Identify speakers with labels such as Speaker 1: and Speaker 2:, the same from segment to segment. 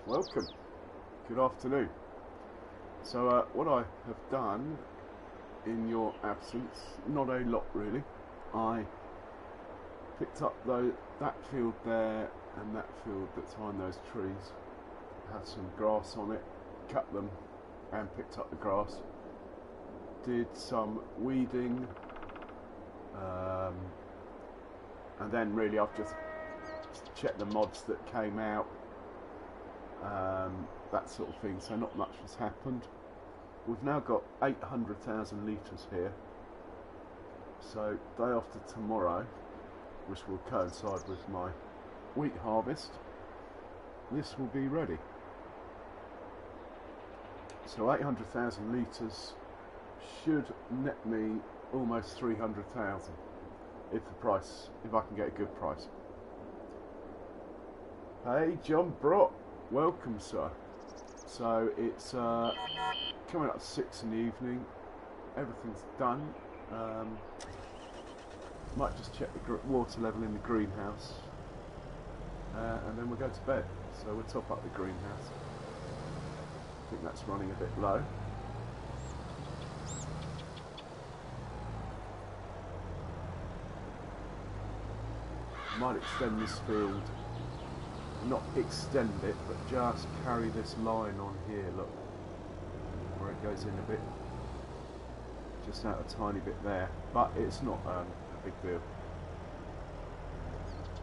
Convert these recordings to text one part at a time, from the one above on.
Speaker 1: Welcome. Good afternoon. So what I have done in your absence, not a lot really. I picked up that field there and that field that's behind those trees. Had some grass on it, cut them and picked up the grass. Did some weeding, and then really I've just checked the mods that came out, that sort of thing, so not much has happened. We've now got 800,000 litres here, so day after tomorrow, which will coincide with my wheat harvest, this will be ready. So 800,000 litres should net me almost 300,000 if I can get a good price. Hey John Brock, welcome sir. So it's coming up 6 in the evening, everything's done. Might just check the water level in the greenhouse, and then we'll go to bed. So we'll top up the greenhouse. I think that's running a bit low. Might extend this field, not extend it, but just carry this line on here, look, where it goes in a bit, just out a tiny bit there, but it's not a big deal.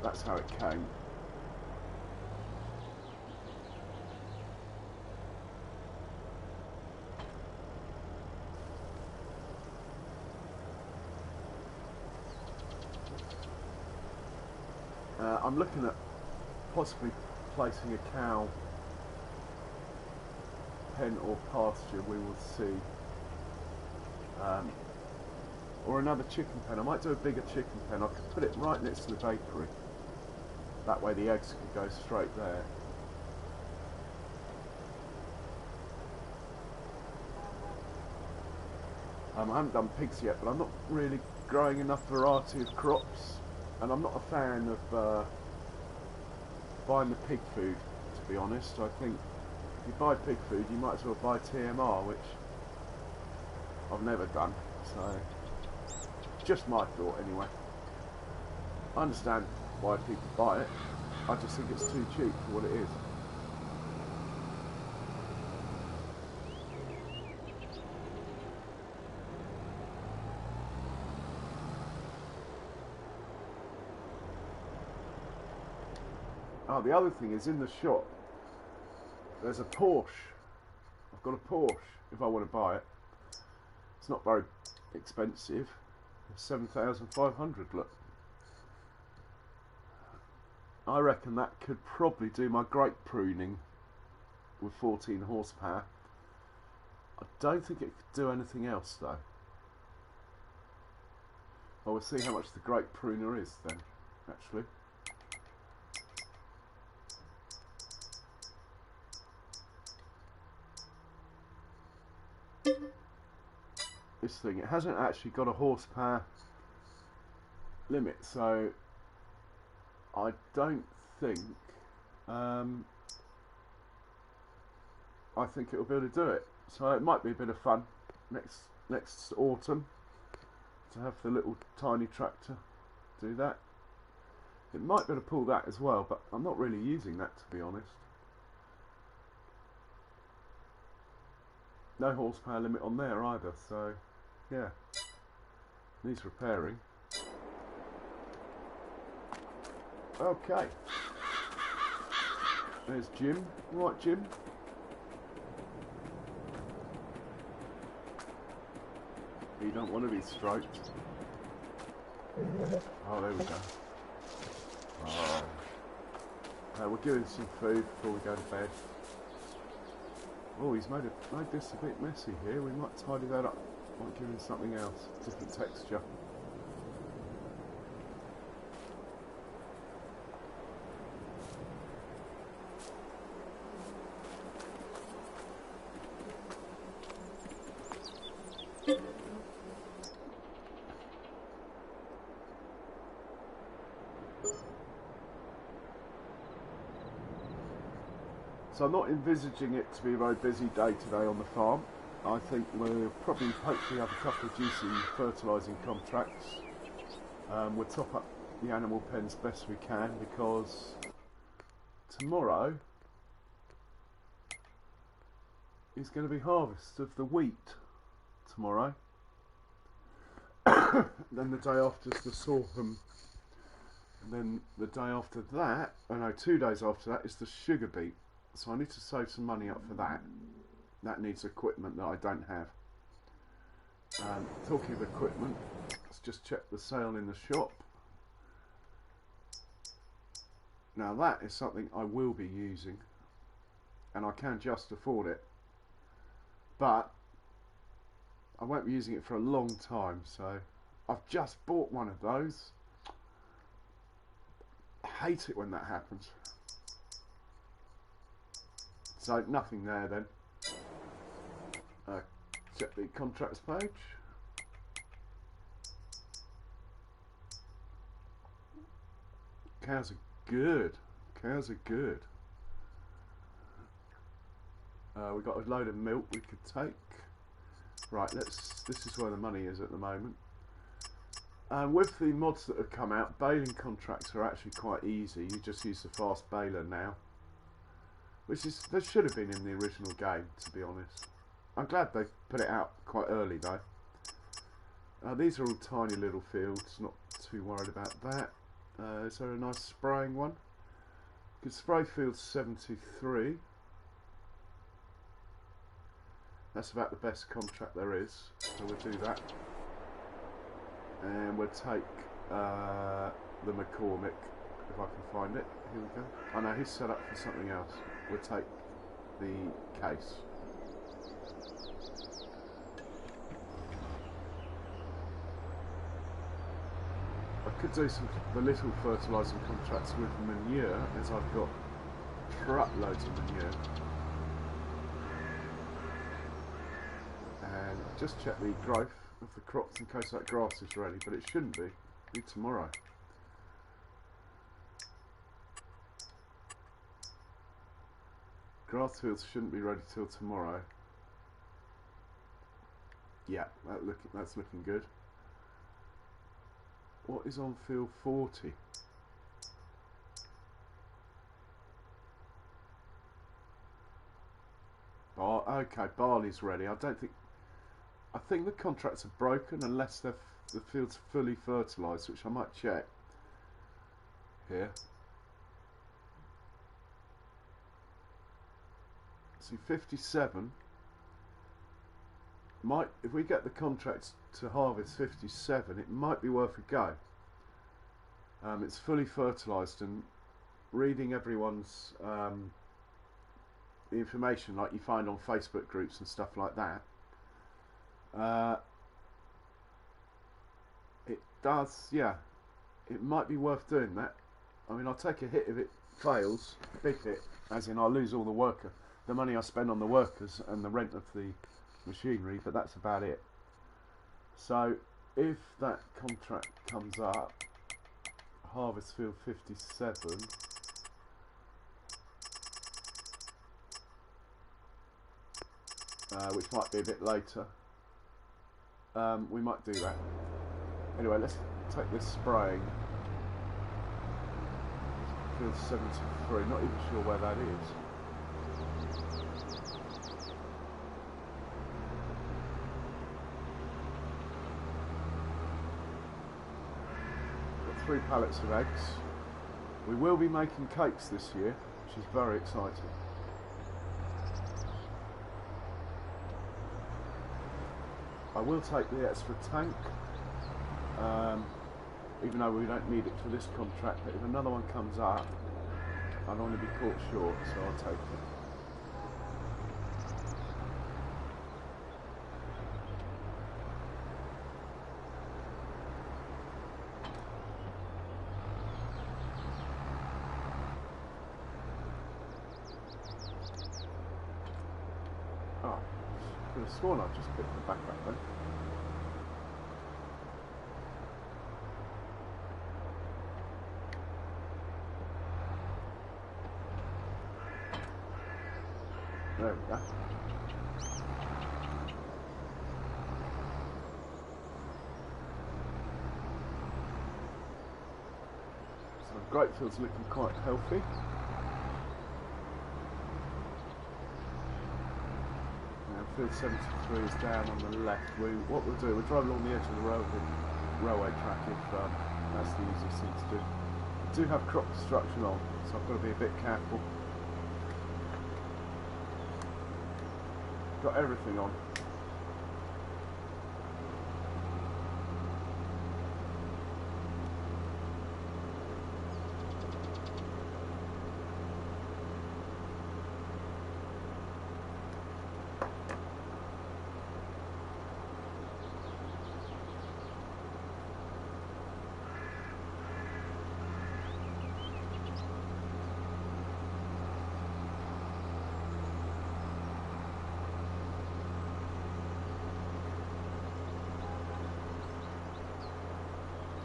Speaker 1: That's how it came. I'm looking at possibly placing a cow pen or pasture, we will see, or another chicken pen. I might do a bigger chicken pen. I could put it right next to the bakery, that way the eggs could go straight there. I haven't done pigs yet, but I'm not really growing enough variety of crops, and I'm not a fan of buying the pig food, to be honest. I think if you buy pig food, you might as well buy TMR, which I've never done, so just my thought anyway. I understand why people buy it, I just think it's too cheap for what it is. Oh, the other thing is, in the shop there's a Porsche. I've got a Porsche if I want to buy it. It's not very expensive. It's 7,500, look. I reckon that could probably do my grape pruning with 14 horsepower. I don't think it could do anything else though. Well, we'll see how much the grape pruner is then, actually. This thing, it hasn't actually got a horsepower limit, so I don't think I think it'll be able to do it. So it might be a bit of fun next autumn to have the little tiny tractor do that. It might be able to pull that as well, but I'm not really using that, to be honest. No horsepower limit on there either, so yeah, needs repairing. Okay, there's Jim. Right, Jim? You don't want to be stroked. Oh, there we go. Oh. We'll give him some food before we go to bed. Oh, he's made this a bit messy here. We might tidy that up. Might give him something else, different texture. So I'm not envisaging it to be a very busy day today on the farm. I think we'll probably hopefully have a couple of juicy fertilising contracts. We'll top up the animal pens best we can, because tomorrow is going to be harvest of the wheat tomorrow. Then the day after is the sorghum, and then the day after that, oh no, 2 days after that is the sugar beet. So I need to save some money up for that. That needs equipment that I don't have. Talking of equipment, let's just check the sale in the shop. Now that is something I will be using, and I can just afford it, but I won't be using it for a long time. So I've just bought one of those. I hate it when that happens. So nothing there then. Check the contracts page. Cows are good. Cows are good. We've got a load of milk we could take. Right, this is where the money is at the moment. With the mods that have come out, baling contracts are actually quite easy. You just use the fast baler now, which is, that should have been in the original game, to be honest. I'm glad they put it out quite early though. These are all tiny little fields, not too worried about that. Is there a nice spraying one? Good spray field 73. That's about the best contract there is, so we'll do that. And we'll take the McCormick, if I can find it. Here we go. Oh no, he's set up for something else. We'll take the case. I could do the little fertilising contracts with manure, as I've got truckloads of manure. And just check the growth of the crops in case that grass is ready, but it shouldn't be. It'll be tomorrow. Grass fields shouldn't be ready till tomorrow. Yeah, that's looking good. What is on field 40? Okay, barley's ready. I think the contracts are broken unless the field's fully fertilised, which I might check here. See, 57 might, if we get the contracts to harvest 57, it might be worth a go. It's fully fertilised, and reading everyone's information like you find on Facebook groups and stuff like that, it does, yeah, it might be worth doing that. I mean, I'll take a hit if it fails, a big hit, as in I'll lose all the money I spend on the workers and the rent of the machinery, but that's about it. So if that contract comes up, harvest field 57, which might be a bit later, we might do that. Anyway, let's take this spraying. Field 73, not even sure where that is. Got 3 pallets of eggs. We will be making cakes this year, which is very exciting. I will take the extra tank, even though we don't need it for this contract, but if another one comes up, I don't want to be caught short, so I'll take it. Oh, I could have sworn I just picked the back up then. There we go. So the grape field's looking quite healthy. Field 73 is down on the left. What we'll do, we'll drive along the edge of the railway track if that's the easiest thing to do. We do have crop destruction on, so I've got to be a bit careful. Got everything on.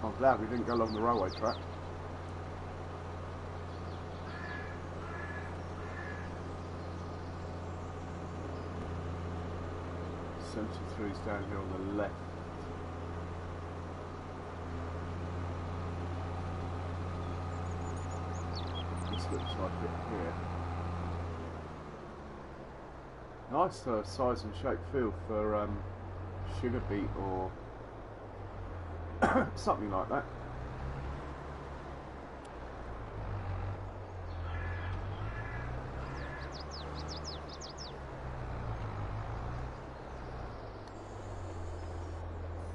Speaker 1: I'm glad we didn't go along the railway track. '73's down here on the left. This looks like it here. Nice size and shape field for sugar beet or something like that.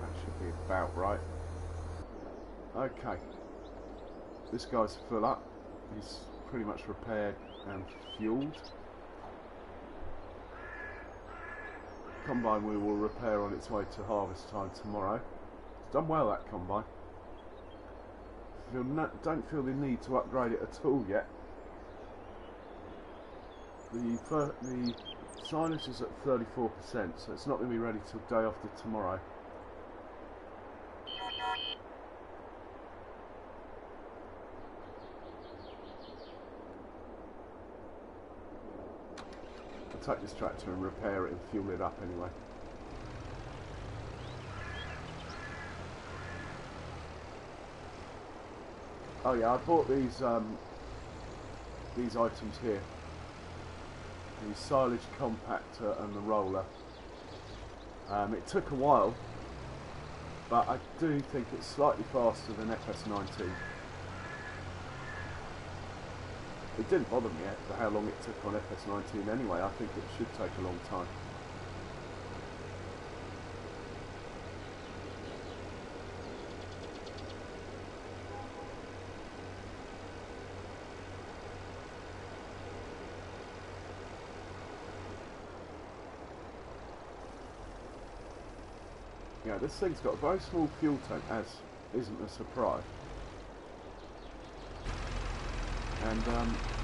Speaker 1: That should be about right. Okay. This guy's full up. He's pretty much repaired and fueled. Combine we will repair on its way to harvest time tomorrow. Done well, that combine. Don't feel the need to upgrade it at all yet. The silage is at 34%, so it's not going to be ready till day after tomorrow. I'll take this tractor and repair it and fuel it up anyway. Oh yeah, I bought these items here. The silage compactor and the roller. It took a while, but I do think it's slightly faster than FS19. It didn't bother me for how long it took on FS19 anyway. I think it should take a long time. Yeah, this thing's got a very small fuel tank, as isn't a surprise. And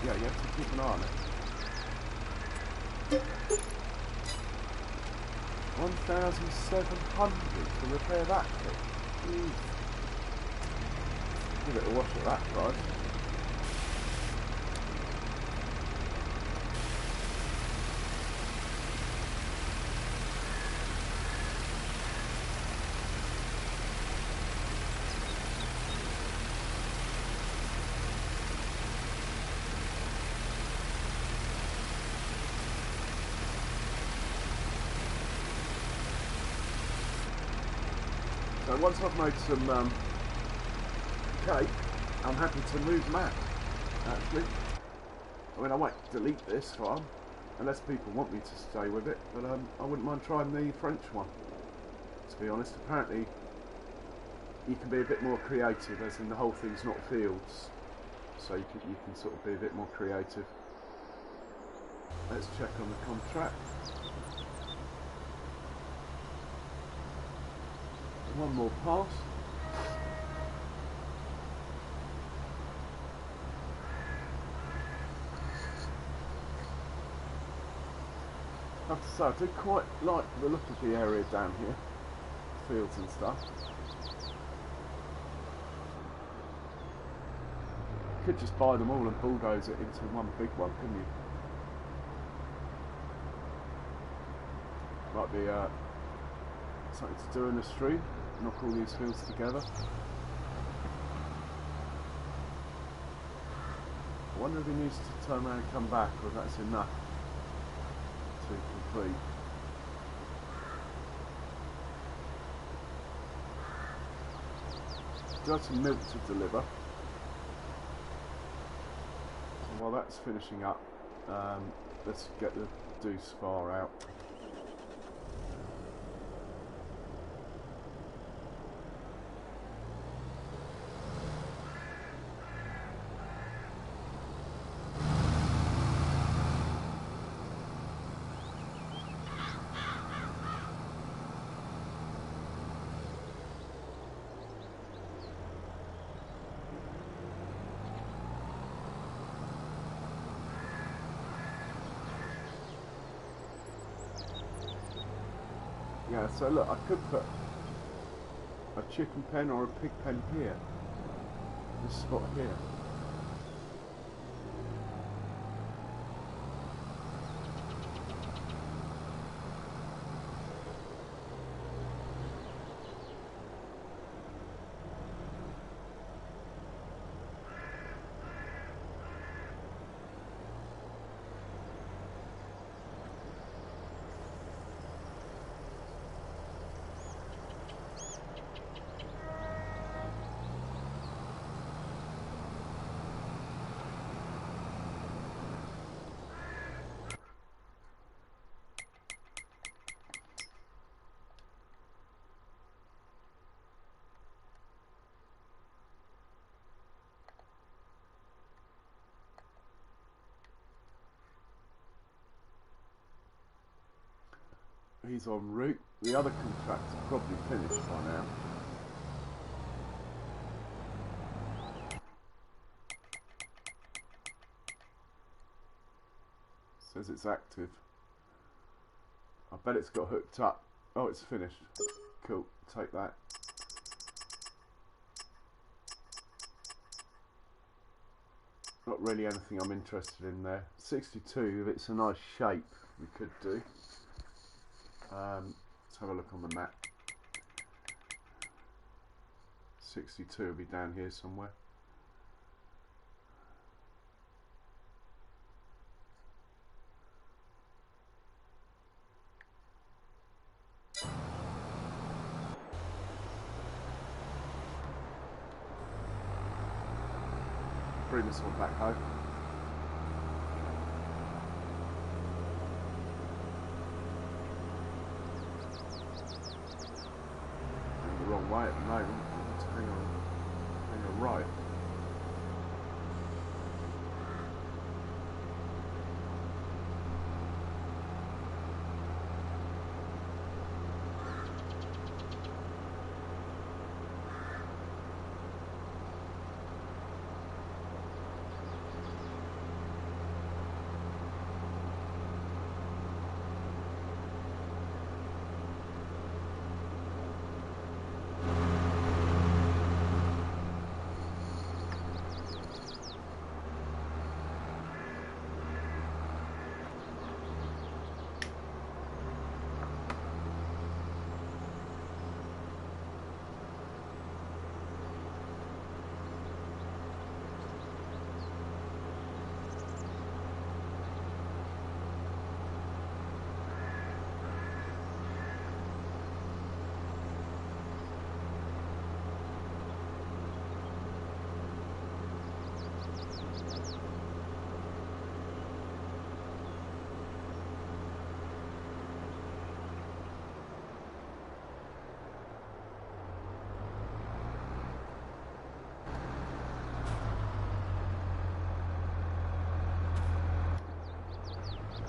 Speaker 1: yeah, you have to keep an eye on it. 1,700 to repair that kit. Jeez. Give it a wash at that price. So once I've made some cake, I'm happy to move Mac, actually. I mean, I won't delete this one, unless people want me to stay with it, but I wouldn't mind trying the French one, to be honest. Apparently, you can be a bit more creative, as in the whole thing's not fields, so you can sort of be a bit more creative. Let's check on the contract. One more pass. I have to say, I do quite like the look of the area down here, fields and stuff. You could just buy them all and bulldoze it into one big one, couldn't you? Might be something to do in the stream. Knock all these fields together. I wonder if he needs to turn around and come back, or if that's enough to complete. Do have some milk to deliver. And while that's finishing up, let's get the deuce bar out. Yeah, so look, I could put a chicken pen or a pig pen here. This spot here. He's en route. The other contract's probably finished by now. Says it's active. I bet it's got hooked up. Oh, it's finished. Cool, take that. Not really anything I'm interested in there. 62, if it's a nice shape, we could do. Let's have a look on the map. 62 will be down here somewhere. Bring this one back home. Wrong way at the moment. Let's hang on right.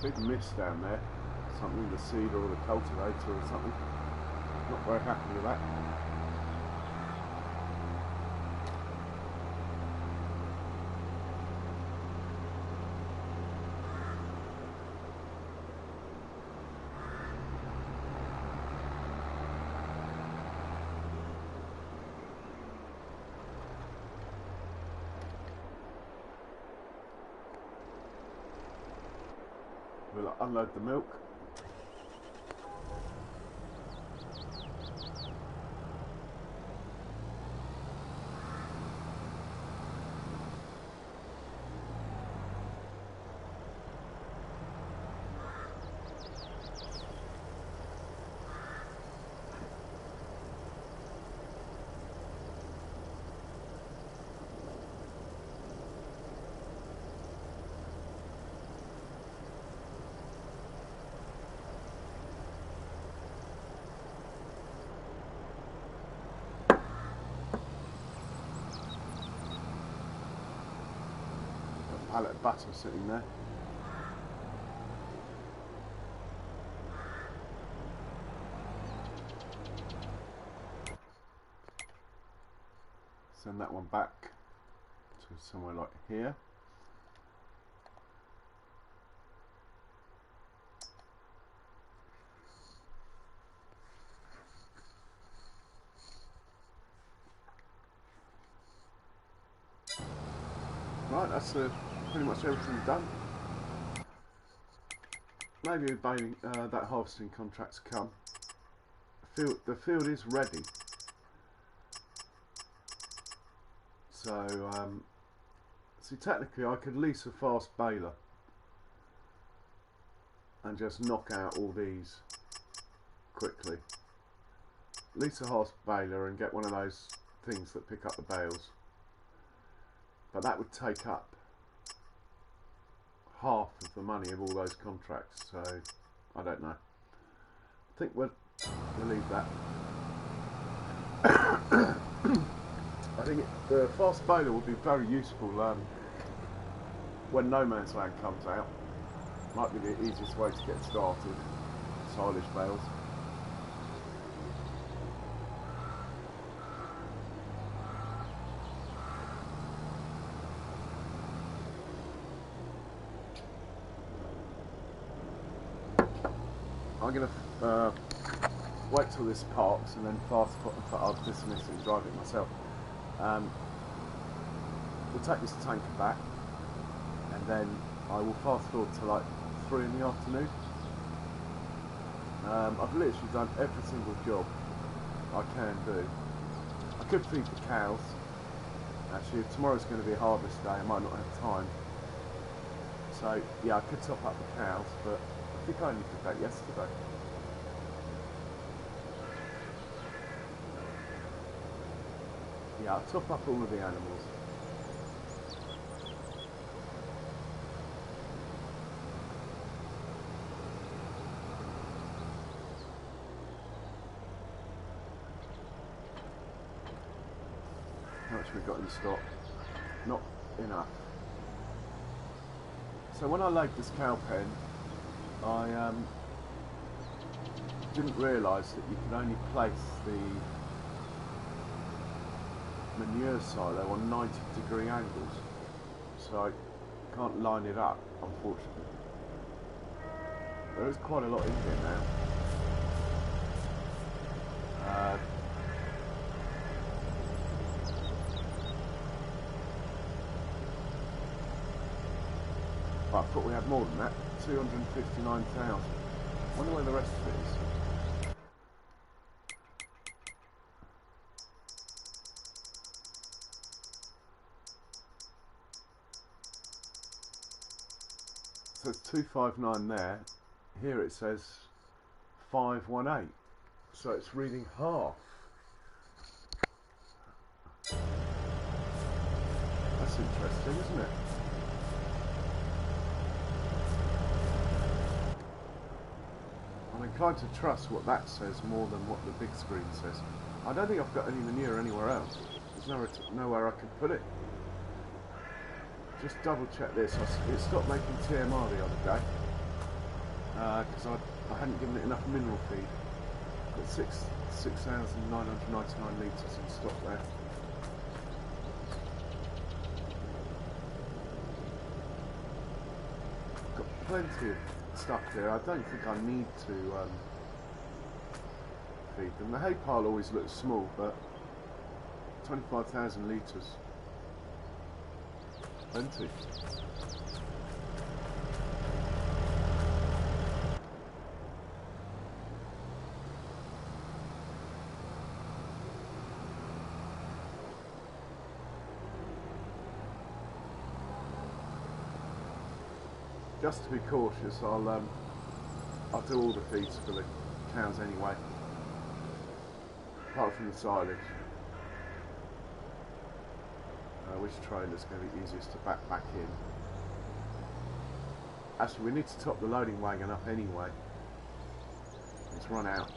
Speaker 1: Big miss down there. Something, the seeder or the cultivator or something. Not very happy with that. We'll unload the milk. pallet of butter sitting there. Send that one back to somewhere like here. Right, that's pretty much everything done. Maybe baling, that harvesting contract's come. The field is ready. So, see, technically I could lease a fast baler and just knock out all these quickly. Lease a fast baler and get one of those things that pick up the bales. But that would take up half of the money of all those contracts, so I don't know. I think we'll leave that. I think the fast baler will be very useful when No Man's Land comes out. Might be the easiest way to get started. Silage bales. I'm going to wait till this parks and then fast forward. I'll dismiss it and drive it myself. We'll take this tanker back and then I will fast forward to like 3 in the afternoon. I've literally done every single job I can do. I could feed the cows. Actually, tomorrow's going to be a harvest day, I might not have time. So yeah, I could top up the cows, but I think I only did that yesterday. Yeah, I'll top up all of the animals. How much we got in stock? Not enough. So when I laid this cow pen, I didn't realise that you can only place the manure silo on 90-degree angles, so I can't line it up, unfortunately. There is quite a lot in here now. But I thought we had more than that. 259,000. Wonder where the rest of it is. So it's 259 there. Here it says 518. So it's reading half. That's interesting, isn't it? I'm inclined to trust what that says more than what the big screen says. I don't think I've got any manure anywhere else. There's nowhere I could put it. Just double check this. It stopped making TMR the other day because I hadn't given it enough mineral feed. Got 6,999 litres in stock there. Got plenty of stuff there. I don't think I need to feed them. The hay pile always looks small, but 25,000 litres. Plenty. Just to be cautious, I'll do all the feeds for the cows anyway, apart from the silage. Which trailer's going to be easiest to back in? Actually, we need to top the loading wagon up anyway. It's run out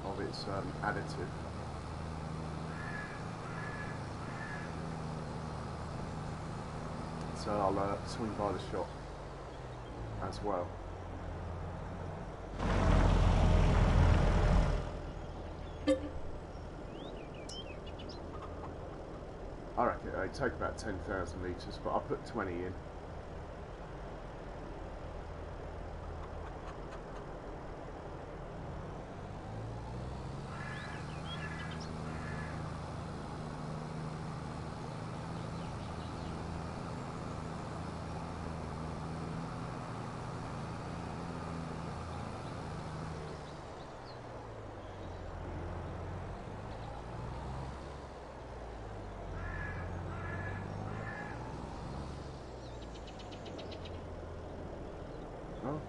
Speaker 1: of its additive. so I'll swing by the shop as well. I reckon they take about 10,000 litres, but I'll put 20 in. Oh.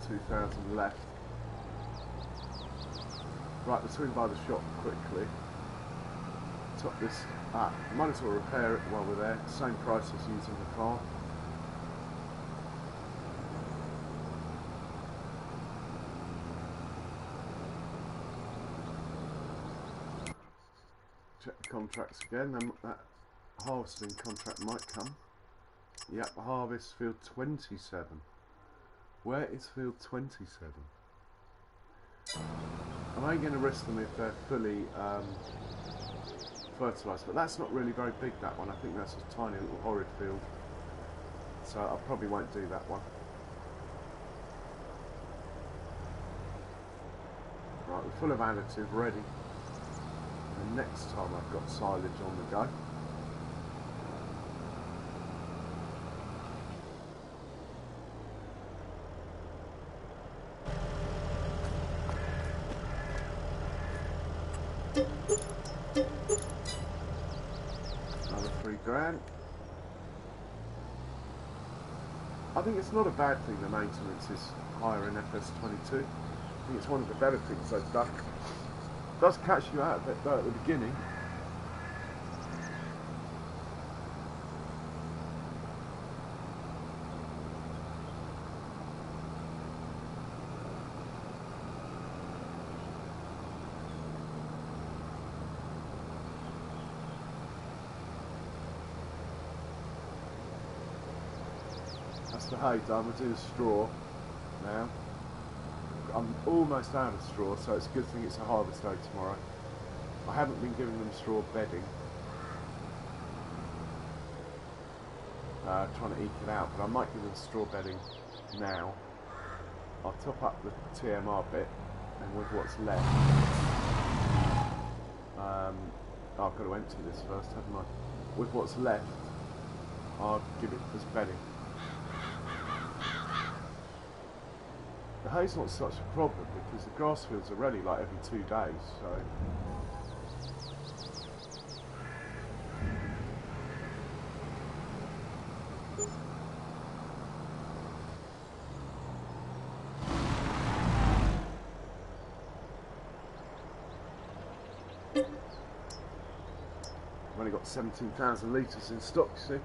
Speaker 1: $2,000 left. Right, we'll swing by the shop quickly. Top this up. Might as well repair it while we're there. Same price as using the car. Check the contracts again, then that harvesting contract might come. Yep, harvest field 27. Where is field 27? I ain't going to risk them if they're fully fertilised, but that's not really very big, that one. I think that's a tiny little horrid field, so I probably won't do that one. Right, we're full of additive ready. And next time I've got silage on the go. Another £3 grand. I think it's not a bad thing the maintenance is higher in FS22. I think it's one of the better things they've done. It does catch you out a bit though at the beginning. That's the hay done. We'll do the straw now. I'm almost out of straw, so it's a good thing it's a harvest day tomorrow. I haven't been giving them straw bedding. Trying to eke it out, but I might give them straw bedding now. I'll top up the TMR bit, and with what's left, I've got to empty this first, haven't I? With what's left, I'll give it as bedding. The hay's not such a problem because the grass fields are ready like every 2 days, so I've only got 17,000 litres in stock, you see.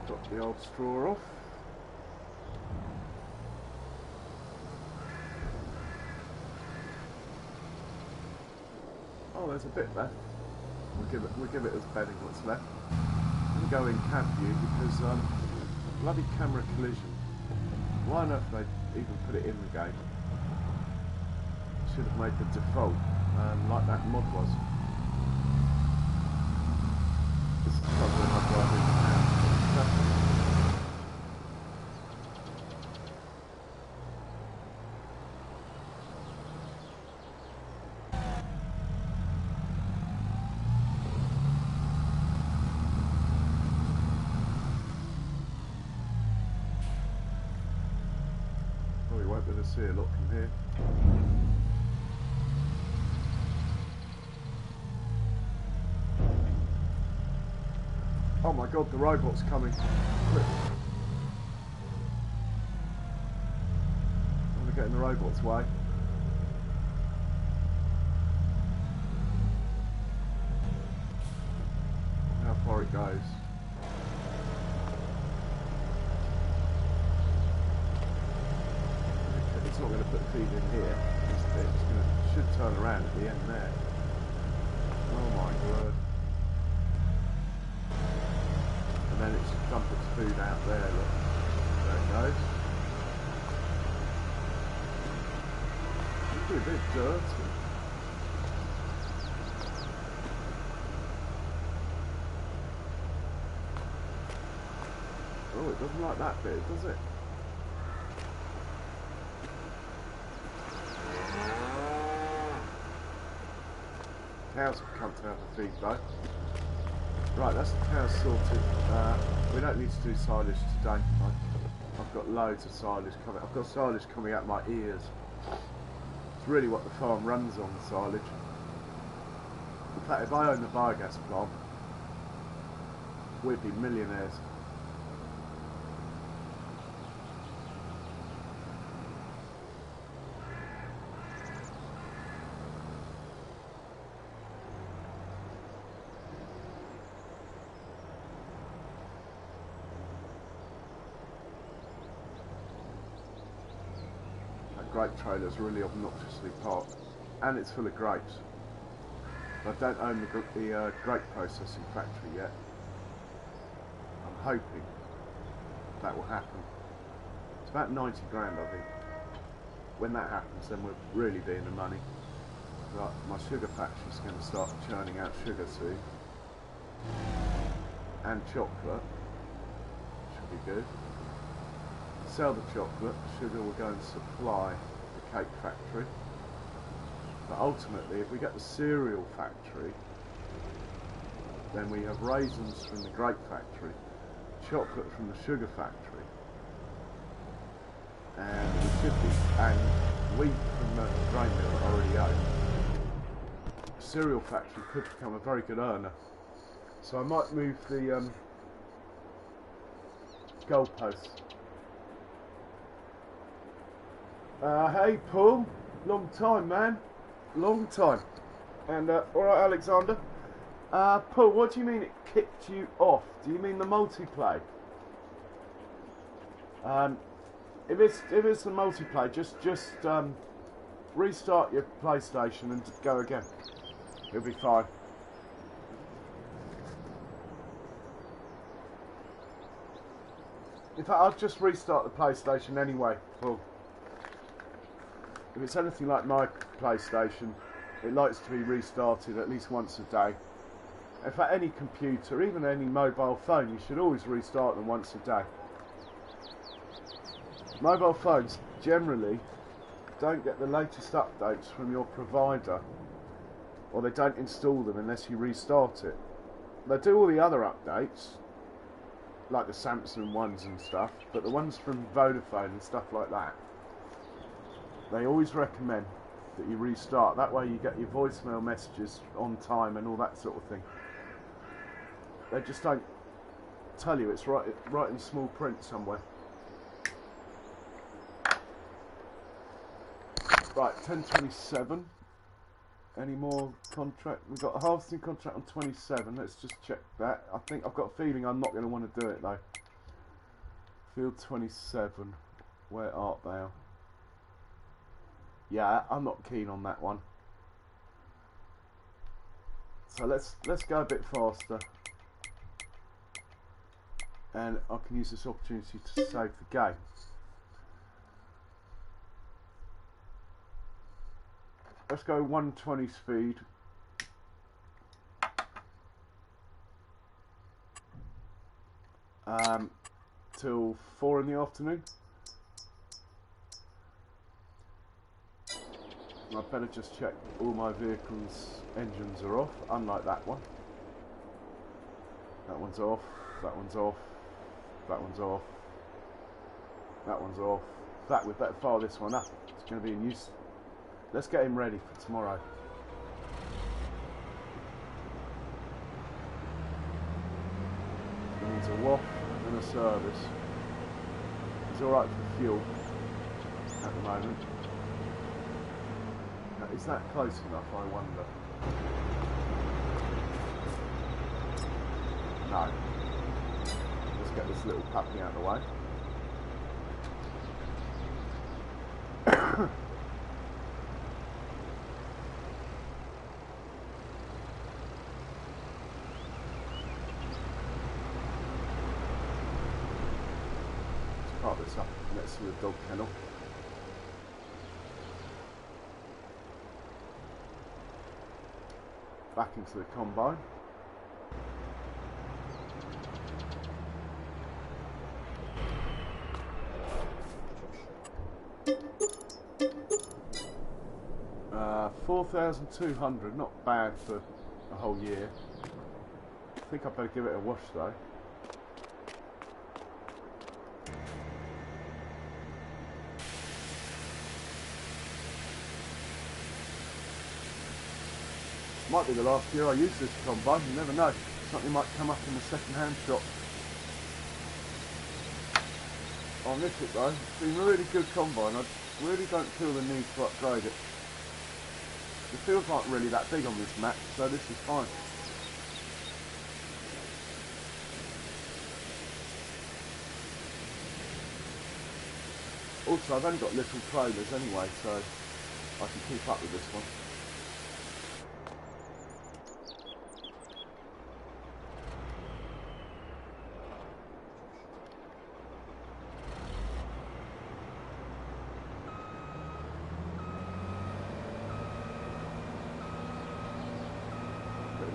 Speaker 1: Drop the old straw off. Oh, there's a bit left. We'll give it as bedding what's left. I'm going to go in cab view because bloody camera collision. Why on earth they even put it in the game? Should have made the default like that mod was. This is the trouble when I drive in now. won't be able to see a lot from here. Oh my god, the robot's coming. Quick. I'm gonna get in the robot's way. How far it goes. It's not going to put the feed in here. It should turn around at the end there. Oh my word. And then it should dump its food out there, look. There it goes. It's a bit dirty. Oh, it doesn't like that bit, does it? Cows have come to have a feed though. Right, that's the cows sorted. We don't need to do silage today. I've got loads of silage coming. I've got silage coming out my ears. It's really what the farm runs on, silage. In fact, if I owned the biogas plant, we'd be millionaires. Grape trailer's really obnoxiously parked, and it's full of grapes. I don't own the grape processing factory yet. I'm hoping that will happen. It's about 90 grand, I think. When that happens, then we'll really be in the money. Right, my sugar factory's going to start churning out sugar soon, and chocolate. Should be good. Sell the chocolate, sugar will go and supply the cake factory. But ultimately, if we get the cereal factory, then we have raisins from the grape factory, chocolate from the sugar factory, and we should be, and wheat from the grain mill I already own. The cereal factory could become a very good earner. So I might move the goalposts. Hey Paul, long time man, long time. And alright Alexander. Paul, what do you mean it kicked you off? Do you mean the multiplayer? If it's the multiplayer, just restart your PlayStation and go again. It'll be fine. In fact, I'll just restart the PlayStation anyway, Paul. If it's anything like my PlayStation, it likes to be restarted at least once a day. In fact, any computer, even any mobile phone, you should always restart them once a day. Mobile phones generally don't get the latest updates from your provider, or they don't install them unless you restart it. They do all the other updates, like the Samsung ones and stuff, but the ones from Vodafone and stuff like that, they always recommend that you restart. That way you get your voicemail messages on time and all that sort of thing. They just don't tell you. It's right in small print somewhere. Right, 1027. Any more contract? We've got a harvesting contract on 27. Let's just check that. I think I've got a feeling I'm not going to want to do it though. Field 27. Where art thou? Yeah, I'm not keen on that one. So let's go a bit faster. And I can use this opportunity to save the game. Let's go 120 speed. Till 4 in the afternoon. I better just check all my vehicles' engines are off, unlike that one. That one's off, that one's off, that one's off, that one's off, In fact, we better fire this one up. It's going to be in use. Let's get him ready for tomorrow. He needs a wash and a service. He's alright for fuel at the moment. Now, is that close enough, I wonder? No. Let's get this little puppy out of the way. Park this up next to the dog kennel. Back into the combine. Uh, 4,200, not bad for a whole year. I think I better give it a wash though. Might be the last year I use this combine, you never know. Something might come up in the second-hand shop. I'll miss it though. It's been a really good combine. I really don't feel the need to upgrade it. The fields aren't really that big on this map, so this is fine. Also, I've only got little trailers anyway, so I can keep up with this one.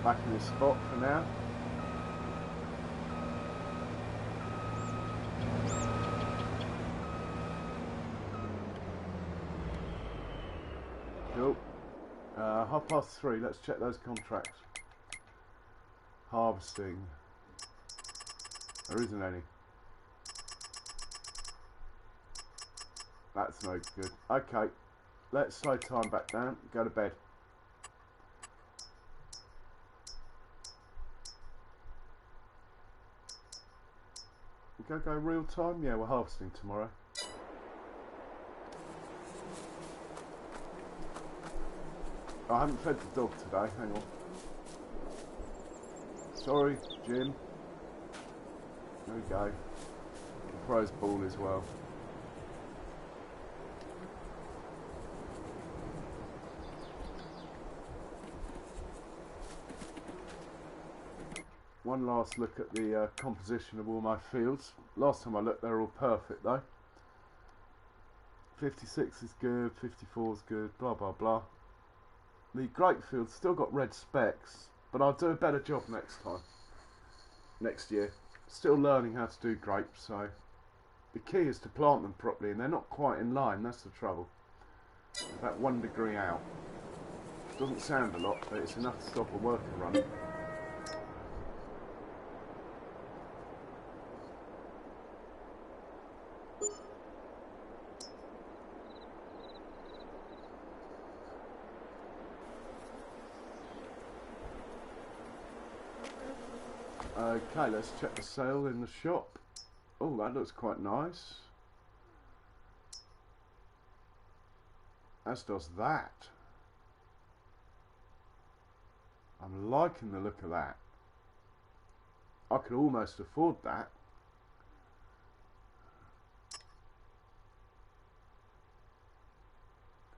Speaker 1: Back in this spot for now. Cool. 3:30. Let's check those contracts. Harvesting. There isn't any. That's no good. Okay. Let's slow time back down. Go to bed. Go real time? Yeah, we're harvesting tomorrow. I haven't fed the dog today, hang on. Sorry, Jim. There we go. The pro's ball as well. One last look at the composition of all my fields. Last time I looked, they're all perfect though. 56 is good, 54 is good, blah blah blah. The grape field's still got red specks, but I'll do a better job next time. Next year. Still learning how to do grapes, so the key is to plant them properly, and they're not quite in line, that's the trouble. About 1 degree out. Doesn't sound a lot, but it's enough to stop a worker running. Okay, let's check the sale in the shop. Oh, that looks quite nice. As does that. I'm liking the look of that. I could almost afford that.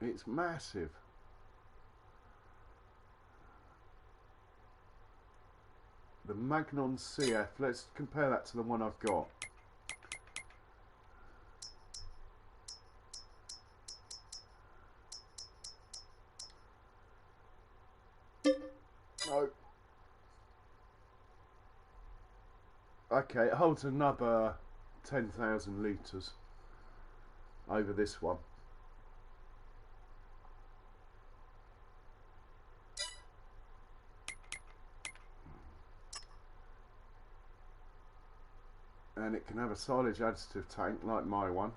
Speaker 1: It's massive. The Magnon CF, let's compare that to the one I've got. No. Okay, it holds another 10,000 litres over this one. And it can have a silage additive tank like my one.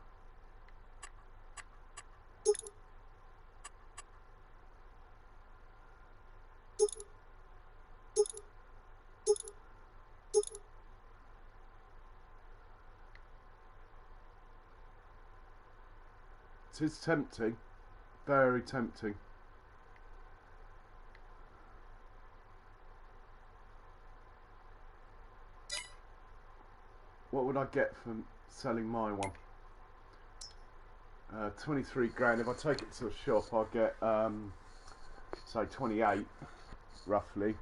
Speaker 1: It is tempting, very tempting. What would I get from selling my one? 23 grand. If I take it to a shop, I'll get say 28 roughly.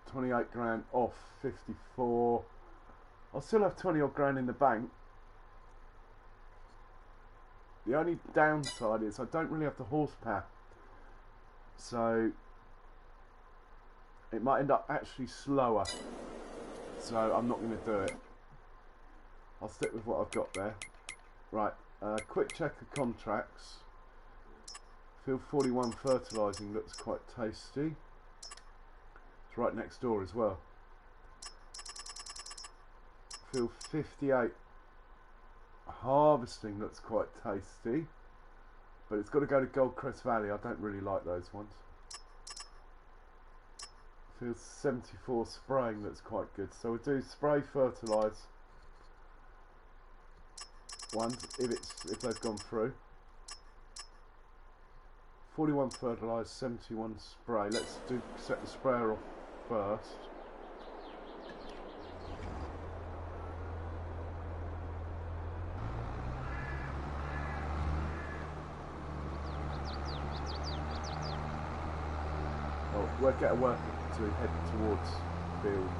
Speaker 1: 28 grand off 54. I'll still have 20 odd grand in the bank. The only downside is I don't really have the horsepower, so it might end up actually slower, so I'm not going to do it. I'll stick with what I've got there. Right, quick check of contracts. Field 41 fertilising looks quite tasty. It's right next door as well. Field 58 harvesting looks quite tasty, but it's got to go to Goldcrest Valley. I don't really like those ones. Field 74 spraying looks quite good, so we'll do spray fertilise ones if they've gone through. 41 fertilise, 71 spray. Let's set the sprayer off first. Oh, we'll get a worker to head towards field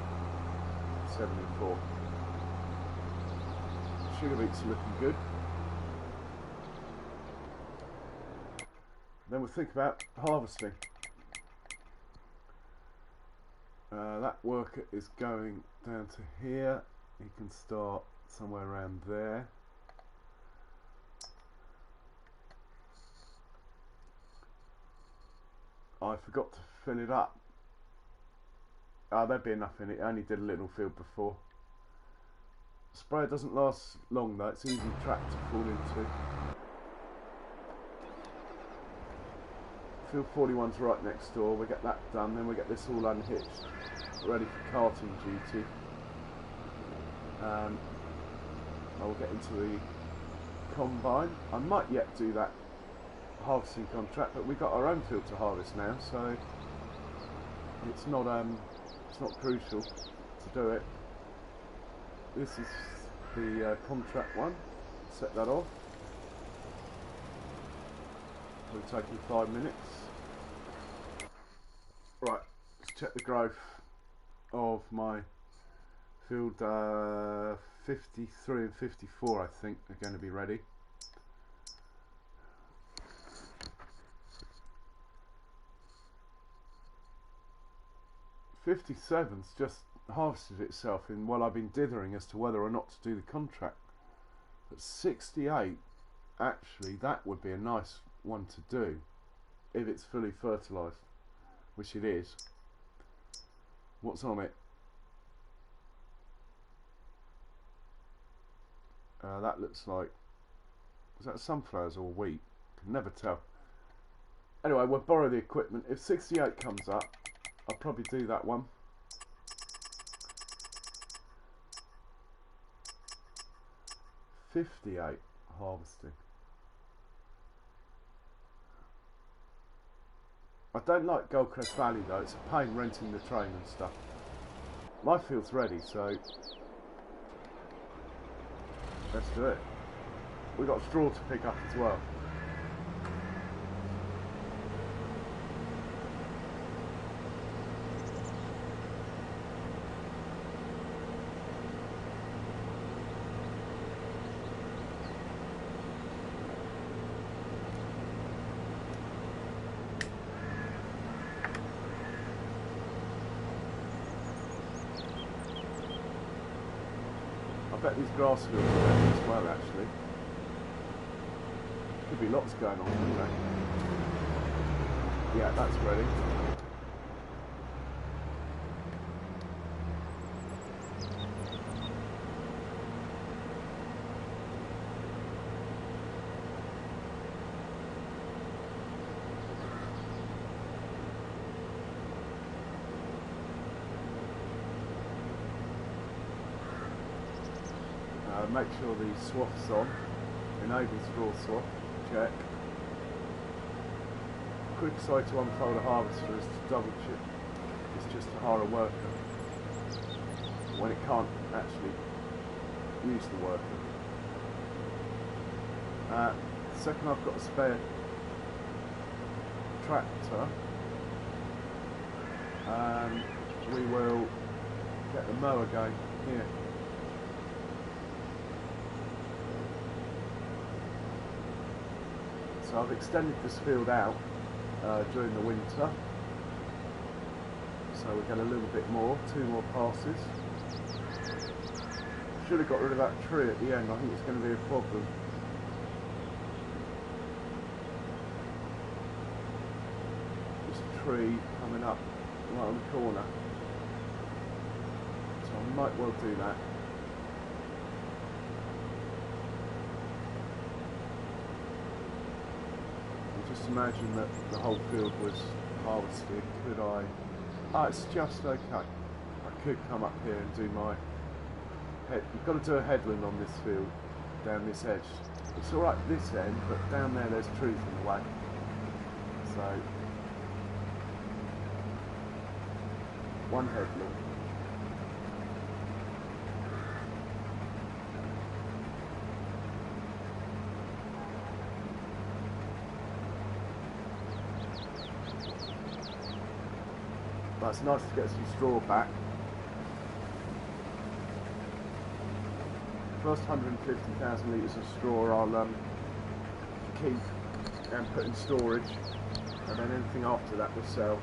Speaker 1: 74. Sugar beets are looking good. Then we'll think about harvesting. That worker is going down to here. He can start somewhere around there. I forgot to fill it up. There'd be enough in it. I only did a little field before. Sprayer doesn't last long though. It's an easy trap to fall into. Field 41's right next door. We get that done, then we get this all unhitched, ready for carting duty. I will get into the combine. I might yet do that harvesting contract, but we've got our own field to harvest now, so it's not crucial to do it. This is the contract one. Set that off. It'll take me 5 minutes. Right, let's check the growth of my field 53 and 54. I think are going to be ready. '57's just harvested itself in while I've been dithering as to whether or not to do the contract. But 68, actually, that would be a nice one to do if it's fully fertilised, which it is. What's on it? That looks like, is that sunflowers or wheat? Can never tell. Anyway, we'll borrow the equipment. If 68 comes up, I'll probably do that one. '58 harvesting. I don't like Goldcrest Valley though. It's a pain renting the train and stuff. My field's ready, so let's do it. We've got straw to pick up as well. I bet these grass fields are ready as well, actually. Could be lots going on, couldn't there? Yeah, that's ready. make sure the swath's on. Enable straw swap, check. Quickest way to unfold a harvester is to double check. It's just to hire a worker when it can't actually use the worker. Second, I've got a spare tractor, and we will get the mower going here. So I've extended this field out during the winter, so we get a little bit more, 2 more passes. Should have got rid of that tree at the end. I think it's going to be a problem. This tree coming up right on the corner, so I might well do that. Just imagine that the whole field was harvested. Could I? Ah, it's just okay. I could come up here and do my head. You've got to do a headland on this field, down this edge. It's alright this end, but down there there's trees in the way. So, one headland. But it's nice to get some straw back. First 150,000 litres of straw I'll keep and put in storage, and then anything after that we'll sell.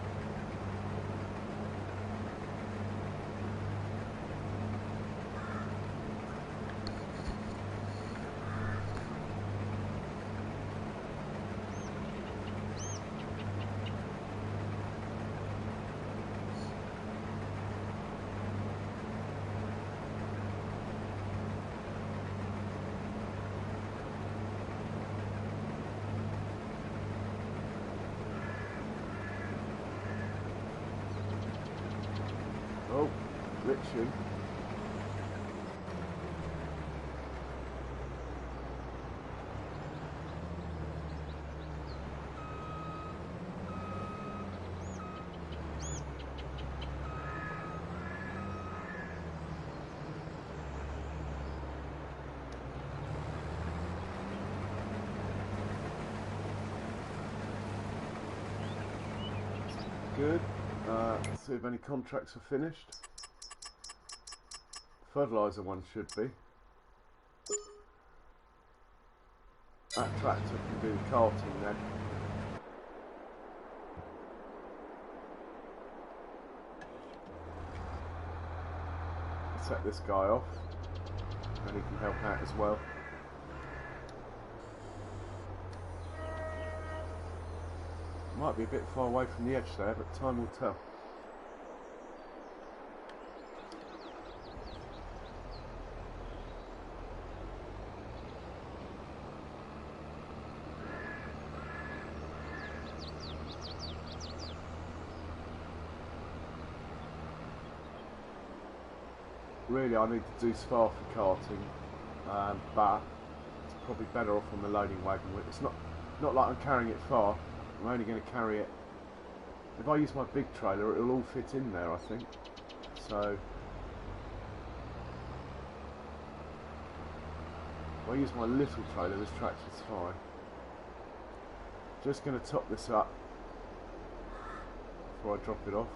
Speaker 1: Oh, glitching. Good. Let's see if any contracts are finished. Fertiliser one should be. That tractor can do the carting then. Set this guy off, and he can help out as well. Might be a bit far away from the edge there, but time will tell. Really, I need to do spar for carting, but it's probably better off on the loading wagon. It's not like I'm carrying it far. I'm only going to carry it. If I use my big trailer, it'll all fit in there, I think. So if I use my little trailer, this tractor's fine. Just going to top this up before I drop it off.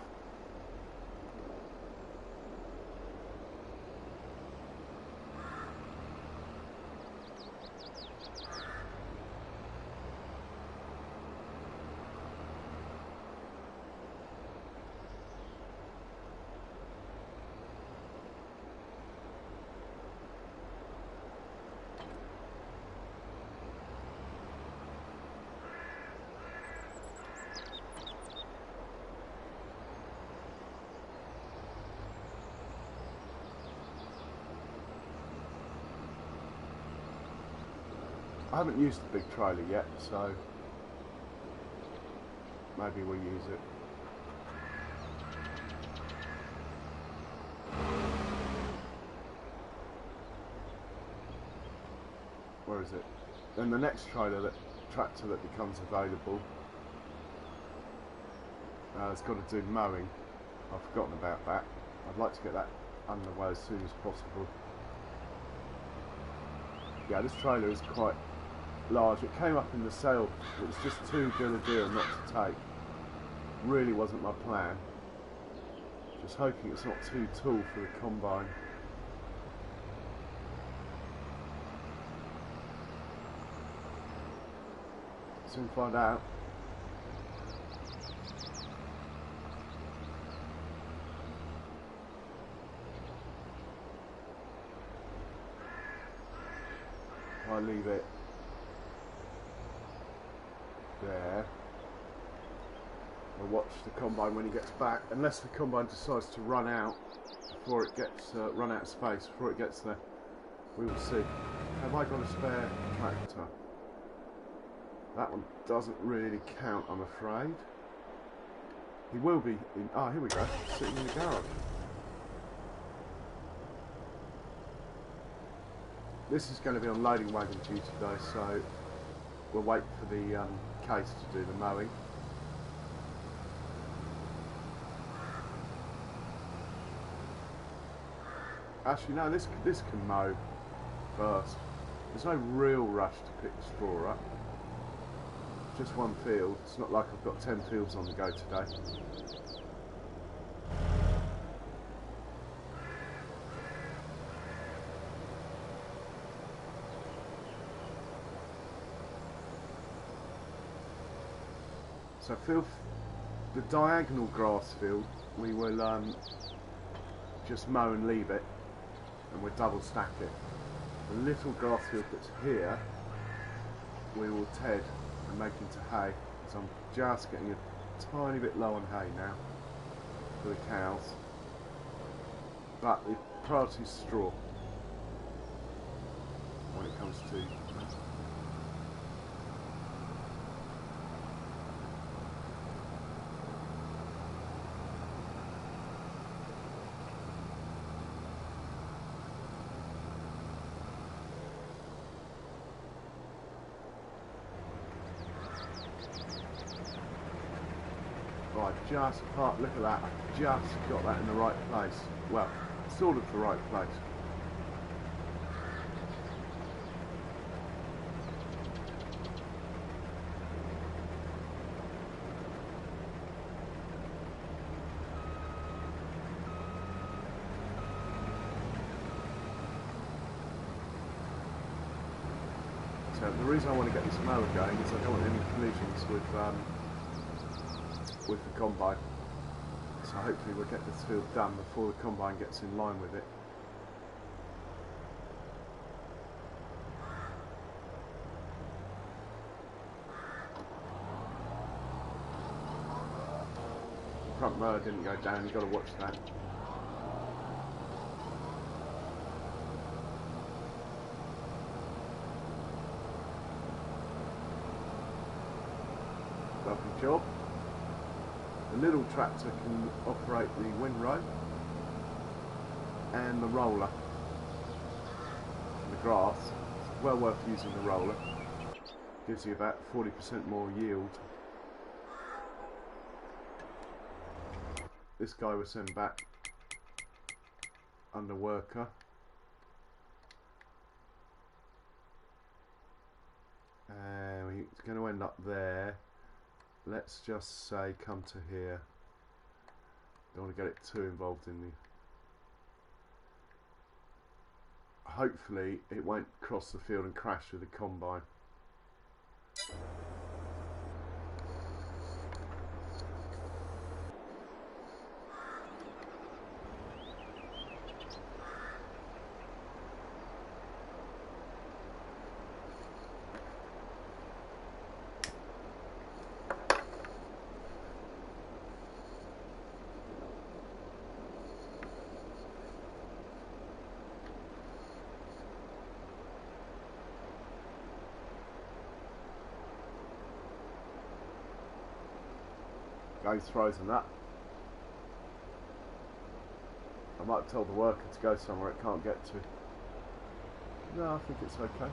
Speaker 1: I haven't used the big trailer yet, so maybe we'll use it. is it? Then the next tractor that becomes available has got to do mowing. I've forgotten about that. I'd like to get that underway as soon as possible. Yeah, this trailer is quite large. It came up in the sale. It was just too good a deal not to take. Really wasn't my plan. Just hoping it's not too tall for the combine. Soon find out. I leave it there. We'll watch the combine when he gets back, unless the combine decides to run out before it gets run out of space before it gets there. We will see. Have I got a spare tractor? That one doesn't really count, I'm afraid. He will be in. Ah, here we go. Sitting in the garage. This is going to be on loading wagon duty though, so we'll wait for the case to do the mowing. Actually, no, this can mow first. There's no real rush to pick the straw up. It's just one field. It's not like I've got 10 fields on the go today. So the diagonal grass field, we will just mow and leave it, and we'll double stack it. The little grass field that's here, we will ted and make into hay, because I'm just getting a tiny bit low on hay now for the cows. But the priority is straw when it comes to. Just look at that, I just got that in the right place. Well, sort of the right place. So the reason I want to get this mower going is I don't want any collisions with the combine, so hopefully we'll get this field done before the combine gets in line with it. Front mower didn't go down, you've got to watch that. Lovely job. The little tractor can operate the windrow and the roller and the grass. It's well worth using the roller. Gives you about 40% more yield. This guy was sent back under worker. And it's going to end up there. Let's just say come to here. Don't want to get it too involved in the. Hopefully it won't cross the field and crash with the combine. Goes frozen up. I might have told the worker to go somewhere it can't get to. No, I think it's okay.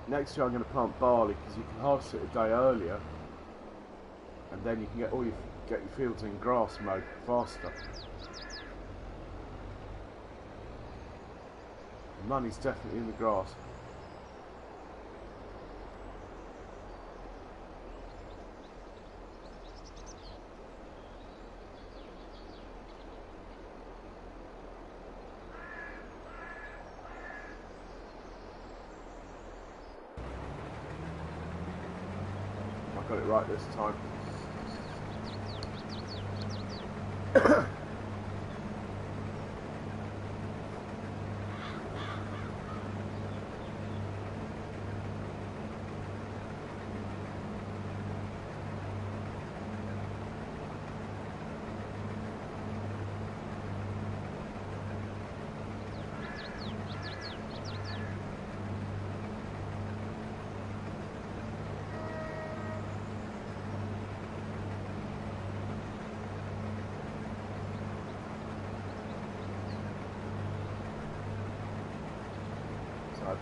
Speaker 1: Next year I'm going to plant barley because you can harvest it a day earlier, and then you can get your fields in grass mode faster. The money's definitely in the grass. I got it right this time.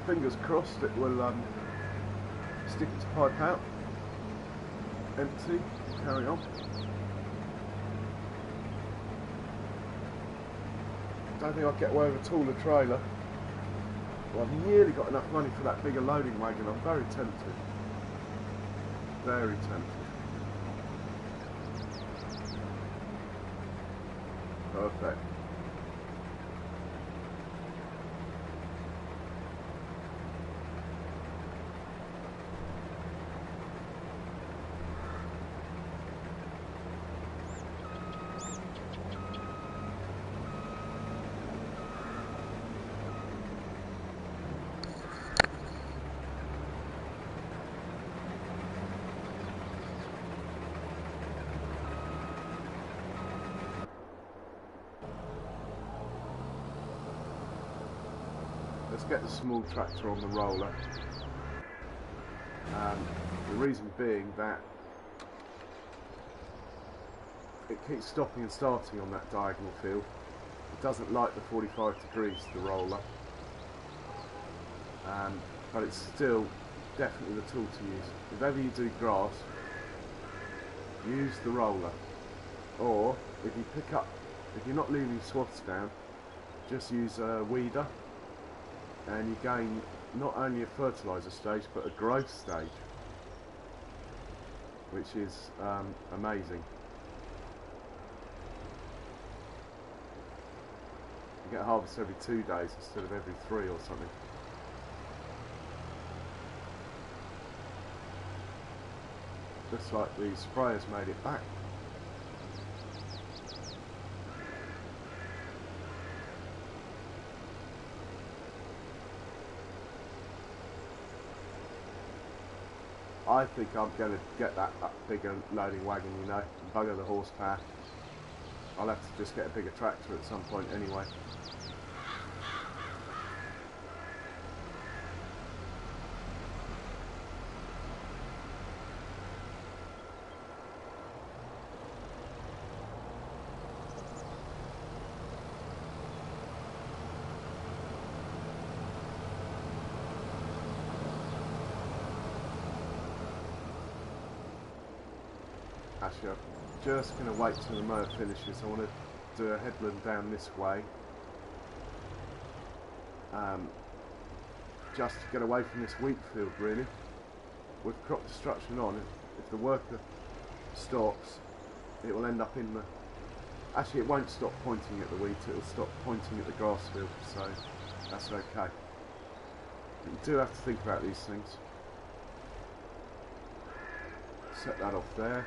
Speaker 1: Fingers crossed it will stick its pipe out, empty, carry on. Don't think I'll get away with a taller trailer. Well, I've nearly got enough money for that bigger loading wagon. I'm very tempted. Very tempted. Perfect. Let's get the small tractor on the roller. The reason being that it keeps stopping and starting on that diagonal field. It doesn't like the 45 degrees, the roller, but it's still definitely the tool to use. If ever you do grass, use the roller, or if you're not leaving swaths down, just use a weeder, and you gain not only a fertiliser stage but a growth stage, which is amazing. You get harvest every 2 days instead of every 3 or something. Looks like the sprayer's made it back. I think I'm going to get that bigger loading wagon, you know, and bugger the horsepower. I'll have to just get a bigger tractor at some point anyway. Actually, I'm just going to wait till the mower finishes. I want to do a headland down this way, just to get away from this wheat field really. With crop destruction on, if the worker stops, it will end up in the... Actually, it won't stop pointing at the wheat, it will stop pointing at the grass field, so that's okay. But you do have to think about these things. Set that off there.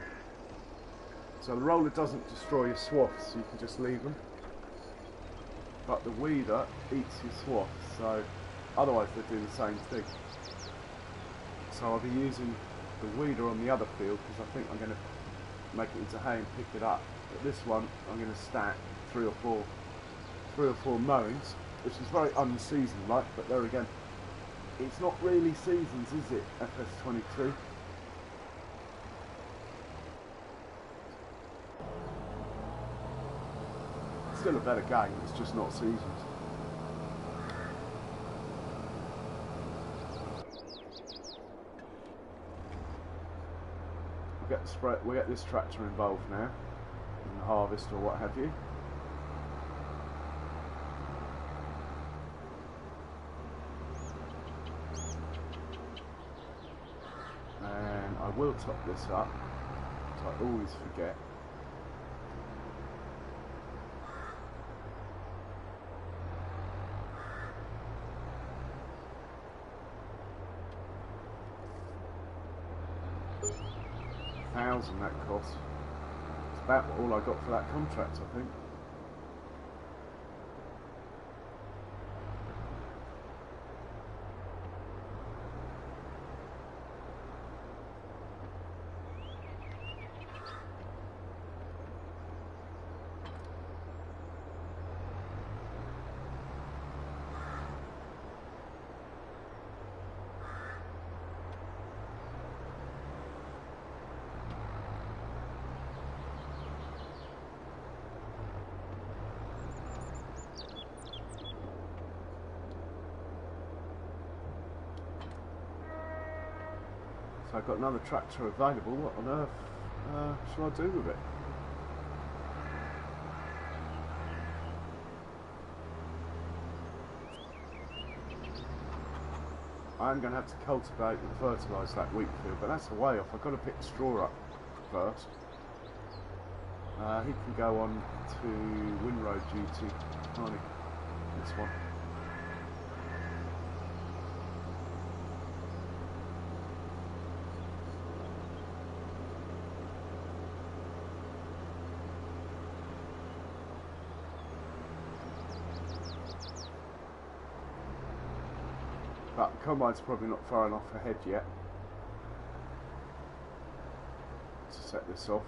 Speaker 1: So the roller doesn't destroy your swaths, so you can just leave them. But the weeder eats your swaths, so otherwise they do the same thing. So I'll be using the weeder on the other field because I think I'm going to make it into hay and pick it up. But this one I'm going to stack three or four mowings, which is very unseasoned like, but there again, it's not really seasons, is it, FS22? Still a better game, it's just not seasons. get the spray, we'll get this tractor involved now in the harvest or what have you. And I will top this up, so I always forget. £1,000 that cost. It's about all I got for that contract, I think. So I've got another tractor available. What on earth shall I do with it? I'm going to have to cultivate and fertilise that wheat field, but that's a way off. I've got to pick the straw up first. He can go on to windrow duty, can't he? This one. But the combine's probably not far enough ahead yet to set this off.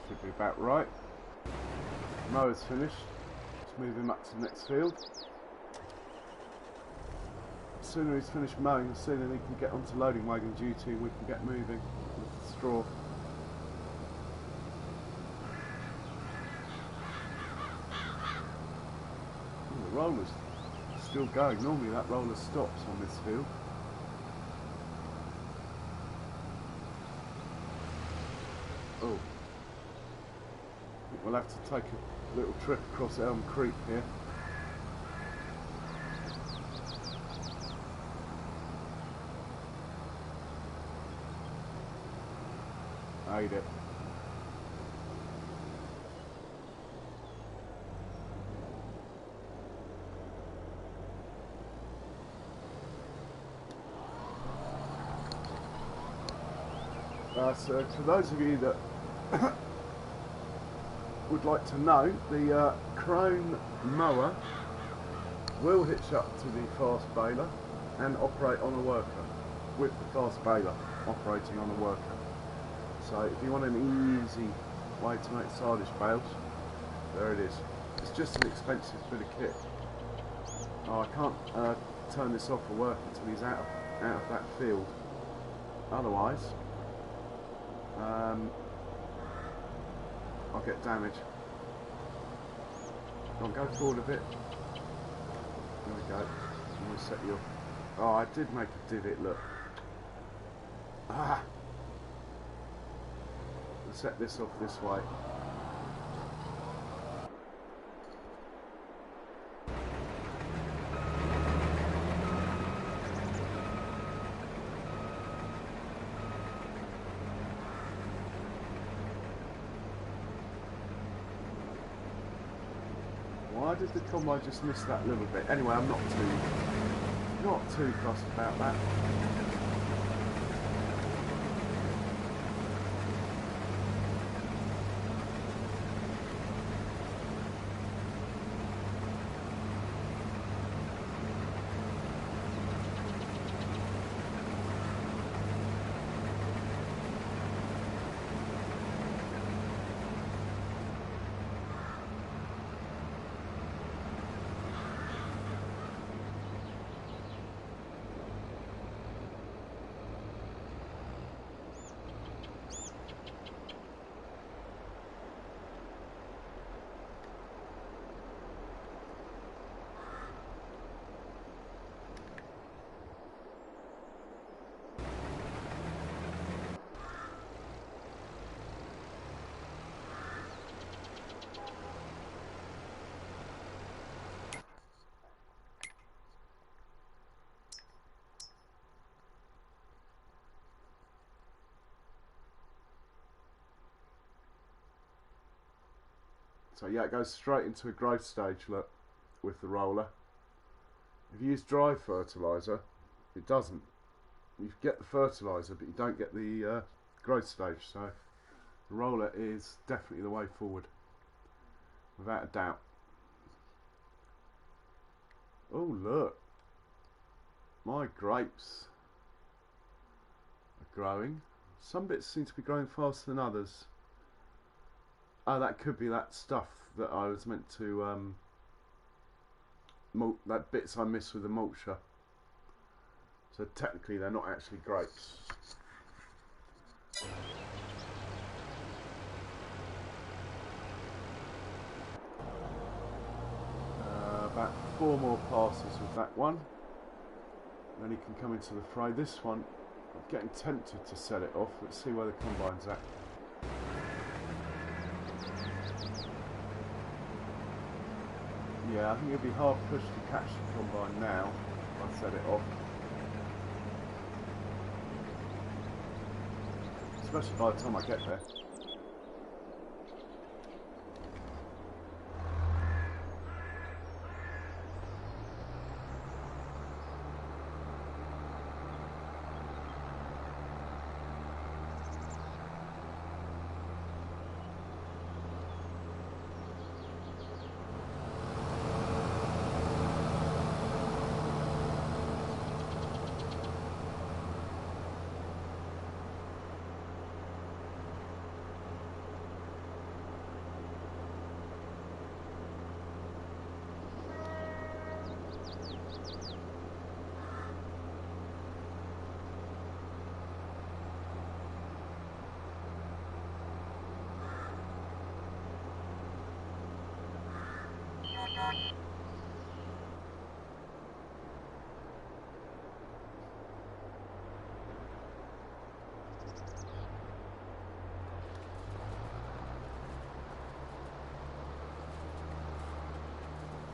Speaker 1: Should be about right. Mower's finished. Let's move him up to the next field. The sooner he's finished mowing, the sooner he can get onto loading wagon duty and we can get moving with the straw. The roller's still going. Normally that roller stops on this field. Oh. We'll have to take a little trip across Elm Creek here. Ate it. So for those of you that would like to know, the Crone mower will hitch up to the fast baler and operate on a worker, with the fast baler operating on a worker. So if you want an easy way to make silage bales, there it is. It's just an expensive bit of kit. Oh, I can't turn this off for work until he's out of that field. Otherwise, I'll get damage. I'll go forward a bit. There we go. I'm going to set you off. Oh, I did make a divot, look. Ah! I'll set this off this way. Why did the combine just miss that little bit? Anyway, I'm not too fussed about that. So yeah, it goes straight into a growth stage, look, with the roller. If you use dry fertiliser, it doesn't. You get the fertiliser, but you don't get the growth stage. So the roller is definitely the way forward, without a doubt. Oh look, my grapes are growing. Some bits seem to be growing faster than others. Oh, that could be that stuff that I was meant to that bits I missed with the mulcher. So technically they're not actually grapes. About 4 more passes with that one. Then he can come into the fray. This one, I'm getting tempted to set it off. Let's see where the combine's at. Yeah, I think it'd be hard pushed to catch the combine now if I set it off. Especially by the time I get there.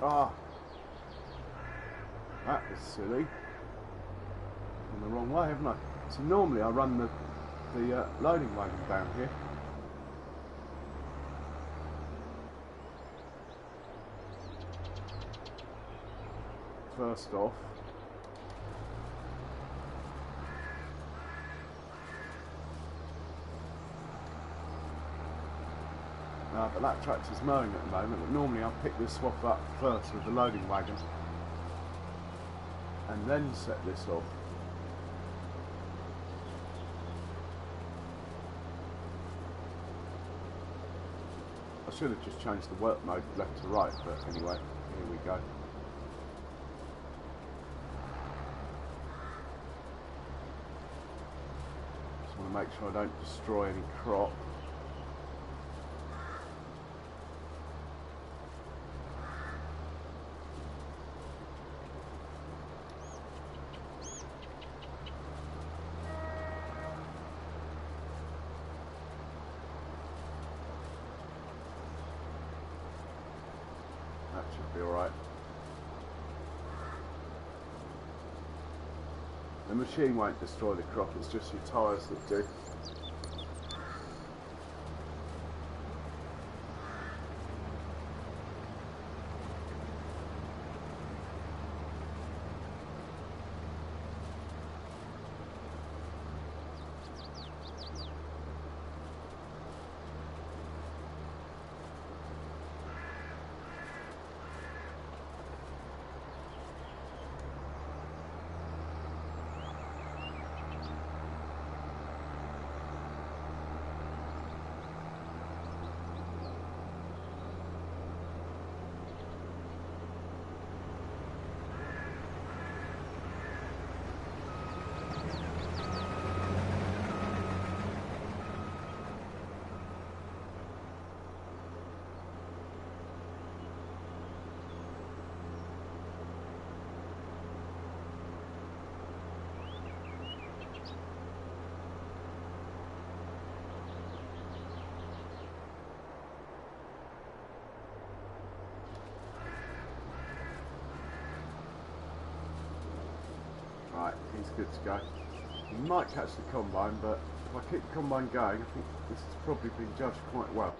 Speaker 1: Ah, that was silly. Gone the wrong way, haven't I? So normally I run the loading wagon down here. First off. But that tractor's mowing at the moment, but normally I'll pick this swap up first with the loading wagon and then set this off. I should have just changed the work mode left to right, but anyway, here we go. Just want to make sure I don't destroy any crop. That should be alright. The machine won't destroy the crop, it's just your tyres that do. Right, he's good to go. He might catch the combine, but if I keep the combine going, I think this has probably been judged quite well.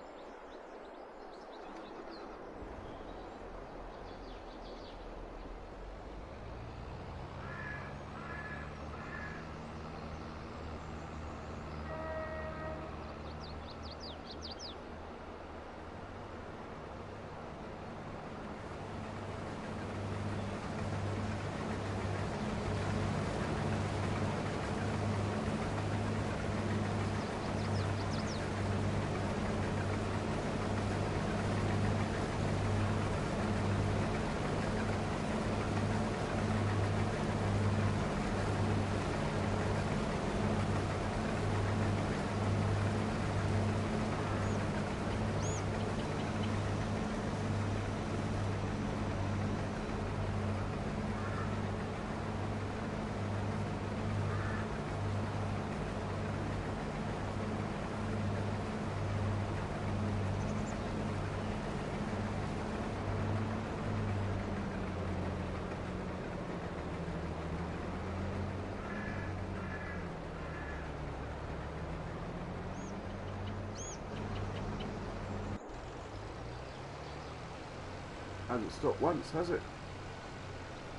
Speaker 1: Hasn't stopped once, has it?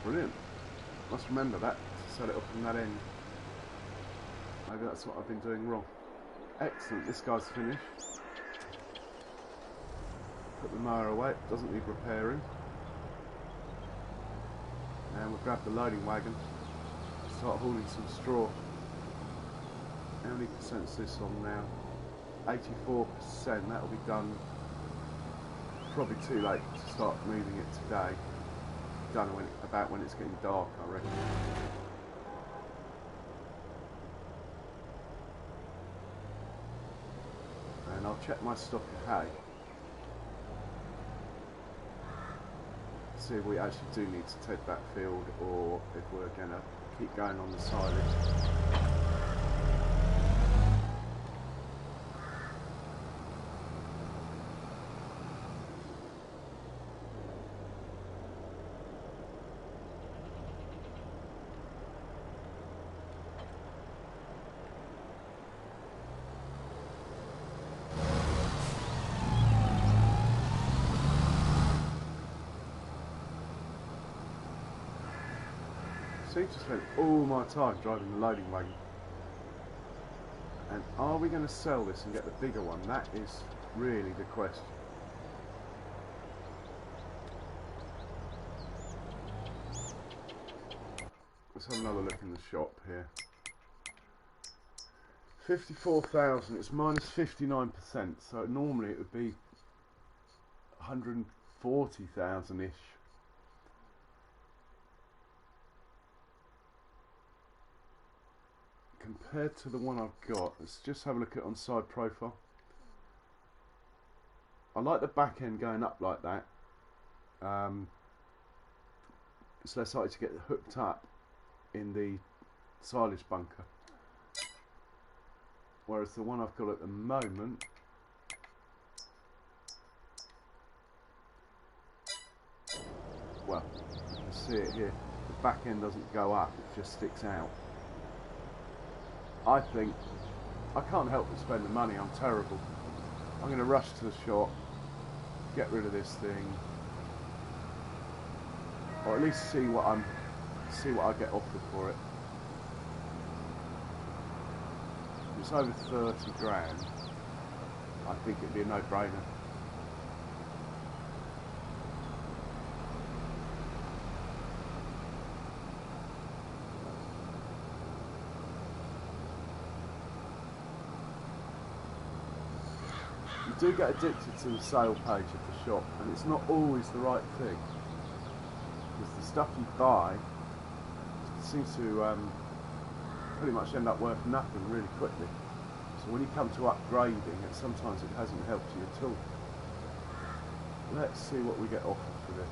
Speaker 1: Brilliant. Must remember that to set it up from that end. Maybe that's what I've been doing wrong. Excellent, this guy's finished. Put the mower away, it doesn't need repairing. And we'll grab the loading wagon, start hauling some straw. How many percent's this on now? 84%, that'll be done. Probably too late to start moving it today. Done about when it's getting dark, I reckon. And I'll check my stock of hay. See if we actually do need to take that field or if we're going to keep going on the silage. To spend all my time driving the loading wagon. And are we going to sell this and get the bigger one? That is really the question. Let's have another look in the shop here. 54,000, it's minus 59%, so normally it would be 140,000-ish. Compared to the one I've got, let's just have a look at it on side profile. I like the back end going up like that. It's less likely to get hooked up in the silage bunker. Whereas the one I've got at the moment, well, you can see it here. The back end doesn't go up, it just sticks out. I think, I can't help but spend the money, I'm terrible. I'm going to rush to the shop, get rid of this thing, or at least see what I get offered for it. If it's over 30 grand, I think it'd be a no-brainer. You do get addicted to the sale page of the shop, and it's not always the right thing, because the stuff you buy seems to pretty much end up worth nothing really quickly. So when you come to upgrading, sometimes it hasn't helped you at all. Let's see what we get offered for this.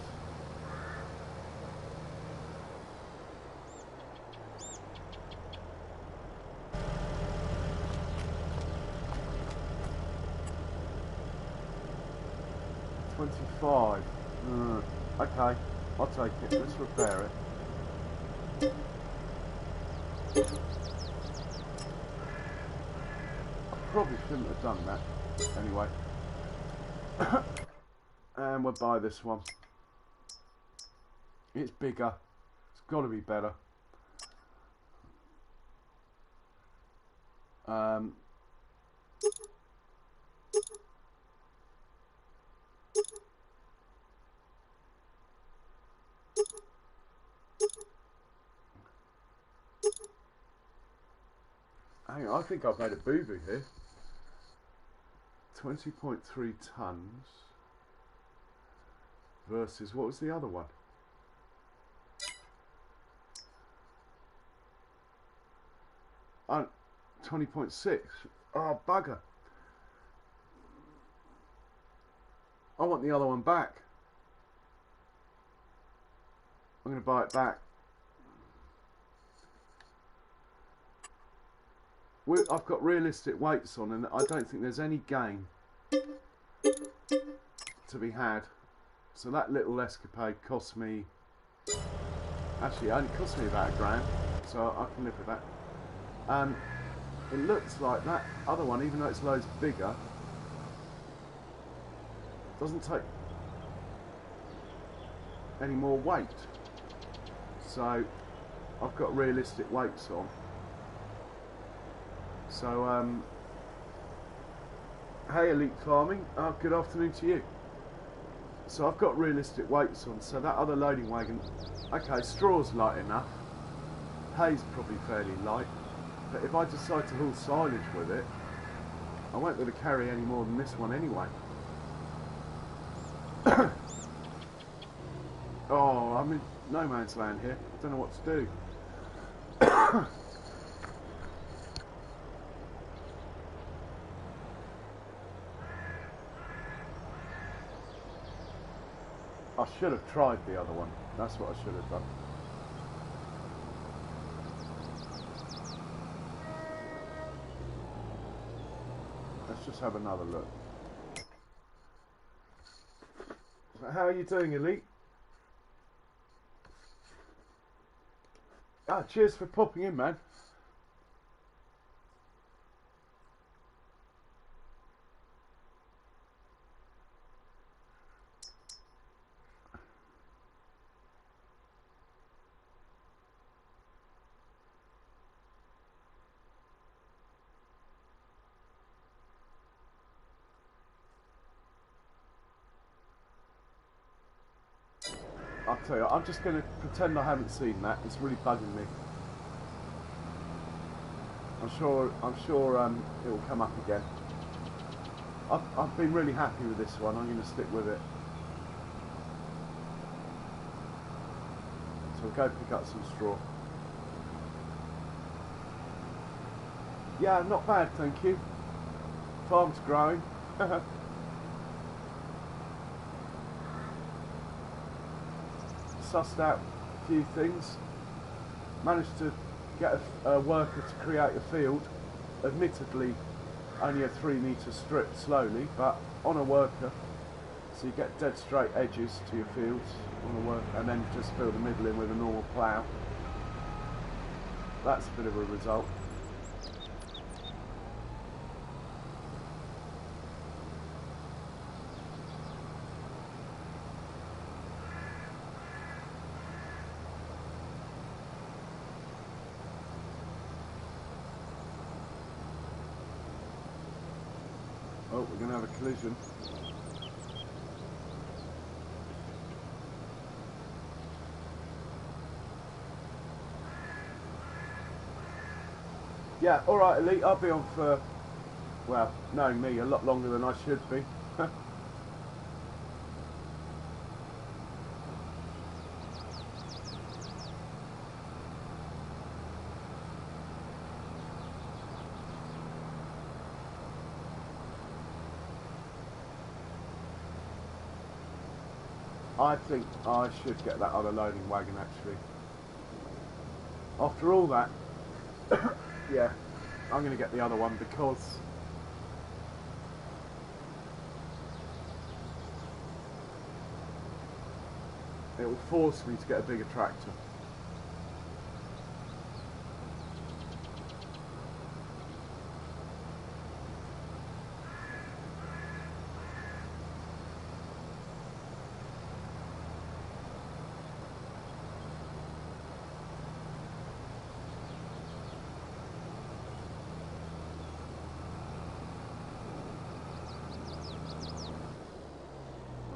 Speaker 1: $25. Okay, I'll take it. Let's repair it. I probably shouldn't have done that. Anyway. And we'll buy this one. It's bigger. It's got to be better. Hang on, I think I've made a boo-boo here. 20.3 tons versus, what was the other one? 20.6. Oh, bugger. I want the other one back. I'm going to buy it back. I've got realistic weights on, and I don't think there's any gain to be had. So that little escapade cost me, actually it only cost me about £1,000, so I can live with that. It looks like that other one, even though it's loads bigger, doesn't take any more weight. So I've got realistic weights on. So hey Elite Farming, good afternoon to you. So I've got realistic weights on, so that other loading wagon, okay, straw's light enough, hay's probably fairly light, but if I decide to haul silage with it, I won't be able to carry any more than this one anyway. Oh, I'm in no man's land here, I don't know what to do. I should have tried the other one. That's what I should have done. Let's just have another look. So how are you doing, Elite? Ah, cheers for popping in, man. I'll tell you, I'm just going to pretend I haven't seen that. It's really bugging me. I'm sure it will come up again. I've been really happy with this one. I'm going to stick with it. So we'll go pick up some straw. Yeah, not bad, thank you. Farm's growing. Sussed out a few things. Managed to get a worker to create a field. Admittedly, only a 3 metre strip slowly, but on a worker. So you get dead straight edges to your fields on a worker, and then just fill the middle in with a normal plough. That's a bit of a result. Oh, we're going to have a collision. Yeah, alright Elite, I'll be on for, well, knowing me, a lot longer than I should be. I think I should get that other loading wagon actually. After all that, yeah, I'm going to get the other one because it will force me to get a bigger tractor.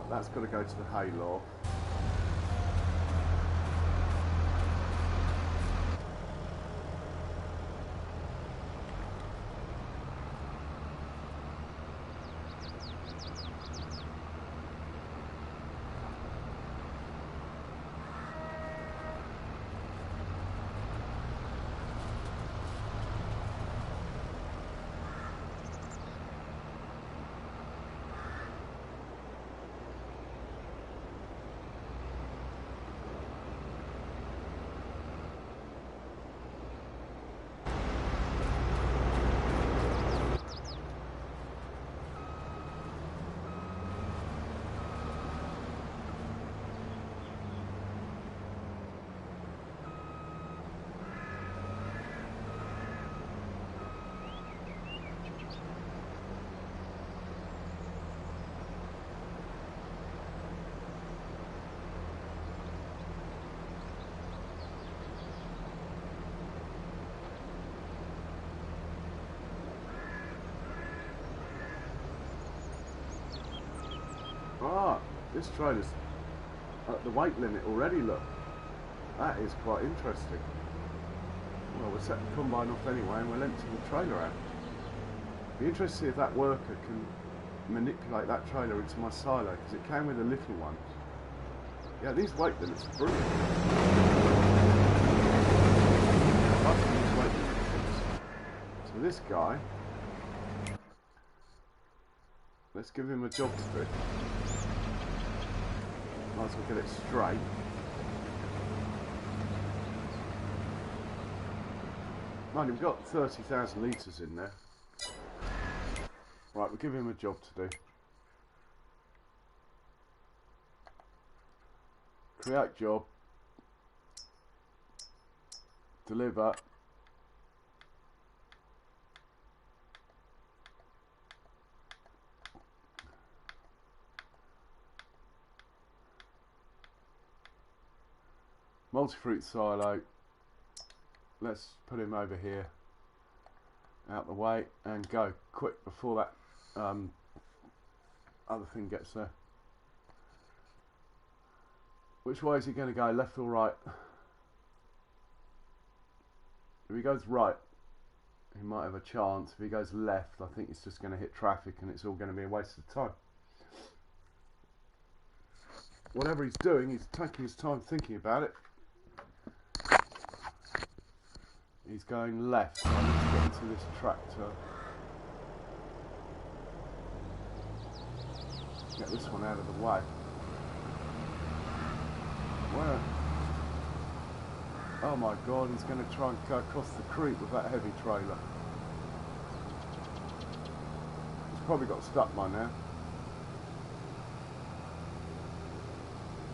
Speaker 1: That's got to go to the hay law. This trailer's at the weight limit already, look. That is quite interesting. Well, we'll set the combine off anyway and we'll empty the trailer out. Be interested to see if that worker can manipulate that trailer into my silo, because it can with the little ones. Yeah, these weight limits are brilliant. I like these weight limits. So this guy, let's give him a job to do. Might as well get it straight. Mind, we've got 30,000 litres in there. Right, we'll give him a job to do. Create job. Deliver. Multi-fruit silo. Let's put him over here, out the way, and go quick before that other thing gets there. Which way is he going to go, left or right? If he goes right, he might have a chance. If he goes left, I think it's just going to hit traffic and it's all going to be a waste of time. Whatever he's doing, he's taking his time thinking about it. He's going left, so I need to get into this tractor. Get this one out of the way. Where? Oh my god, he's going to try and go across the creek with that heavy trailer. He's probably got stuck by now.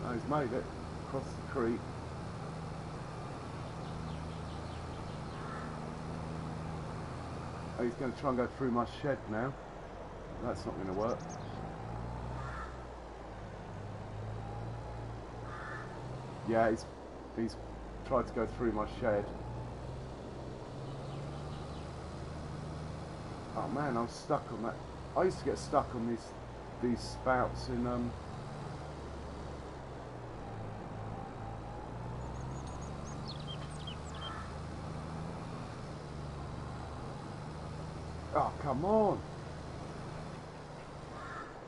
Speaker 1: No, he's made it across the creek. Oh, he's going to try and go through my shed now. That's not going to work. Yeah, he's tried to go through my shed. Oh man, I'm stuck on that. I used to get stuck on these spouts in Oh, come on.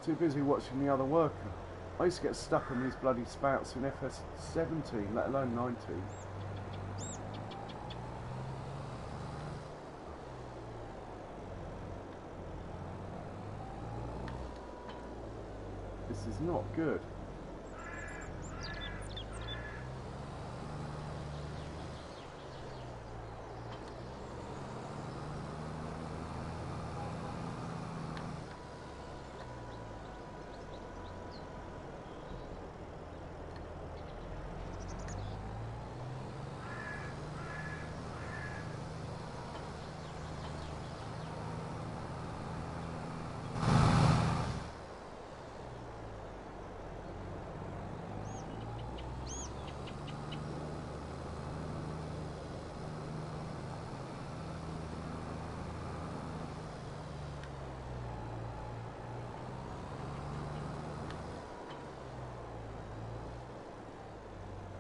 Speaker 1: Too busy watching the other worker. I used to get stuck on these bloody spouts in FS17, let alone 19. This is not good.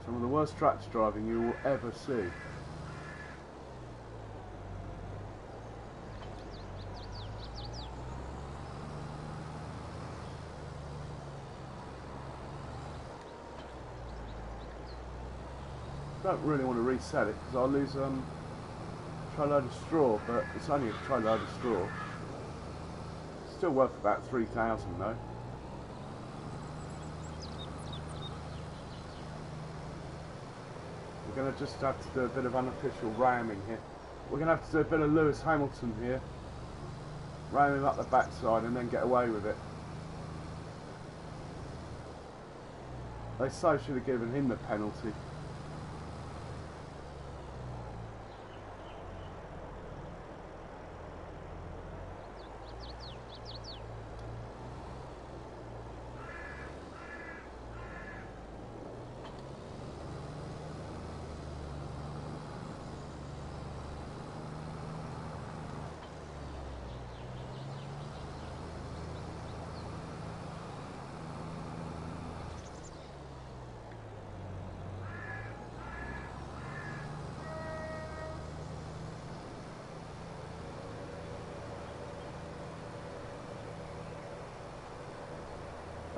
Speaker 1: Some of the worst tractor driving you will ever see. Don't really want to reset it because I'll lose a trailer of straw, but it's only a trailer of straw. Still worth about 3,000 though. We're going to just have to do a bit of unofficial ramming here. We're going to have to do a bit of Lewis Hamilton here. Ram him up the backside and then get away with it. They so should have given him the penalty.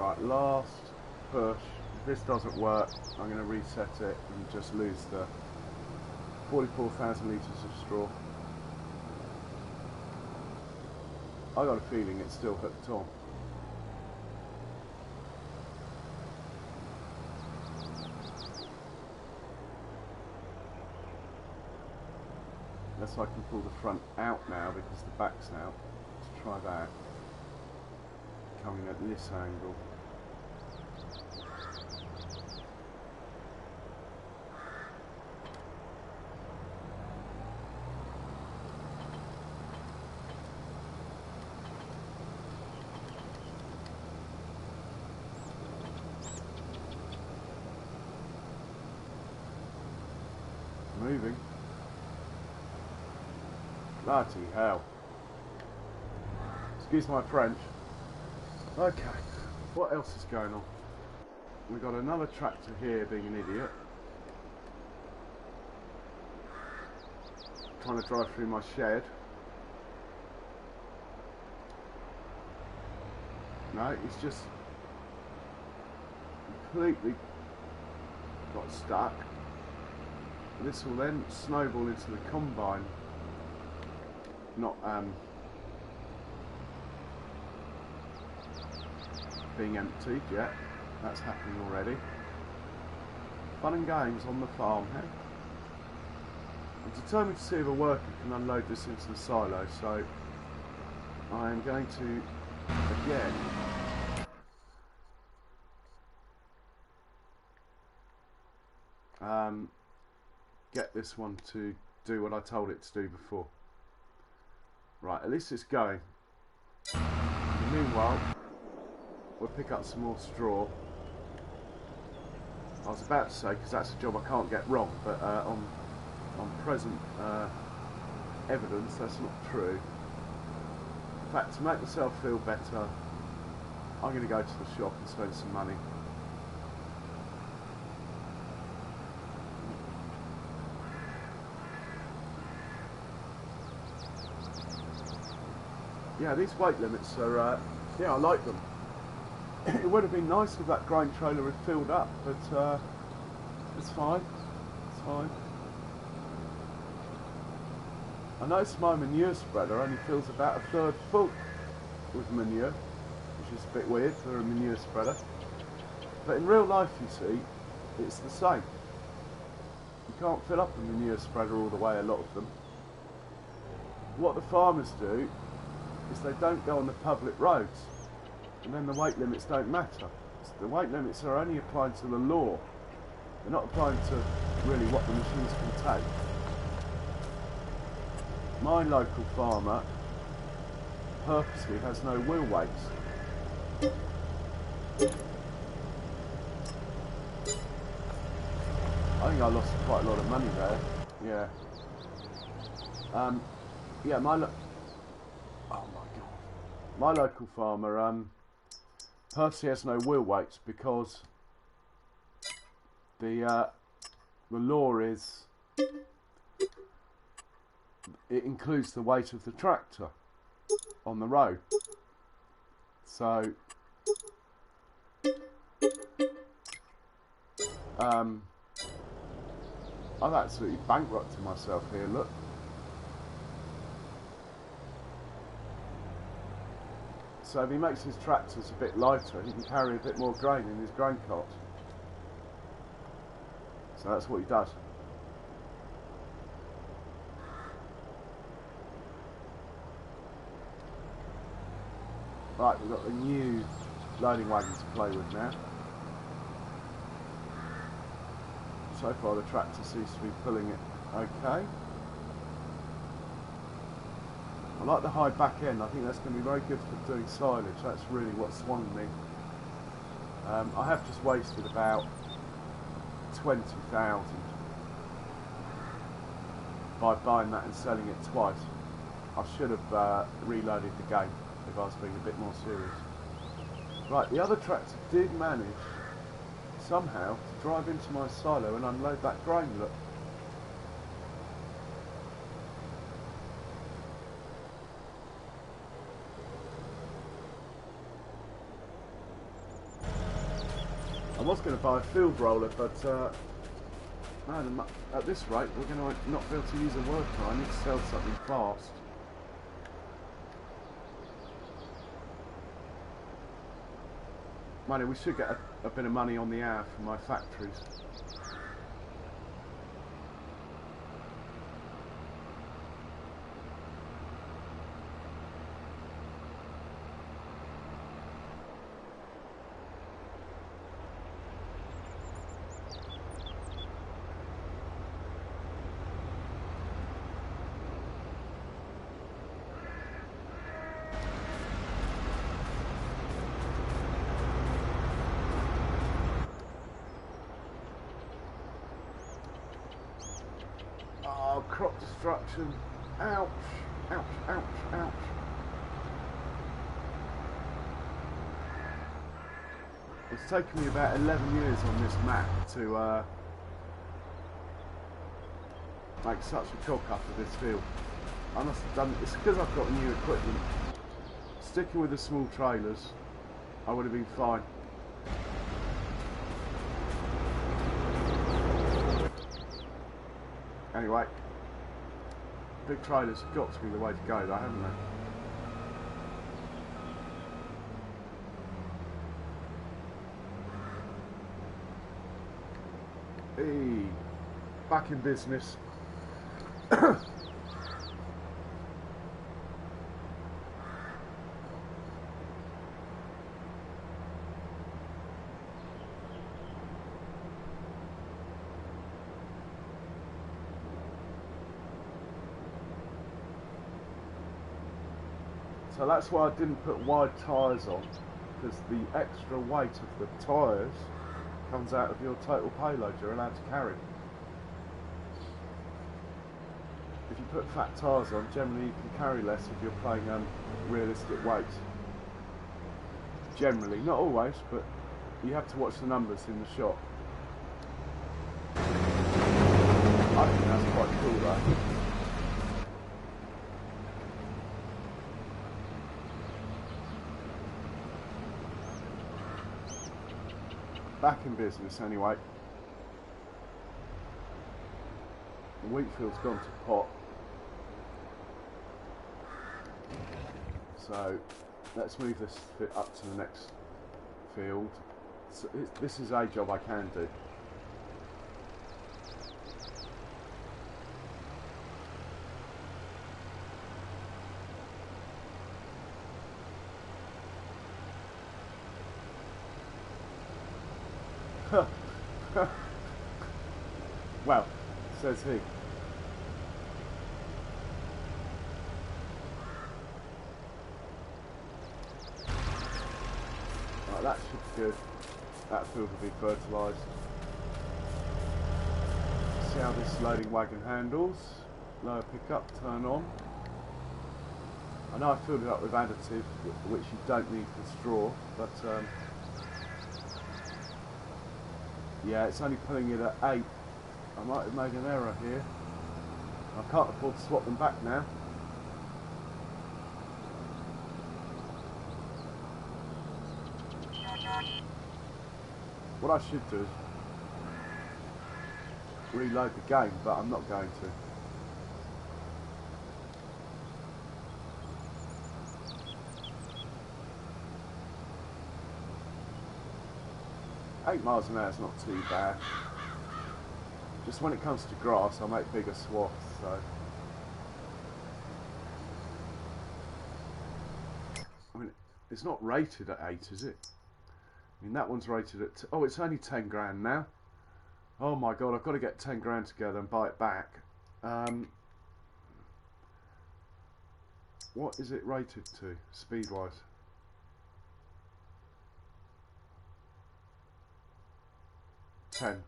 Speaker 1: Right, last push. If this doesn't work, I'm going to reset it and just lose the 44,000 litres of straw. I got a feeling it's still hooked on. Unless I can pull the front out now because the back's out. Let's try that. Coming at this angle. Moving. Bloody hell. Excuse my French. Okay, what else is going on? We've got another tractor here being an idiot. Trying to drive through my shed. No, it's just completely got stuck. This will then snowball into the combine. Not being emptied yet. That's happening already. Fun and games on the farm, hey? I'm determined to see if a worker can unload this into the silo, so I am going to again get this one to do what I told it to do before. Right, at least it's going. Meanwhile, we'll pick up some more straw. I was about to say, because that's a job I can't get wrong, but on present evidence, that's not true. In fact, to make myself feel better, I'm going to go to the shop and spend some money. Yeah, these weight limits are, yeah, I like them. It would have been nice if that grain trailer had filled up, but it's fine. It's fine. I noticed my manure spreader only fills about a third full with manure, which is a bit weird for a manure spreader. But in real life, you see, it's the same. You can't fill up a manure spreader all the way, a lot of them. What the farmers do is they don't go on the public roads, and then the weight limits don't matter. The weight limits are only applied to the law. They're not applying to really what the machines can take. My local farmer purposely has no wheel weights. I think I lost quite a lot of money there. Yeah. Yeah, oh my god. My local farmer purposely has no wheel weights because the law is it includes the weight of the tractor on the road. So I've absolutely bankrupted myself here, look. So if he makes his tractors a bit lighter, he can carry a bit more grain in his grain cart. So that's what he does. Right, we've got a new loading wagon to play with now. So far the tractor seems to be pulling it okay. I like the high back end. I think that's going to be very good for doing silage. That's really what swung me. I have just wasted about 20,000 by buying that and selling it twice. I should have reloaded the game if I was being a bit more serious. Right, the other tractor did manage somehow to drive into my silo and unload that grain, look. was going to buy a field roller, but man, at this rate, we're going to not be able to use a worker. I need to sell something fast. Money, we should get a bit of money on the hour from my factories. Oh, crop destruction. Ouch, ouch, ouch, ouch. It's taken me about 11 years on this map to make such a cock up of this field. I must have done it. It's because I've got new equipment. Sticking with the small trailers, I would have been fine. Anyway, big trailers have got to be the way to go though, haven't they? Hey, back in business. So that's why I didn't put wide tyres on, because the extra weight of the tyres comes out of your total payload you're allowed to carry. If you put fat tyres on, generally you can carry less if you're playing realistic weights. Generally, not always, but you have to watch the numbers in the shot. I think that's quite cool though. Back in business anyway. The wheat field's gone to pot. So let's move this up to the next field. So this is a job I can do. Well, says he. Right, that should be good. That field will be fertilised. See how this loading wagon handles. Lower pickup, turn on. I know I filled it up with additive, which you don't need for straw, but yeah, it's only pulling it at 8. I might have made an error here. I can't afford to swap them back now. What I should do is reload the game, but I'm not going to. $8 miles an hour is not too bad. Just when it comes to grass, I'll make bigger swaths, so. I mean, it's not rated at 8, is it? I mean, that one's rated at... Oh, it's only 10 grand now. Oh my god, I've got to get 10 grand together and buy it back. What is it rated to, speed-wise? $10.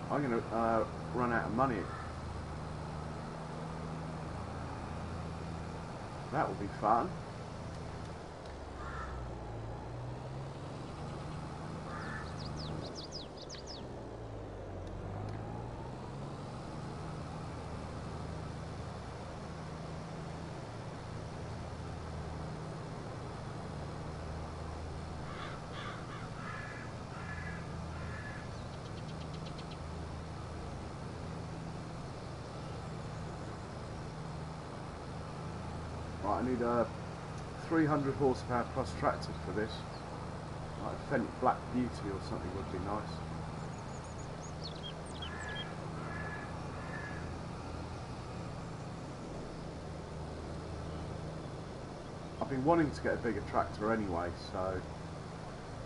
Speaker 1: I'm going to run out of money. That will be fun. I need a 300 horsepower plus tractor for this. Like a Fendt Black Beauty or something would be nice. I've been wanting to get a bigger tractor anyway, so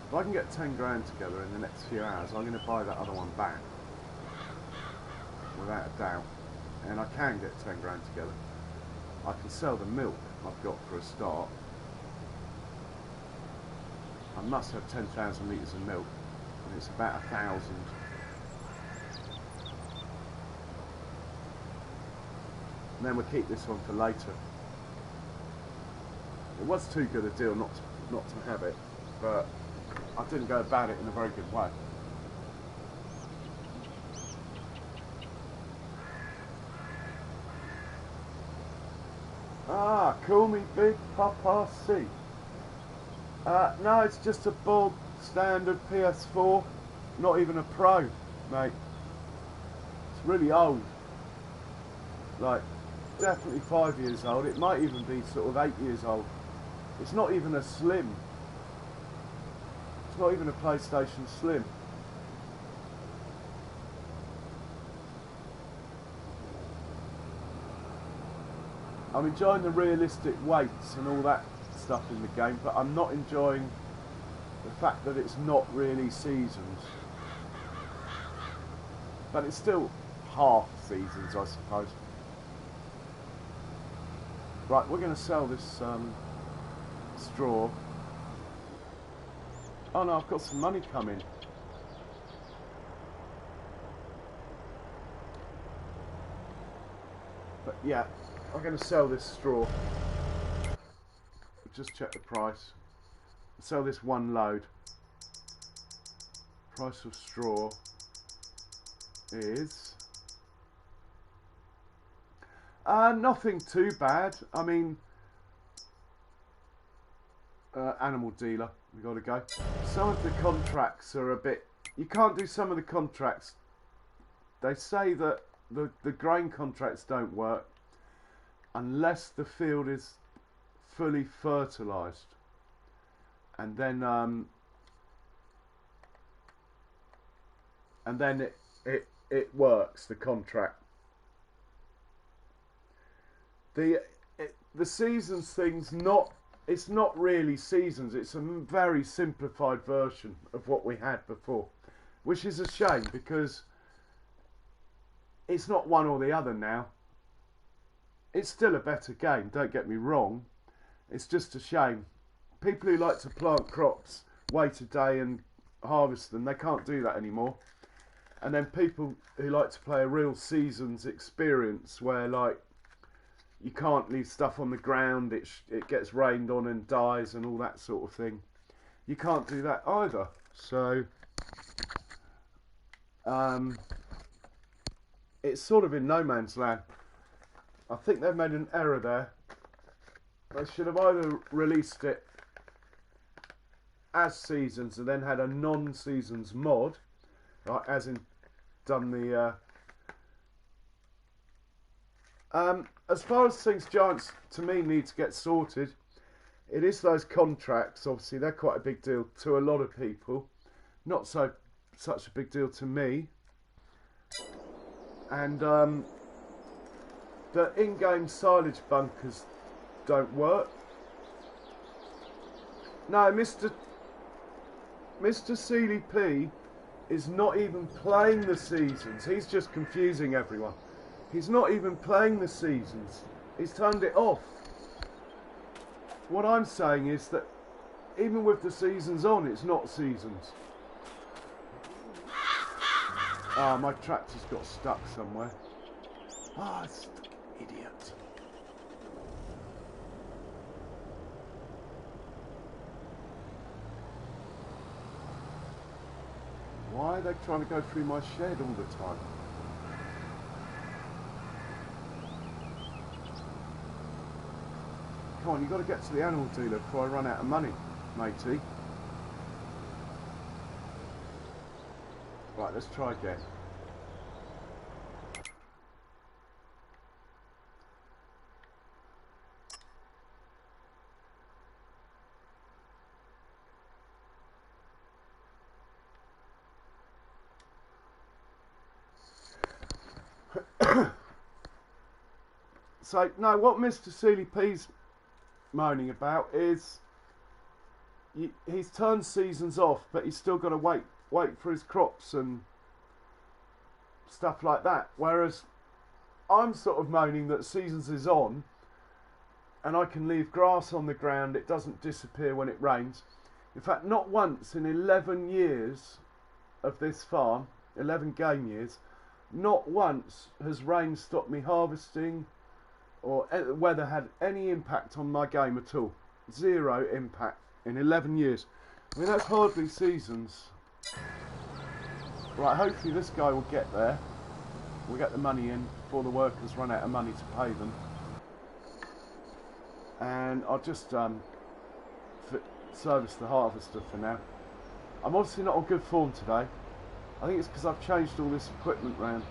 Speaker 1: if I can get 10 grand together in the next few hours, I'm going to buy that other one back, without a doubt. And I can get 10 grand together. I can sell the milk I've got for a start. I must have 10,000 litres of milk, and it's about 1,000. And then we'll keep this one for later. It was too good a deal not to have it, but I didn't go about it in a very good way. Ah, call me Big Papa C. No, it's just a bog standard PS4, not even a Pro, mate. It's really old. Like, definitely 5 years old. It might even be sort of 8 years old. It's not even a Slim. It's not even a PlayStation Slim. I'm enjoying the realistic weights and all that stuff in the game, but I'm not enjoying the fact that it's not really seasons. But it's still half seasons, I suppose. Right, we're going to sell this straw. Oh no, I've got some money coming. But yeah, I'm going to sell this straw. Just check the price. Sell this one load. Price of straw is nothing too bad. I mean, animal dealer, we got to go. Some of the contracts are a bit. You can't do some of the contracts. They say that the grain contracts don't work unless the field is fully fertilised, and then it works, the contract. The seasons thing's not. It's not really seasons. It's a very simplified version of what we had before, which is a shame because it's not one or the other now. It's still a better game, don't get me wrong. It's just a shame. People who like to plant crops, wait a day and harvest them, they can't do that anymore. And then people who like to play a real seasons experience where, like, you can't leave stuff on the ground, it gets rained on and dies and all that sort of thing. You can't do that either. So it's sort of in no man's land. I think they've made an error there. They should have either released it as seasons and then had a non-seasons mod, right, as in done the as far as things Giants to me need to get sorted, it is those contracts. Obviously they're quite a big deal to a lot of people, not such a big deal to me. And the in-game silage bunkers don't work. No, Mr. Seeley P is not even playing the seasons. He's just confusing everyone. He's not even playing the seasons. He's turned it off. What I'm saying is that even with the seasons on, it's not seasons. Ah, my tractor's got stuck somewhere. Ah, it's stuck, idiot. Why are they trying to go through my shed all the time? Come on, you've got to get to the animal dealer before I run out of money, matey. Right, let's try again. So, no, what Mr. Sealy P's moaning about is he's turned seasons off, but he's still got to wait for his crops and stuff like that. Whereas I'm sort of moaning that seasons is on, and I can leave grass on the ground. It doesn't disappear when it rains. In fact, not once in 11 years of this farm, 11 game years, not once has rain stopped me harvesting or weather had any impact on my game at all. Zero impact in 11 years. I mean, that's hardly seasons. Right, hopefully this guy will get there. We'll get the money in before the workers run out of money to pay them. And I'll just service the harvester for now. I'm obviously not on good form today. I think it's because I've changed all this equipment around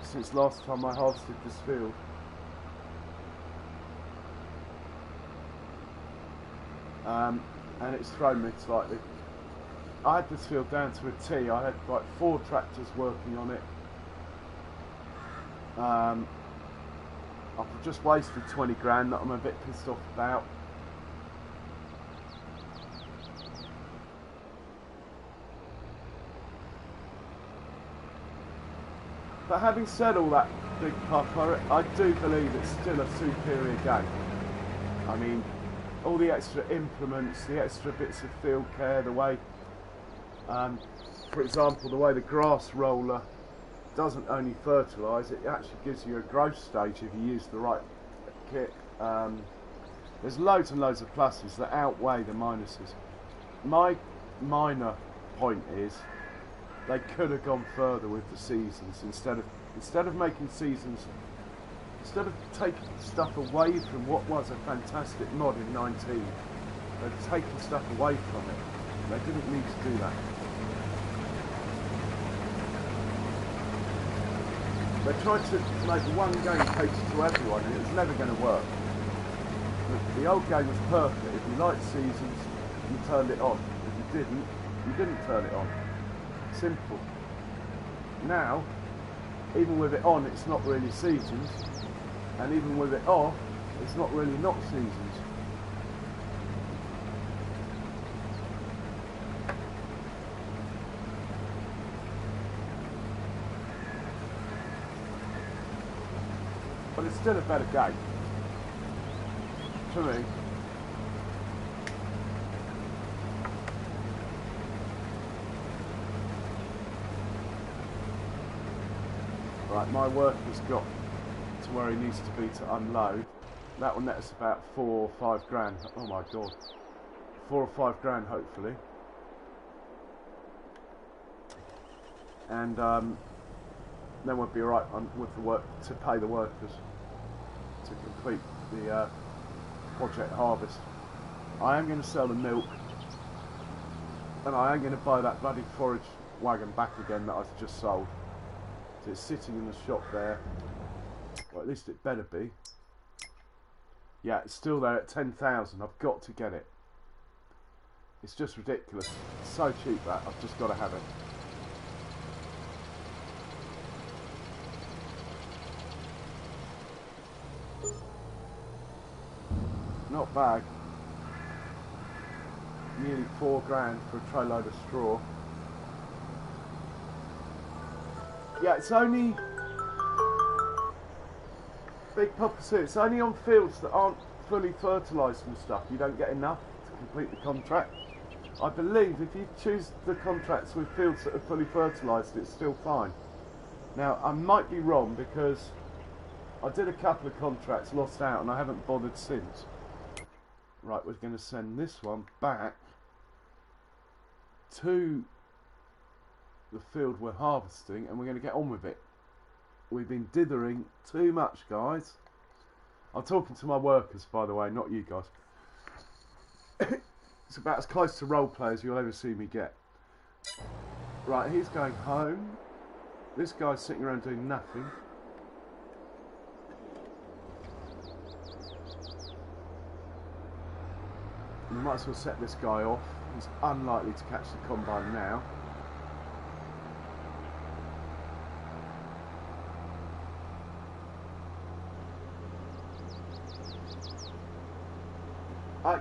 Speaker 1: since last time I harvested this field. And it's thrown me slightly. I had this field down to a T. I had like 4 tractors working on it. I've just wasted 20 grand that I'm a bit pissed off about. But having said all that, Big Papa, I do believe it's still a superior game. I mean, all the extra implements, the extra bits of field care, the way, for example, the way the grass roller doesn't only fertilise, it actually gives you a growth stage if you use the right kit. There's loads and loads of pluses that outweigh the minuses. My minor point is they could have gone further with the seasons instead of making seasons, instead of taking stuff away from what was a fantastic mod in 19. They've taken stuff away from it. They didn't need to do that. They tried to make one game cater to everyone, and it was never going to work. The old game was perfect. If you liked seasons, you turned it on. If you didn't turn it on. Simple. Now, even with it on, it's not really seasons, and even with it off, it's not really not seasons. But it's still a better game, to me. Right, my worker's got to where he needs to be to unload. That will net us about 4 or 5 grand. Oh my god. 4 or 5 grand, hopefully. And then we'll be alright with the work to pay the workers to complete the project harvest. I am going to sell the milk, and I am going to buy that bloody forage wagon back again that I've just sold. So it's sitting in the shop there. Well, at least it better be. Yeah, it's still there at 10,000. I've got to get it. It's just ridiculous. It's so cheap that I've just got to have it. Not bad. Nearly 4 grand for a tray load of straw. Yeah, it's only... Big Papa said it's only on fields that aren't fully fertilised and stuff. You don't get enough to complete the contract. I believe if you choose the contracts with fields that are fully fertilised, it's still fine. Now, I might be wrong because I did a couple of contracts, lost out, and I haven't bothered since. Right, we're going to send this one back to the field we're harvesting, and we're going to get on with it. We've been dithering too much, guys. I'm talking to my workers, by the way, not you guys. It's about as close to role play as you'll ever see me get. Right, he's going home. This guy's sitting around doing nothing. We might as well set this guy off. He's unlikely to catch the combine now.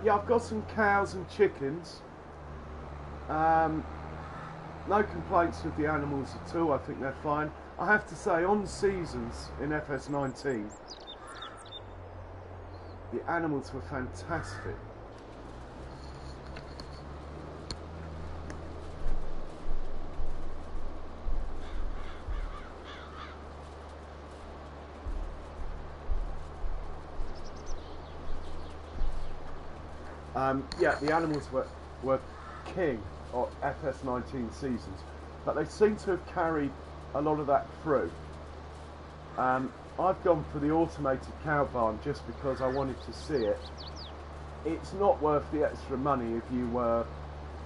Speaker 1: Yeah, I've got some cows and chickens. No complaints with the animals at all. I think they're fine. I have to say, on seasons in FS19, the animals were fantastic. Yeah, the animals were king of FS19 seasons, but they seem to have carried a lot of that through. I've gone for the automated cow barn just because I wanted to see it. It's not worth the extra money if you were,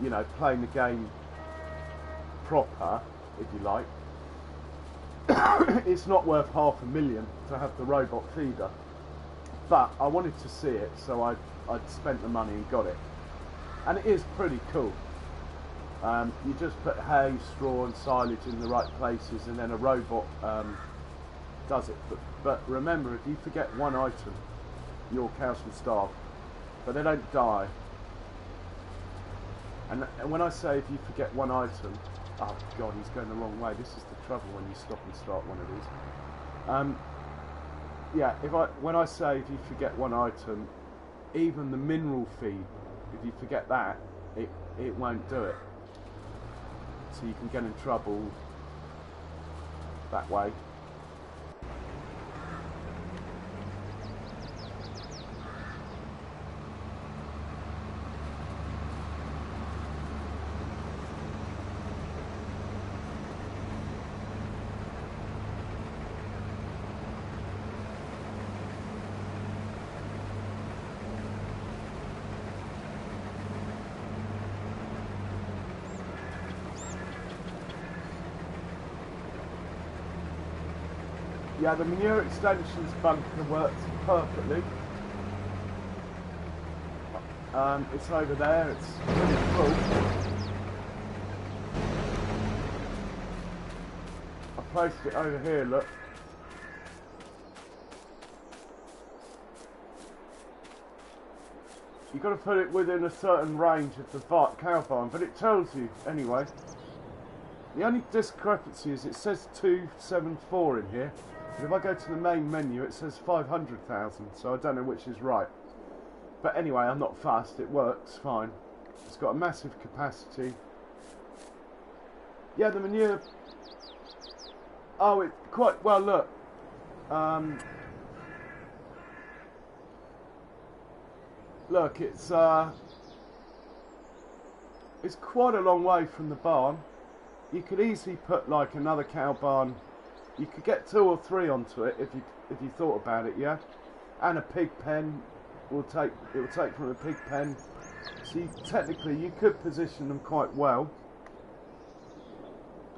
Speaker 1: you know, playing the game proper, if you like. It's not worth $500,000 to have the robot feeder, but I wanted to see it, so I'd spent the money and got it. And it is pretty cool. You just put hay, straw and silage in the right places, and then a robot does it. But remember, if you forget one item, your cows will starve. But they don't die. And when I say if you forget one item, oh god, he's going the wrong way. This is the trouble when you stop and start one of these. Yeah, when I say if you forget one item, even the mineral feed, if you forget that, it won't do it. So you can get in trouble that way. Yeah, the manure extensions bunker works perfectly. It's over there, it's pretty full. I placed it over here, look. You've got to put it within a certain range of the cow barn, but it tells you anyway. The only discrepancy is it says 274 in here. But if I go to the main menu, it says 500,000, so I don't know which is right. But anyway, I'm not fussed, it works fine. It's got a massive capacity. Yeah, the manure... Oh, it quite... Well, look. Look, it's quite a long way from the barn. You could easily put like another cow barn. You could get 2 or 3 onto it if you thought about it, yeah. And a pig pen it will take from a pig pen. So technically you could position them quite well.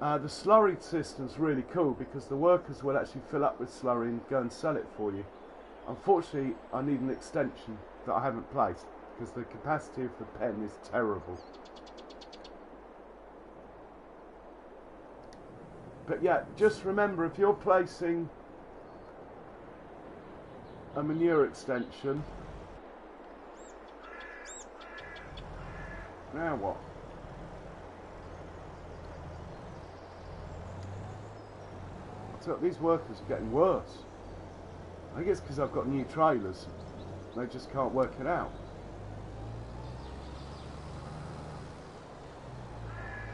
Speaker 1: The slurry system's really cool because the workers will actually fill up with slurry and go and sell it for you. Unfortunately, I need an extension that I haven't placed because the capacity of the pen is terrible. But yeah, just remember, if you're placing a manure extension... Now what? I tell you, these workers are getting worse. I think it's because I've got new trailers. They just can't work it out.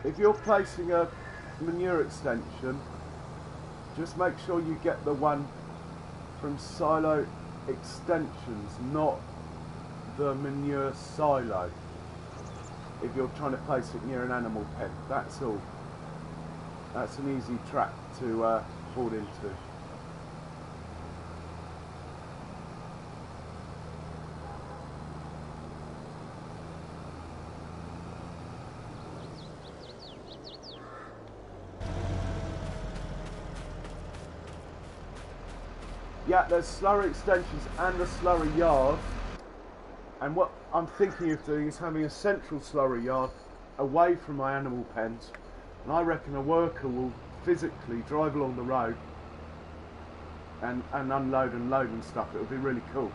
Speaker 1: If you're placing a manure extension, just make sure you get the one from Silo Extensions, not the manure silo, if you're trying to place it near an animal pen. That's all. That's an easy trap to fall into. Yeah, there's slurry extensions and a slurry yard, and what I'm thinking of doing is having a central slurry yard away from my animal pens, and I reckon a worker will physically drive along the road and unload and load and stuff. It'll be really cool.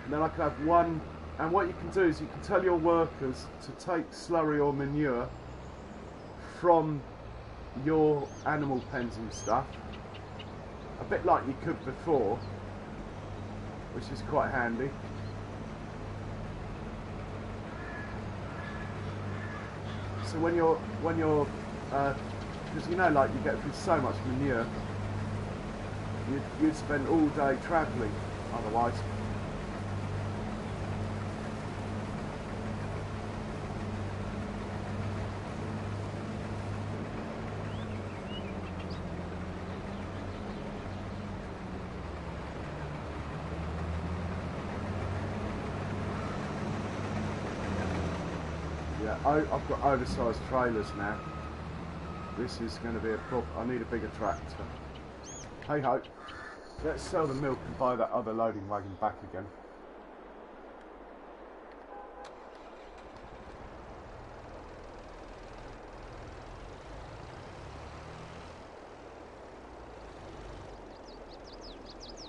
Speaker 1: And then I can have one, and what you can do is you can tell your workers to take slurry or manure from your animal pens and stuff, a bit like you could before, which is quite handy. So when you're because you know, like, you get through so much manure, you'd spend all day travelling otherwise. Yeah, I've got oversized trailers now. This is going to be a problem. I need a bigger tractor. Hey ho. Let's sell the milk and buy that other loading wagon back again.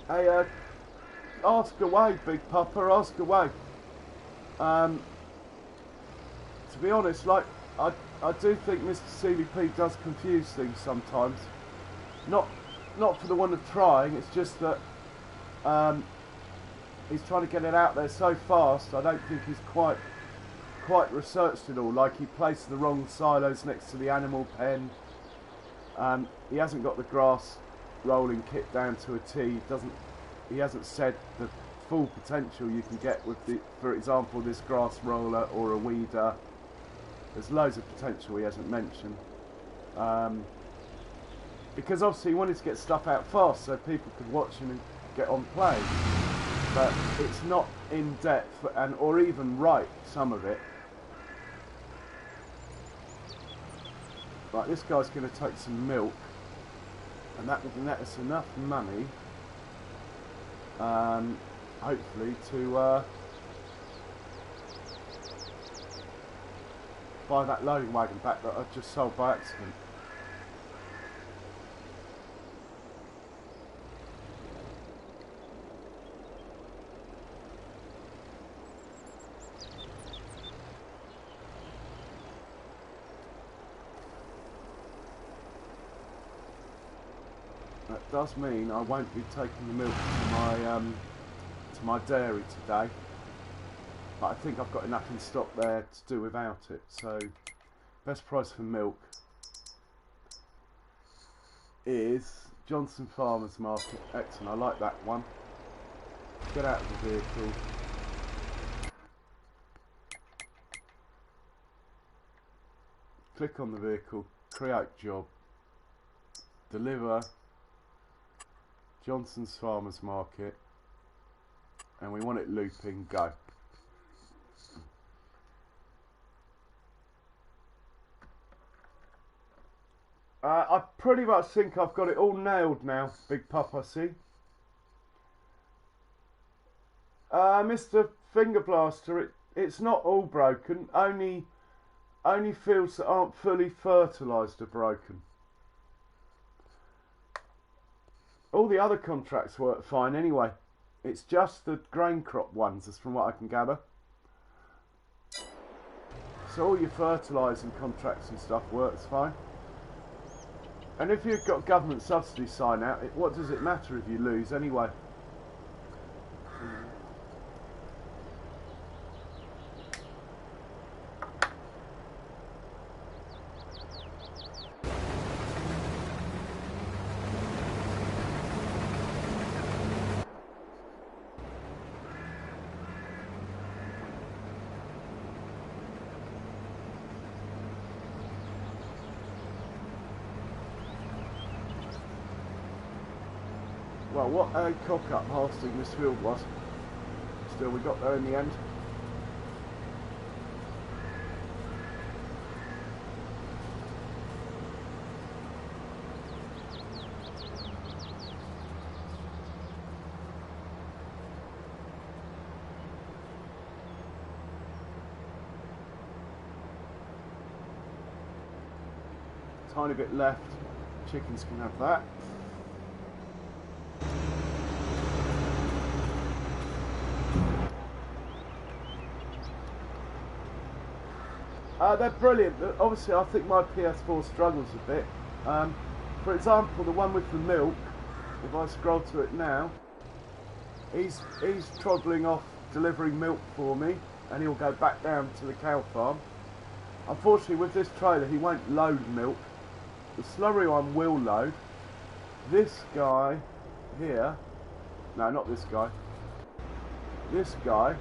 Speaker 1: Hey, ask away, Big Papa, ask away. To be honest, like, I do think Mr. CVP does confuse things sometimes. Not for the want of trying, it's just that he's trying to get it out there so fast. I don't think he's quite researched it all. Like, he placed the wrong silos next to the animal pen. He hasn't got the grass rolling kit down to a T. He hasn't said the full potential you can get with for example, this grass roller or a weeder. There's loads of potential he hasn't mentioned. Because obviously he wanted to get stuff out fast so people could watch him and get on playing. But it's not in depth or even right, some of it. Right, this guy's going to take some milk, and that will net us enough money, hopefully, to buy that loading wagon back that I just sold by accident. That does mean I won't be taking the milk to my dairy today. But I think I've got enough in stock there to do without it. So, best price for milk is Johnson Farmers Market. Excellent, I like that one. Get out of the vehicle. Click on the vehicle, create job, deliver Johnson's Farmers Market, and we want it looping, go. I pretty much think I've got it all nailed now, Big Papa, see? Mr. Finger Blaster, it's not all broken, only fields that aren't fully fertilised are broken. All the other contracts work fine anyway. It's just the grain crop ones, as from what I can gather. So all your fertilising contracts and stuff works fine. And if you've got government subsidy sign out, what does it matter if you lose anyway? Well, what a cock-up halting this field was. Still, we got there in the end. Tiny bit left. Chickens can have that. They're brilliant. Obviously, I think my PS4 struggles a bit. For example, the one with the milk, if I scroll to it now, he's toddling off delivering milk for me, and he'll go back down to the cow farm. Unfortunately, with this trailer, he won't load milk. The slurry one will load. This guy here, no, not this guy. This guy,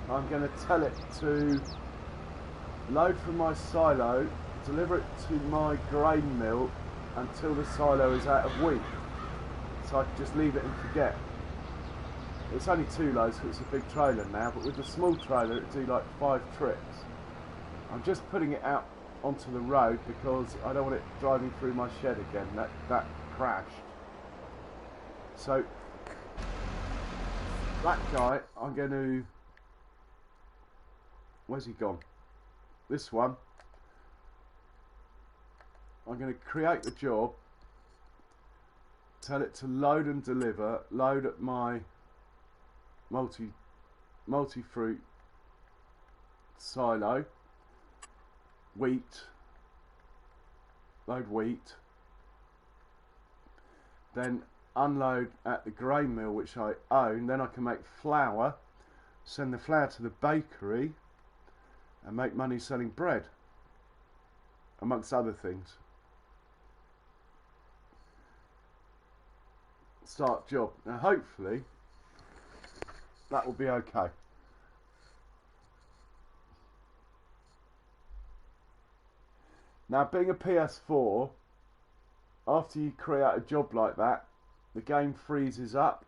Speaker 1: I'm going to tell it to load from my silo, deliver it to my grain mill until the silo is out of wheat. So I can just leave it and forget. It's only 2 loads, so it's a big trailer now, but with the small trailer it'd do like 5 trips. I'm just putting it out onto the road because I don't want it driving through my shed again. That crashed. So that guy, I'm going to... Where's he gone? This one. I'm going to create the job, tell it to load and deliver, load at my multi-fruit silo, wheat, load wheat, then unload at the grain mill which I own. Then I can make flour, send the flour to the bakery and make money selling bread, amongst other things. Start job. Now hopefully that will be okay. Now being a PS4, after you create a job like that, the game freezes up,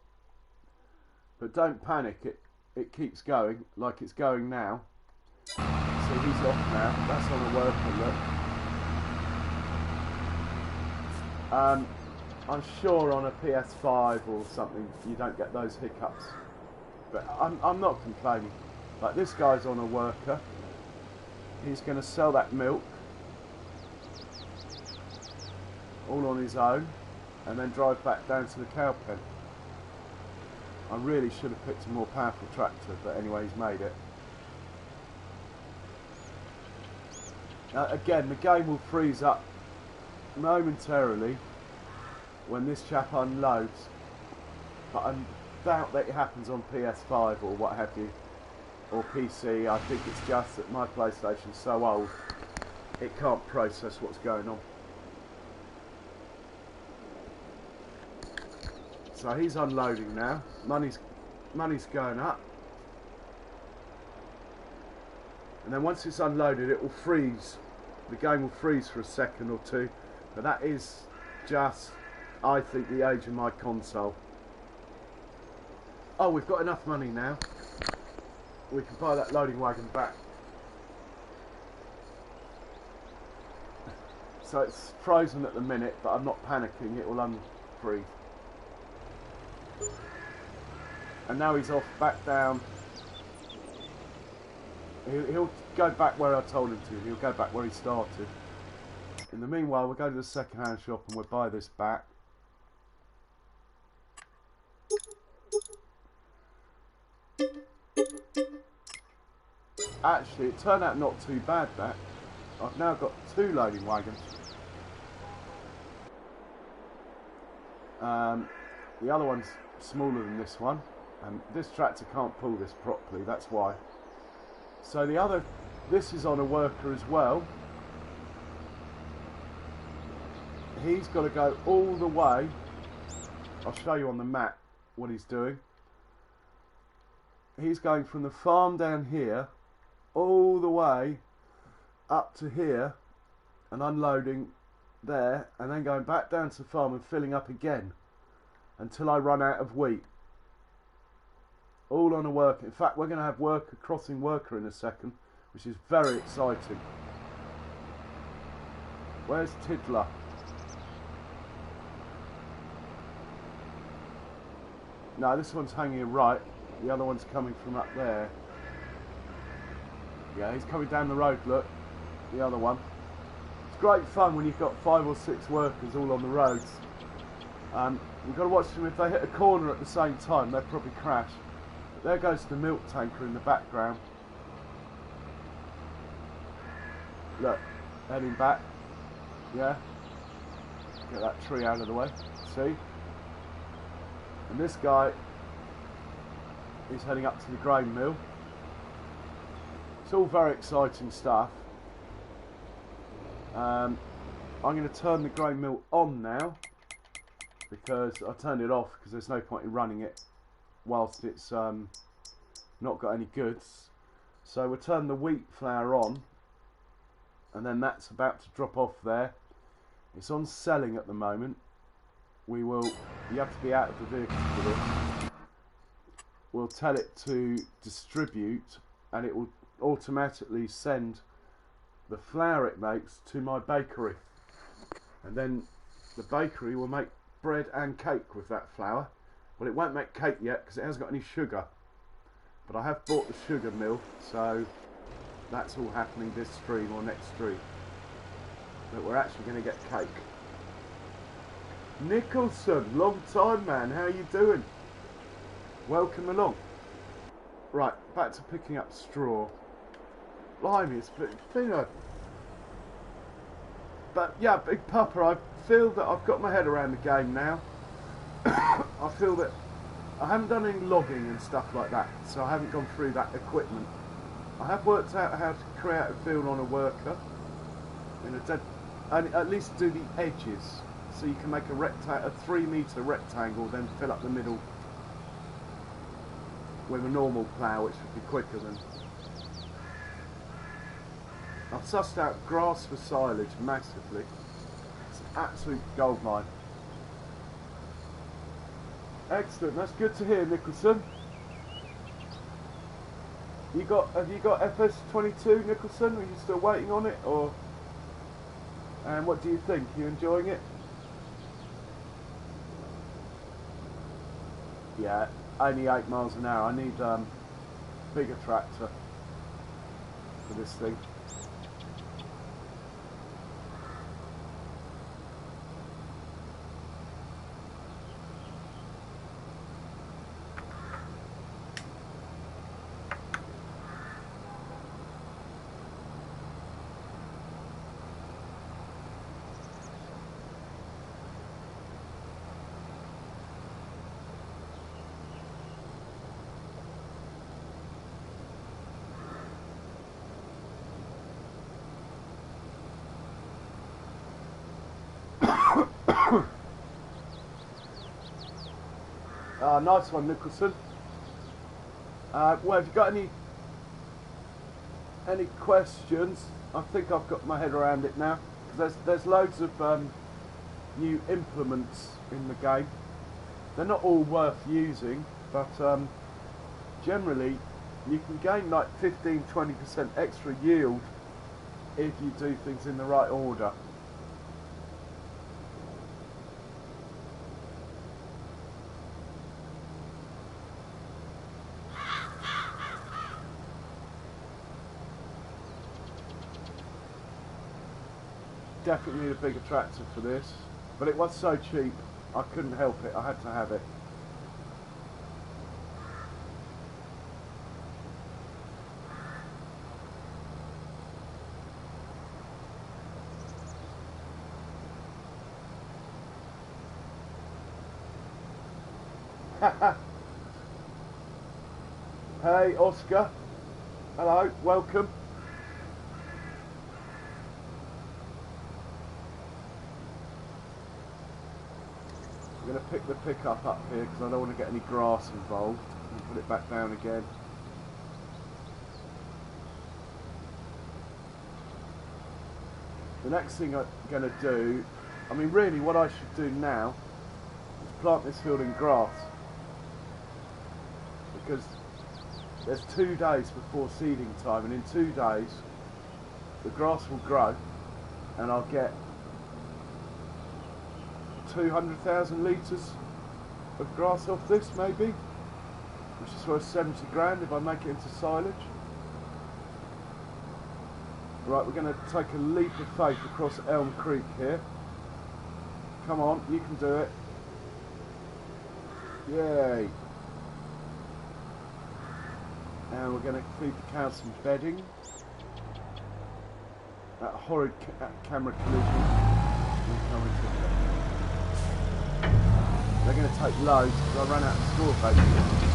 Speaker 1: but don't panic, it keeps going like it's going now. So he's off now, that's on the worker look. I'm sure on a PS5 or something you don't get those hiccups, but I'm not complaining. Like, this guy's on a worker, he's going to sell that milk all on his own and then drive back down to the cow pen. I really should have picked a more powerful tractor, but anyway, he's made it. Now again, the game will freeze up momentarily when this chap unloads, but I doubt that it happens on PS5 or what have you, or PC. I think it's just that my PlayStation's so old it can't process what's going on. So he's unloading now. Money's going up, and then once it's unloaded it will freeze. The game will freeze for a second or two, but that is just, I think, the age of my console. Oh, we've got enough money now. We can buy that loading wagon back. So it's frozen at the minute, but I'm not panicking, it will unfreeze. And now he's off back down. He'll go back where I told him to. He'll go back where he started. In the meanwhile, we'll go to the second-hand shop and we'll buy this back. Actually, it turned out not too bad, that. I've now got 2 loading wagons. The other one's smaller than this one, and this tractor can't pull this properly, that's why. So this is on a worker as well. He's got to go all the way. I'll show you on the map what he's doing. He's going from the farm down here all the way up to here and unloading there, and then going back down to the farm and filling up again until I run out of wheat. All on a worker. In fact, we're going to have worker crossing worker in a second, which is very exciting. Where's Tiddler? No, this one's hanging right. The other one's coming from up there. Yeah, he's coming down the road, look. The other one. It's great fun when you've got 5 or 6 workers all on the roads. You've got to watch them. If they hit a corner at the same time, they'll probably crash. But there goes the milk tanker in the background. Look, heading back. Yeah. Get that tree out of the way. See? And this guy is heading up to the grain mill. It's all very exciting stuff. I'm going to turn the grain mill on now, because I turned it off because there's no point in running it whilst it's not got any goods. So we'll turn the wheat flour on, and then that's about to drop off there. It's on selling at the moment. You have to be out of the vehicle for this. We'll tell it to distribute, and it will automatically send the flour it makes to my bakery, and then the bakery will make bread and cake with that flour. Well, it won't make cake yet because it hasn't got any sugar, but I have bought the sugar mill, so that's all happening this stream or next stream. But we're actually going to get cake. Nicholson, long time man, how you doing? Welcome along. Right, back to picking up straw. Blimey, it's been a... But yeah, Big Papa, I feel that I've got my head around the game now. I feel that I haven't done any logging and stuff like that, so I haven't gone through that equipment. I have worked out how to create a field on a worker, and at least do the edges, so you can make a 3 metre rectangle, then fill up the middle with a normal plough, which would be quicker than... I've sussed out grass for silage massively. It's an absolute goldmine. Excellent, that's good to hear, Nicholson. Have you got FS22, Nicholson? Are you still waiting on it, or? And what do you think? Are you enjoying it? Yeah, only 8 miles an hour. I need bigger tractor for this thing. Nice one, Nicholson. Well, have you got any questions? I think I've got my head around it now. There's loads of new implements in the game. They're not all worth using, but generally you can gain like 15-20% extra yield if you do things in the right order. Definitely need a bigger tractor for this, but it was so cheap I couldn't help it, I had to have it. Hey Oscar, hello, welcome. I'm going to pick the pickup up here because I don't want to get any grass involved, and put it back down again. The next thing I'm going to do, I mean really what I should do now is plant this field in grass, because there's 2 days before seeding time, and in 2 days the grass will grow and I'll get 200,000 litres of grass off this maybe, which is worth 70 grand if I make it into silage. Right, we're going to take a leap of faith across Elm Creek here. Come on, you can do it. Yay. And we're going to feed the cows some bedding. that horrid camera collision. They're going to take loads because I ran out of store basically.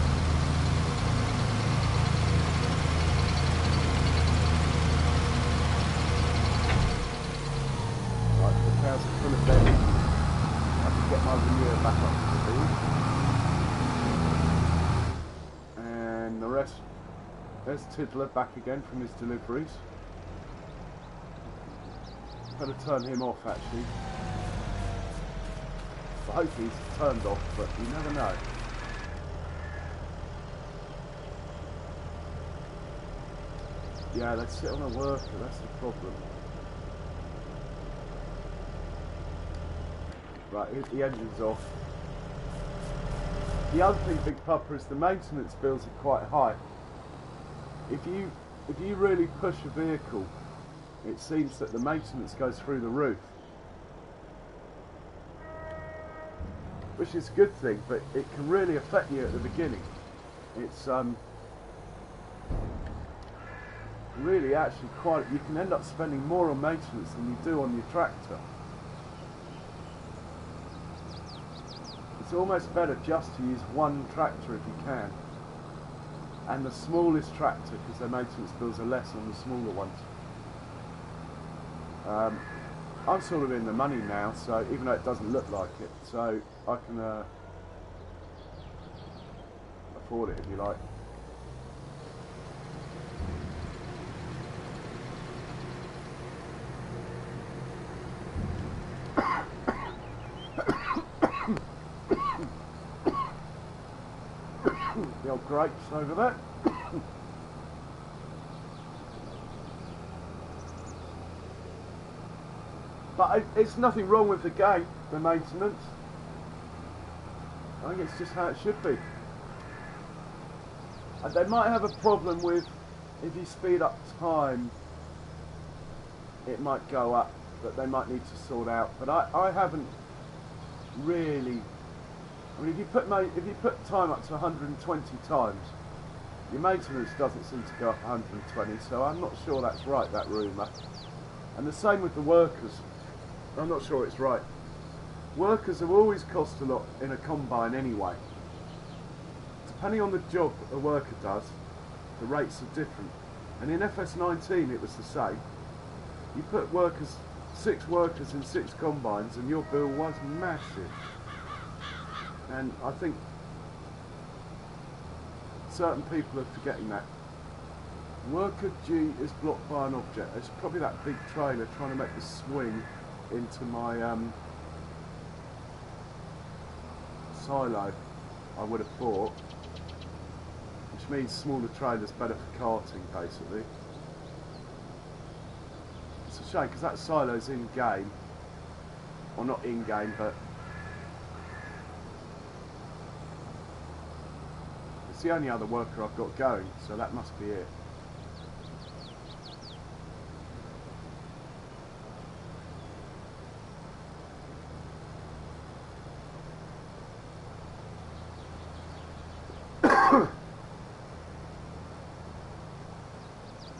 Speaker 1: Full of bedding. I can get my manure back up to speed. And the rest, there's Tiddler back again from his deliveries. Better turn him off actually. But hopefully he's turned off, but you never know. Yeah, they sit on a worker, that's the problem. Right, here's the engine's off. The other thing, Big Papa, is the maintenance bills are quite high. If you really push a vehicle, it seems that the maintenance goes through the roof. Which is a good thing, but it can really affect you at the beginning. It's really actually quite, you can end up spending more on maintenance than you do on your tractor. It's almost better just to use one tractor if you can, and the smallest tractor, because their maintenance bills are less on the smaller ones. I'm sort of in the money now, so even though it doesn't look like it, so I can afford it if you like. The old grapes over there. But it's nothing wrong with the gate, the maintenance. I think it's just how it should be. They might have a problem with, if you speed up time, it might go up, but they might need to sort out. But I haven't really. I mean, if you put time up to 120 times, your maintenance doesn't seem to go up 120. So I'm not sure that's right, that rumour. And the same with the workers. I'm not sure it's right. Workers have always cost a lot in a combine anyway. Depending on the job a worker does, the rates are different. And in FS19 it was the same. You put 6 workers in 6 combines and your bill was massive. And I think certain people are forgetting that. Worker G is blocked by an object. It's probably that big trailer trying to make the swing into my silo, I would have thought. Which means smaller trailers better for carting, basically. It's a shame because that silo's in game. Well, not in game, but it's the only other worker I've got going, so that must be it.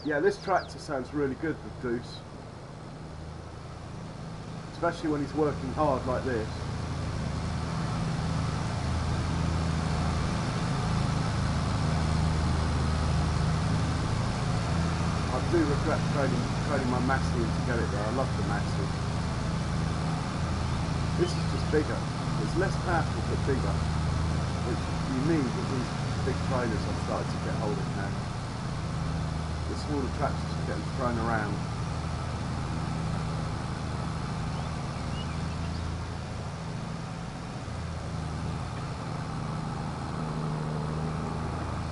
Speaker 1: Yeah, this tractor sounds really good with Deuce. Especially when he's working hard like this. I do regret trading my Maxi to get it there. I love the Maxi. This is just bigger. It's less powerful but bigger. Which you need with these big trailers I'm starting to get hold of now. The smaller tractors are getting thrown around.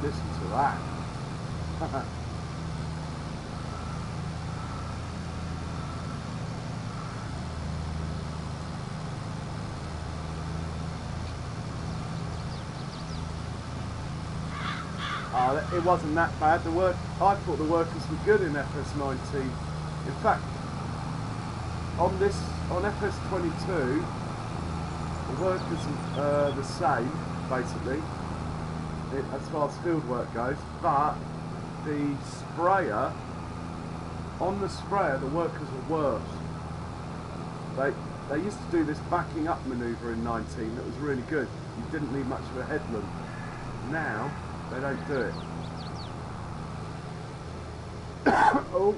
Speaker 1: Listen to that. Oh, it wasn't that bad. I thought the workers were good in FS19. In fact, on FS22, the workers are the same, basically, as far as field work goes, but the sprayer On the sprayer, the workers were worse. They used to do this backing up manoeuvre in 19 that was really good. You didn't need much of a headland. Now, they don't do it. Oh.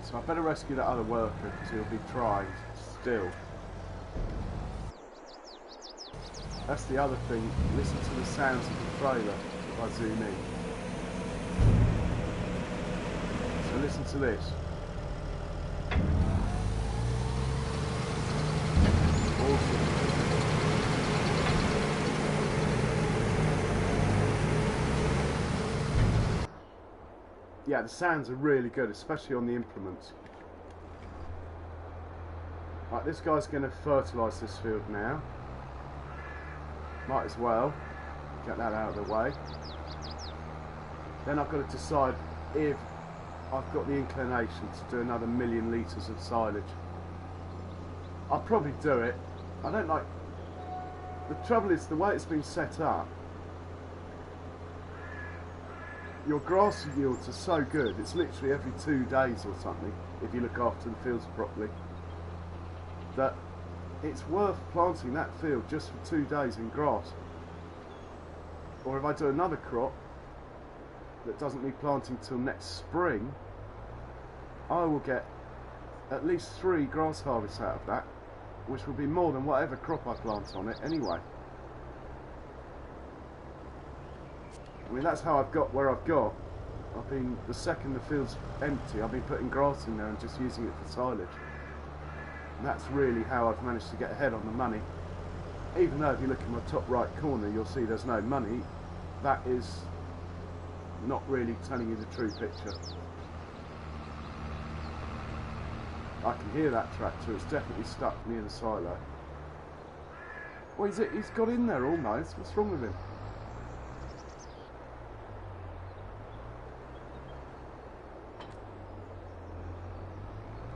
Speaker 1: So I better rescue that other worker because he'll be trying still. That's the other thing. Listen to the sounds of the trailer if I zoom in. So listen to this. Awesome. Yeah, the sounds are really good, especially on the implements. Right, this guy's going to fertilise this field now. Might as well get that out of the way. Then I've got to decide if I've got the inclination to do another 1,000,000 litres of silage. I'll probably do it. I don't like... The trouble is, the way it's been set up, your grass yields are so good, it's literally every 2 days or something, if you look after the fields properly, that it's worth planting that field just for 2 days in grass. Or if I do another crop that doesn't need planting till next spring, I will get at least 3 grass harvests out of that, which will be more than whatever crop I plant on it anyway. I mean, that's how I've got where I've got. I've been, the second the field's empty, I've been putting grass in there and just using it for silage. And that's really how I've managed to get ahead on the money. Even though if you look in my top right corner, you'll see there's no money. That is not really telling you the true picture. I can hear that tractor, it's definitely stuck near the silo. Well, he's got in there almost. What's wrong with him?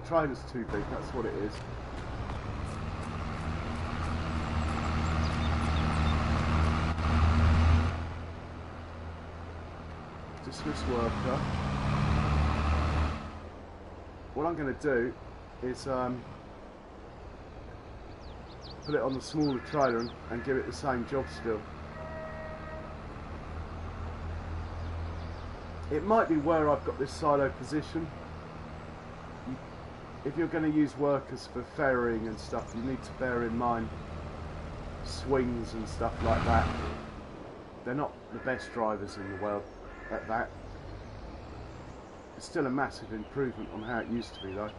Speaker 1: The trailer's too big, that's what it is. Dismiss worker. What I'm going to do is put it on the smaller trailer and give it the same job still. It might be where I've got this silo position. If you're going to use workers for ferrying and stuff, you need to bear in mind swings and stuff like that. They're not the best drivers in the world at that. It's still a massive improvement on how it used to be though.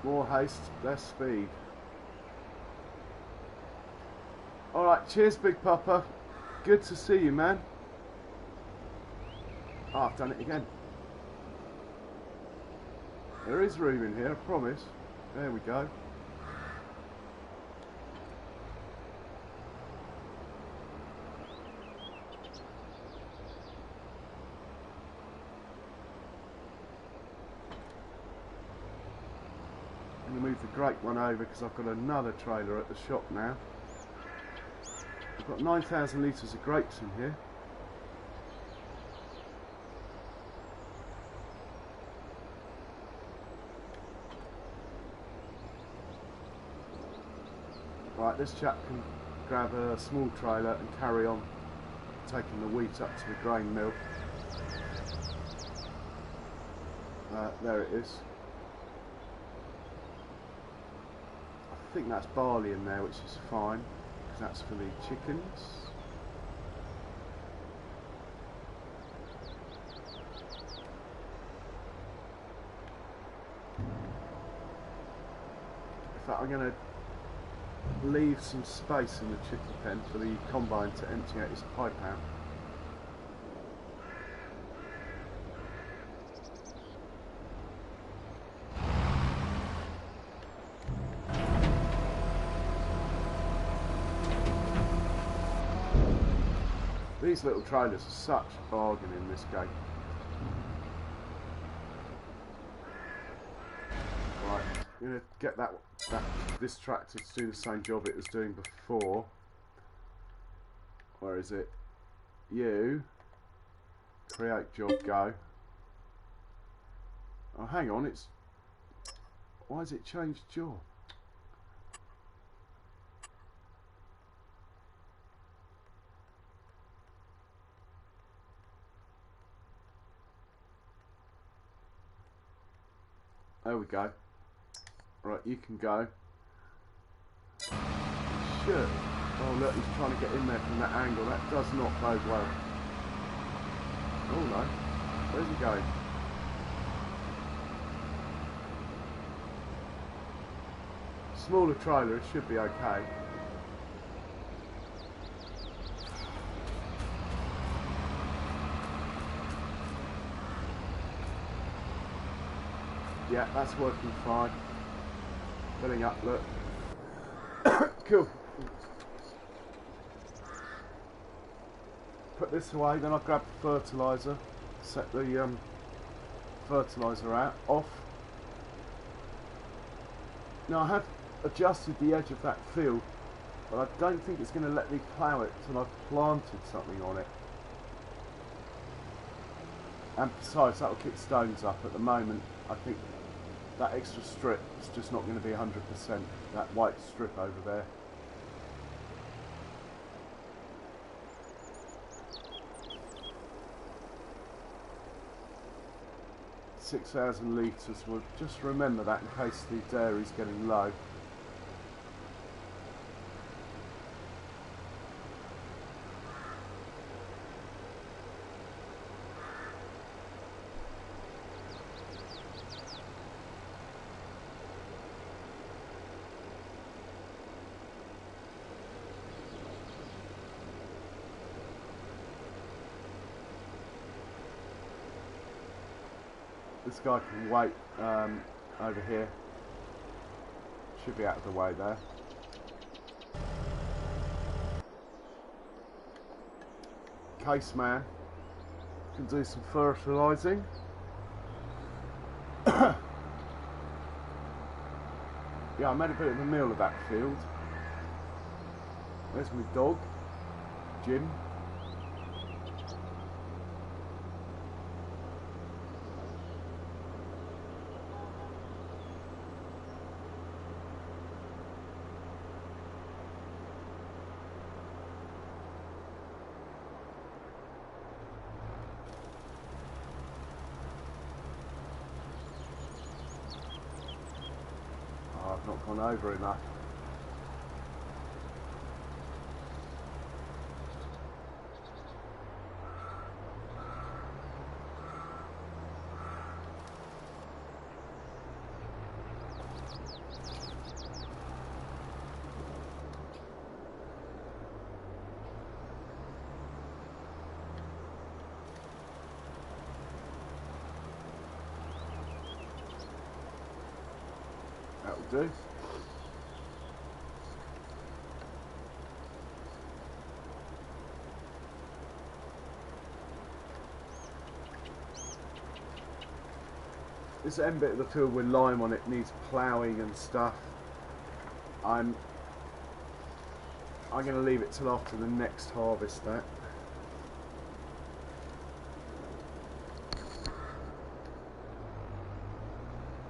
Speaker 1: More haste, less speed. Alright, cheers Big Papa. Good to see you, man. Oh, I've done it again. There is room in here, I promise. There we go. I'm going to move the great one over because I've got another trailer at the shop now. I've got 9,000 litres of grapes in here. Right, this chap can grab a small trailer and carry on taking the wheat up to the grain mill. There it is. I think that's barley in there, which is fine, because that's for the chickens. In fact, I'm going to leave some space in the chicken pen for the combine to empty out his pipe out. These little trailers are such a bargain in this game. Right, I'm going to get this tractor to do the same job it was doing before. Where is it? You. Create job, go. Oh, hang on, it's... Why has it changed job? There we go. Right, you can go. Shit. Oh look, he's trying to get in there from that angle. That does not bode well. Oh no. Where's he going? Smaller trailer, it should be okay. Yeah, that's working fine. Filling up, look. Cool. Put this away, then I grab the fertiliser, set the fertiliser out, off. Now I have adjusted the edge of that field, but I don't think it's going to let me plough it till I've planted something on it. And besides, that'll kick stones up. At the moment, I think that extra strip is just not going to be 100%, that white strip over there. $6,000 litres, we'll just remember that in case the dairy's getting low. This guy can wait over here. Should be out of the way there. Case man can do some fertilising. Yeah, I made a bit of a meal of that field. There's my dog, Jim. I've not gone over enough. That'll do. This end bit of the field with lime on it needs ploughing and stuff. I'm going to leave it till after the next harvest. That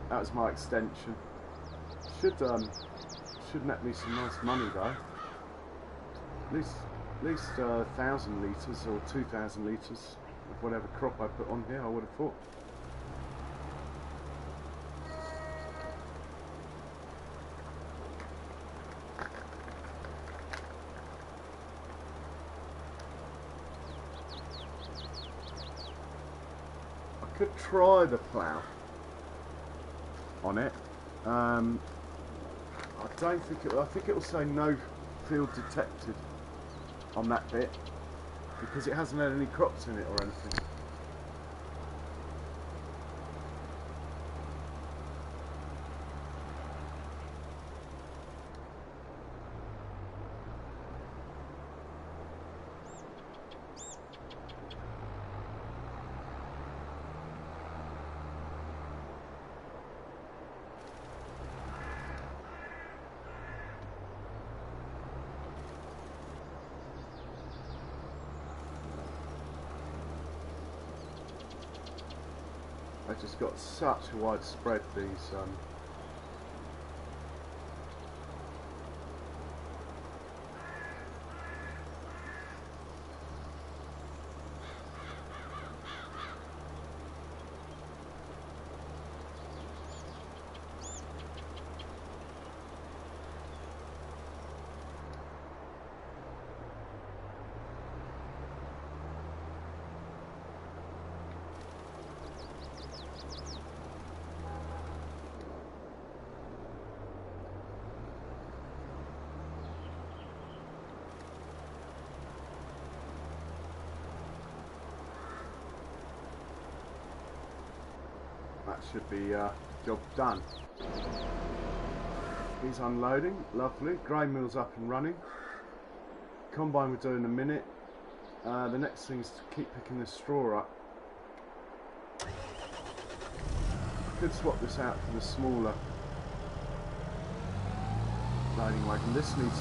Speaker 1: was my extension. Should net me some nice money though. At least 1,000 litres or 2,000 litres of whatever crop I put on here, I would have thought. I could try the plough on it. I don't think it. I think it will say no field detected on that bit because it hasn't had any crops in it or anything. They've just got such a wide spread, these that should be job done. He's unloading, lovely. Grain mill's up and running. Combine we'll do in a minute. The next thing is to keep picking the straw up. Could swap this out for the smaller loading wagon. This needs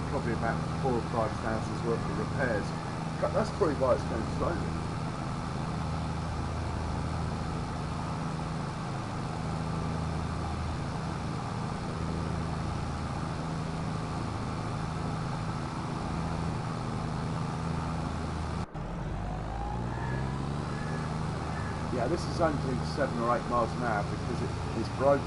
Speaker 1: probably about 4,000 or 5,000 worth of repairs. That's probably why it's going slowly. Yeah, this is only doing 7 or 8 miles an hour because it is broken.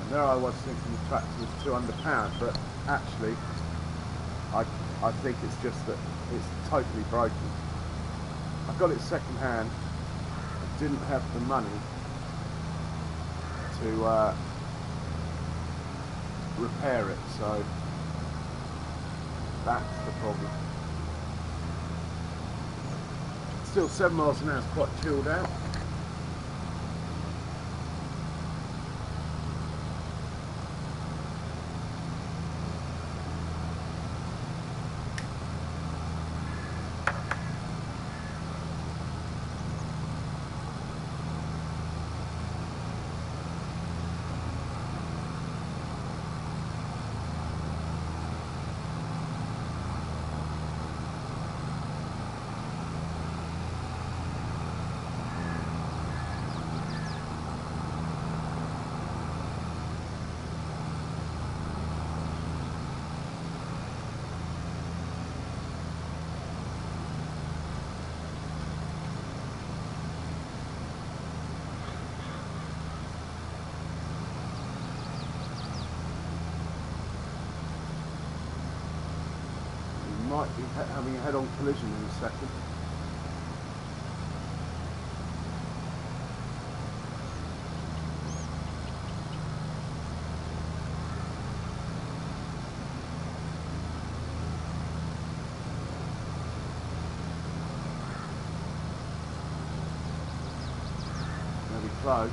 Speaker 1: There I was thinking the tractor was £200, but actually I think it's just that it's totally broken. I got it second hand. I didn't have the money to repair it, so that's the problem. Still 7 miles an hour is quite chilled out. Might be having a head-on collision in a second. Gonna be close.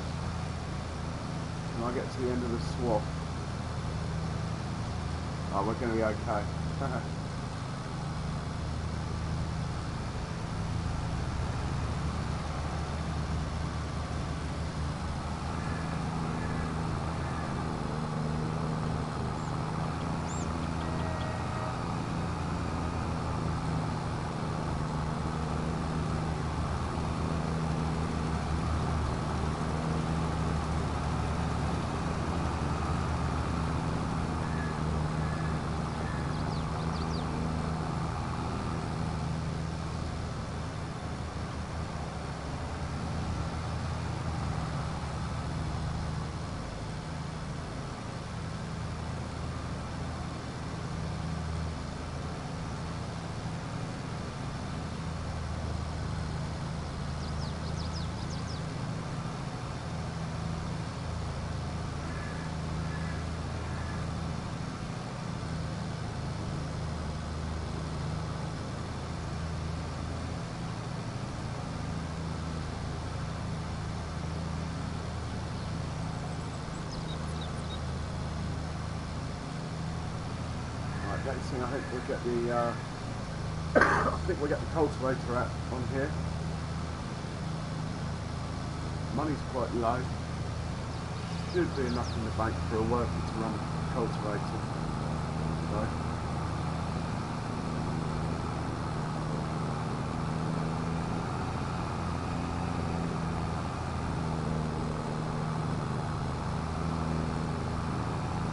Speaker 1: Can I get to the end of the swap? Oh, we're going to be okay. next thing I think we'll get the I think we'll get the cultivator out on here. Money's quite low. Should be enough in the bank for a worker to run a cultivator. So.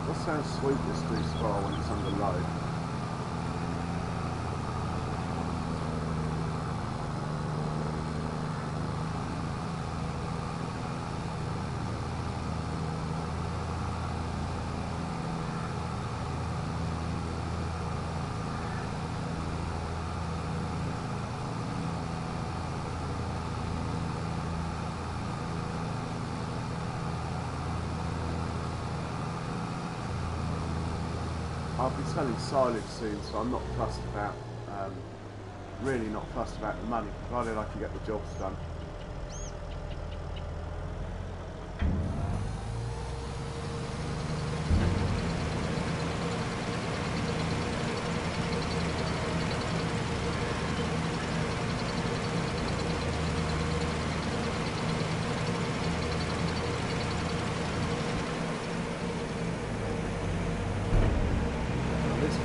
Speaker 1: What sounds sweet this do spar when it's under load? I'll be selling silage soon, so I'm not fussed about, really not fussed about the money, provided I can get the jobs done.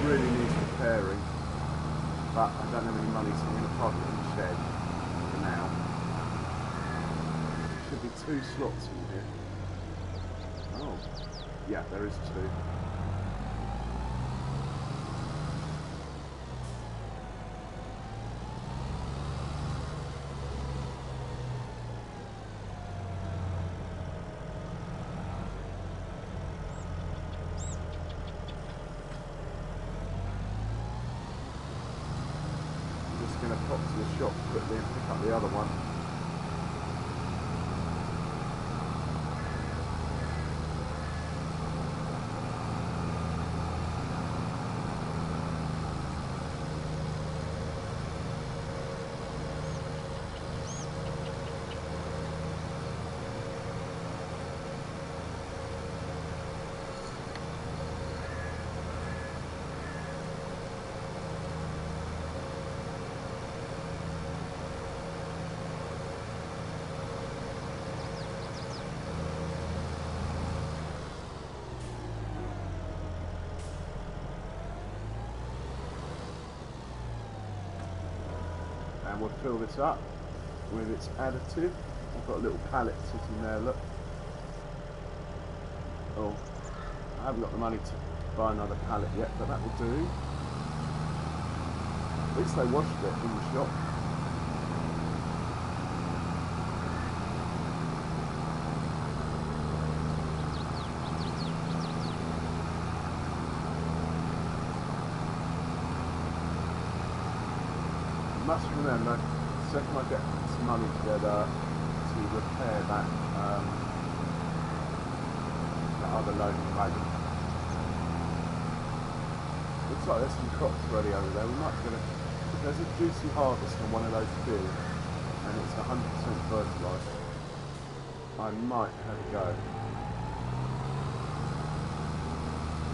Speaker 1: Really needs repairing, but I don't have any money, so I'm going to park it in the shed for now. Should be 2 slots in here. Oh, yeah, there is 2. Going to pop to the shop quickly and pick up the other one. And we'll fill this up with its additive. I've got a little pallet sitting there, look. Oh, I haven't got the money to buy another pallet yet, but that will do. At least they washed it in the shop. Must remember, the second I get some money together to repair that that other loading wagon. Looks like there's some crops ready over there. We might get if there's a juicy harvest on one of those fields and it's 100% fertilised, I might have a go.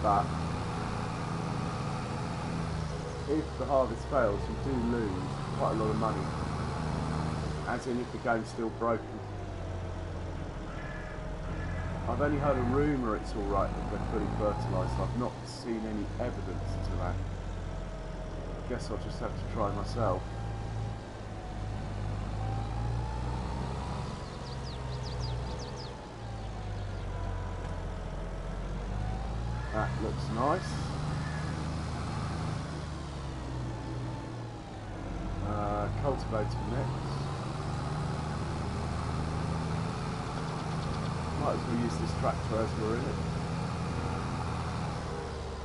Speaker 1: But if the harvest fails, you do lose quite a lot of money, as in if the game's still broken. I've only heard a rumour it's alright if they're fully fertilised. I've not seen any evidence to that. I guess I'll just have to try myself. That looks nice. Cultivator next. Might as well use this tractor as we're in it.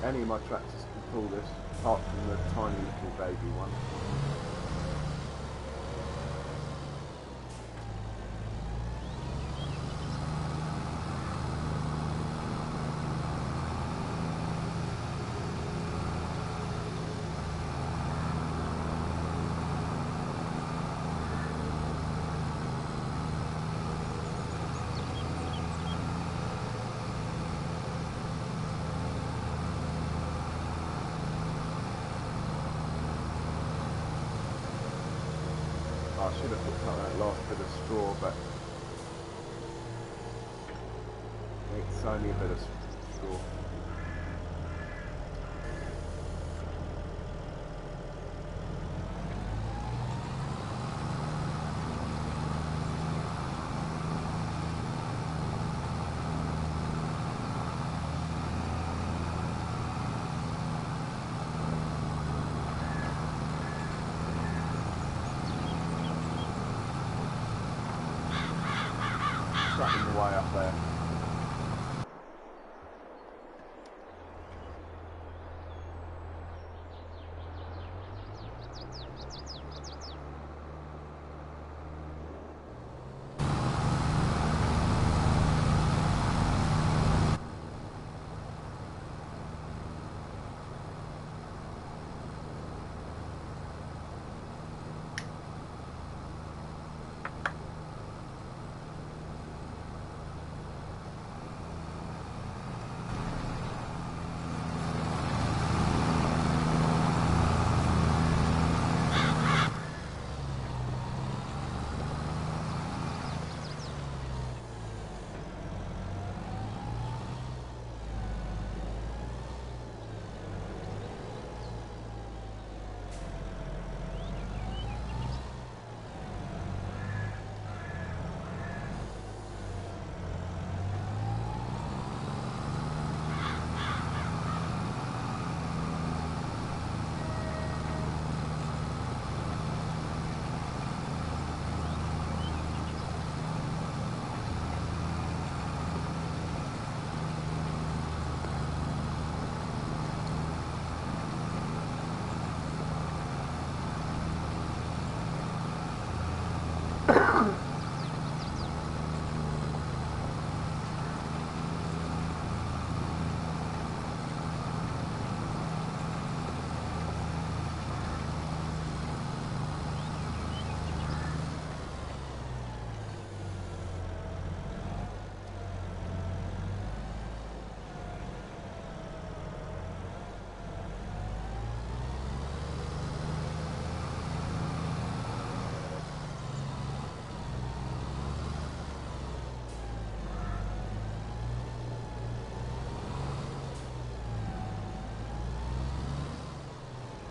Speaker 1: Any of my tractors can pull this, apart from the tiny little baby one. I should have picked up that last bit of straw, but it's only a bit of straw. Tracking the way up there.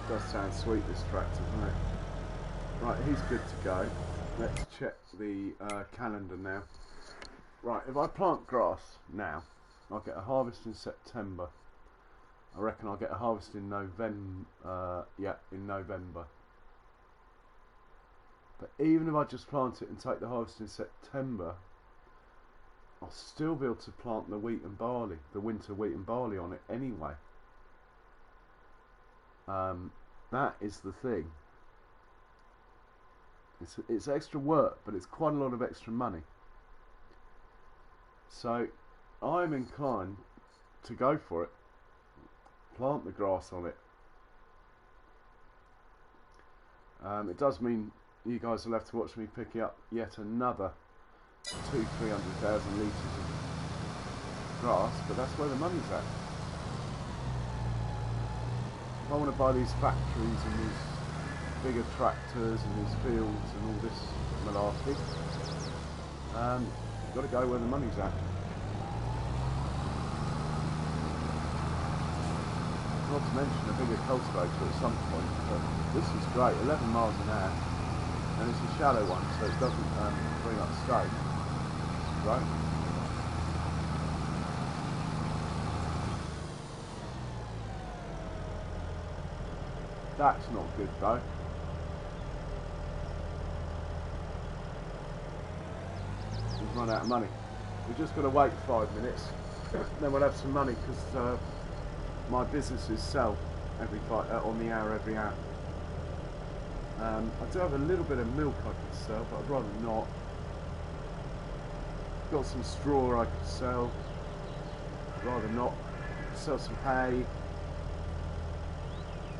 Speaker 1: Does sound sweet, this tractor, doesn't it? Right, he's good to go. Let's check the calendar now. Right, if I plant grass now, I'll get a harvest in September. I reckon I'll get a harvest in November. Yeah, in November. But even if I just plant it and take the harvest in September, I'll still be able to plant the wheat and barley, the winter wheat and barley on it anyway. That is the thing. It's extra work, but it's quite a lot of extra money. So I'm inclined to go for it. Plant the grass on it. It does mean you guys will have to watch me pick up yet another 200,000-300,000 litres of grass, but that's where the money's at. If I want to buy these factories and these bigger tractors and these fields and all this malarkey, you've got to go where the money's at. Not to mention a bigger cultivator at some point, but this is great, 11 miles an hour, and it's a shallow one, so it doesn't bring up straight. It's great. That's not good though. We've run out of money. We've just got to wait 5 minutes, then we'll have some money, because my businesses sell on the hour every hour. I do have a little bit of milk I could sell, but I'd rather not. Got some straw I could sell. I'd rather not. Sell some hay.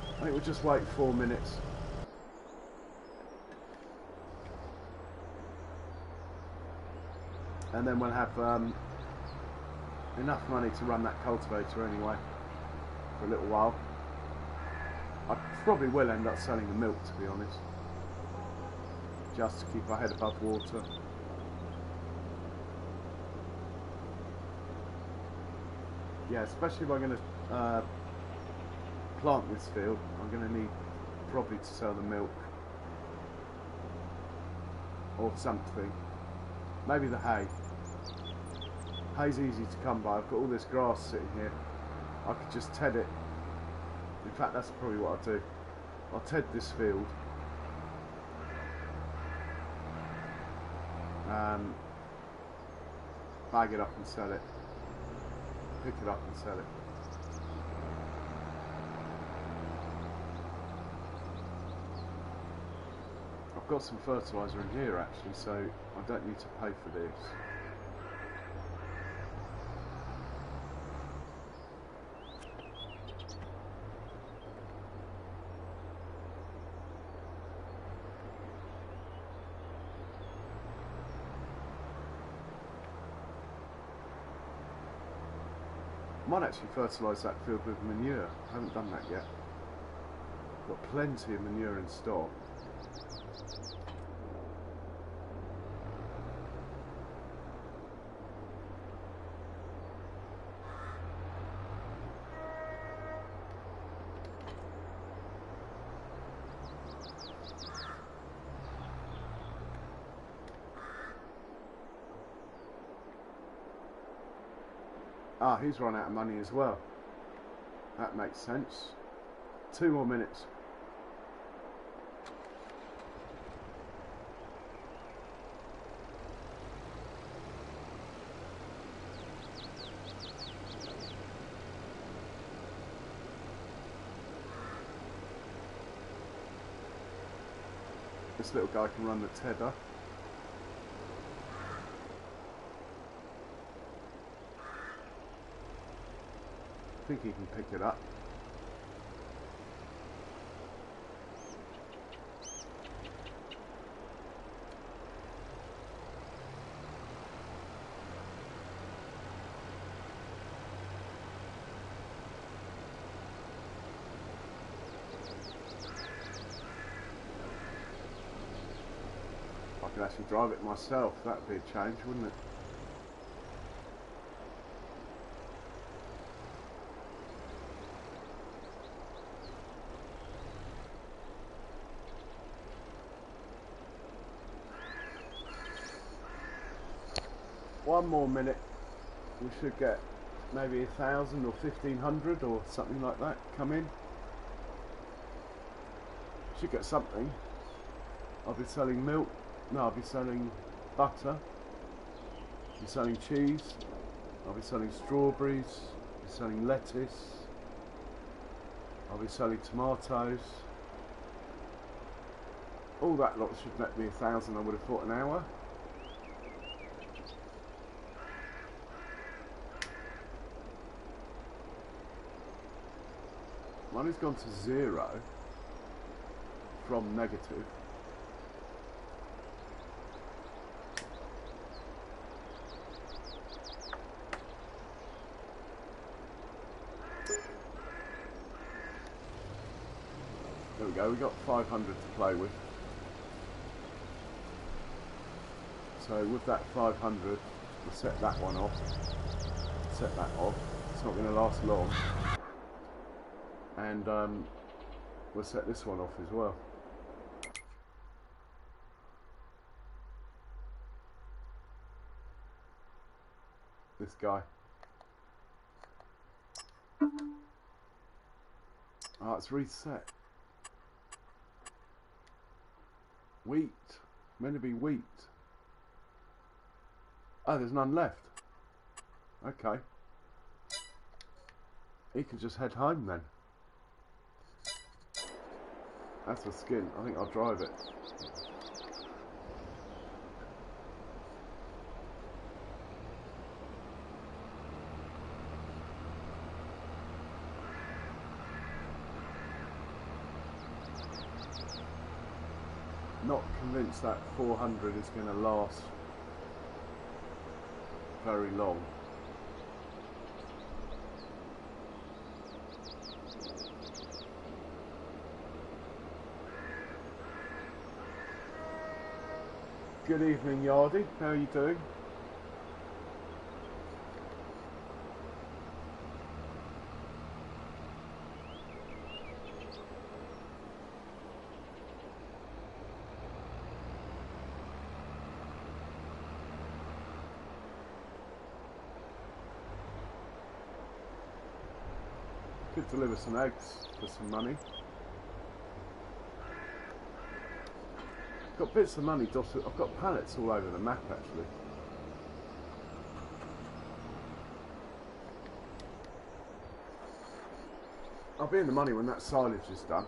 Speaker 1: I think we'll just wait 4 minutes. And then we'll have enough money to run that cultivator anyway for a little while. I probably will end up selling the milk, to be honest. just to keep our head above water. Yeah, especially if I'm going to plant this field, I'm going to need probably to sell the milk or something. Maybe the hay. Hay's easy to come by. I've got all this grass sitting here. I could just ted it. In fact, that's probably what I'll do. I'll ted this field. Bag it up and sell it. Pick it up and sell it. I've got some fertiliser in here actually, so I don't need to pay for this. I might actually fertilise that field with manure. I haven't done that yet. Got plenty of manure in stock. Ah, he's run out of money as well. That makes sense. 2 more minutes. This little guy can run the tether. I think he can pick it up. I could actually drive it myself. That would be a change, wouldn't it? One more minute, we should get maybe 1,000 or 1,500 or something like that come in. Should get something. I'll be selling milk. No, I'll be selling butter. I'll be selling cheese. I'll be selling strawberries. I'll be selling lettuce. I'll be selling tomatoes. All that lot should net me 1,000, I would have thought, an hour. Money's gone to 0 from negative. There we go, we got 500 to play with. So with that 500, we'll set that one off. Set that off. It's not going to last long. And we'll set this one off as well. This guy. Oh, it's reset. Wheat. Meant to be wheat. Oh, there's none left. Okay. He could just head home then. That's a skin. I think I'll drive it. Not convinced that 400 is going to last very long. Good evening, Yardy. How are you doing? Could deliver some eggs for some money. Got bits of money dotted. I've got pallets all over the map actually. I'll be in the money when that silage is done.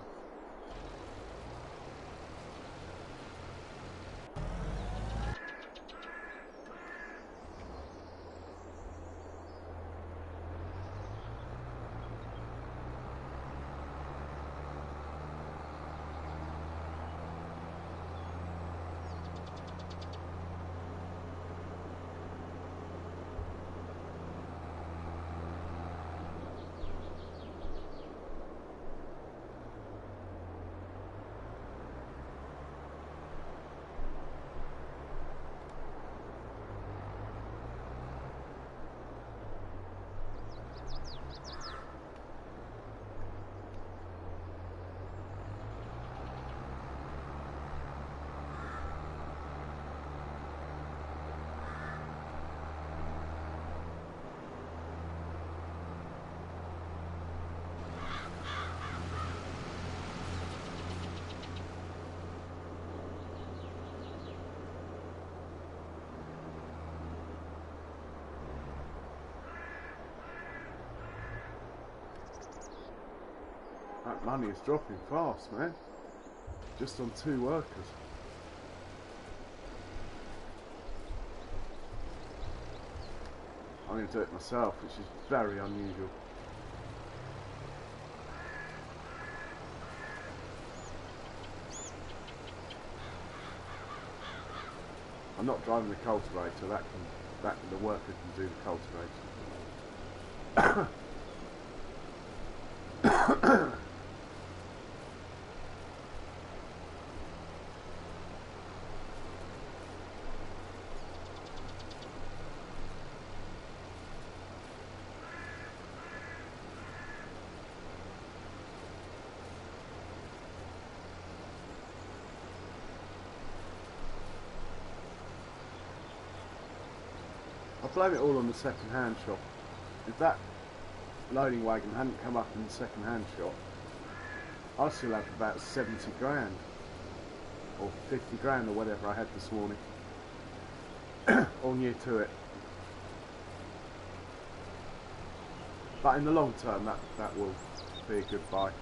Speaker 1: That money is dropping fast, man. Just on 2 workers. I'm going to do it myself, which is very unusual. I'm not driving the cultivator. The worker can do the cultivator. I blame it all on the second-hand shop. If that loading wagon hadn't come up in the second-hand shop, I still have about 70 grand or 50 grand or whatever I had this morning, all new to it. But in the long term, that will be a good buy.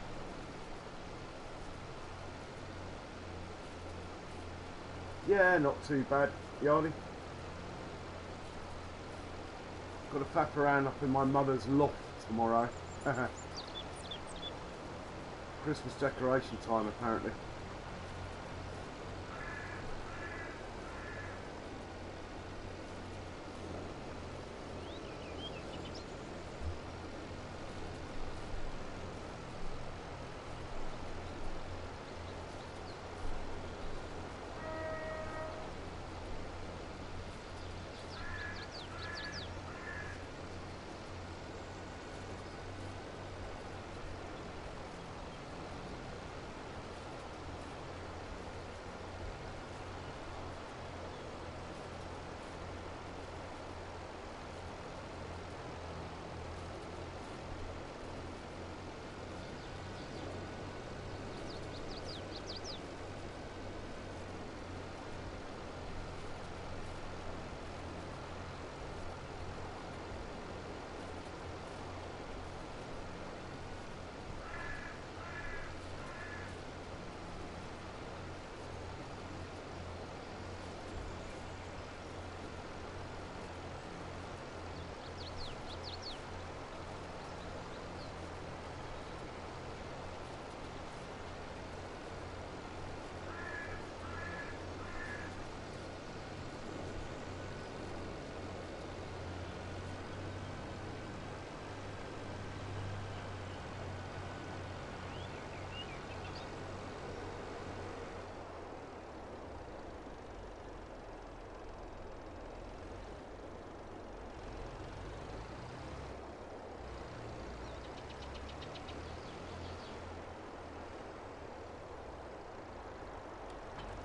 Speaker 1: Yeah, not too bad, Yardy. Got to faff around up in my mother's loft tomorrow. Christmas decoration time, apparently.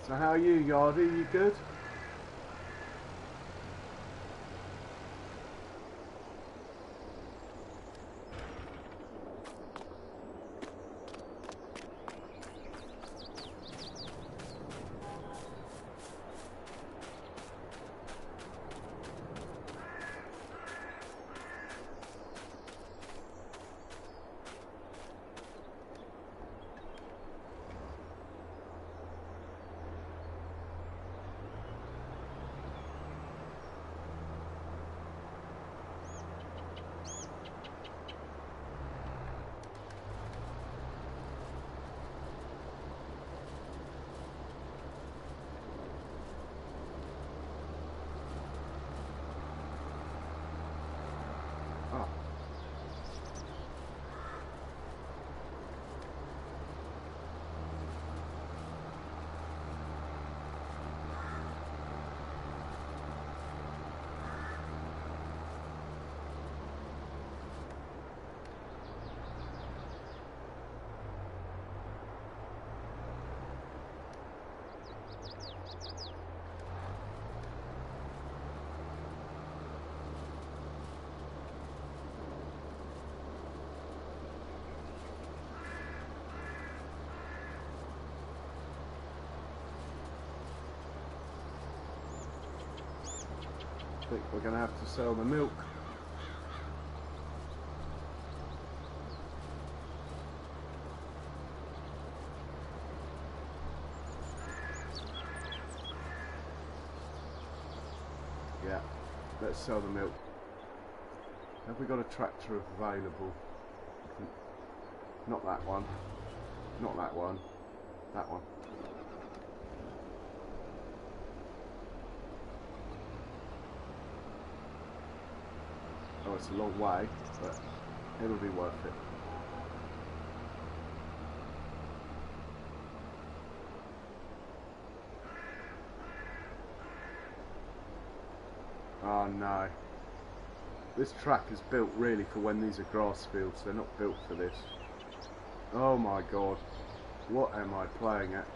Speaker 1: So how are you, Yardy? You good? I think we're going to have to sell the milk. Yeah, let's sell the milk. Have we got a tractor available? Not that one. Not that one. That one. Oh, it's a long way, but it'll be worth it. Oh no. This track is built really for when these are grass fields. They're not built for this. Oh my god. What am I playing at?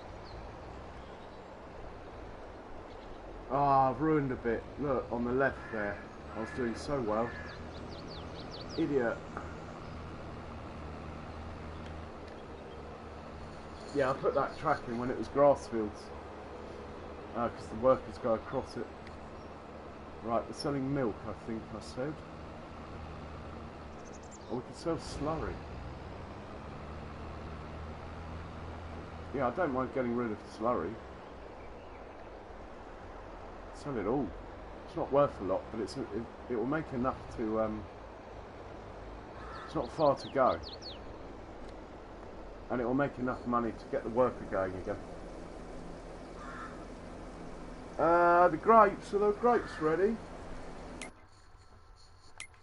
Speaker 1: Ah, I've ruined a bit. Look, on the left there. I was doing so well. Idiot. Yeah, I put that track in when it was grass fields. Because the workers go across it. Right, we're selling milk, I think I said. Or we can sell slurry. Yeah, I don't mind getting rid of slurry. Sell it all. It's not worth a lot, but it will make enough to... it's not far to go. And it will make enough money to get the worker going again. The grapes, are the grapes ready?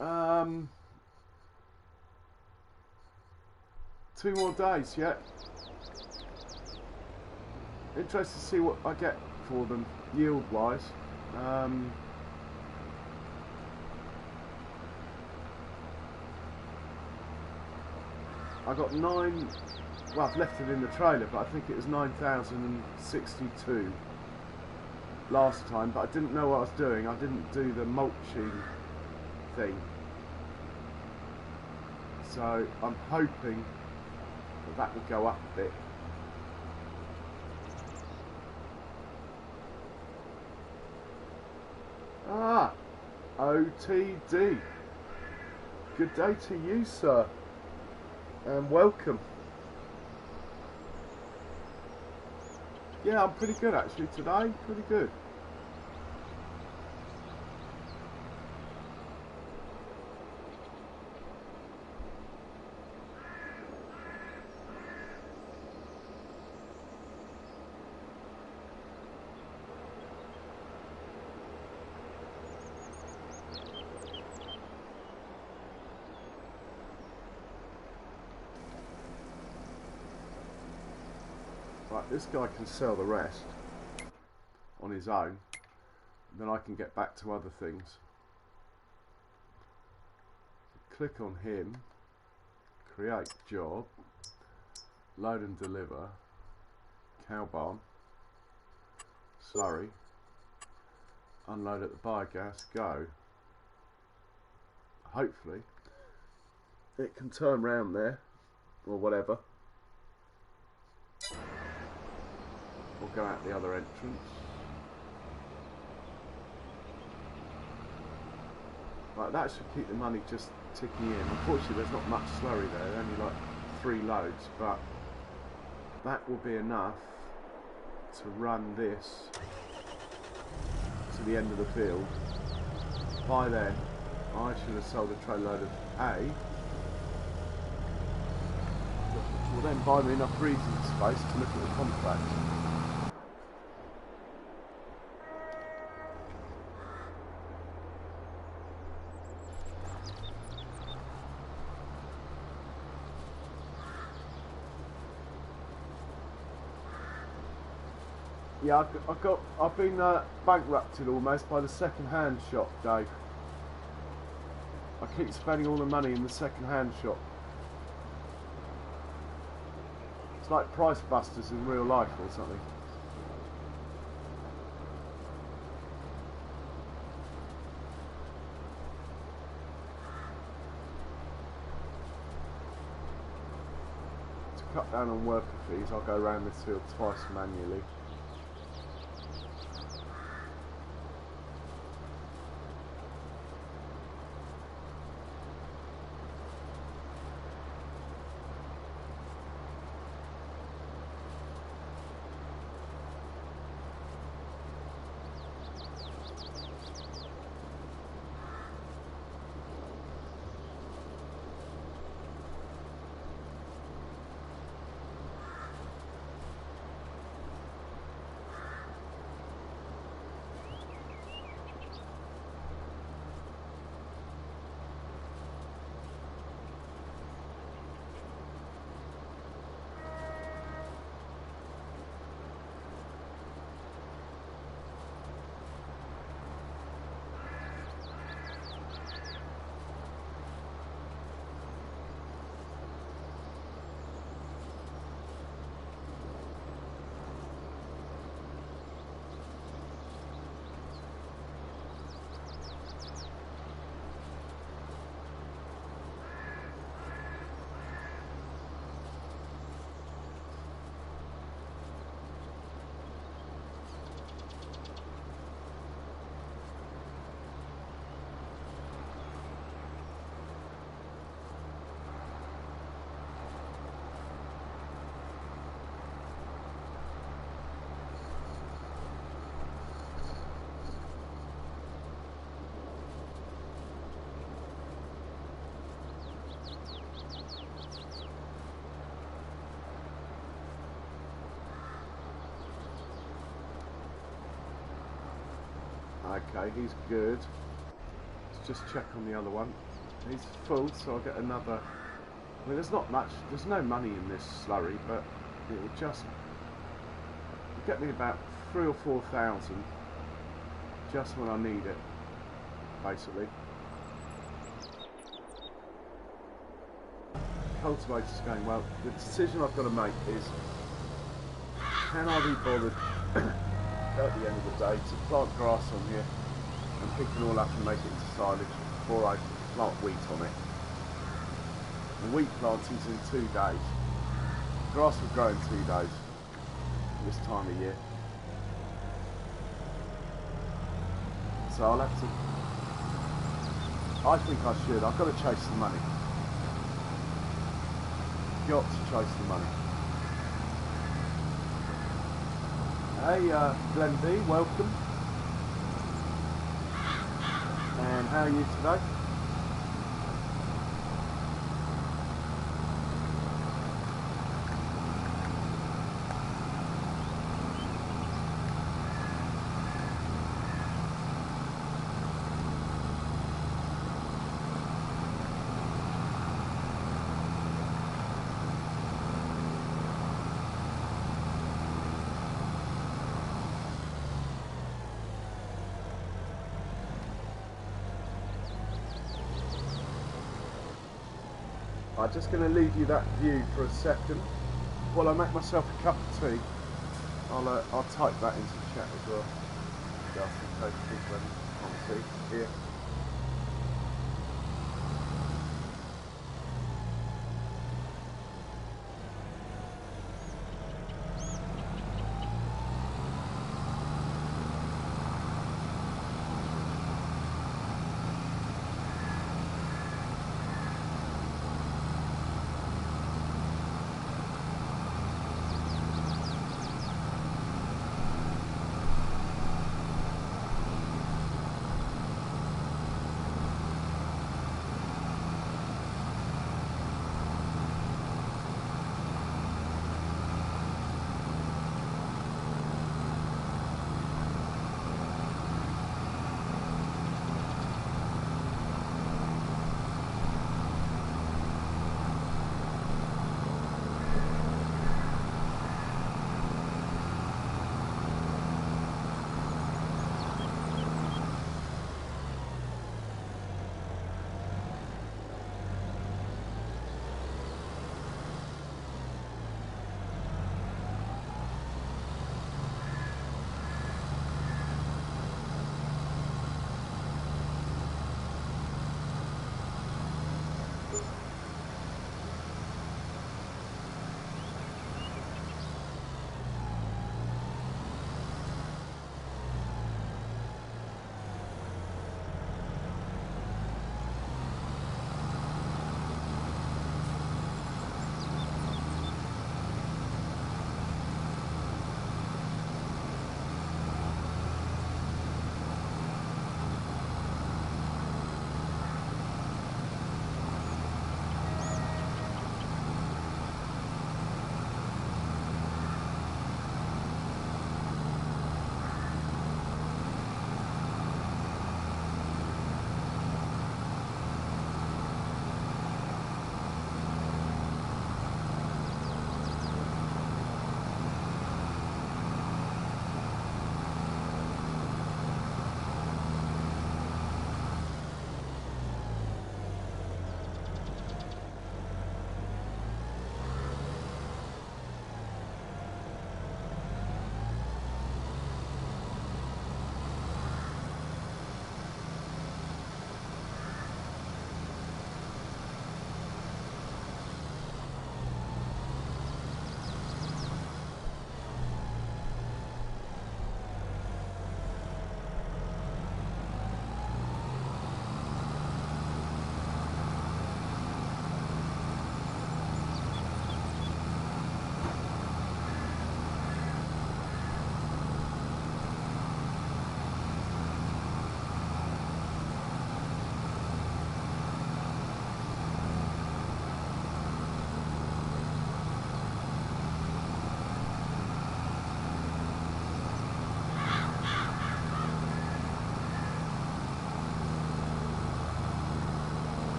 Speaker 1: 2 more days yet. Interested to see what I get for them, yield wise. I got 9, well I've left it in the trailer, but I think it was 9,062 last time, but I didn't know what I was doing. I didn't do the mulching thing. So I'm hoping that that will go up a bit. Ah, OTD. Good day to you, sir, and welcome. Yeah, I'm pretty good actually today, pretty good. Right, this guy can sell the rest on his own, then I can get back to other things. Click on him, create job, load and deliver, cow barn. slurry, unload at the biogas, go. Hopefully it can turn round there or whatever, or go out the other entrance. Right, that should keep the money just ticking in. Unfortunately there's not much slurry there, only like 3 loads, but that will be enough to run this to the end of the field. By then I should have sold a trade load of A, which will then buy me enough breathing space to look at the contract. Yeah, I've been bankrupted almost by the second-hand shop, Dave. I keep spending all the money in the second-hand shop. It's like Price Busters in real life or something. To cut down on worker fees, I'll go around this field twice manually. Okay, he's good. Let's just check on the other one. He's full, so I'll get another. I mean, there's not much, there's no money in this slurry, but it will just get me about 3,000 or 4,000 just when I need it, basically. Cultivator's going well. The decision I've got to make is, can I be bothered at the end of the day to plant grass on here and pick it all up and make it into silage before I plant wheat on it. The wheat planting's in 2 days. Grass will grow in 2 days this time of year. So I'll have to, I think I should, I've got to chase the money. Got to chase the money. Hey, Glenn B, welcome. And how are you today? I'm just going to leave you that view for a second while I make myself a cup of tea. I'll type that into the chat as well, just in case people can't see here.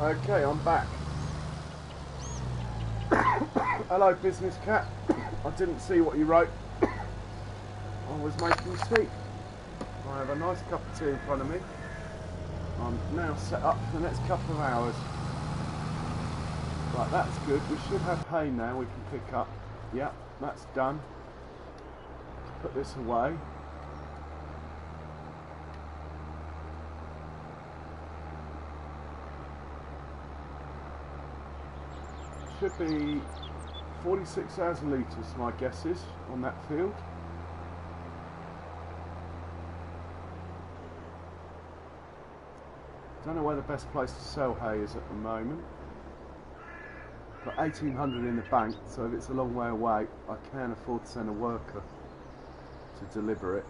Speaker 1: Okay, I'm back. Hello, business cat. I didn't see what you wrote. I was making tea. I have a nice cup of tea in front of me. I'm now set up for the next couple of hours. Right, that's good. We should have hay now we can pick up. Yep, that's done. Put this away. Should be 46,000 litres, my guess is, on that field. Don't know where the best place to sell hay is at the moment. Got 1,800 in the bank, so if it's a long way away, I can afford to send a worker to deliver it.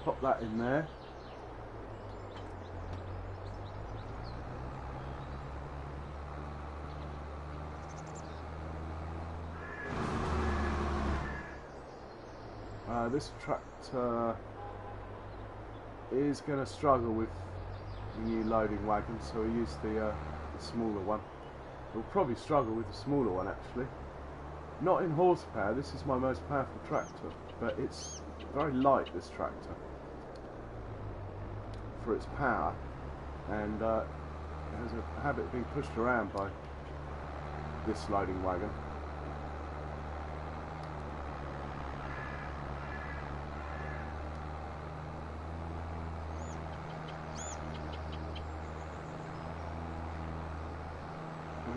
Speaker 1: Pop that in there. This tractor is going to struggle with the new loading wagon, so we use the smaller one. We'll probably struggle with the smaller one actually. Not in horsepower, this is my most powerful tractor, but it's very light, this tractor, for its power, and it has a habit of being pushed around by this loading wagon.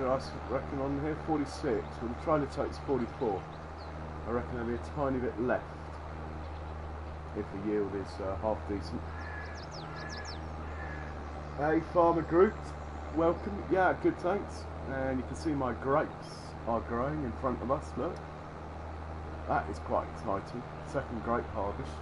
Speaker 1: I reckon on here 46, well the trailer takes 44. I reckon there'll be a tiny bit left if the yield is half decent. Hey farmer group, welcome. Yeah, good, thanks. And you can see my grapes are growing in front of us, look. That is quite exciting. Second grape harvest.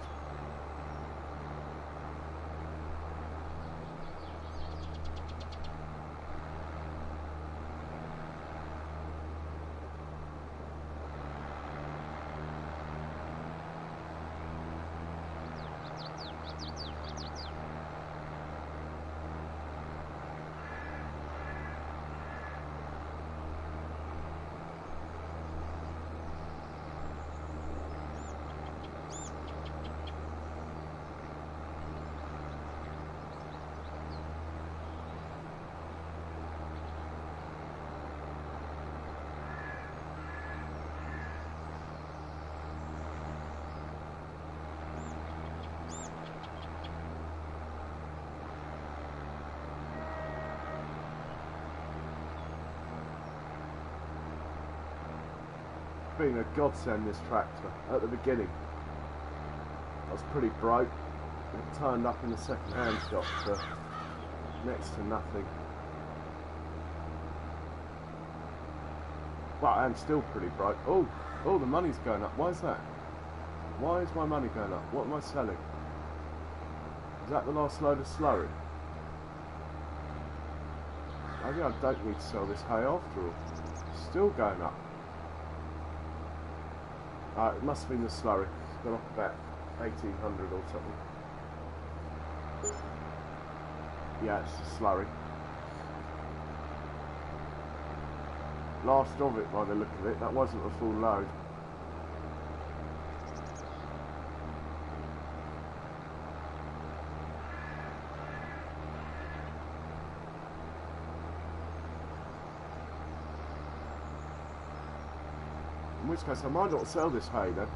Speaker 1: Been a godsend, this tractor. At the beginning I was pretty broke. It turned up in the second hand shop for next to nothing. Well, I'm still pretty broke. Oh, the money's going up. Why is that? Why is my money going up? What am I selling? Is that the last load of slurry? Maybe I don't need to sell this hay after all. It's still going up. It must have been the slurry. It's gone up about 1800 or something. Yeah, it's the slurry. Last of it by the look of it. That wasn't a full load. In which case I might not sell this hay then.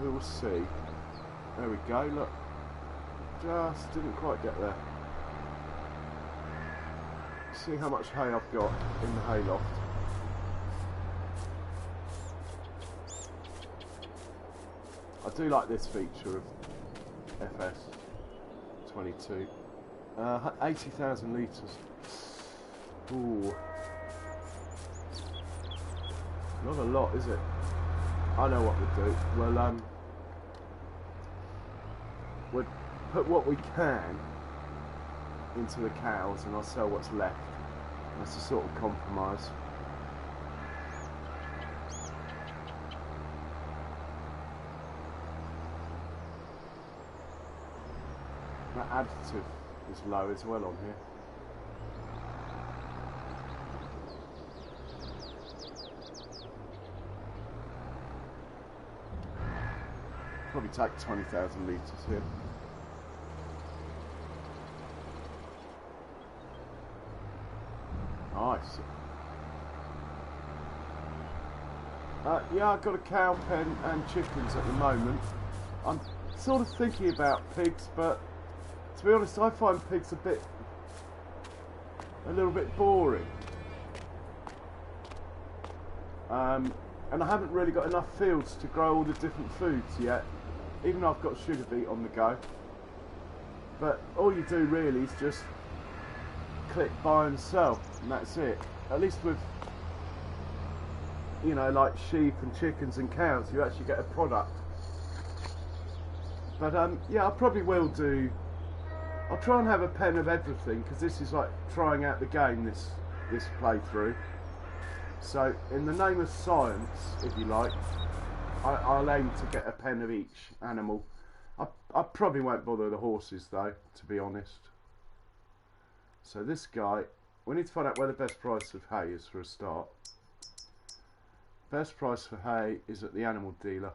Speaker 1: We will see. There we go, look. Just didn't quite get there. See how much hay I've got in the hay loft. I do like this feature of FS22. 80,000 litres. Ooh. Not a lot, is it? I know what we'll do. We'll put what we can into the cows and I'll sell what's left. That's a sort of compromise. That additive is low as well on here. Probably take 20,000 litres here. Nice. Yeah, I've got a cow pen and chickens at the moment. I'm sort of thinking about pigs, but to be honest, I find pigs a little bit boring. And I haven't really got enough fields to grow all the different foods yet, even though I've got sugar beet on the go. But all you do really is just click buy and sell, and that's it. At least with, you know, like sheep and chickens and cows, you actually get a product. But yeah, I probably will do. I'll try and have a pen of everything, because this is like trying out the game, this playthrough. So, in the name of science, if you like, I'll aim to get a pen of each animal. I probably won't bother the horses though, to be honest. So this guy, we need to find out where the best price of hay is for a start. Best price for hay is at the animal dealer.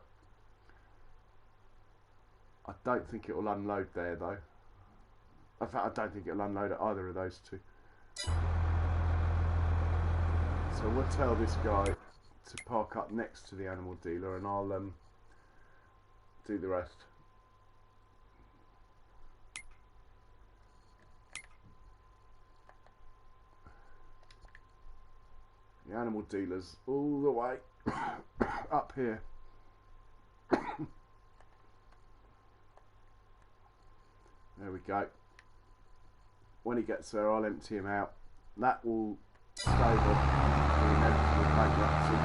Speaker 1: I don't think it will unload there though. In fact, I don't think it'll unload at either of those two. So we'll tell this guy to park up next to the animal dealer, and I'll do the rest. The animal dealer's all the way up here. There we go. When he gets there, I'll empty him out. That will stable the inevitable bankruptcy.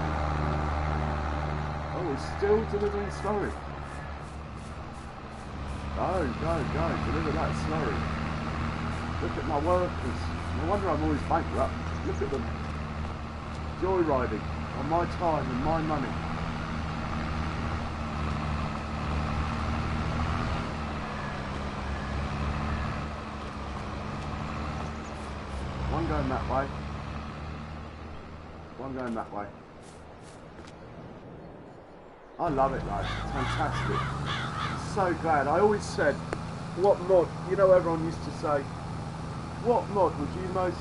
Speaker 1: Oh, he's still delivering slurry. Go, deliver that slurry. Look at my workers. No wonder I'm always bankrupt. Look at them. Joyriding on my time and my money. One going that way. One going that way. I love it though. It's fantastic. So glad. I always said, what mod, you know, everyone used to say, what mod would you most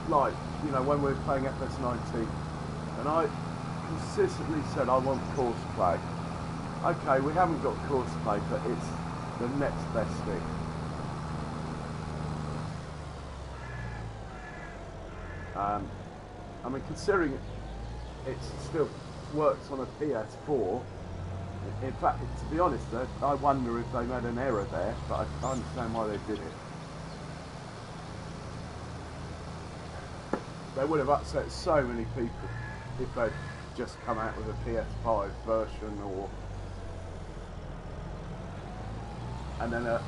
Speaker 1: like, you know, when we were playing FS19? And I consistently said I want course play. Okay, we haven't got course play, but it's the next best thing. I mean, considering it still works on a PS4, in fact, to be honest, I wonder if they made an error there, but I understand why they did it. They would have upset so many people if they'd just come out with a PS5 version, and then a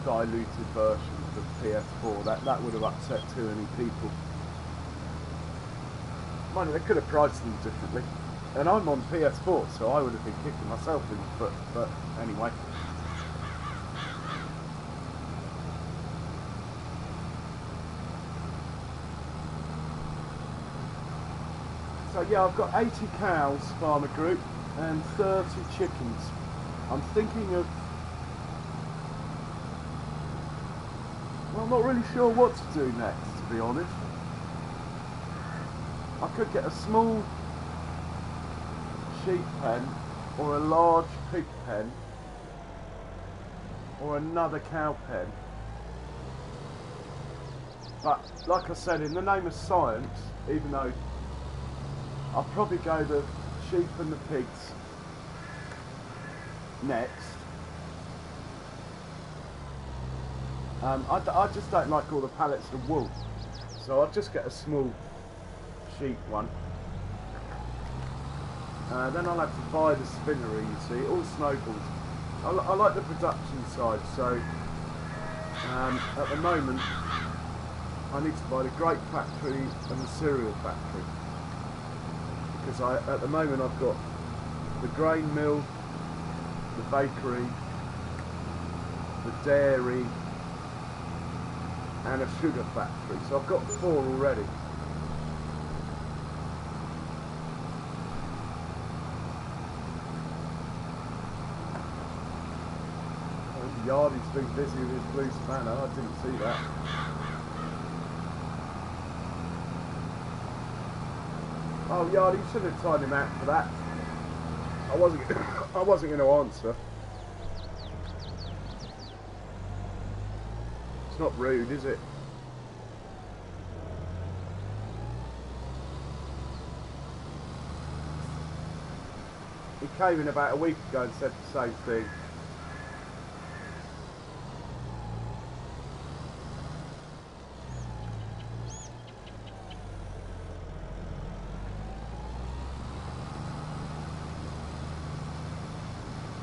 Speaker 1: diluted version of the PS4. That would have upset too many people. Mind you, they could have priced them differently. And I'm on PS4, so I would have been kicking myself in the foot, but anyway. So yeah, I've got 80 cows, farmer group, and 30 chickens. I'm thinking of... well, I'm not really sure what to do next, to be honest. I could get a small sheep pen, or a large pig pen, or another cow pen. But like I said, in the name of science, even though I'll probably go the sheep and the pigs next. I just don't like all the pallets of wool, so I'll just get a small sheep one. Then I'll have to buy the spinnery, you see, it all snowballs. I like the production side, so at the moment I need to buy the grape factory and the cereal factory, because at the moment I've got the grain mill, the bakery, the dairy and a sugar factory, so I've got 4 already. Yardy's been busy with his blue spanner, I didn't see that. Oh Yardy, you should have tied him out for that. I wasn't going to answer. It's not rude, is it? He came in about a week ago and said the same thing.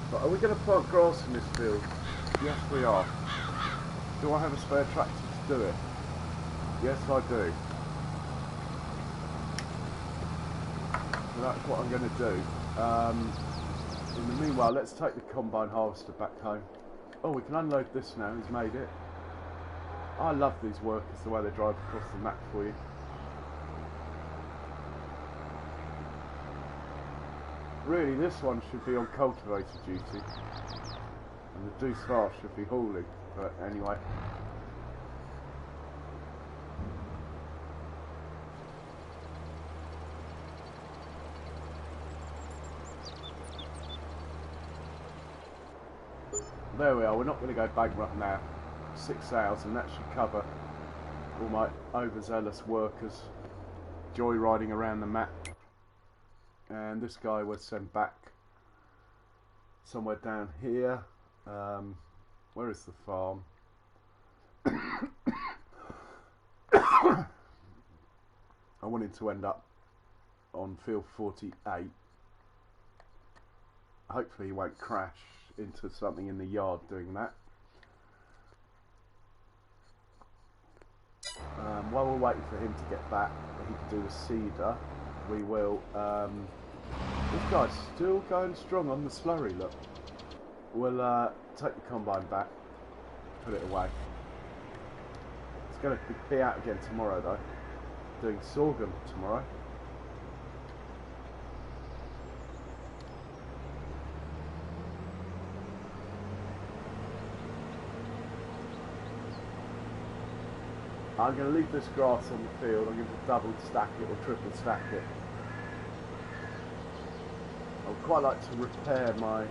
Speaker 1: But are we going to plant grass in this field? Yes, we are. Do I have a spare tractor to do it? Yes, I do. So that's what I'm going to do. In the meanwhile, let's take the combine harvester back home. Oh, we can unload this now. He's made it. I love these workers, the way they drive across the map for you. Really, this one should be on cultivator duty, and the Deuce Far should be hauling, but anyway. There we are, we're not going to go bankrupt now. 6 hours, and that should cover all my overzealous workers joyriding around the map. And this guy was sent back somewhere down here. Where is the farm? I wanted to end up on field 48. Hopefully he won't crash into something in the yard doing that. While we're waiting for him to get back, he can do the cedar. We will. This guy's still going strong on the slurry. Look, we'll take the combine back, put it away. It's going to be out again tomorrow, though. Doing sorghum tomorrow. I'm going to leave this grass on the field. I'm going to double stack it or triple stack it. I would quite like to repair my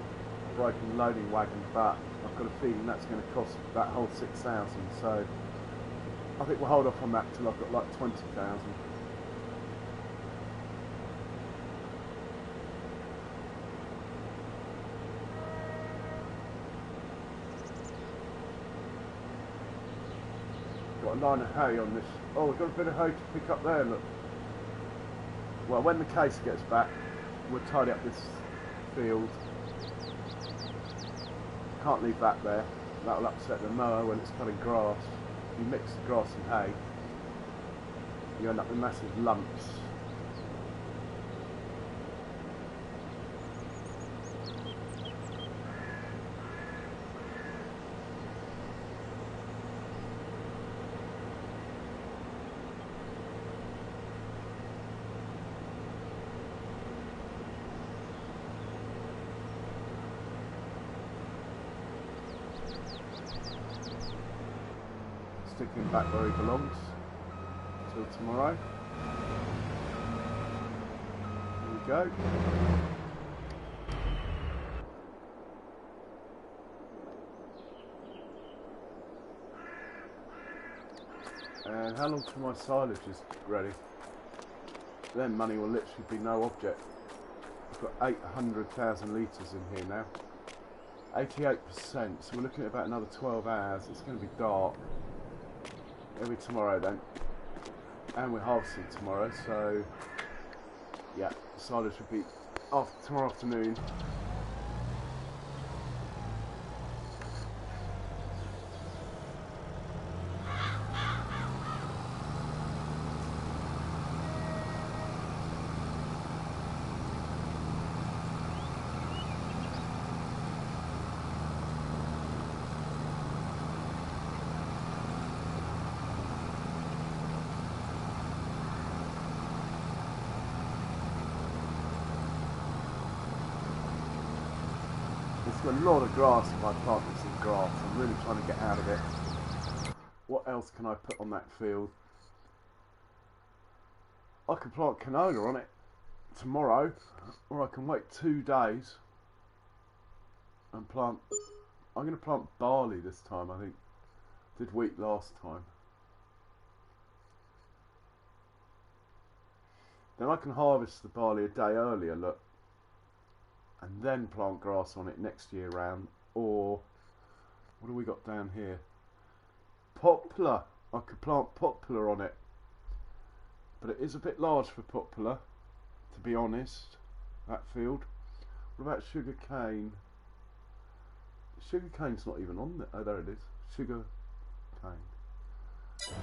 Speaker 1: broken loading wagon, but I've got a feeling that's going to cost that whole 6,000. So I think we'll hold off on that till I've got like 20,000. Got a line of hay on this. Oh, we've got a bit of hay to pick up there, look. Well, when the case gets back, we'll tidy up this field. Can't leave that there. That'll upset the mower when it's cutting grass. If you mix the grass and hay, you end up with massive lumps. Stick him back where he belongs till tomorrow. There we go. And how long till my silage is ready? Then money will literally be no object. I've got 800,000 litres in here now. 88%, so we're looking at about another 12 hours. It's going to be dark. It'll be tomorrow then, and we're harvesting tomorrow, so yeah, silage will be tomorrow afternoon. A lot of grass if I plant this in grass. I'm really trying to get out of it. What else can I put on that field? I could plant canola on it tomorrow, or I can wait 2 days and plant. I'm going to plant barley this time, I think. Did wheat last time. Then I can harvest the barley a day earlier, look. And then plant grass on it next year round. Or what have we got down here? Poplar. I could plant poplar on it, but it is a bit large for poplar, to be honest, that field. What about sugar cane? Sugar cane's not even on there. Oh, there it is. Sugar cane. 1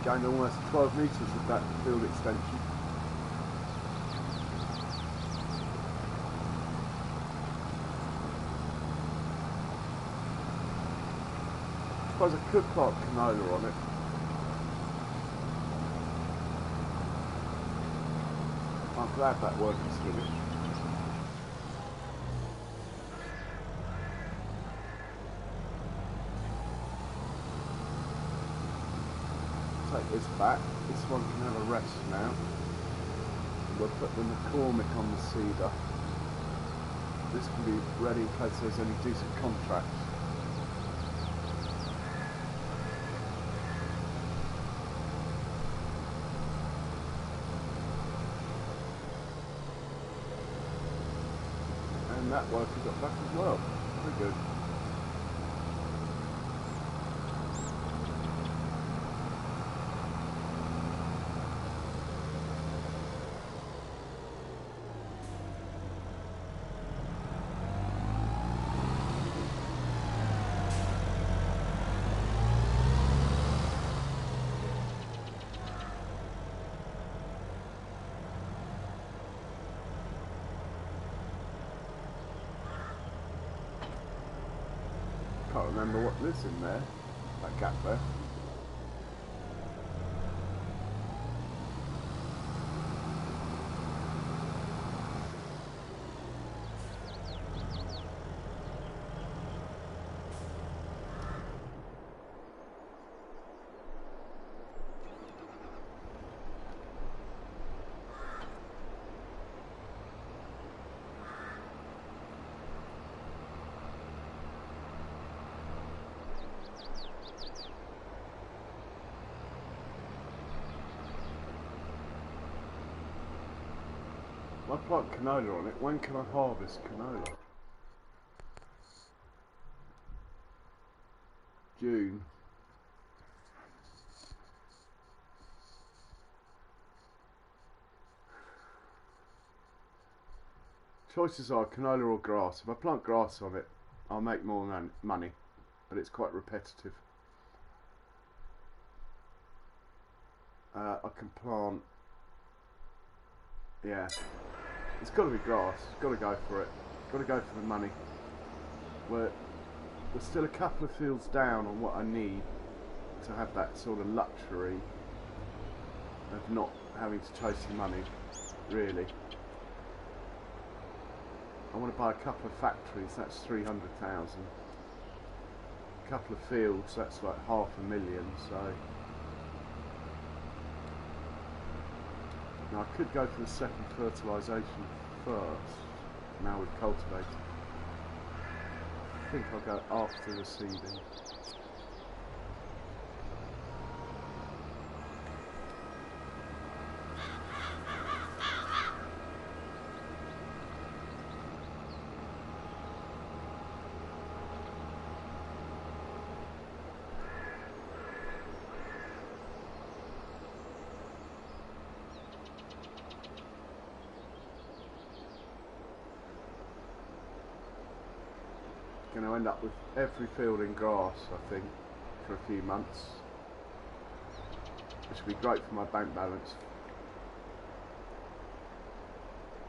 Speaker 1: gained almost 12 metres with that field extension. I suppose I could plant canola on it. I'm glad that work is finished. Take this back. This one can have a rest now. We'll put the McCormick on the seeder. This can be ready in case there's any decent contracts. And that worker got back as well. Very good. I can't remember what lives in there, that gap there. I plant canola on it. When can I harvest canola? June. Choices are canola or grass. If I plant grass on it, I'll make more money, but it's quite repetitive. I can plant, yeah, it's got to be grass. Got to go for it. Got to go for the money. We're still a couple of fields down on what I need to have that sort of luxury of not having to chase the money, really. I want to buy a couple of factories, that's 300,000. A couple of fields, that's like 500,000, so... Now I could go for the second fertilisation first, now we've cultivated. I think I'll go after the seeding. Going to end up with every field in grass, I think, for a few months, which will be great for my bank balance.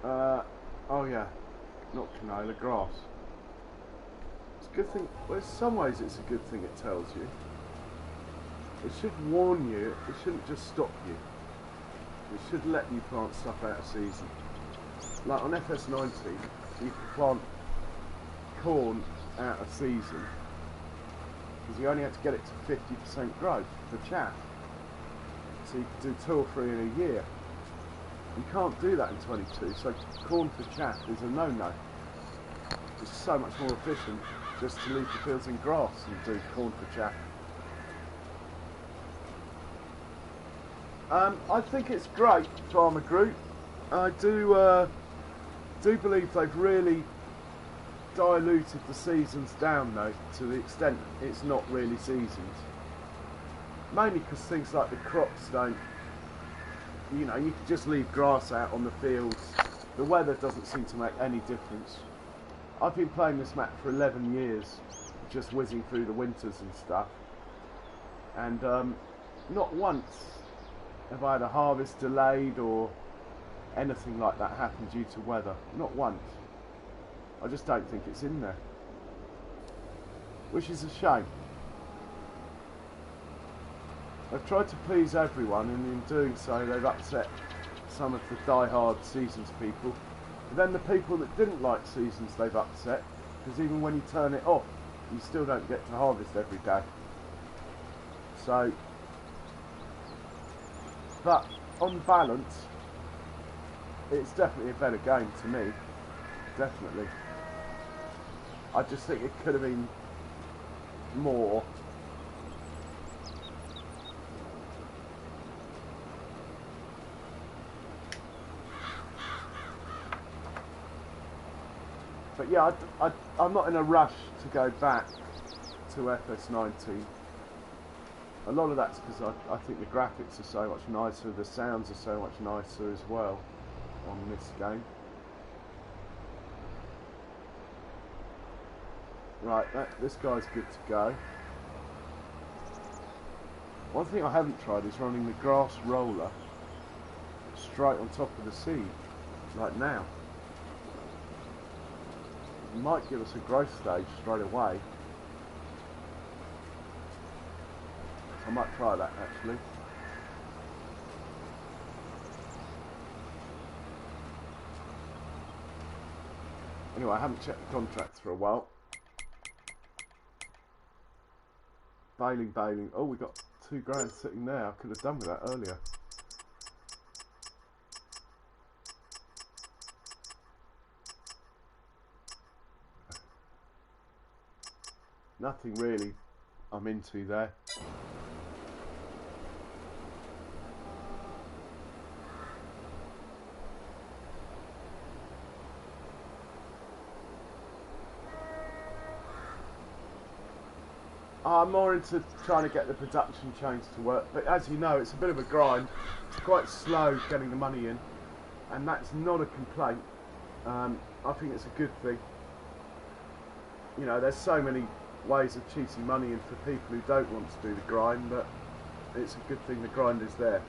Speaker 1: Oh yeah, not canola, grass. It's a good thing. Well, in some ways it's a good thing it tells you. It should warn you, it shouldn't just stop you. It should let you plant stuff out of season. Like on FS90, you can plant corn out of season because you only have to get it to 50% growth for chaff, so you can do 2 or 3 in a year. You can't do that in 22, so corn for chaff is a no-no. It's so much more efficient just to leave the fields in grass and do corn for chaff. I think it's great, Farmer Group. I do believe they've really diluted the seasons down though, to the extent it's not really seasons. Mainly because things like the crops don't, you know, you can just leave grass out on the fields. The weather doesn't seem to make any difference. I've been playing this map for 11 years, just whizzing through the winters and stuff. And not once have I had a harvest delayed or anything like that happen due to weather. Not once. I just don't think it's in there, which is a shame. They've tried to please everyone, and in doing so they've upset some of the die-hard Seasons people. But then the people that didn't like Seasons they've upset, because even when you turn it off you still don't get to harvest every day. So, but on balance it's definitely a better game to me. Definitely. I just think it could have been more. But yeah, I'm not in a rush to go back to FS19. A lot of that's because I think the graphics are so much nicer, the sounds are so much nicer as well on this game. Right, this guy's good to go. One thing I haven't tried is running the grass roller straight on top of the seed, like now. It might give us a growth stage straight away. I might try that actually. Anyway, I haven't checked the contracts for a while. Baling. Oh, we got £2 sitting there. I could have done with that earlier. Nothing really I'm into there. I'm more into trying to get the production chains to work, but as you know, it's a bit of a grind. It's quite slow getting the money in, and that's not a complaint. I think it's a good thing. You know, there's so many ways of cheating money in for people who don't want to do the grind, but it's a good thing the grind is there.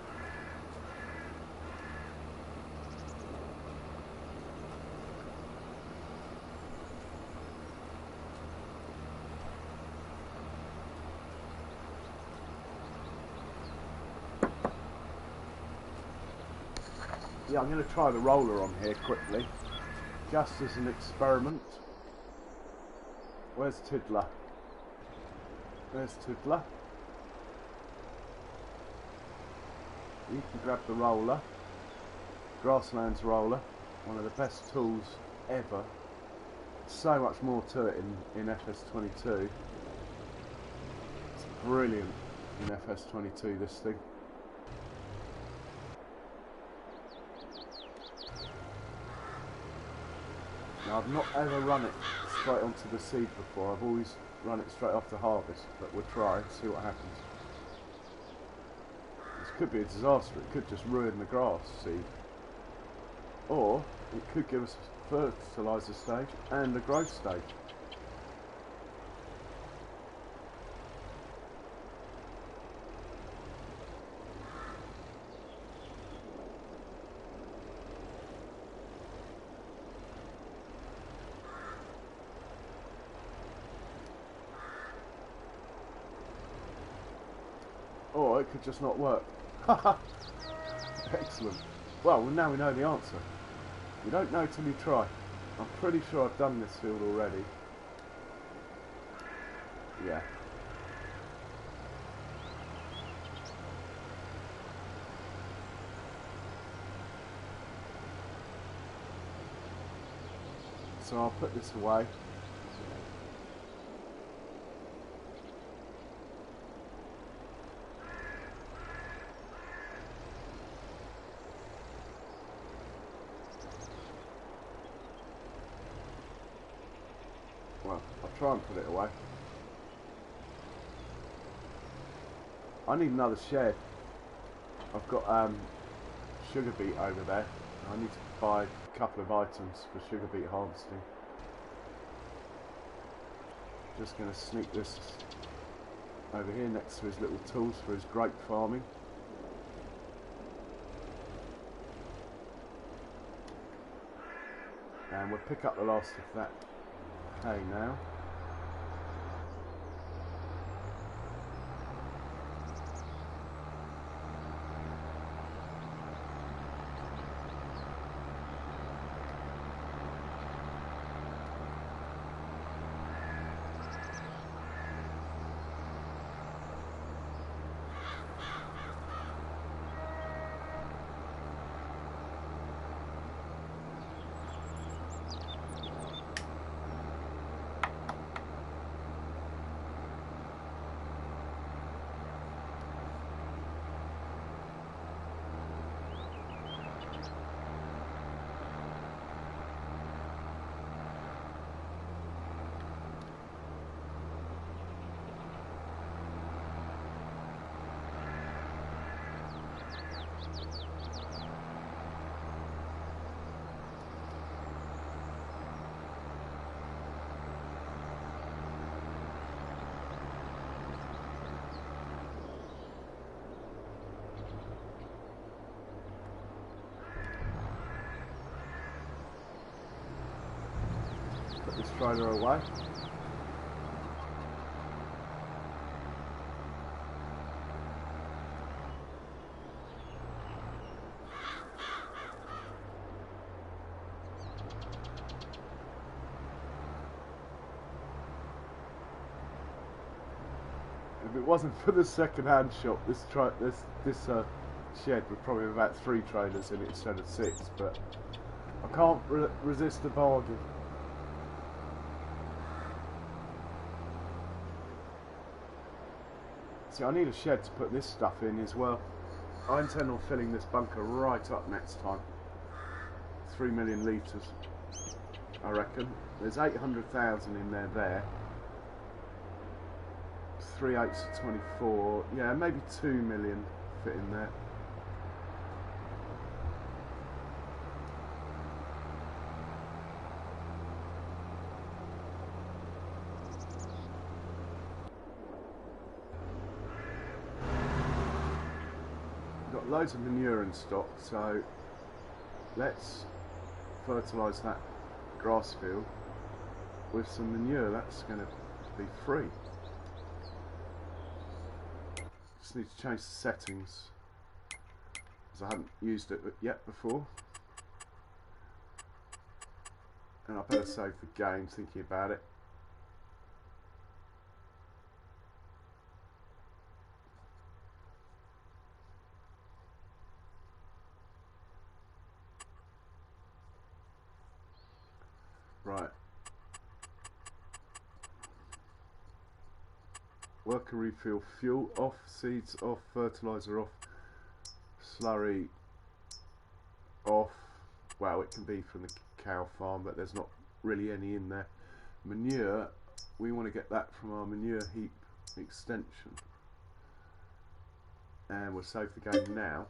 Speaker 1: Yeah, I'm going to try the roller on here quickly, just as an experiment. Where's Tiddler? There's Tiddler. You can grab the roller. Grasslands roller, one of the best tools ever. So much more to it in FS22. It's brilliant in FS22, this thing. Now, I've not ever run it straight onto the seed before. I've always run it straight off the harvest, but we'll try and see what happens. This could be a disaster. It could just ruin the grass seed, or it could give us a fertiliser stage and a growth stage. Or it could just not work. Excellent. Well, now we know the answer. You don't know till you try. I'm pretty sure I've done this field already. Yeah. So I'll put this away. Well, I'll try and put it away. I need another shed. I've got sugar beet over there. I need to buy a couple of items for sugar beet harvesting. Just going to sneak this over here next to his little tools for his grape farming. And we'll pick up the last of that hay now. Put this trailer away. If it wasn't for the second-hand shop, this shed would probably have about 3 trailers in it instead of 6. But I can't resist the bargain. See, I need a shed to put this stuff in as well. I intend on filling this bunker right up next time. 3 million litres, I reckon. There's 800,000 in there. 3/8 of 24. Yeah, maybe 2 million fit in there. Got loads of manure in stock, so let's fertilise that grass field with some manure. That's going to be free. Just need to change the settings because I haven't used it yet before, and I better save the game thinking about it. Right. Worker refill, fuel off, seeds off, fertiliser off, slurry off. Well, it can be from the cow farm, but there's not really any in there. Manure, we want to get that from our manure heap extension. And we'll save the game now.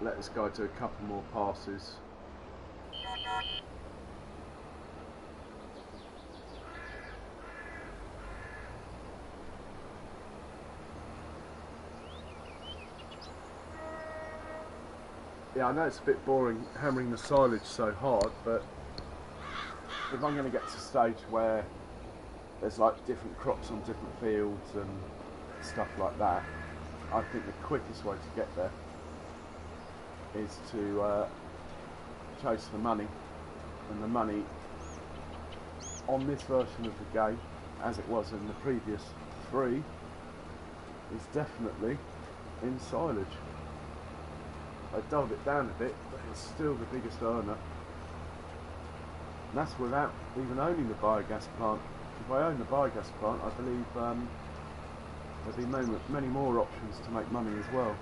Speaker 1: Let this guy do a couple more passes. Yeah, I know it's a bit boring hammering the silage so hard, but if I'm going to get to a stage where there's like different crops on different fields and stuff like that, I think the quickest way to get there is to chase the money, and the money on this version of the game, as it was in the previous 3, is definitely in silage. I dulled it down a bit, but it's still the biggest earner, and that's without even owning the biogas plant. If I own the biogas plant, I believe there'll be many more options to make money as well.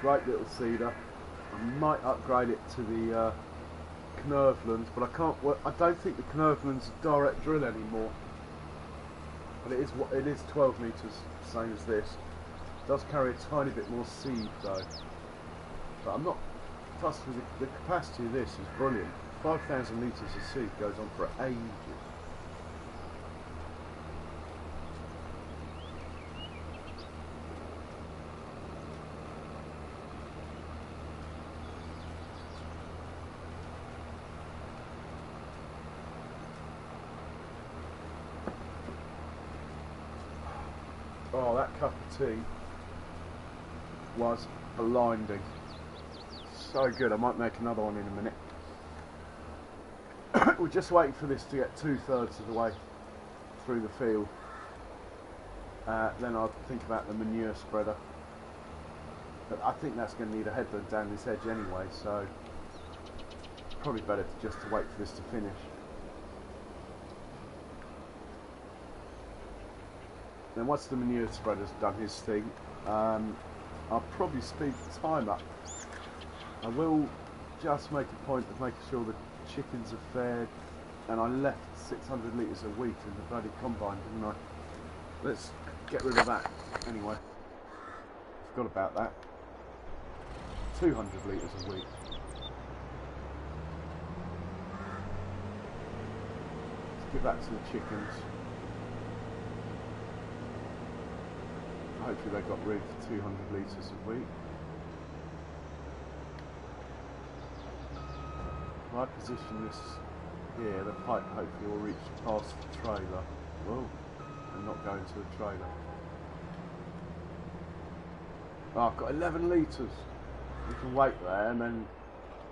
Speaker 1: Great little seeder. I might upgrade it to the Knervlands, but I can't. I don't think the Knervlands are direct drill anymore. But it is 12 metres, same as this. It does carry a tiny bit more seed though. But I'm not fussed with the capacity of this. Is brilliant. 5,000 litres of seed goes on for ages. Oh, that cup of tea was blinding. So good, I might make another one in a minute. We're just waiting for this to get 2/3 of the way through the field. Then I'll think about the manure spreader. But I think that's going to need a headland down this edge anyway, so probably better just to wait for this to finish. Then once the manure spreader's done his thing, I'll probably speed the time up. I will just make a point of making sure the chickens are fed, and I left 600 litres of wheat in the bloody combine, didn't I? Let's get rid of that anyway. Forgot about that. 200 litres of wheat. Let's give that to the chickens. Hopefully they got rid of 200 litres of wheat. If I position this here, the pipe hopefully will reach past the trailer. Whoa, and not go into the trailer. Oh, I've got 11 litres. We can wait there, and then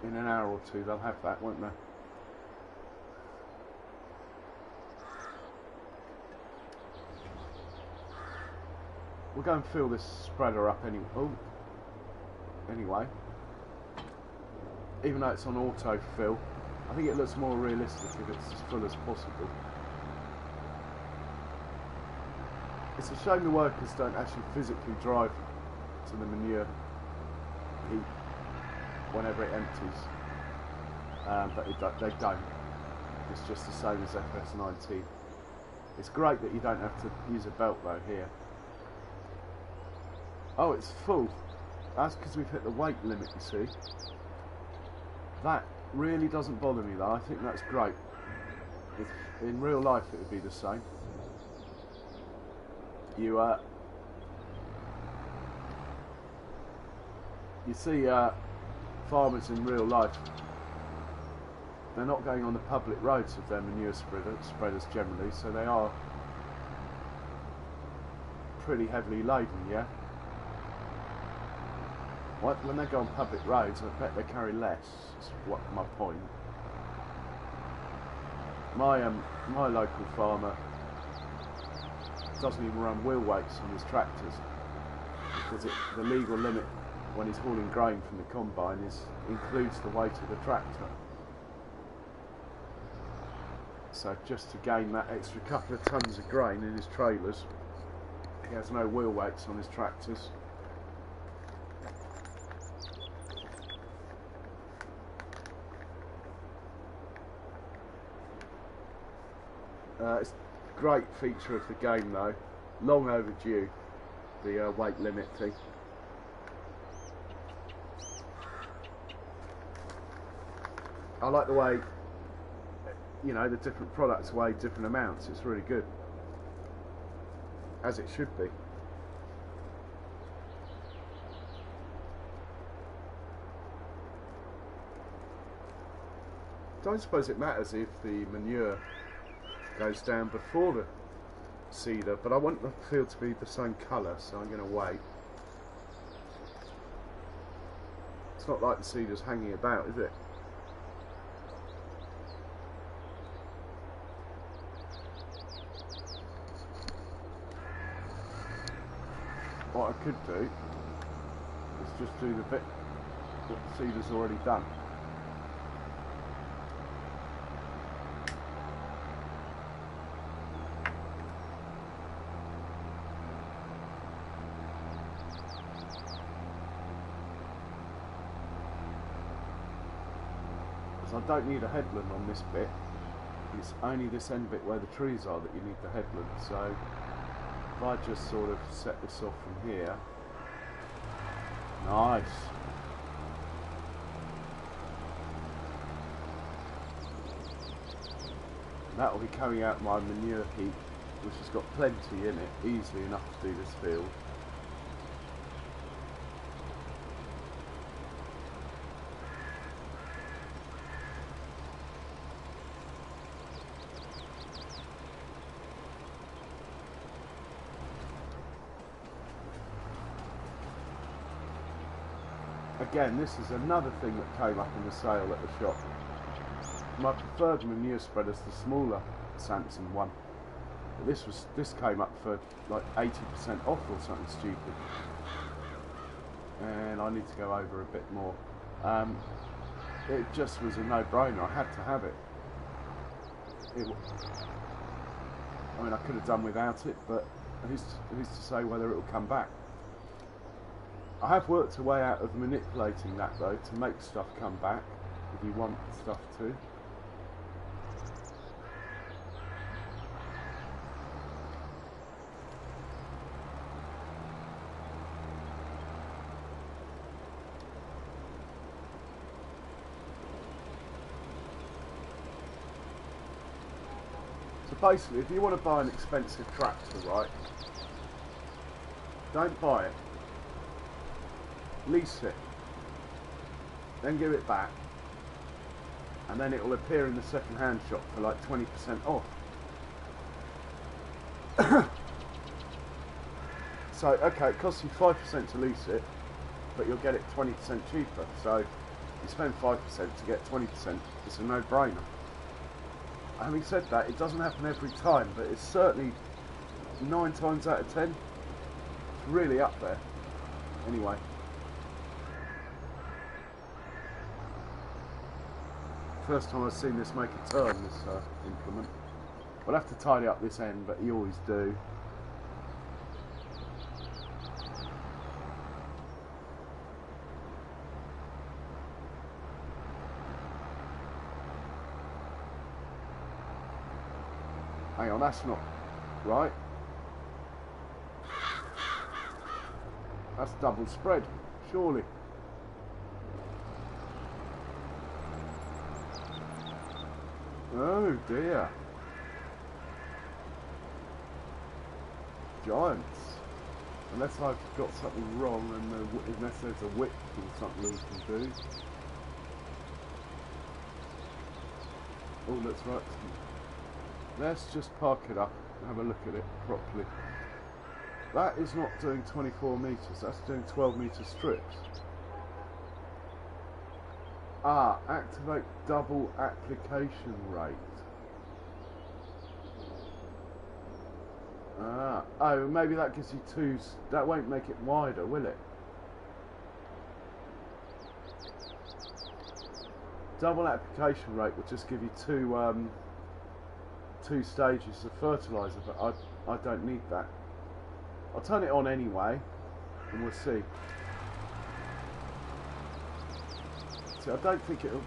Speaker 1: in an hour or two they'll have that, won't they? We'll go and fill this spreader up anyway. Oh, anyway. Even though it's on auto fill, I think it looks more realistic if it's as full as possible. It's a shame the workers don't actually physically drive to the manure heap whenever it empties, but they don't. It's just the same as FS19. It's great that you don't have to use a belt though here. Oh, it's full. That's because we've hit the weight limit, you see. That really doesn't bother me though. I think that's great. If in real life it would be the same. You see farmers in real life, they're not going on the public roads with their manure spreaders generally, so they are pretty heavily laden, yeah? When they go on public roads, I bet they carry less, is what my point. My local farmer doesn't even run wheel weights on his tractors, because the legal limit when he's hauling grain from the combine includes the weight of the tractor. So just to gain that extra couple of tons of grain in his trailers, he has no wheel weights on his tractors. It's a great feature of the game though, long overdue, the weight limit thing. I like the way, you know, the different products weigh different amounts. It's really good, as it should be. Don't suppose it matters if the manure goes down before the seeder, but I want the field to be the same colour, so I'm going to wait. It's not like the seeder's hanging about, is it? What I could do is just do the bit that the seeder's already done. because I don't need a headland on this bit. It's only this end bit where the trees are that you need the headland. So if I just sort of set this off from here, nice. That will be coming out my manure heap, which has got plenty in it, easily enough to do this field. Again, this is another thing that came up in the sale at the shop. My preferred manure spreader is the smaller Samson one. But this came up for like 80% off or something stupid. And I need to go over a bit more. It just was a no-brainer. I had to have it. I mean, I could have done without it, but who's to say whether it will come back? I have worked a way out of manipulating that though to make stuff come back if you want stuff to. So basically, if you want to buy an expensive tractor, right, don't buy it. Lease it, then give it back, and then it will appear in the second-hand shop for like 20% off. So, okay, it costs you 5% to lease it, but you'll get it 20% cheaper. So, you spend 5% to get 20%. It's a no-brainer. Having said that, it doesn't happen every time, but it's certainly 9 times out of 10. It's really up there. Anyway. First time I've seen this make a turn, this implement. We'll have to tidy up this end, but you always do. Hang on, that's not right. That's double spread, surely. Oh dear. Giants. Unless I've got something wrong and unless there's a width or something we can do. Oh, that's right. Let's just park it up and have a look at it properly. That is not doing 24 metres, that's doing 12 metre strips. Ah, activate double application rate. Ah, oh, maybe that gives you two. That won't make it wider, will it? Double application rate will just give you two stages of fertiliser, but I don't need that. I'll turn it on anyway, and we'll see. See, I don't think it'll.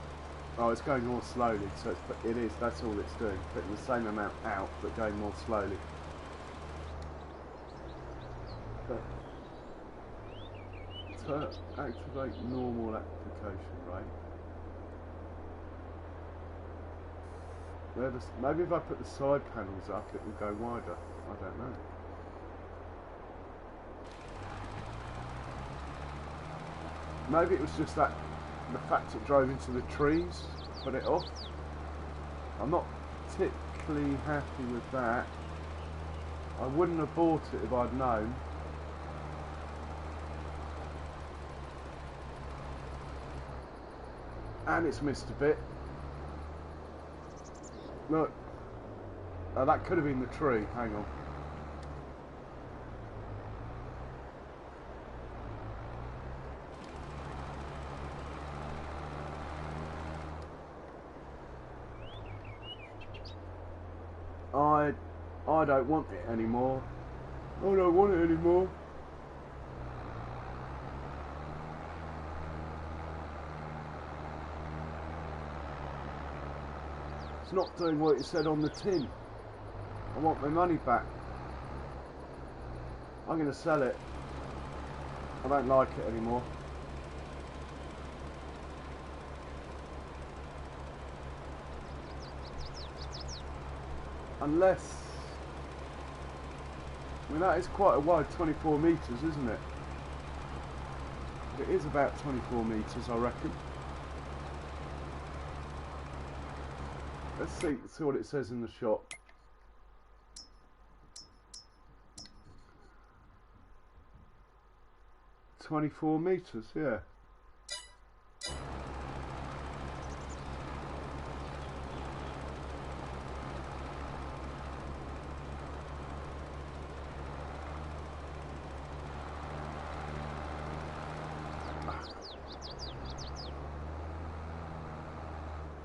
Speaker 1: Oh, it's going more slowly, so it is. That's all it's doing. Putting the same amount out, but going more slowly. But activate normal application rate. Maybe if I put the side panels up, it will go wider. I don't know. Maybe it was just that the fact it drove into the trees put it off. I'm not particularly happy with that. I wouldn't have bought it if I'd known. And it's missed a bit. Look. That could have been the tree. Hang on. I don't want it anymore. I don't want it anymore. not doing what it said on the tin. I want my money back. I'm going to sell it. I don't like it anymore. Unless... I mean, that is quite a wide 24 metres, isn't it? It is about 24 metres, I reckon. Let's see what it says in the shop. "24 metres, yeah.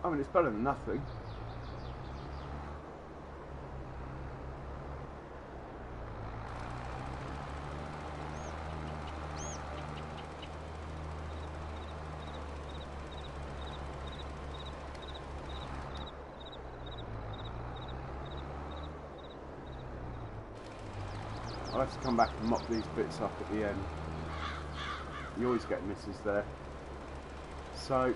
Speaker 1: I mean, it's better than nothing. I'll have to come back and mop these bits up at the end. You always get misses there. So,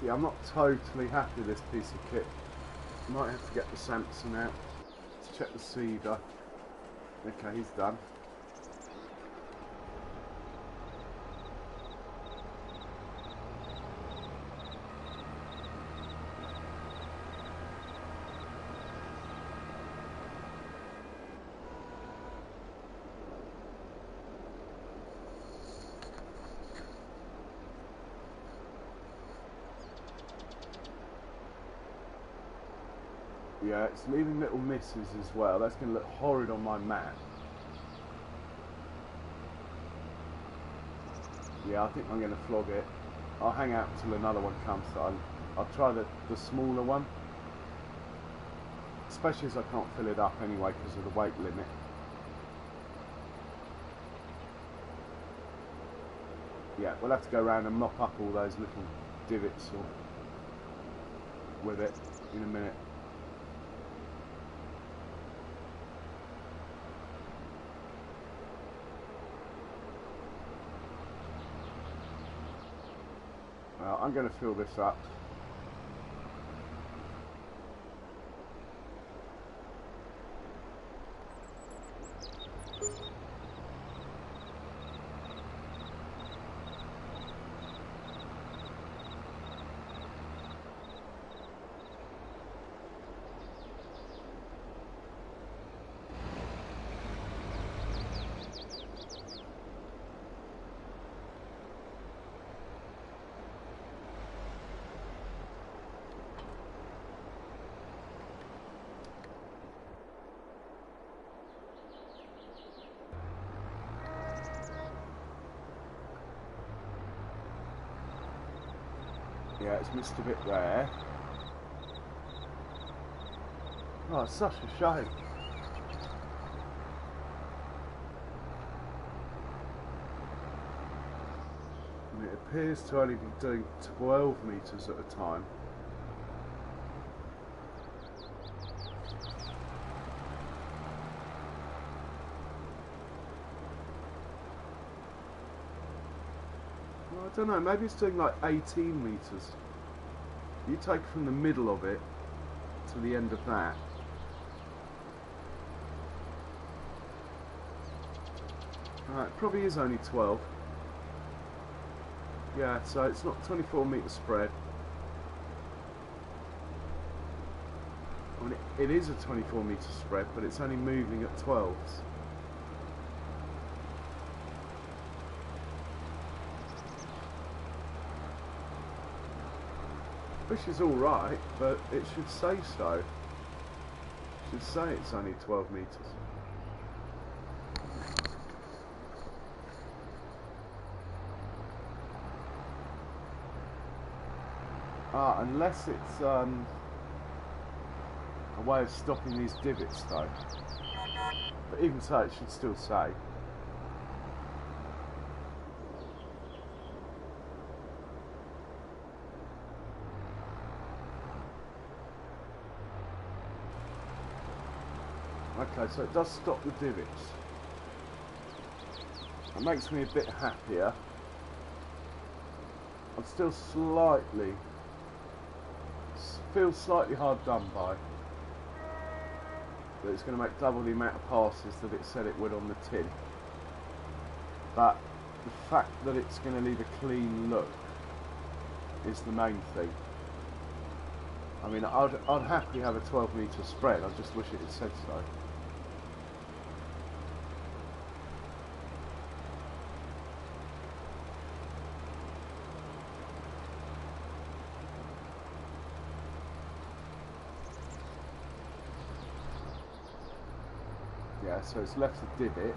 Speaker 1: yeah, I'm not totally happy with this piece of kit. Might have to get the Samson out to check the seeder. Okay, he's done. Yeah, it's leaving little misses as well. That's going to look horrid on my map. Yeah, I think I'm going to flog it. I'll hang out until another one comes. So I'll try the smaller one. Especially as I can't fill it up anyway because of the weight limit. Yeah, we'll have to go around and mop up all those little divots with it in a minute. Well, I'm going to fill this up. Yeah, it's missed a bit there. Oh, it's such a shame. And it appears to only be doing 12 metres at a time. I don't know, maybe it's doing like 18 metres. You take from the middle of it to the end of that. It probably is only 12. Yeah, so it's not 24 metre spread. I mean, it is a 24 metre spread, but it's only moving at 12s. Which is alright, but it should say so. It should say it's only 12 metres. Unless it's a way of stopping these divots though. But even so, it should still say. Okay, so it does stop the divots. It makes me a bit happier. I'm still slightly... feels slightly hard done by. But it's going to make double the amount of passes that it said it would on the tin. But the fact that it's going to leave a clean look is the main thing. I mean, I'd happily have a 12 metre spread, I just wish it had said so. Yeah, so it's left the divot,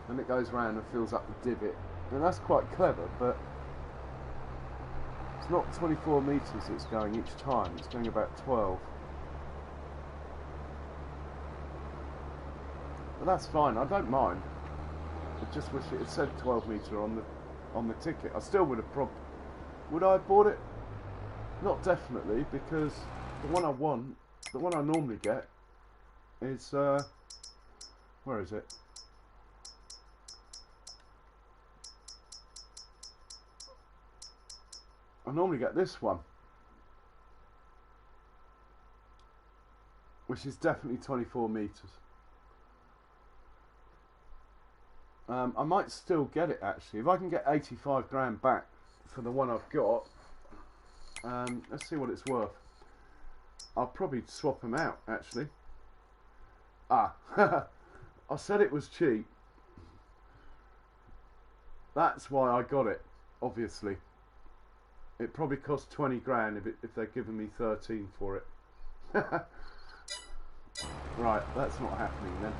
Speaker 1: and it goes round and fills up the divot. And that's quite clever, but it's not 24 metres it's going each time, it's going about 12. But that's fine, I don't mind. I just wish it had said 12 metre on the ticket. I still would have would I have bought it? Not definitely, because the one I want, the one I normally get is where is it? I normally get this one, which is definitely 24 metres. I might still get it actually. If I can get 85 grand back for the one I've got, let's see what it's worth. I'll probably swap them out actually. Ah, I said it was cheap. That's why I got it, obviously. It probably cost 20 grand if they're giving me 13 for it. Right, that's not happening then.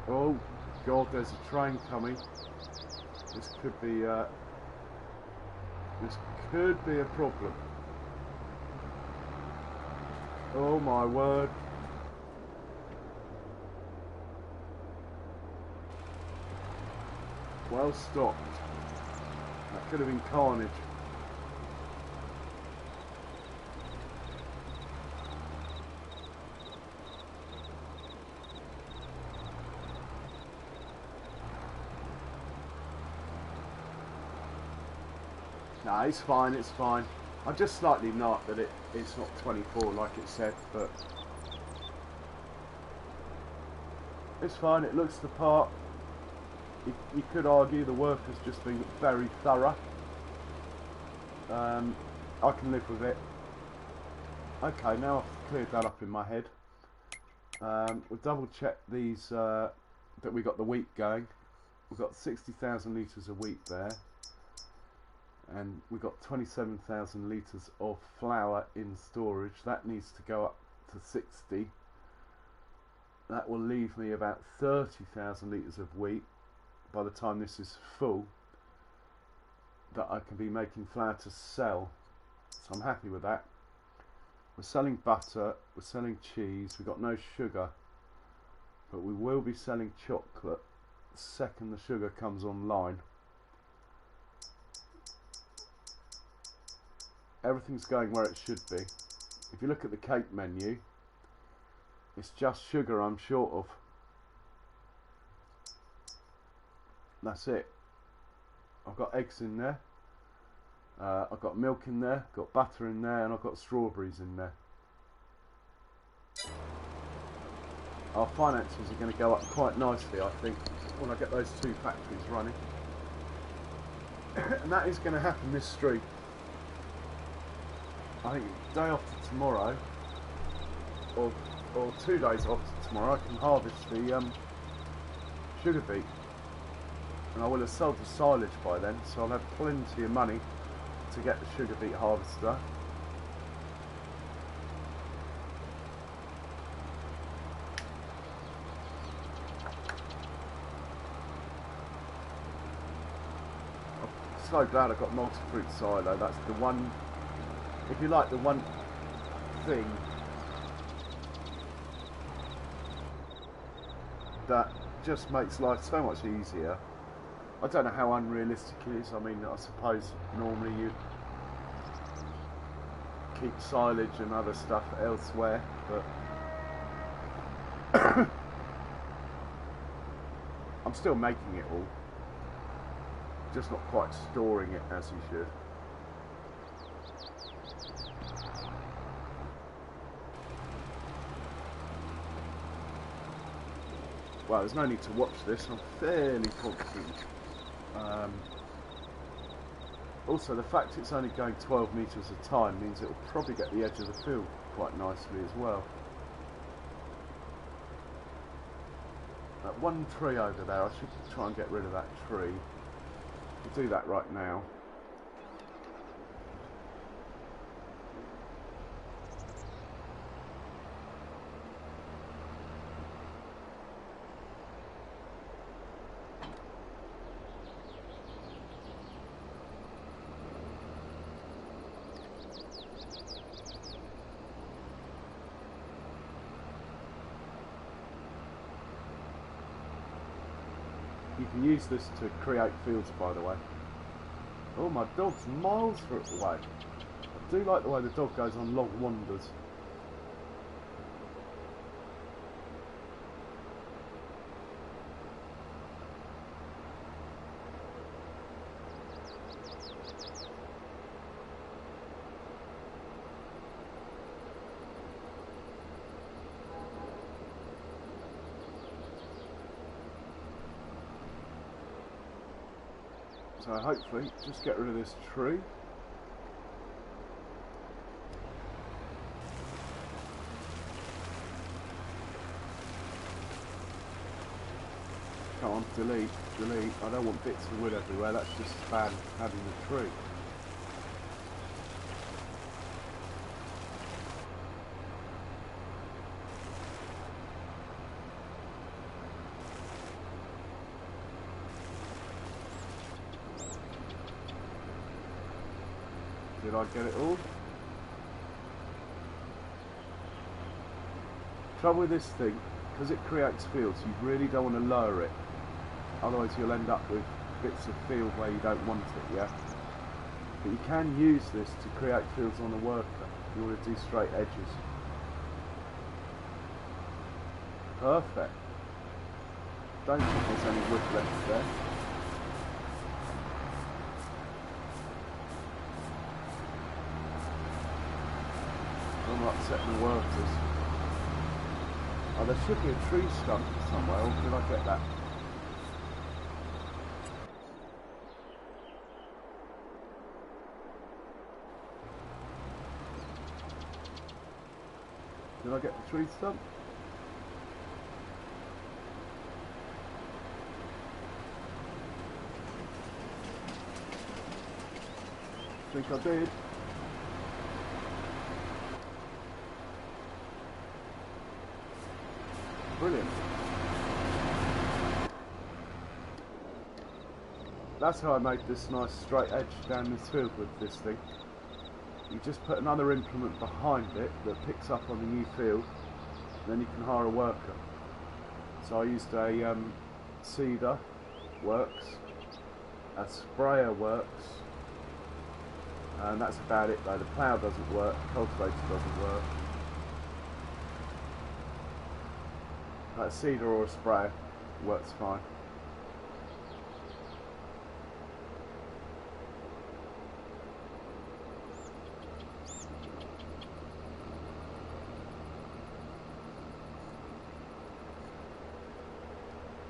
Speaker 1: Oh God, there's a train coming. This could be a problem. Oh my word. Well stopped. That could have been carnage. No, it's fine, it's fine. I'm just slightly not that it's not 24 like it said, but it's fine, it looks the part. You could argue the work has just been very thorough. I can live with it. Okay, now I've cleared that up in my head. We'll double check these, that we got the wheat going. We've got 60,000 litres of wheat there. And we've got 27,000 litres of flour in storage. That needs to go up to 60. That will leave me about 30,000 litres of wheat by the time this is full, that I can be making flour to sell. So I'm happy with that. We're selling butter, we're selling cheese, we've got no sugar, but we will be selling chocolate the second the sugar comes online. Everything's going where it should be. If you look at the cake menu, it's just sugar I'm short of. That's it. I've got eggs in there, I've got milk in there, got butter in there, and I've got strawberries in there. Our finances are going to go up quite nicely, I think, when I get those two factories running. And that is going to happen this street. I think the day after tomorrow, or 2 days after tomorrow, I can harvest the sugar beet. And I will have sold the silage by then, so I'll have plenty of money to get the sugar beet harvester. I'm so glad I got multi-fruit silo. That's the one, if you like, the one thing that just makes life so much easier. I don't know how unrealistic it is. I mean, I suppose normally you keep silage and other stuff elsewhere, but I'm still making it all, just not quite storing it as you should. Well, there's no need to watch this, I'm fairly confident. Also, the fact it's only going 12 metres a time means it will probably get the edge of the field quite nicely as well. That one tree over there, I should try and get rid of that tree. I'll do that right now. You can use this to create fields, by the way. Oh, my dog's miles away. I do like the way the dog goes on long wanders. So hopefully, just get rid of this tree. Come on, delete, delete. I don't want bits of wood everywhere, that's just bad having the tree. Did I get it all? Trouble with this thing, because it creates fields, you really don't want to lower it. Otherwise you'll end up with bits of field where you don't want it, yeah? But you can use this to create fields on a worker if you want to do straight edges. Perfect. Don't think there's any wood left there. I'm upsetting the workers. Oh, there should be a tree stump somewhere, or did I get that? Did I get the tree stump? I think I did. Brilliant. That's how I made this nice straight edge down this field with this thing. You just put another implement behind it that picks up on the new field, and then you can hire a worker. So I used a seeder, works, a sprayer works, and that's about it though. The plough doesn't work, the cultivator doesn't work. A seeder or a sprayer works fine.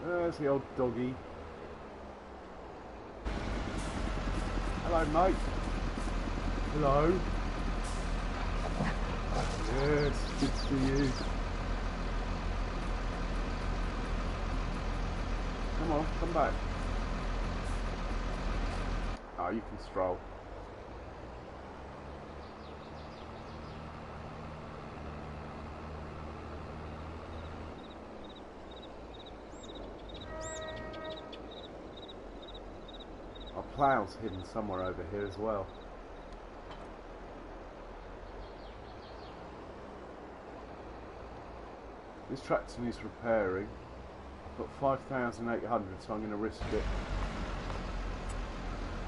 Speaker 1: There's the old doggy. Hello, mate. Hello. Yes, good to see you. Come on, come back. Oh, you can stroll. Our plough's hidden somewhere over here as well. This tractor needs repairing. Got 5,800, so I'm going to risk it.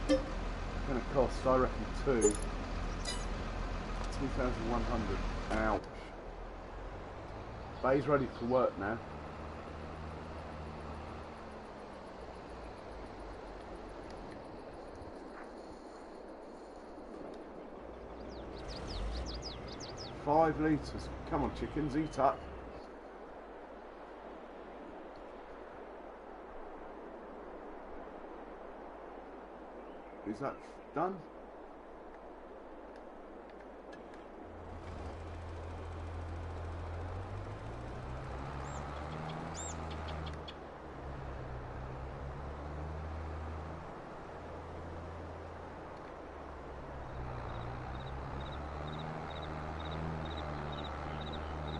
Speaker 1: It's going to cost, I reckon, 2,100. Ouch. But he's ready for work now. $5 litres. Come on, chickens, eat up. Is that done?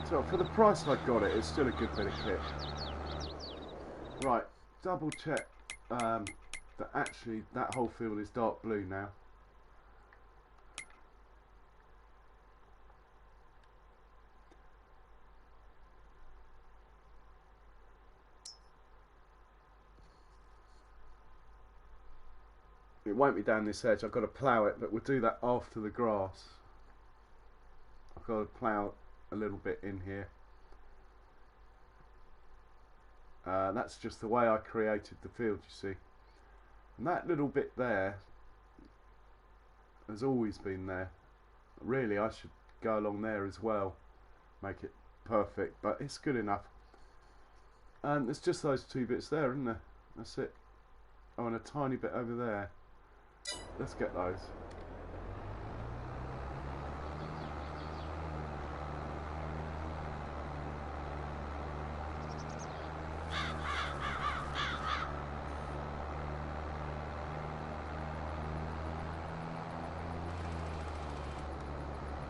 Speaker 1: So for the price I got it, it's still a good bit of kit. Right, double check that actually that whole field is dark blue now. It won't be down this edge, I've got to plough it, but we'll do that after the grass. I've got to plough a little bit in here. That's just the way I created the field, you see. And that little bit there has always been there. Really, I should go along there as well, make it perfect, but it's good enough. And there's just those two bits there, isn't there? That's it. Oh, and a tiny bit over there. Let's get those.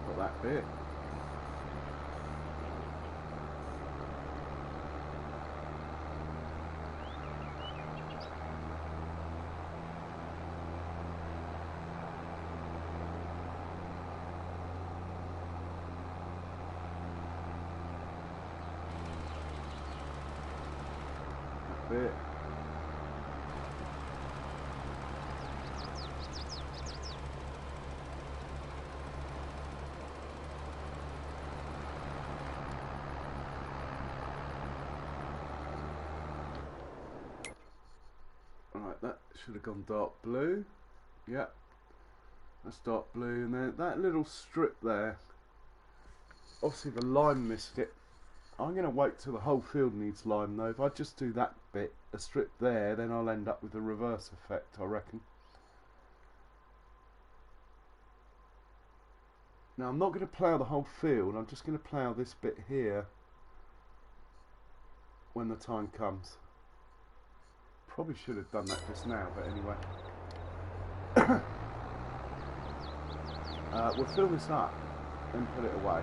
Speaker 1: Got that bit. Bit. Right, that should have gone dark blue. Yep, that's dark blue, and then that little strip there, obviously the lime missed it. I'm going to wait till the whole field needs lime though. If I just do that bit, a strip there, then I'll end up with a reverse effect, I reckon. Now I'm not going to plough the whole field, I'm just going to plough this bit here when the time comes. Probably should have done that just now, but anyway. We'll fill this up and put it away.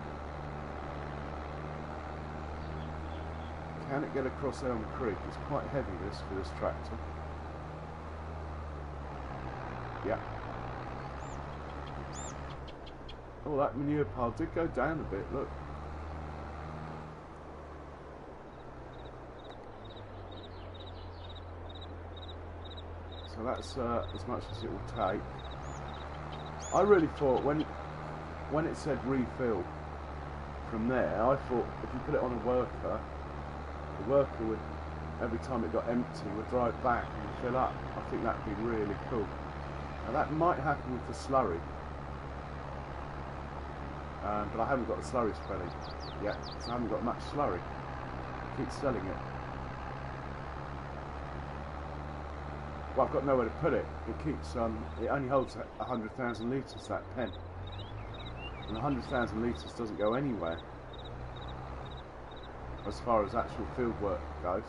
Speaker 1: Can it get across Elm Creek? It's quite heavy this for this tractor. Yeah. Oh, that manure pile did go down a bit, look. So that's as much as it will take. I really thought when it said refill from there, I thought if you put it on a worker, the worker would, every time it got empty, would drive back and fill up. I think that'd be really cool. Now that might happen with the slurry, but I haven't got the slurry spreading yet, so I haven't got much slurry. I keep selling it. Well, I've got nowhere to put it. It keeps, it only holds 100,000 litres, that pen. And 100,000 litres doesn't go anywhere as far as actual field work goes.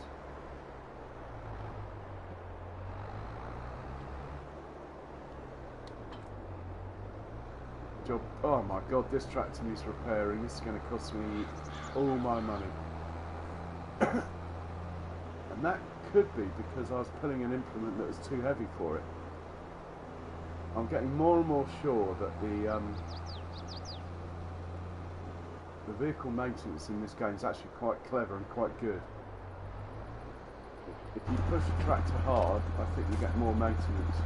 Speaker 1: Job. Oh my god, this tractor needs repairing. This is going to cost me all my money. And that could be because I was pulling an implement that was too heavy for it. I'm getting more and more sure that the vehicle maintenance in this game is actually quite clever and quite good. If you push a tractor hard, I think you get more maintenance.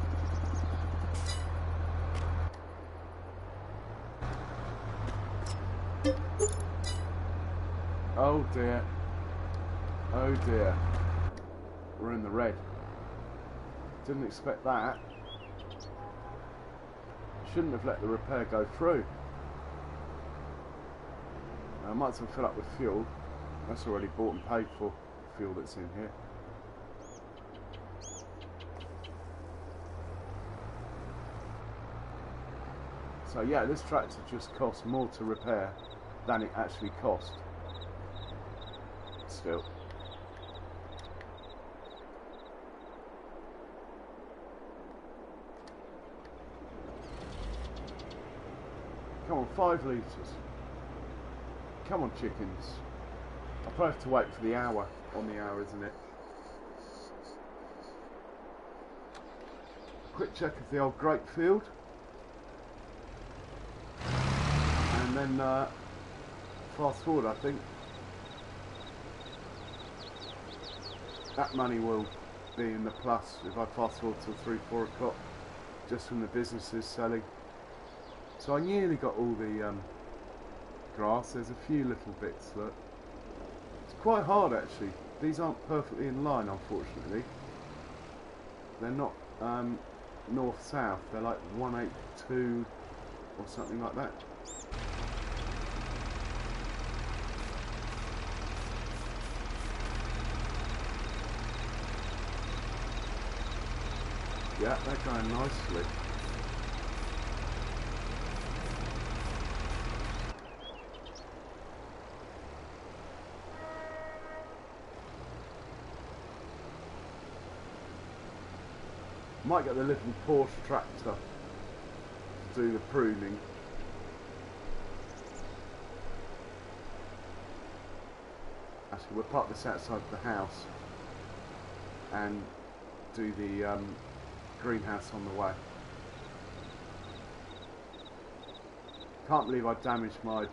Speaker 1: Oh dear. Oh dear. We're in the red. Didn't expect that. Shouldn't have let the repair go through. I might as well fill up with fuel. That's already bought and paid for fuel that's in here. So yeah, this tractor just costs more to repair than it actually cost. Still. Come on, 5 litres. Come on, chickens. I'll probably have to wait for the hour on the hour, isn't it? Quick check of the old grape field. And then fast forward, I think. That money will be in the plus if I fast forward till 3-4 o'clock, just from the businesses selling. So I nearly got all the grass. There's a few little bits, look. It's quite hard actually. These aren't perfectly in line, unfortunately. They're not north-south. They're like 182 or something like that. Yeah, they're going nicely. Might get the little Porsche tractor to do the pruning. Actually, we'll park this outside the house and do the greenhouse on the way. Can't believe I damaged my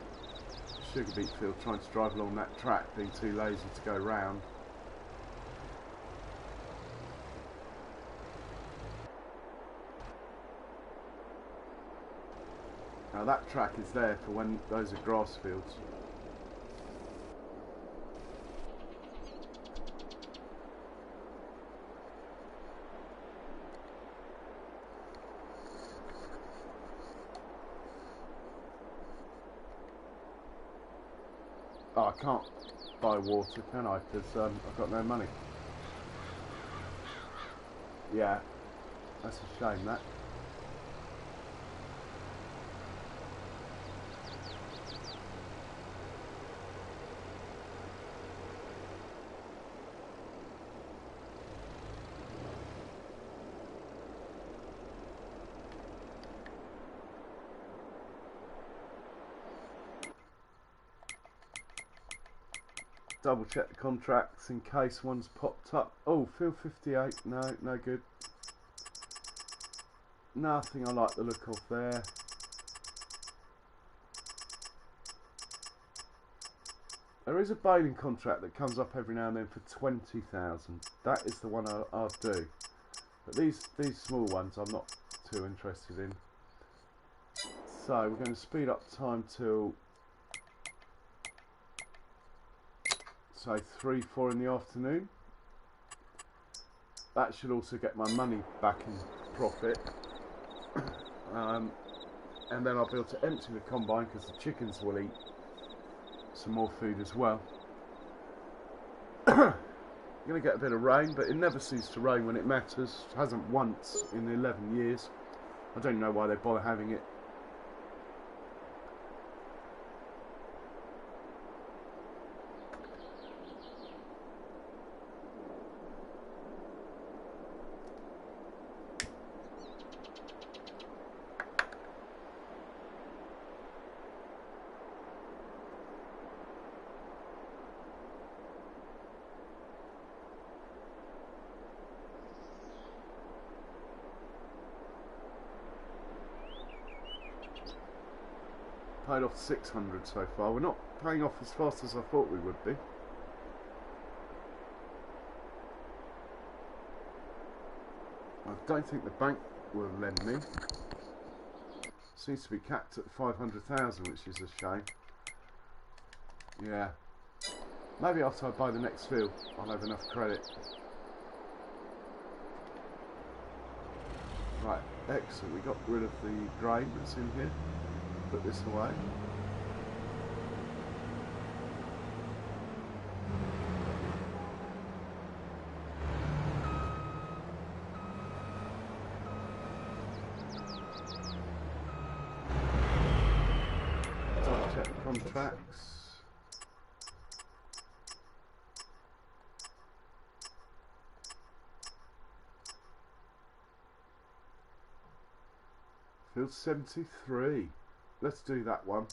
Speaker 1: sugar beet field trying to drive along that track, being too lazy to go round. Now that track is there for when those are grass fields. Oh, I can't buy water, can I? Because I've got no money. Yeah, that's a shame, that. Double check the contracts in case one's popped up. Oh, field 58. No, no good. Nothing I like the look of there. There is a baling contract that comes up every now and then for 20,000. That is the one I'll do. But these small ones I'm not too interested in. So we're going to speed up time till, say, 3-4 in the afternoon. That should also get my money back in profit. And then I'll be able to empty the combine because the chickens will eat some more food as well. You're going to get a bit of rain, but it never seems to rain when it matters. It hasn't once in the 11 years. I don't know why they bother having it. Paid off 600 so far. We're not paying off as fast as I thought we would be. I don't think the bank will lend me. Seems to be capped at 500,000, which is a shame. Yeah. Maybe after I buy the next field, I'll have enough credit. Right, excellent. We got rid of the grain that's in here. Put this away. Double check the contracts. Field 73. Let's do that one.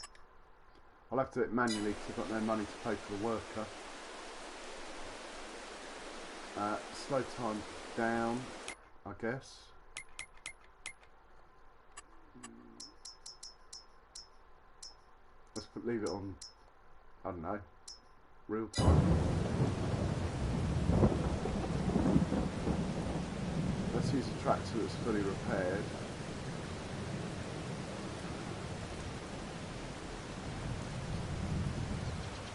Speaker 1: I'll have to do it manually because I've got no money to pay for the worker. Slow time down, I guess. Let's leave it on, I don't know, real time. Let's use a tractor that's fully repaired.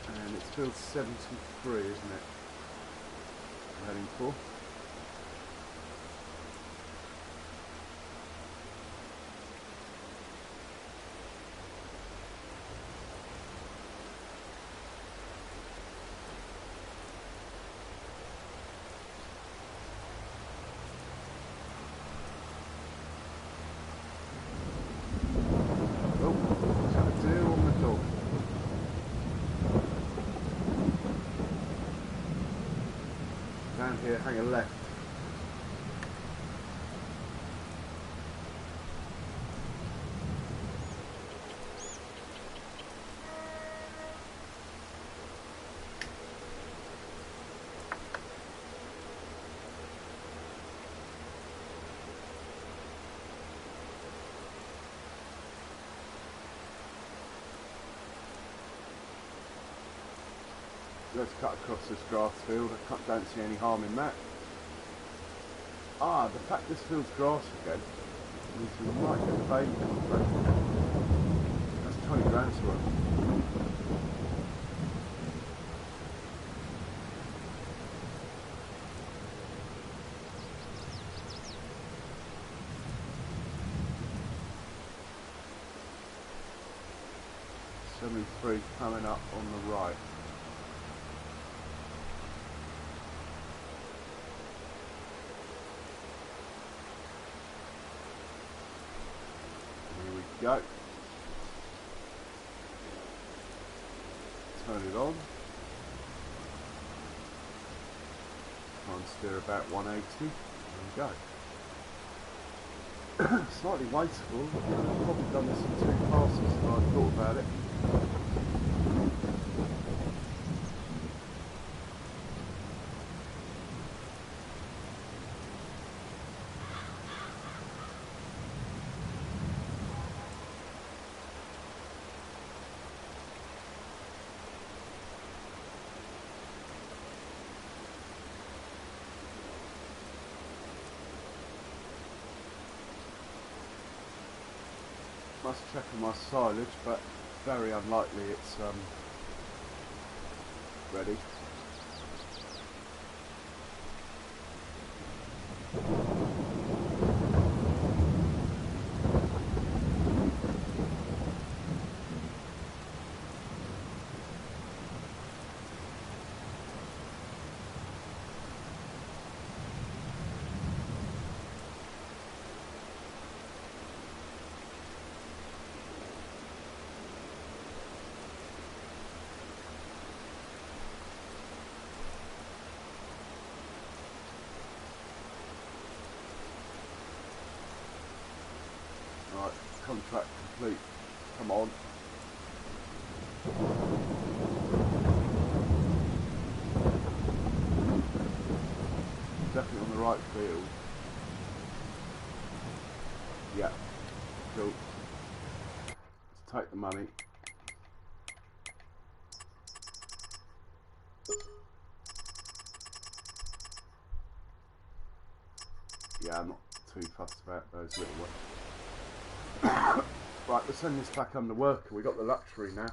Speaker 1: And it's field 73, isn't it? I'm heading for. Down here, hang a left. Let's cut across this grass field. I don't see any harm in that. Ah, the fact this field's grass again means we might get a baby contract. That's 20 grand's worth. $73 coming up on the right. Go. Turn it on. Try and steer about 180 and go. Slightly wasteful. I've probably done this in 2 passes if I thought about it. Must check on my silage, but very unlikely it's ready. Right, contract complete. Come on. Definitely on the right field. Yeah. Cool. Let's take the money. Yeah, I'm not too fussed about those little ones. Right, let's send this back under worker. We got the luxury now.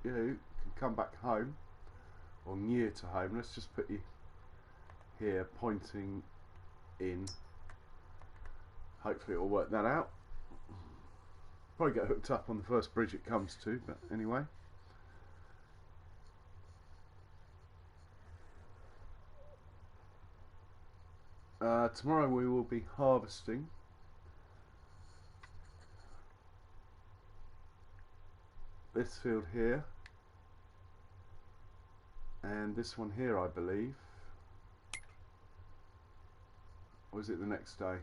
Speaker 1: you can come back home, or near to home. Let's just put you here, pointing in. Hopefully it will work that out. Probably get hooked up on the first bridge it comes to, but anyway. Tomorrow we will be harvesting this field here and this one here, I believe. Or is it the next day?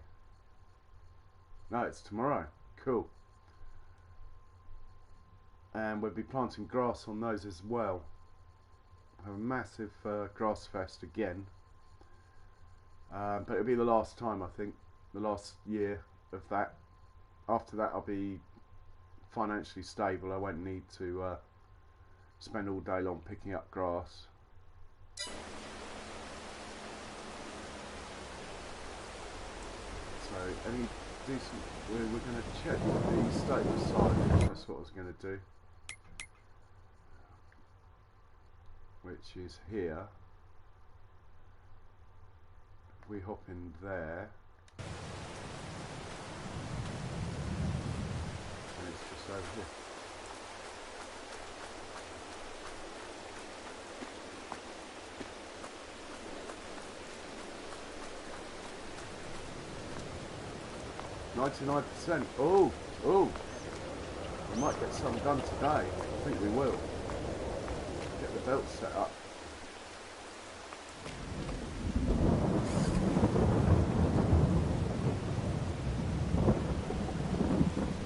Speaker 1: No, it's tomorrow. Cool. And we'll be planting grass on those as well. Have a massive grass fest again. But it'll be the last time, I think, the last year of that. After that I'll be financially stable. I won't need to spend all day long picking up grass. So any decent, we're going to check the state of silage. That's what I was going to do, which is here. If we hop in there, and it's just over here. %. Oh, we might get some done today. I think we will. Get the belt set up.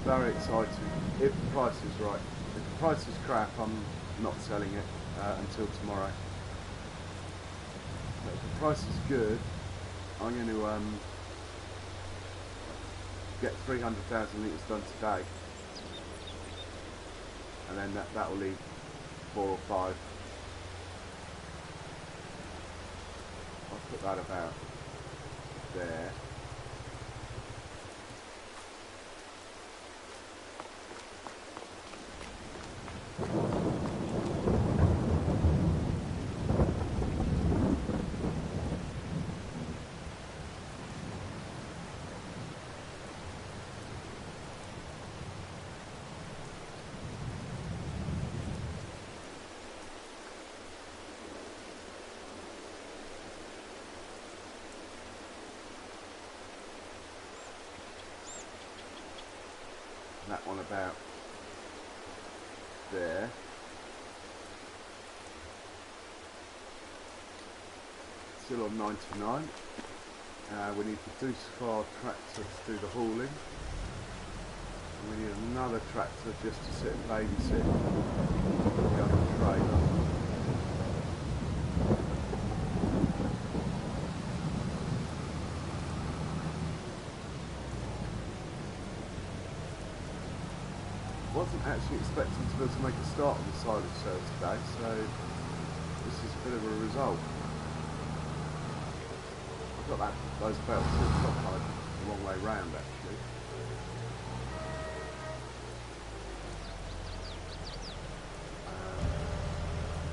Speaker 1: Very exciting. If the price is right. If the price is crap, I'm not selling it until tomorrow. But if the price is good, I'm going to get 300,000 litres done today, and then that will leave 4 or 5. I'll put that about there. That one about there. Still on 99. We need the Deuce-Far tractor to do the hauling. And we need another tractor just to sit and babysit the other trailer. Wasn't actually expecting to be able to make a start on the silage sales today, so this is a bit of a result. I've got those belts hooked up the wrong way round actually.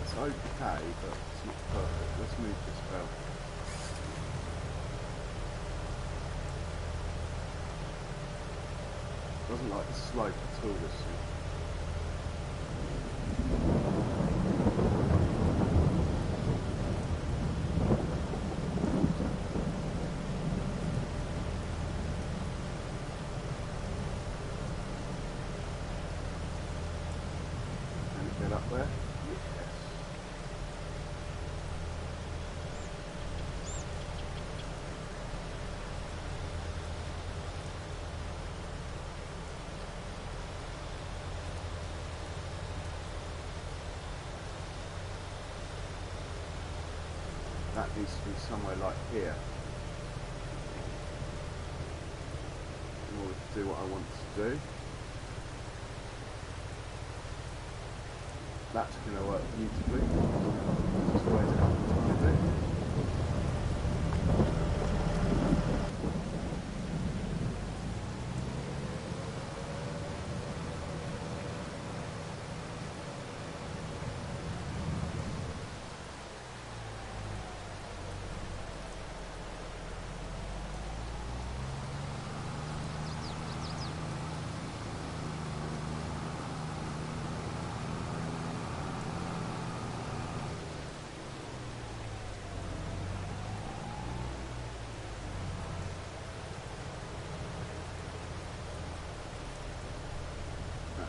Speaker 1: It's okay, but it's not perfect. Let's move this belt. Doesn't like the slope at all, this thing. Can it get up there? Yes. That needs to be somewhere like here in order to do what I want to do. That's going to work beautifully. Just wait it up a tiny bit.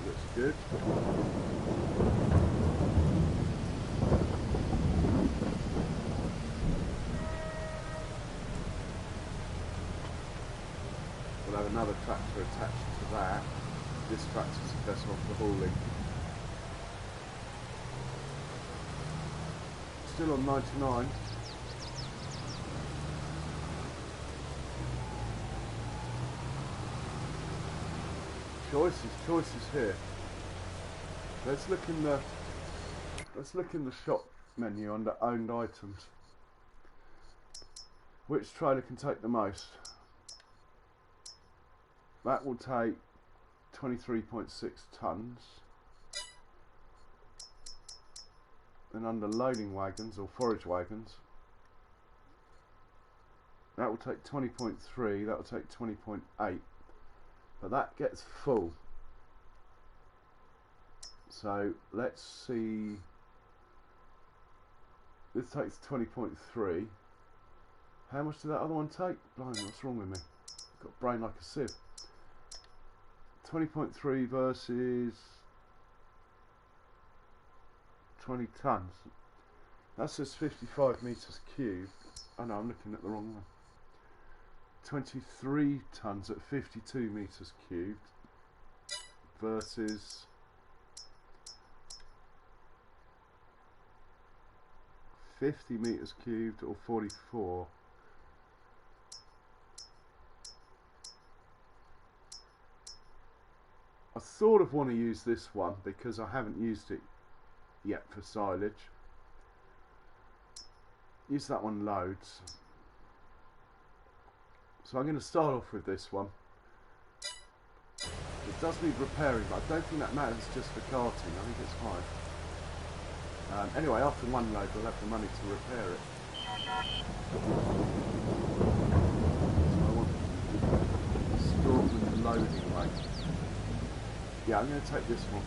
Speaker 1: Looks good. We'll have another tractor attached to that. This tractor's the best one for hauling. Still on 99. Choices here. Let's look in the shop menu under owned items. Which trailer can take the most? That will take 23.6 tons. Then under loading wagons or forage wagons, that will take 20.3, that will take 20.8, but that gets full. So let's see, this takes 20.3. How much did that other one take? Blimey, what's wrong with me? Got a brain like a sieve. 20.3 versus 20 tons. That says 55 meters cubed. Oh no, I'm looking at the wrong one. 23 tons at 52 meters cubed versus 50 meters cubed or 44. I sort of want to use this one because I haven't used it yet for silage. Use that one loads. So I'm going to start off with this one. It does need repairing, but I don't think that matters just for carting. I think it's fine. Anyway, after one load we'll have the money to repair it. So I want Stortman loading way. Yeah, I'm going to take this one.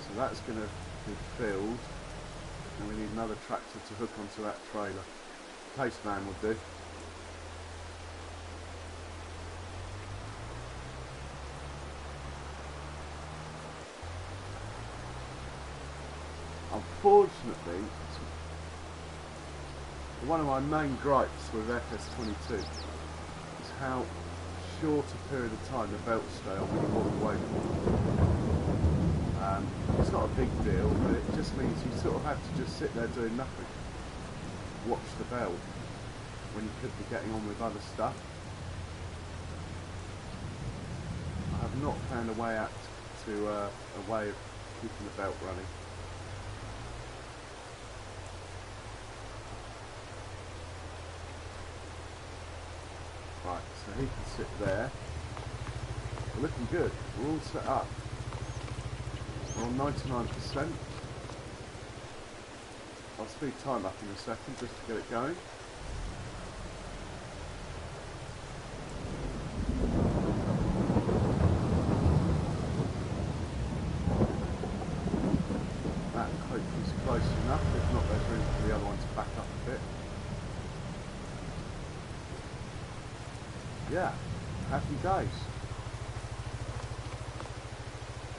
Speaker 1: So that's going to be filled, and we need another tractor to hook onto that trailer. Caseman will do. Unfortunately, one of my main gripes with FS22 is how short a period of time the belts stay on when you walk away from them. It's not a big deal, but it just means you sort of have to just sit there doing nothing. Watch the belt when you could be getting on with other stuff. I have not found a way out to a way of keeping the belt running. Right, so he can sit there. We're looking good. We're all set up. We're on 99%. I'll speed time up in a second just to get it going. That hopefully is close enough. If not, there's room for the other one to back up a bit. Yeah, happy days.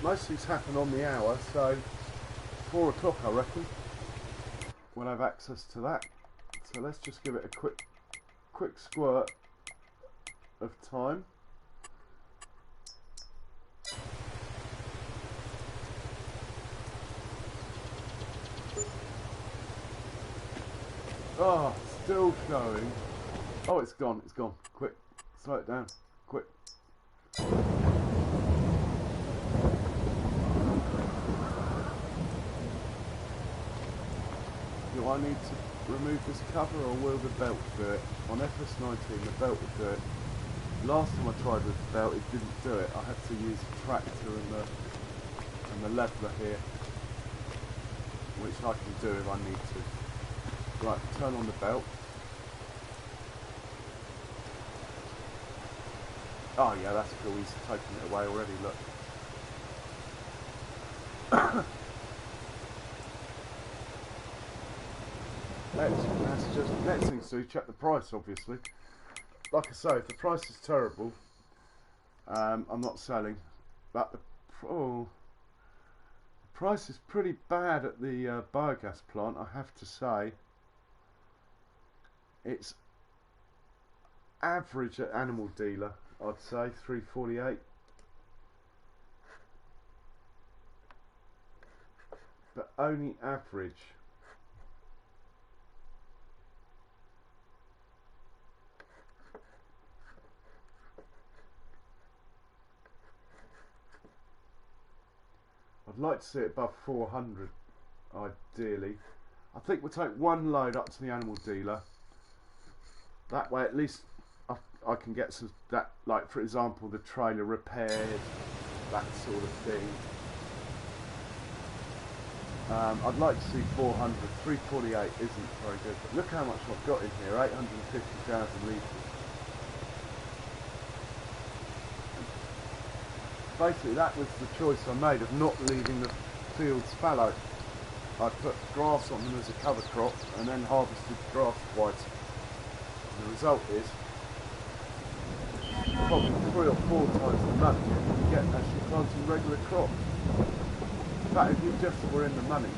Speaker 1: Most of these happen on the hour, so 4 o'clock I reckon we'll have access to that. So let's just give it a quick squirt of time. Oh, still showing. Oh, it's gone, quick. Slow it down, quick. Do I need to remove this cover or will the belt do it? On FS19 the belt would do it. Last time I tried with the belt it didn't do it. I had to use the tractor and the leveler here, which I can do if I need to. Right, turn on the belt. Oh yeah, that's cool, he's taking it away already, look. That's just next thing to do. Check the price, obviously. Like I say, if the price is terrible, I'm not selling. But the price is pretty bad at the biogas plant, I have to say. It's average at animal dealer, I'd say, 348. But only average. I'd like to see it above 400, ideally. I think we'll take one load up to the animal dealer. That way, at least I can get some that, like for example, the trailer repaired, that sort of thing. I'd like to see 400. 348 isn't very good, but look how much I've got in here. 850,000 litres. Basically, that was the choice I made of not leaving the fields fallow. I put grass on them as a cover crop and then harvested grass twice. And the result is probably 3 or 4 times the money you get actually planting regular crops. In fact, if you just were in the money,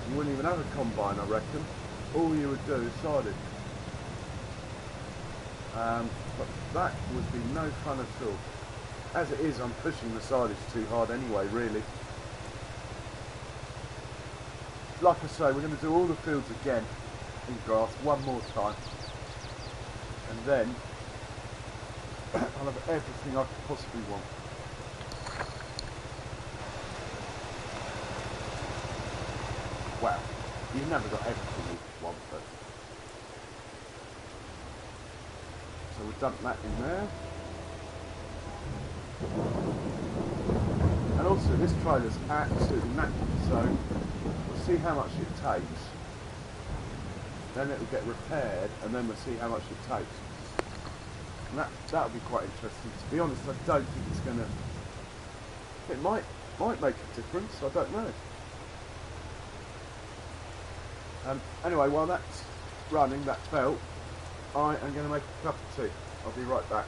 Speaker 1: you wouldn't even have a combine, I reckon. All you would do is silage. But that would be no fun at all. As it is, I'm pushing the silage too hard anyway, really. Like I say, we're going to do all the fields again in grass one more time. And then I'll have everything I could possibly want. Well, you've never got everything you want, but... So we've dumped that in there. And also, this trailer's absolutely knackered, so we'll see how much it takes. Then it'll get repaired, and then we'll see how much it takes. And that'll be quite interesting. To be honest, I don't think it's going to... It might make a difference, I don't know. Anyway, while that's running, that belt, I am going to make a cup of tea. I'll be right back.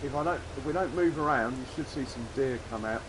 Speaker 1: If we don't move around, you should see some deer come out.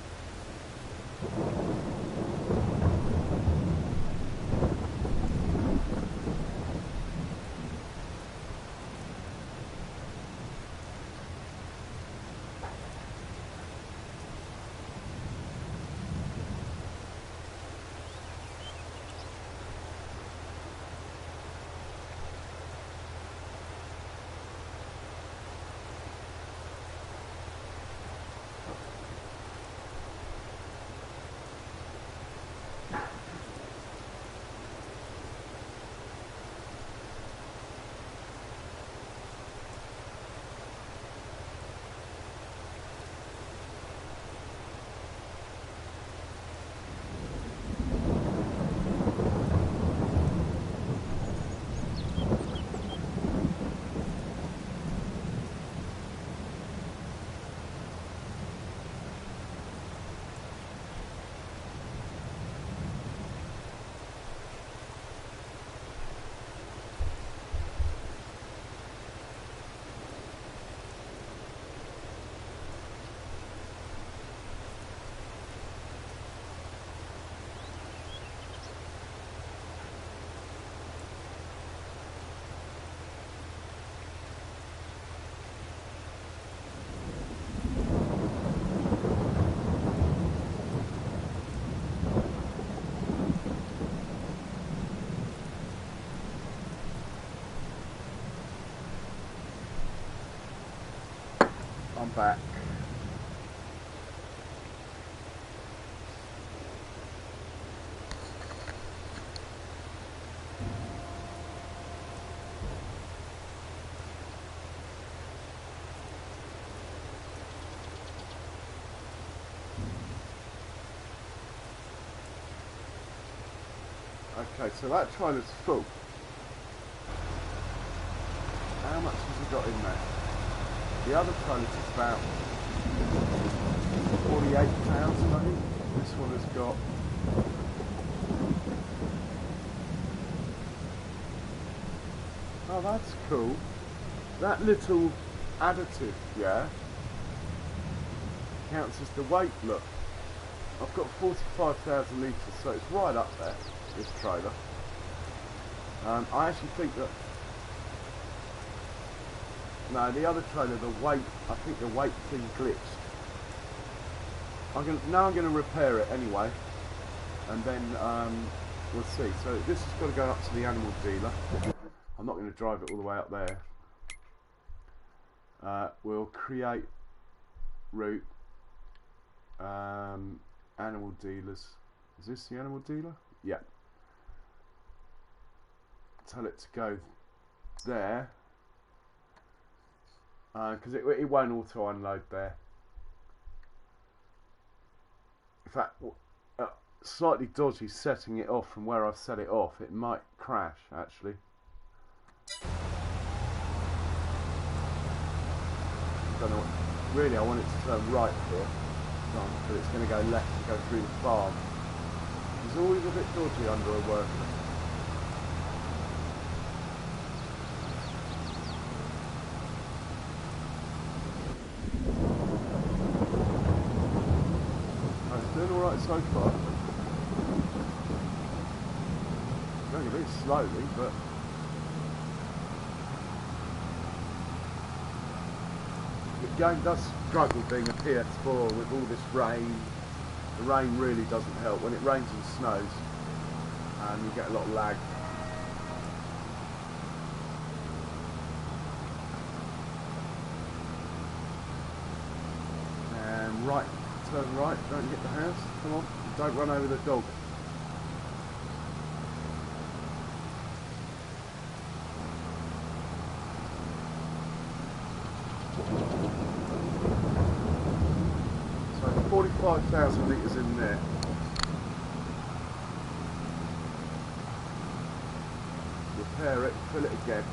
Speaker 1: I'm back. Okay, so that trailer's full. How much has he got in there? The other trailer's is about 48,000, I think. This one has got oh, that's cool. That little additive, yeah, counts as the weight. Look, I've got 45,000 litres, so it's right up there, this trailer. I actually think that, no, the other trailer, the weight, I think the weight thing glitched. Now I'm going to repair it anyway, and then we'll see. So this has got to go up to the animal dealer. I'm not going to drive it all the way up there. We'll create route, animal dealers. Is this the animal dealer? Yeah. Tell it to go there, because it won't auto unload there. In fact, slightly dodgy setting it off from where I've set it off. It might crash actually. Don't know what, really I want it to turn right here, but it's going to go left and go through the farm. It's always a bit dodgy under a worker. It's doing alright so far. Going a bit slowly, but the game does struggle being a PS4 with all this rain. The rain really doesn't help. When it rains and snows, you get a lot of lag. And right, turn right, don't hit the house, come on, don't run over the dog. So 45,000 litres in there. Repair it, fill it again.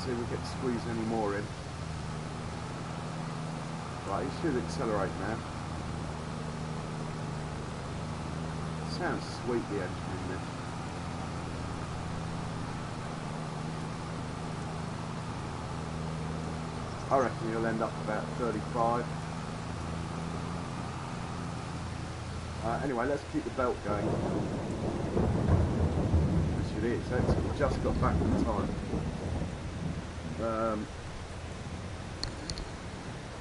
Speaker 1: See if we get to squeeze any more in. Right, you should accelerate now. Sounds sweet, the engine in this. I reckon you'll end up about 35. Anyway, let's keep the belt going. Which it is, actually, we just got back in time.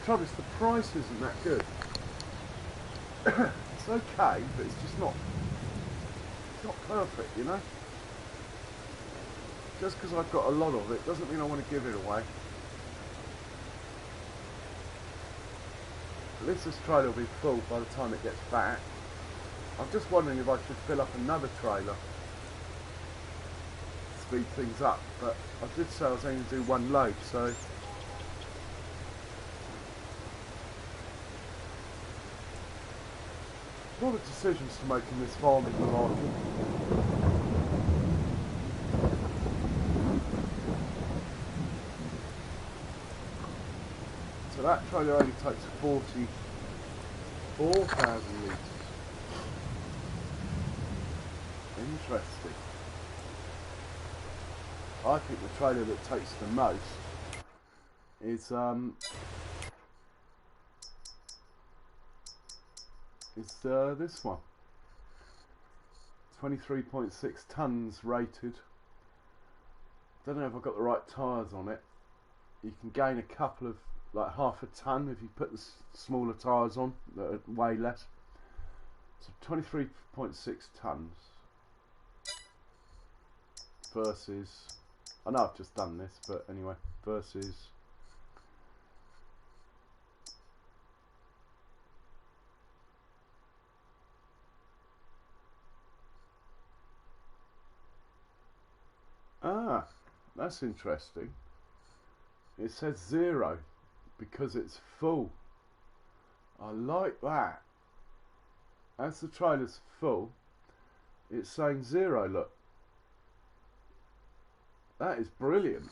Speaker 1: Trouble is, the price isn't that good. It's okay, but it's just not. It's not perfect, you know. Just because I've got a lot of it doesn't mean I want to give it away. At least this trailer will be full by the time it gets back. I'm just wondering if I should fill up another trailer. Speed things up, but I did say I was only going to do one load, so a lot of decisions to make in this farming malarkey. So that trailer only takes 44,000 litres. Interesting. I think the trailer that takes the most is this one. 23.6 tons rated. Don't know if I've got the right tyres on it. You can gain a couple of, like half a ton if you put the smaller tyres on that are way less. So 23.6 tons versus, I know I've just done this, but anyway, versus that's interesting. It says 0 because it's full. I like that. As the trailer's full, it's saying 0, look. That is brilliant.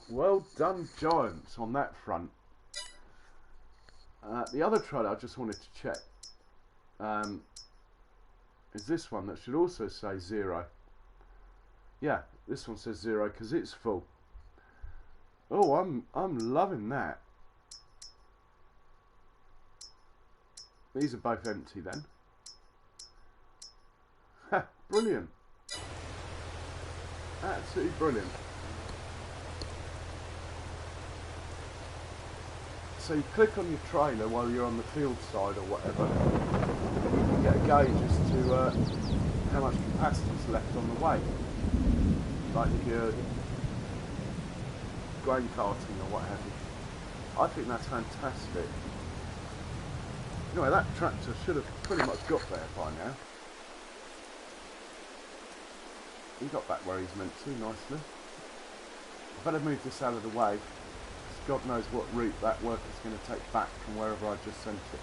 Speaker 1: Well done, Giants, on that front. The other trailer I just wanted to check is this one that should also say 0. Yeah, this one says 0 because it's full. Oh, I'm loving that. These are both empty then. Ha, brilliant. Absolutely brilliant. So you click on your trailer while you're on the field side or whatever, and you can get a gauge as to how much capacity is left on the way. Like if you're grain carting or what have you. I think that's fantastic. Anyway, that tractor should have pretty much got there by now. He got back where he's meant to nicely. I better move this out of the way. God knows what route that worker's going to take back from wherever I just sent it.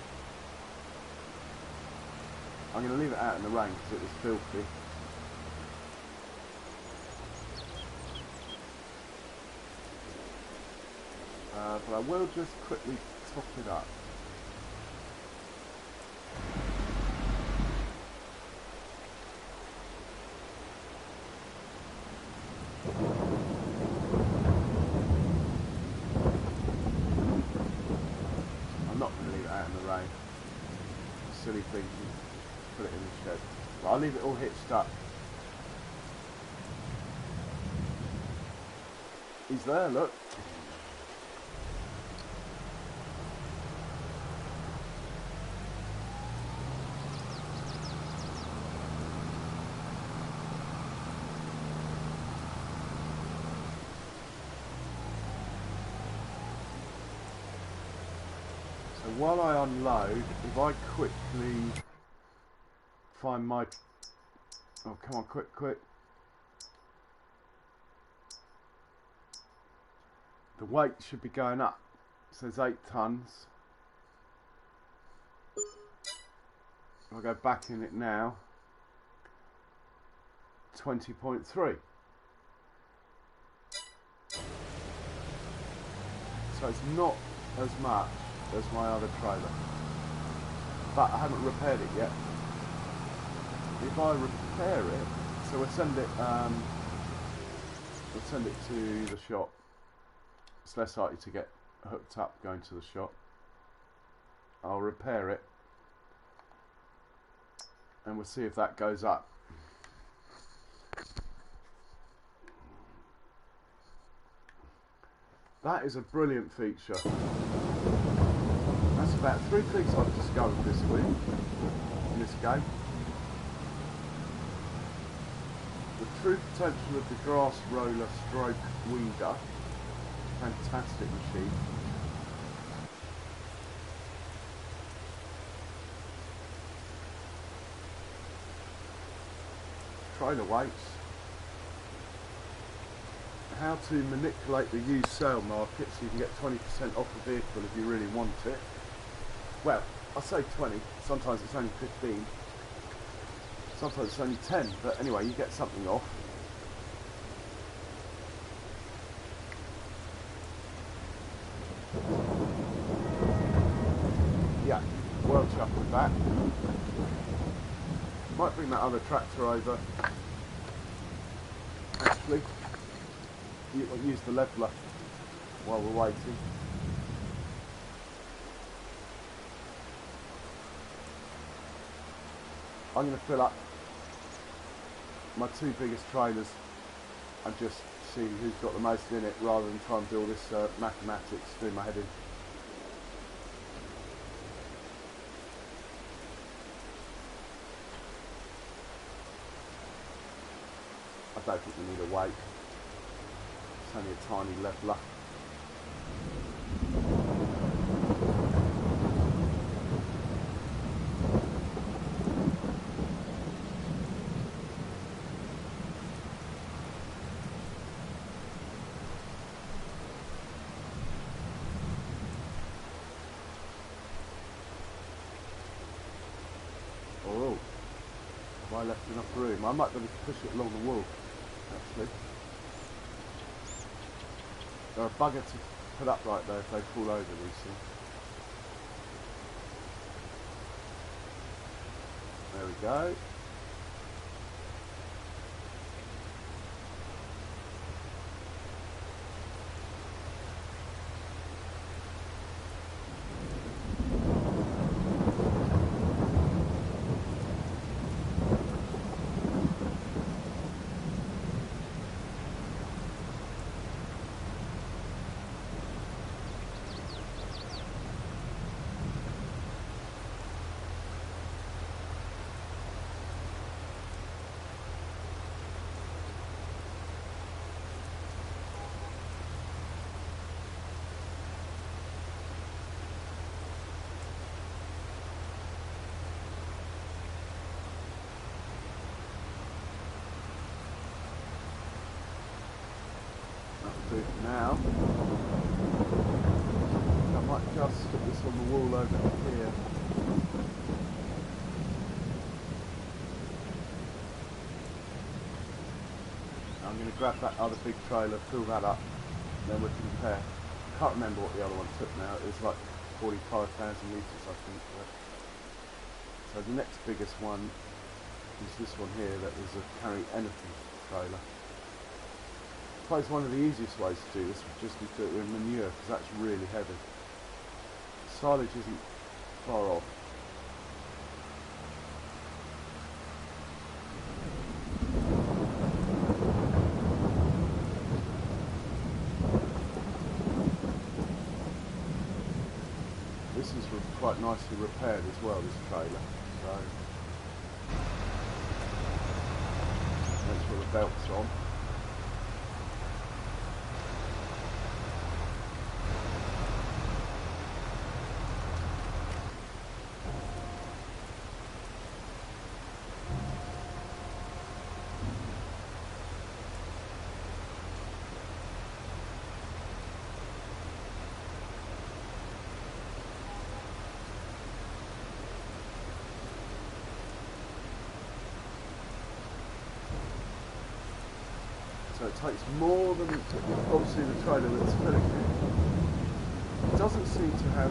Speaker 1: I'm going to leave it out in the rain because it was filthy. But I will just quickly top it up. Silly thing to put it in the shed. But I'll leave it all hitched up. He's there, look. So while I unload, if I quickly find my... Oh, come on, quick. The weight should be going up. It says 8 tons. If I go back in it now, 20.3. So it's not as much as my other trailer, but I haven't repaired it yet. If I repair it, so we'll send it to the shop. It's less likely to get hooked up going to the shop. I'll repair it and we'll see if that goes up. That is a brilliant feature. That's about 3 things I've discovered this week in this game. The true potential of the grass roller stroke weeder. Fantastic machine. Trailer weights. How to manipulate the used sale market so you can get 20% off a vehicle if you really want it. Well, I say 20, sometimes it's only 15, sometimes it's only 10, but anyway, you get something off. Yeah, well chuffed with that. Might bring that other tractor over, actually. Use the leveler while we're waiting. I'm going to fill up my 2 biggest trailers and just see who's got the most in it rather than try and do all this mathematics doing my head in. I don't think we need a weight. It's only a tiny leveler. Oh, have I left enough room? I might be able to push it along the wall, actually. They're a bugger to put up right there if they fall over these things. There we go. Now, I might just stick this on the wall over here. I'm going to grab that other big trailer, fill that up, then we can compare. I can't remember what the other one took now. It was like 45,000 litres, I think. So the next biggest one is this one here. That is a carry anything trailer. I suppose one of the easiest ways to do this would just be to do it with manure, because that's really heavy. Silage isn't far off. This is quite nicely repaired as well, this trailer. So that's where the belt's on. So it takes more than, obviously, the trailer that's filling it. It doesn't seem to have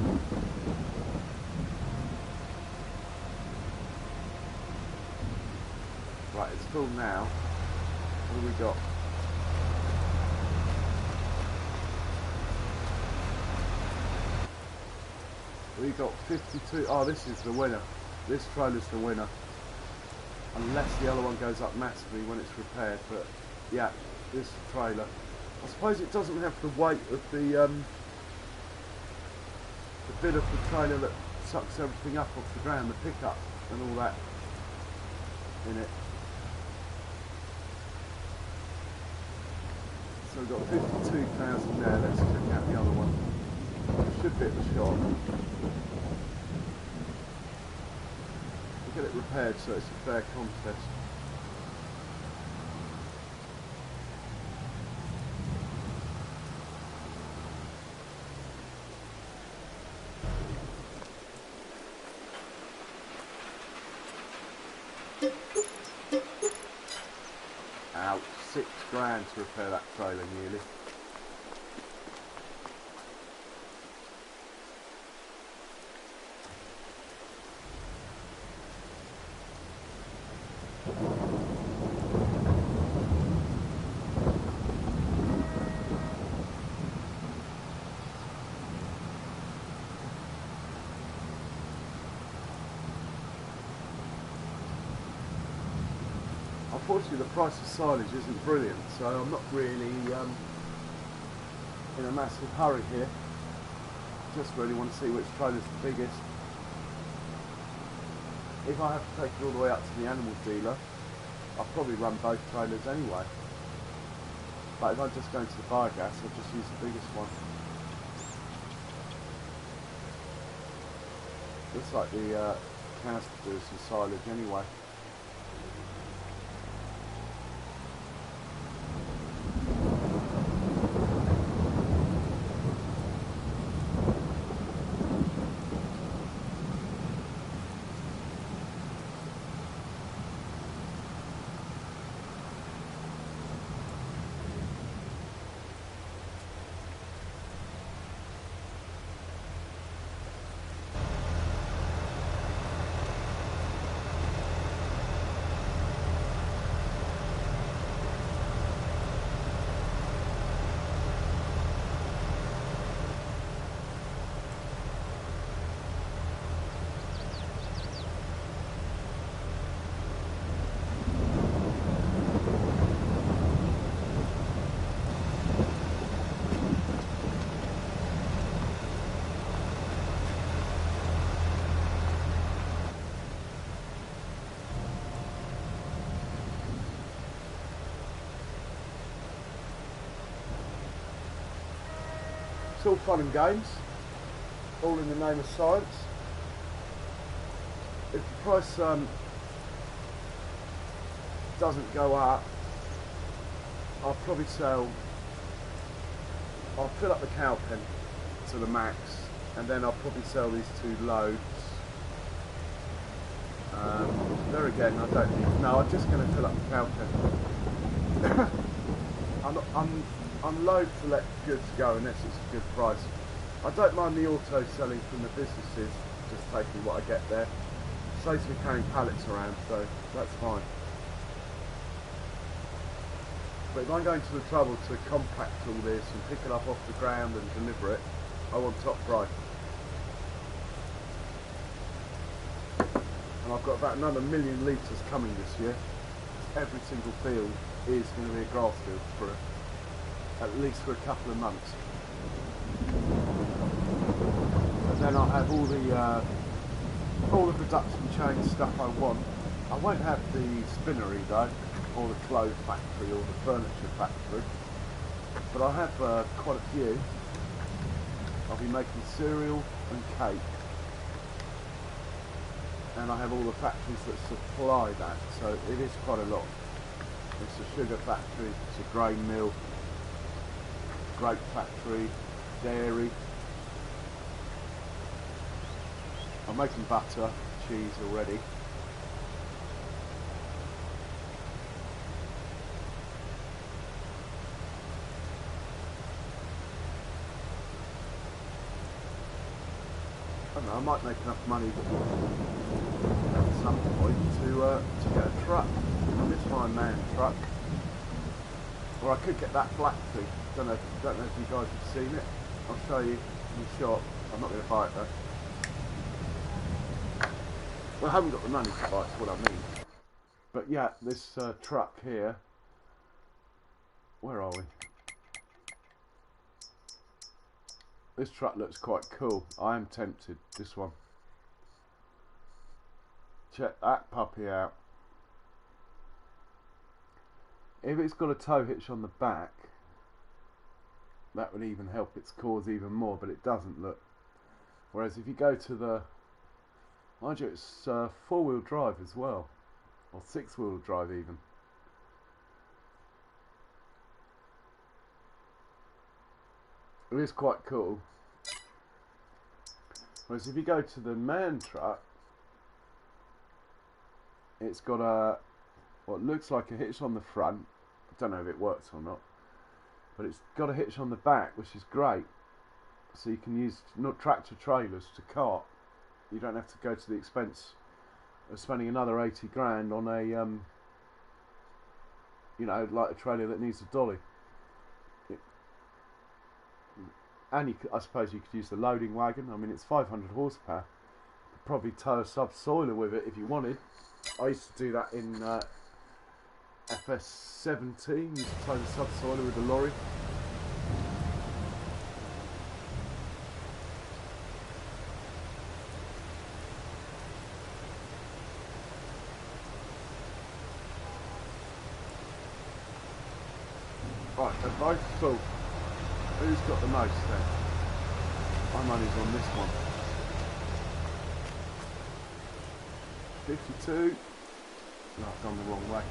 Speaker 1: right, it's full now. What have we got? We got 52. Oh, this is the winner. This trailer's the winner. Unless the other one goes up massively when it's repaired, but yeah, this trailer. I suppose it doesn't have the weight of the bit of the trailer that sucks everything up off the ground, the pickup and all that in it. So we've got 52,000 there. Let's check out the other one. Should be at the shop. We'll get it repaired so it's a fair contest. Out, £6,000 to repair that trailer nearly. Unfortunately, the price of silage isn't brilliant, so I'm not really in a massive hurry here. Just really want to see which trailer's the biggest. If I have to take it all the way up to the animal dealer, I'll probably run both trailers anyway. But if I just go into the biogas, I'll just use the biggest one. Looks like the cows could do some silage anyway. it's all fun and games, all in the name of science. If the price doesn't go up, I'll probably sell, I'll fill up the cow pen to the max, and then I'll probably sell these 2 loads. There again, I don't think, no, I'm just going to fill up the cow pen. I'm loath to let goods go unless it's a good price. I don't mind the auto selling from the businesses, just taking what I get there. Saves me carrying pallets around, so that's fine. But if I'm going to the trouble to compact all this and pick it up off the ground and deliver it, I want top price. And I've got about another 1 million litres coming this year. Every single field is going to be a grass field for at least for a couple of months. And then I'll have all the production chain stuff I want. I won't have the spinnery though, or the clothes factory, or the furniture factory, but I'll have quite a few. I'll be making cereal and cake, and I have all the factories that supply that, so it is quite a lot. It's a sugar factory, it's a grain mill, grape factory, dairy. I'm making butter, cheese already. I don't know, I might make enough money at some point to get a truck. I miss my man truck. Or I could get that black thing. Don't know if you guys have seen it. I'll show you in the shop. I'm not going to buy it though. Well, I haven't got the money to buy it, that's what I mean. But yeah, this truck here. Where are we? This truck looks quite cool. I am tempted. This one. Check that puppy out. If it's got a tow hitch on the back, that would even help its cause even more, but it doesn't look. Whereas if you go to the, mind you, it's 4-wheel drive as well, or 6-wheel drive even. It is quite cool. Whereas if you go to the man truck, it's got a, what looks like a hitch on the front. I don't know if it works or not, but it's got a hitch on the back, which is great. So you can use not tractor trailers to cart. You don't have to go to the expense of spending another 80 grand on a, you know, like a trailer that needs a dolly. And you could, I suppose you could use the loading wagon. I mean, it's 500 horsepower. You could probably tow a subsoiler with it if you wanted. I used to do that in FS17. Used to tow the subsoiler with the lorry. Right, they're both full. Who's got the most then? My money's on this one. 52. No, I've gone the wrong way.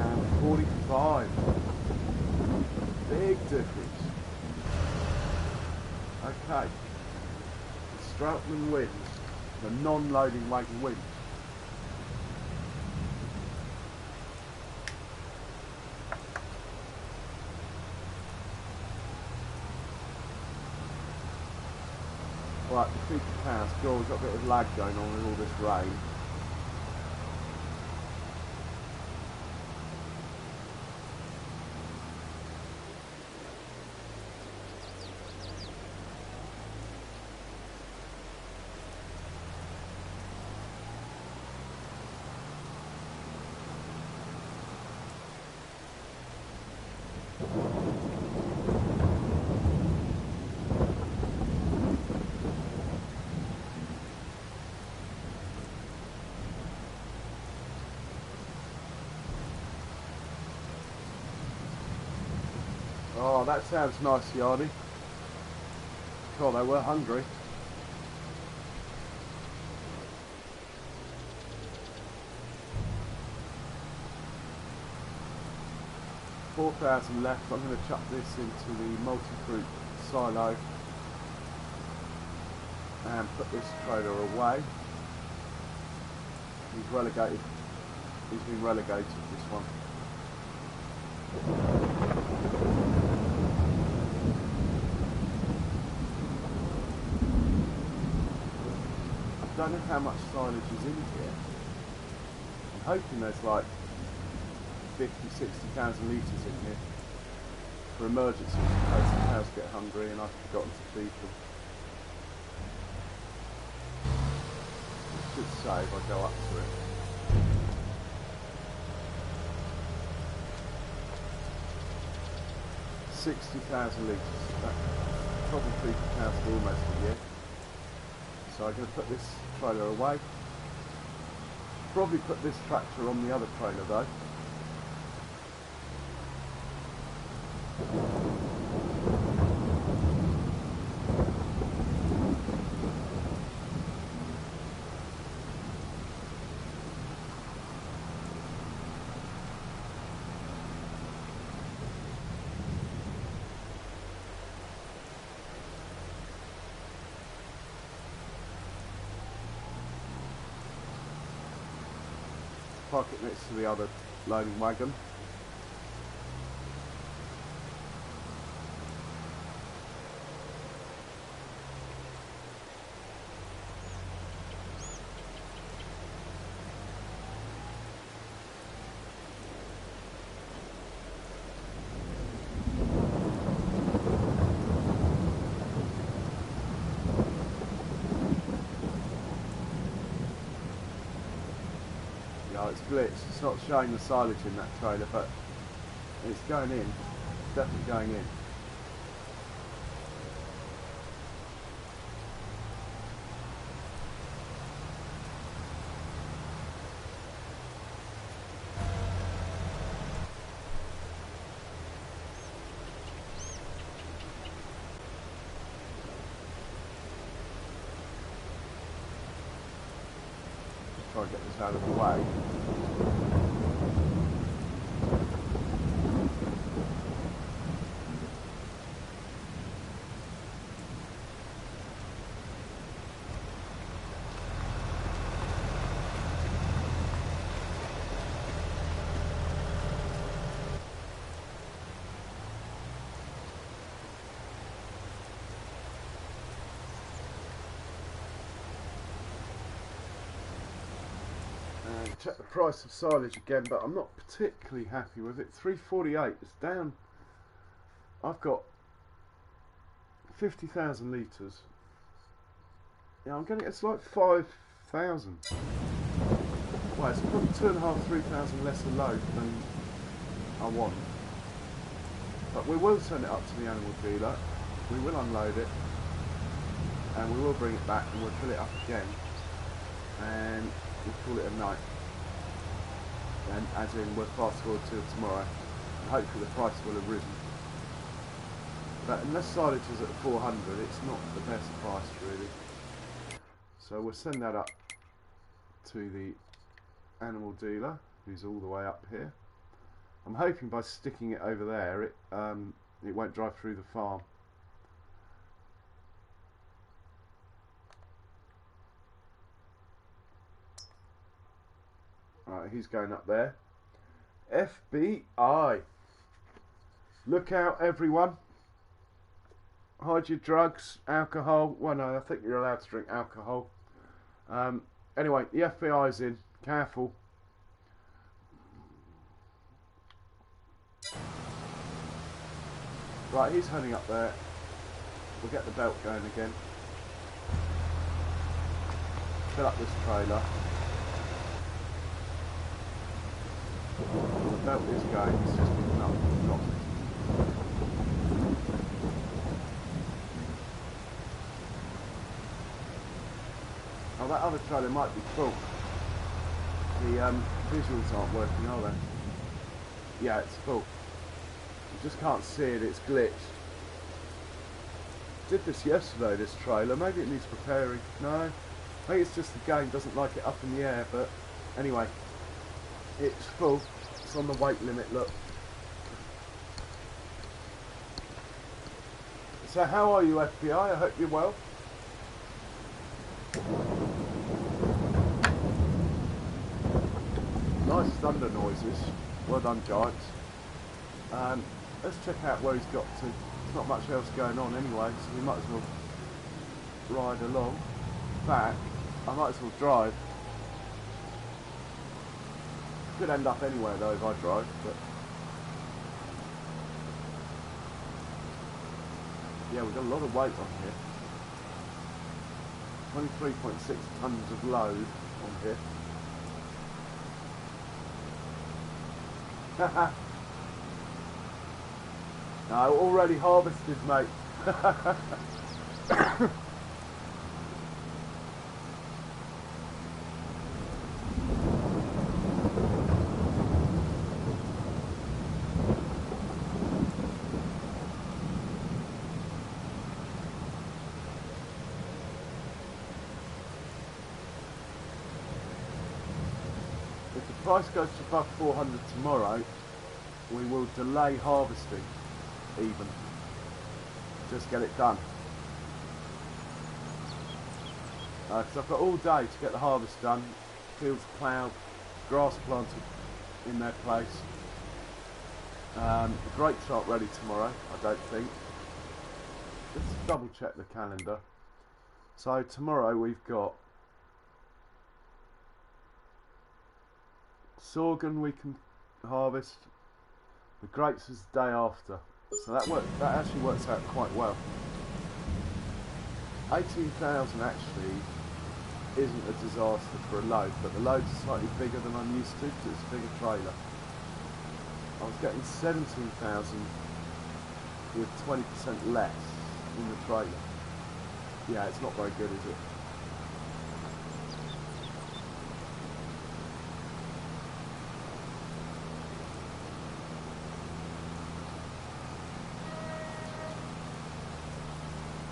Speaker 1: And 45. Big difference. Okay. The Stroutman wins. The non-loading wagon wins. Right, the 50 pounds. God, we've got a bit of lag going on with all this rain. Oh, that sounds nice, Yardy. God, they were hungry. $4,000 left. I'm going to chuck this into the multi-fruit silo and put this trailer away. He's relegated. He's been relegated, this one. I don't know how much silage is in here. I'm hoping there's like 50,000-60,000 litres in here for emergencies in case the cows get hungry and I've forgotten to feed them. I should say if I go up to it. $60,000 litres. That probably feed the cows for almost a year. So I'm going to put this trailer away. Probably put this tractor on the other trailer though. Park it next to the other loading wagon. It's glitched, it's not showing the silage in that trailer, but it's going in, it's definitely going in. Try and get this out of the way. Check the price of silage again, but I'm not particularly happy with it. $3.48, it's down. I've got 50,000 litres. Yeah, I'm getting, it's like 5,000. Well, it's probably 2,500-3,000 less a load than I want. But we will send it up to the animal dealer. We will unload it, and we will bring it back, and we'll fill it up again, and we'll call it a night. And as in, we'll fast forward to tomorrow, and hopefully the price will have risen. But unless silage is at 400, it's not the best price really. So we'll send that up to the animal dealer, who's all the way up here. I'm hoping by sticking it over there, it won't drive through the farm. Right, he's going up there. FBI. Look out, everyone. Hide your drugs, alcohol. Well, no, I think you're allowed to drink alcohol. Anyway, the FBI's in. Careful. Right, he's heading up there. We'll get the belt going again. Fill up this trailer. The belt is going, it's just been up and dropped. Oh, that other trailer might be full. The visuals aren't working, are they? Yeah, it's full. Just can't see it, it's glitched. Did this yesterday, this trailer. Maybe it needs repairing. No, maybe it's just the game doesn't like it up in the air. But anyway, it's full. It's on the weight limit, look. So how are you, FBI? I hope you're well. Nice thunder noises. Well done, Giants. Let's check out where he's got to. There's not much else going on anyway, so we might as well ride along. In fact, I might as well drive. Could end up anywhere though if I drive, but yeah, we've got a lot of weight on here. 23.6 tons of load on here. Haha. No, already harvested, mate. If the price goes to above 400 tomorrow, we will delay harvesting. Even just get it done, because I've got all day to get the harvest done, fields ploughed, grass planted in their place. The grapes aren't ready tomorrow, I don't think. Let's double check the calendar. So tomorrow we've got sorghum we can harvest, the grapes is the day after. So that actually works out quite well. 18,000 actually isn't a disaster for a load, but the load's slightly bigger than I'm used to because it's a bigger trailer. I was getting 17,000 with 20% less in the trailer. Yeah, it's not very good, is it?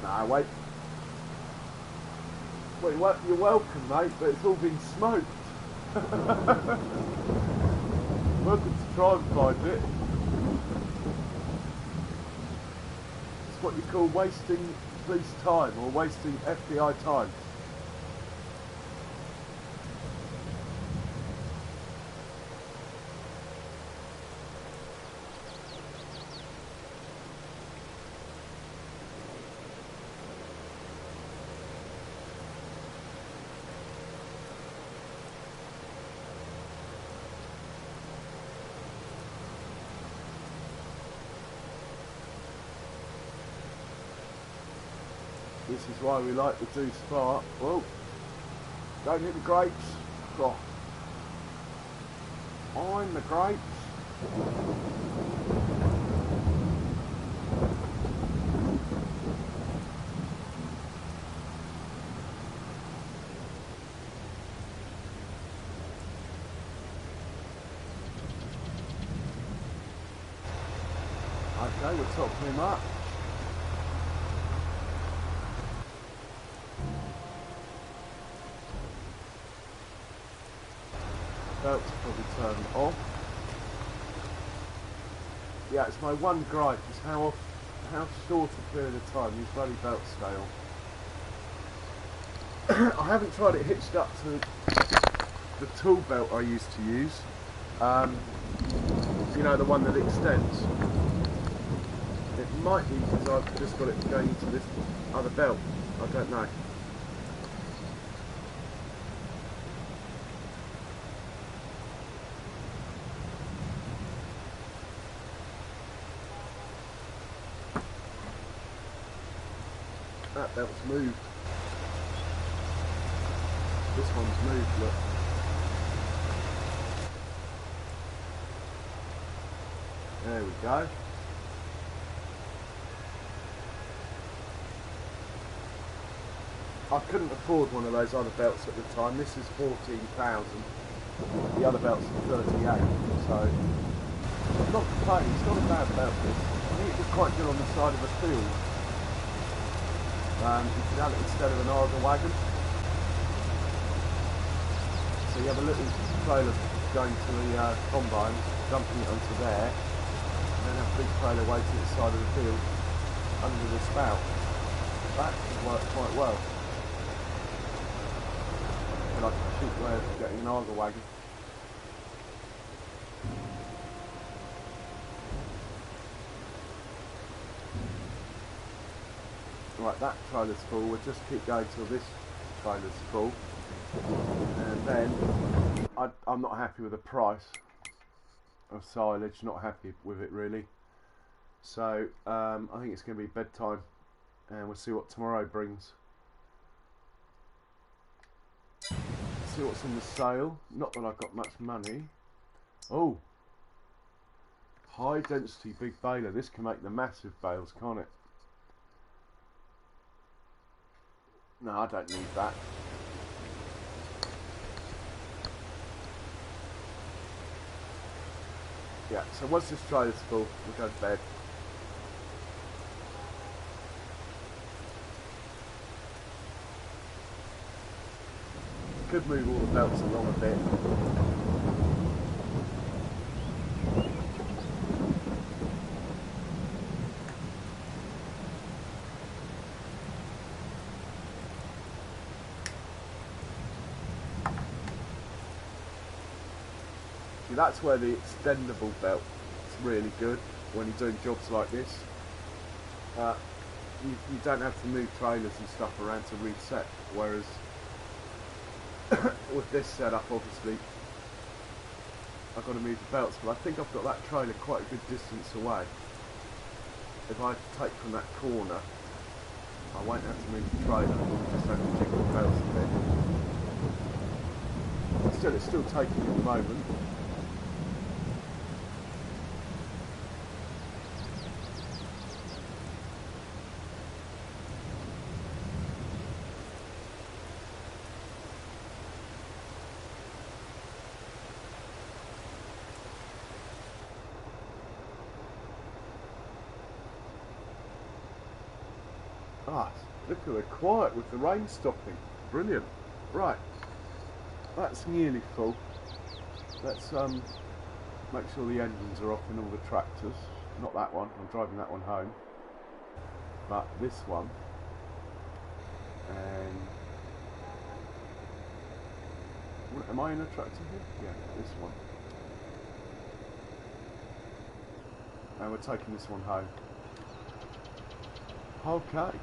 Speaker 1: Nah, wait. Well, you're welcome, mate, but it's all been smoked. Welcome to try and find it. It's what you call wasting police time, or wasting FBI time. This is why we like to do spark. Whoa! Don't hit the grapes. Oh. I'm the grapes. Okay, we'll top him up. Belt's probably turned off. Yeah, it's my one gripe is how short a period of time these bloody belts stay on. I haven't tried it hitched up to the tool belt I used to use. You know, the one that extends. It might be because I've just got it going into this other belt. I don't know. That belt's moved. This one's moved, look. There we go. I couldn't afford one of those other belts at the time. This is 14,000. The other belt's 38, so I'm not complaining, it's not a bad belt this. I think it was quite good on the side of the field. You could have it instead of an Arga wagon. So you have a little trailer going to the combine, dumping it onto there, and then have a big trailer waiting at the side of the field under the spout. That could work quite well. Like a cheap way of getting an Arga wagon. Right, that trailer's full. We'll just keep going till this trailer's full, and then I'm not happy with the price of silage. Not happy with it really. So I think it's going to be bedtime, and we'll see what tomorrow brings. See what's in the sale. Not that I've got much money. Oh, high density big baler. This can make the massive bales, can't it? No, I don't need that. Yeah, so once this trailer's full, we'll go to bed. Could move all the belts along a bit. See, that's where the extendable belt is really good when you're doing jobs like this. You don't have to move trailers and stuff around to reset, whereas with this setup, obviously, I've got to move the belts, but I think I've got that trailer quite a good distance away. If I take from that corner, I won't have to move the trailer, I'll just have to jiggle the belts a bit. But still, it's still taking at the moment. Ah, look at the quiet with the rain stopping. Brilliant. Right, that's nearly full. Let's make sure the engines are off in all the tractors. Not that one, I'm driving that one home. But this one. And am I in a tractor here? Yeah, this one. And we're taking this one home. Okay.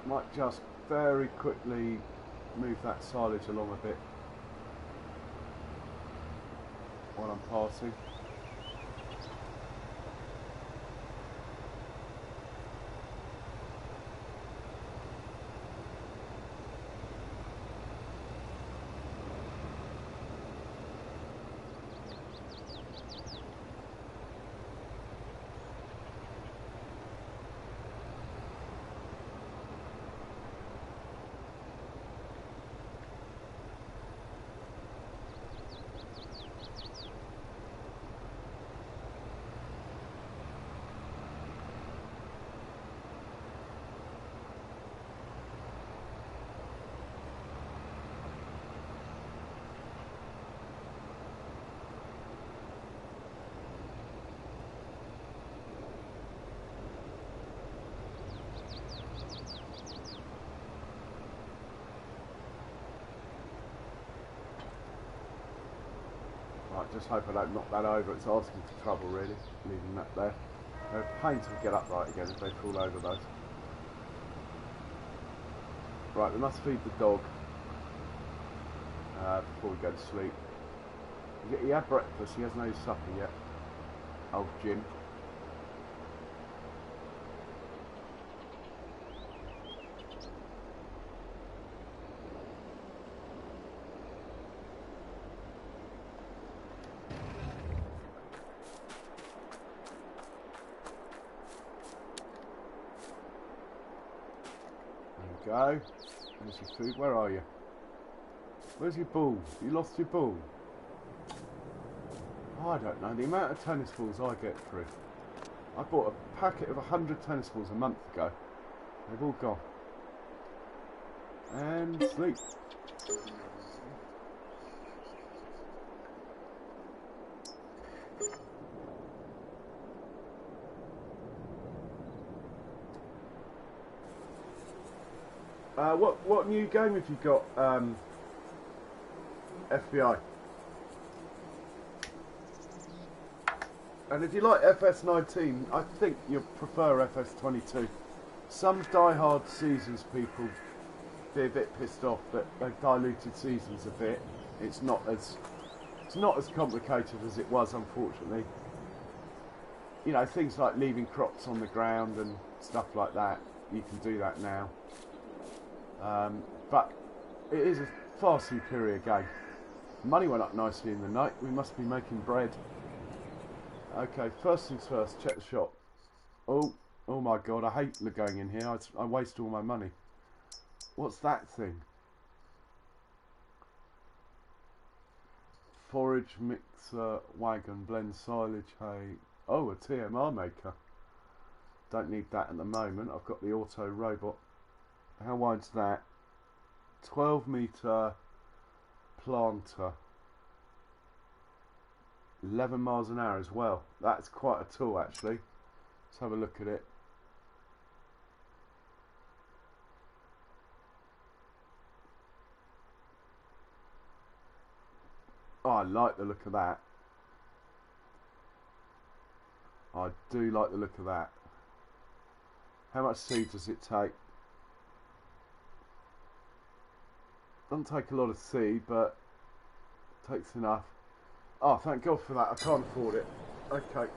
Speaker 1: Might just very quickly move that silage along a bit while I'm passing. Right, just hope I don't knock that over. It's asking for trouble really, leaving that there. They're a pain to get upright again if they fall over those. Right, we must feed the dog before we go to sleep. He had breakfast, he hasn't had his supper yet. Old Jim. go. There's your food. Where are you? Where's your ball? You lost your ball? Oh, I don't know. The amount of tennis balls I get through. I bought a packet of 100 tennis balls a month ago. They've all gone. And sleep. What new game have you got, FBI? And if you like FS19, I think you'll prefer FS22. Some die-hard Seasons people be a bit pissed off that they've diluted Seasons a bit. It's not as complicated as it was, unfortunately. You know, things like leaving crops on the ground and stuff like that, you can do that now. But it is a far superior game. Money went up nicely in the night. We must be making bread. Okay, first things first, check the shop. Oh my god, I hate going in here. I waste all my money. What's that thing? Forage mixer, wagon, blend silage, hay. Oh, a TMR maker. Don't need that at the moment. I've got the auto robot. How wide's that? 12 metre planter. 11 miles an hour as well. That's quite a tool actually. Let's have a look at it. Oh, I like the look of that. I do like the look of that. How much seed does it take? Doesn't take a lot of seed, but it takes enough. Oh, thank God for that. I can't afford it. Okay.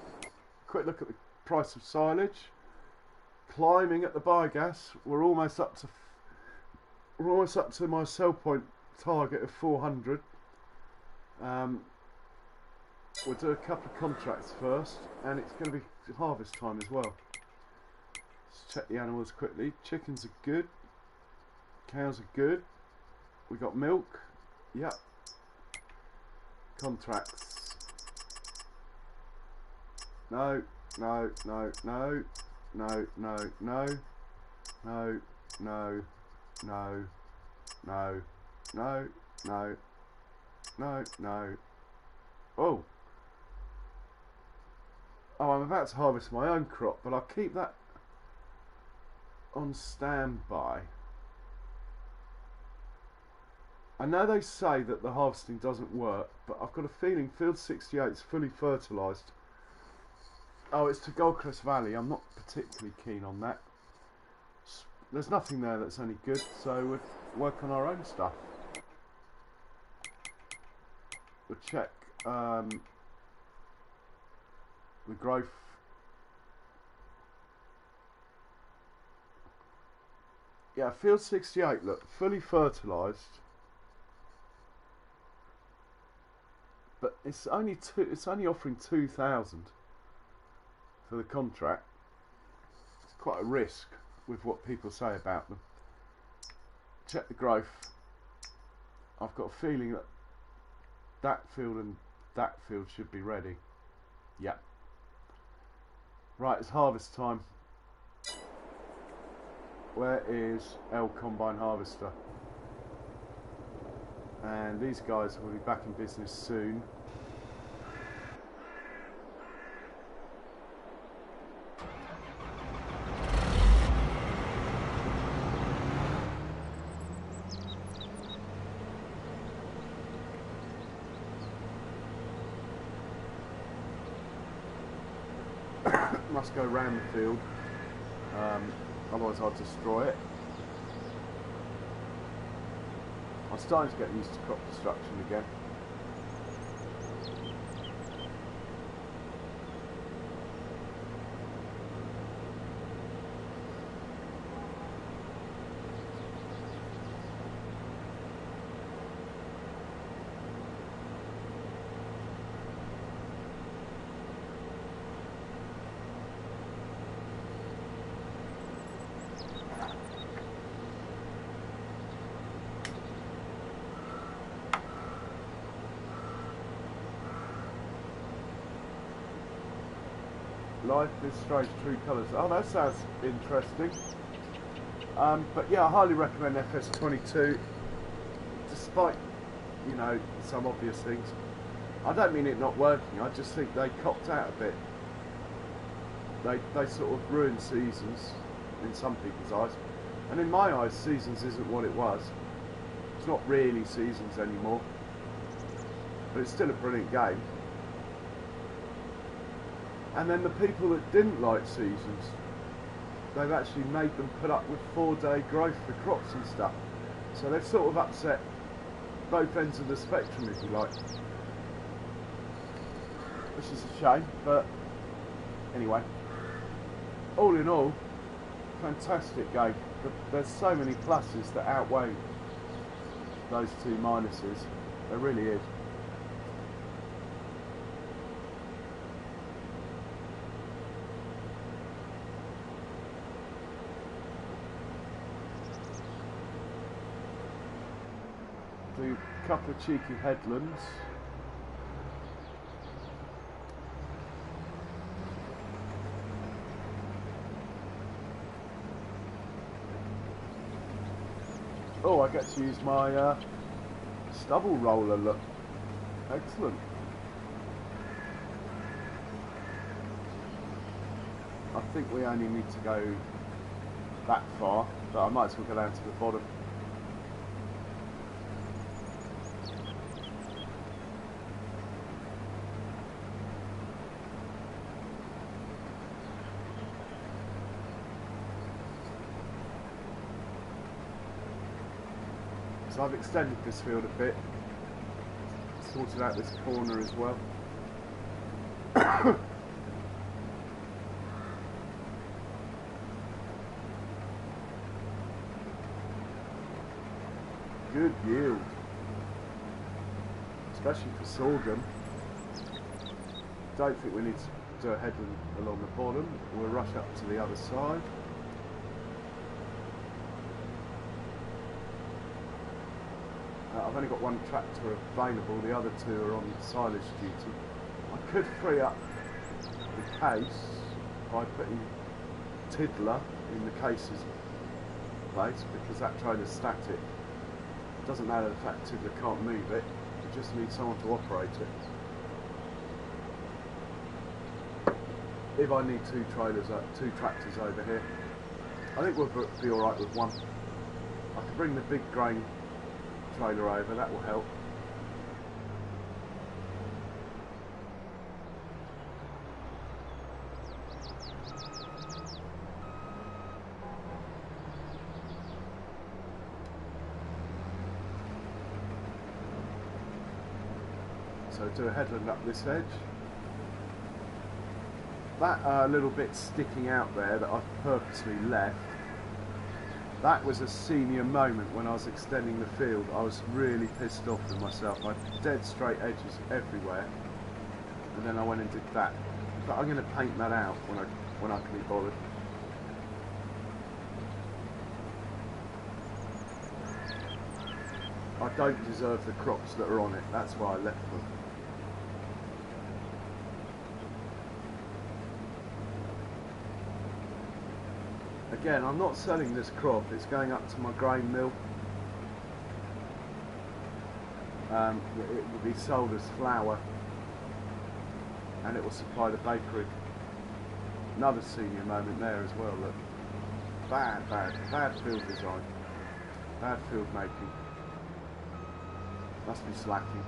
Speaker 1: Quick look at the price of silage. Climbing at the biogas. We're almost up to my sell point target of 400. We'll do a couple of contracts first, and it's going to be harvest time as well. Let's check the animals quickly. Chickens are good. Cows are good. We got milk. Yep. Contracts. No, no, no, no, no, no, no, no, no, no, no, no, no, no, no. Oh. Oh, I'm about to harvest my own crop, but I'll keep that on standby. I know they say that the harvesting doesn't work, but I've got a feeling field 68 is fully fertilised. Oh, it's to Goldcrest Valley. I'm not particularly keen on that. There's nothing there that's any good, so we'll work on our own stuff. We'll check the growth. Yeah, field 68, look, fully fertilised. But it's only offering 2,000 for the contract. It's quite a risk with what people say about them. Check the growth. I've got a feeling that that field and that field should be ready. Yeah. Right, it's harvest time. Where is L Combine Harvester? And these guys will be back in business soon. Must go round the field, otherwise I'll destroy it. I'm starting to get used to crop destruction again. Life is strange, true colours. Oh, that sounds interesting. But yeah, I highly recommend FS22, despite, you know, some obvious things. I don't mean it not working, I just think they copped out a bit. They sort of ruined Seasons in some people's eyes. And in my eyes, Seasons isn't what it was. It's not really Seasons anymore. But it's still a brilliant game. And then the people that didn't like Seasons, they've actually made them put up with 4-day growth for crops and stuff. So they've sort of upset both ends of the spectrum, if you like. Which is a shame, but anyway. All in all, fantastic game. There's so many pluses that outweigh those two minuses. There really is. Do a couple of cheeky headlands. Oh, I get to use my stubble roller, look. Excellent. I think we only need to go that far, but I might as well go down to the bottom. So I've extended this field a bit, sorted out this corner as well. Good yield, especially for sorghum. Don't think we need to do a headland along the bottom. We'll rush up to the other side. I've only got one tractor available, the other two are on silage duty. I could free up the case by putting Tiddler in the case's place, because that trailer's static. It doesn't matter the fact Tiddler can't move it, it just needs someone to operate it. If I need two tractors over here, I think we'll be alright with one. I can bring the big grain trailer over, that will help. So do a headland up this edge. That little bit sticking out there that I've purposely left, that was a senior moment when I was extending the field. I was really pissed off with myself. I had dead straight edges everywhere, and then I went and did that. But I'm going to paint that out when I can be bothered. I don't deserve the crops that are on it. That's why I left them. Again, I'm not selling this crop, it's going up to my grain mill. It will be sold as flour, and it will supply the bakery. Another senior moment there as well, look. Bad field design. Bad field making. Must be slacking.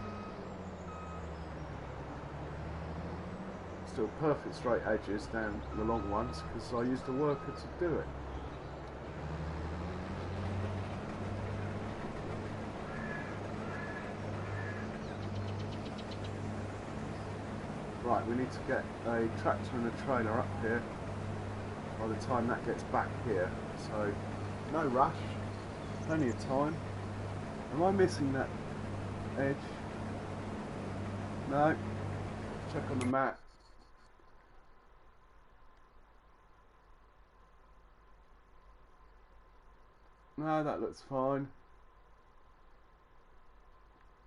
Speaker 1: Still perfect straight edges down the long ones, because I used a worker to do it. Right, we need to get a tractor and a trailer up here by the time that gets back here, so no rush, plenty of time. Am I missing that edge? No. Check on the map. No, that looks fine.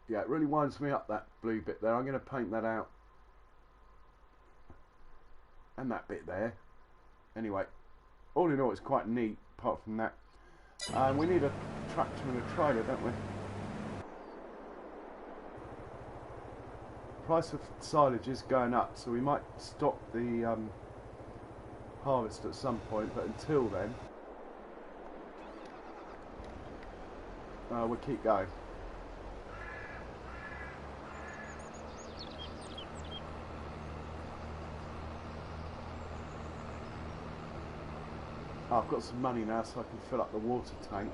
Speaker 1: Yeah, it really winds me up, that blue bit there. I'm going to paint that out. and that bit there. Anyway, all in all, it's quite neat. Apart from that, we need a tractor and a trailer, don't we? Price of silage is going up, so we might stop the harvest at some point, but until then we'll keep going. I've got some money now, so I can fill up the water tank.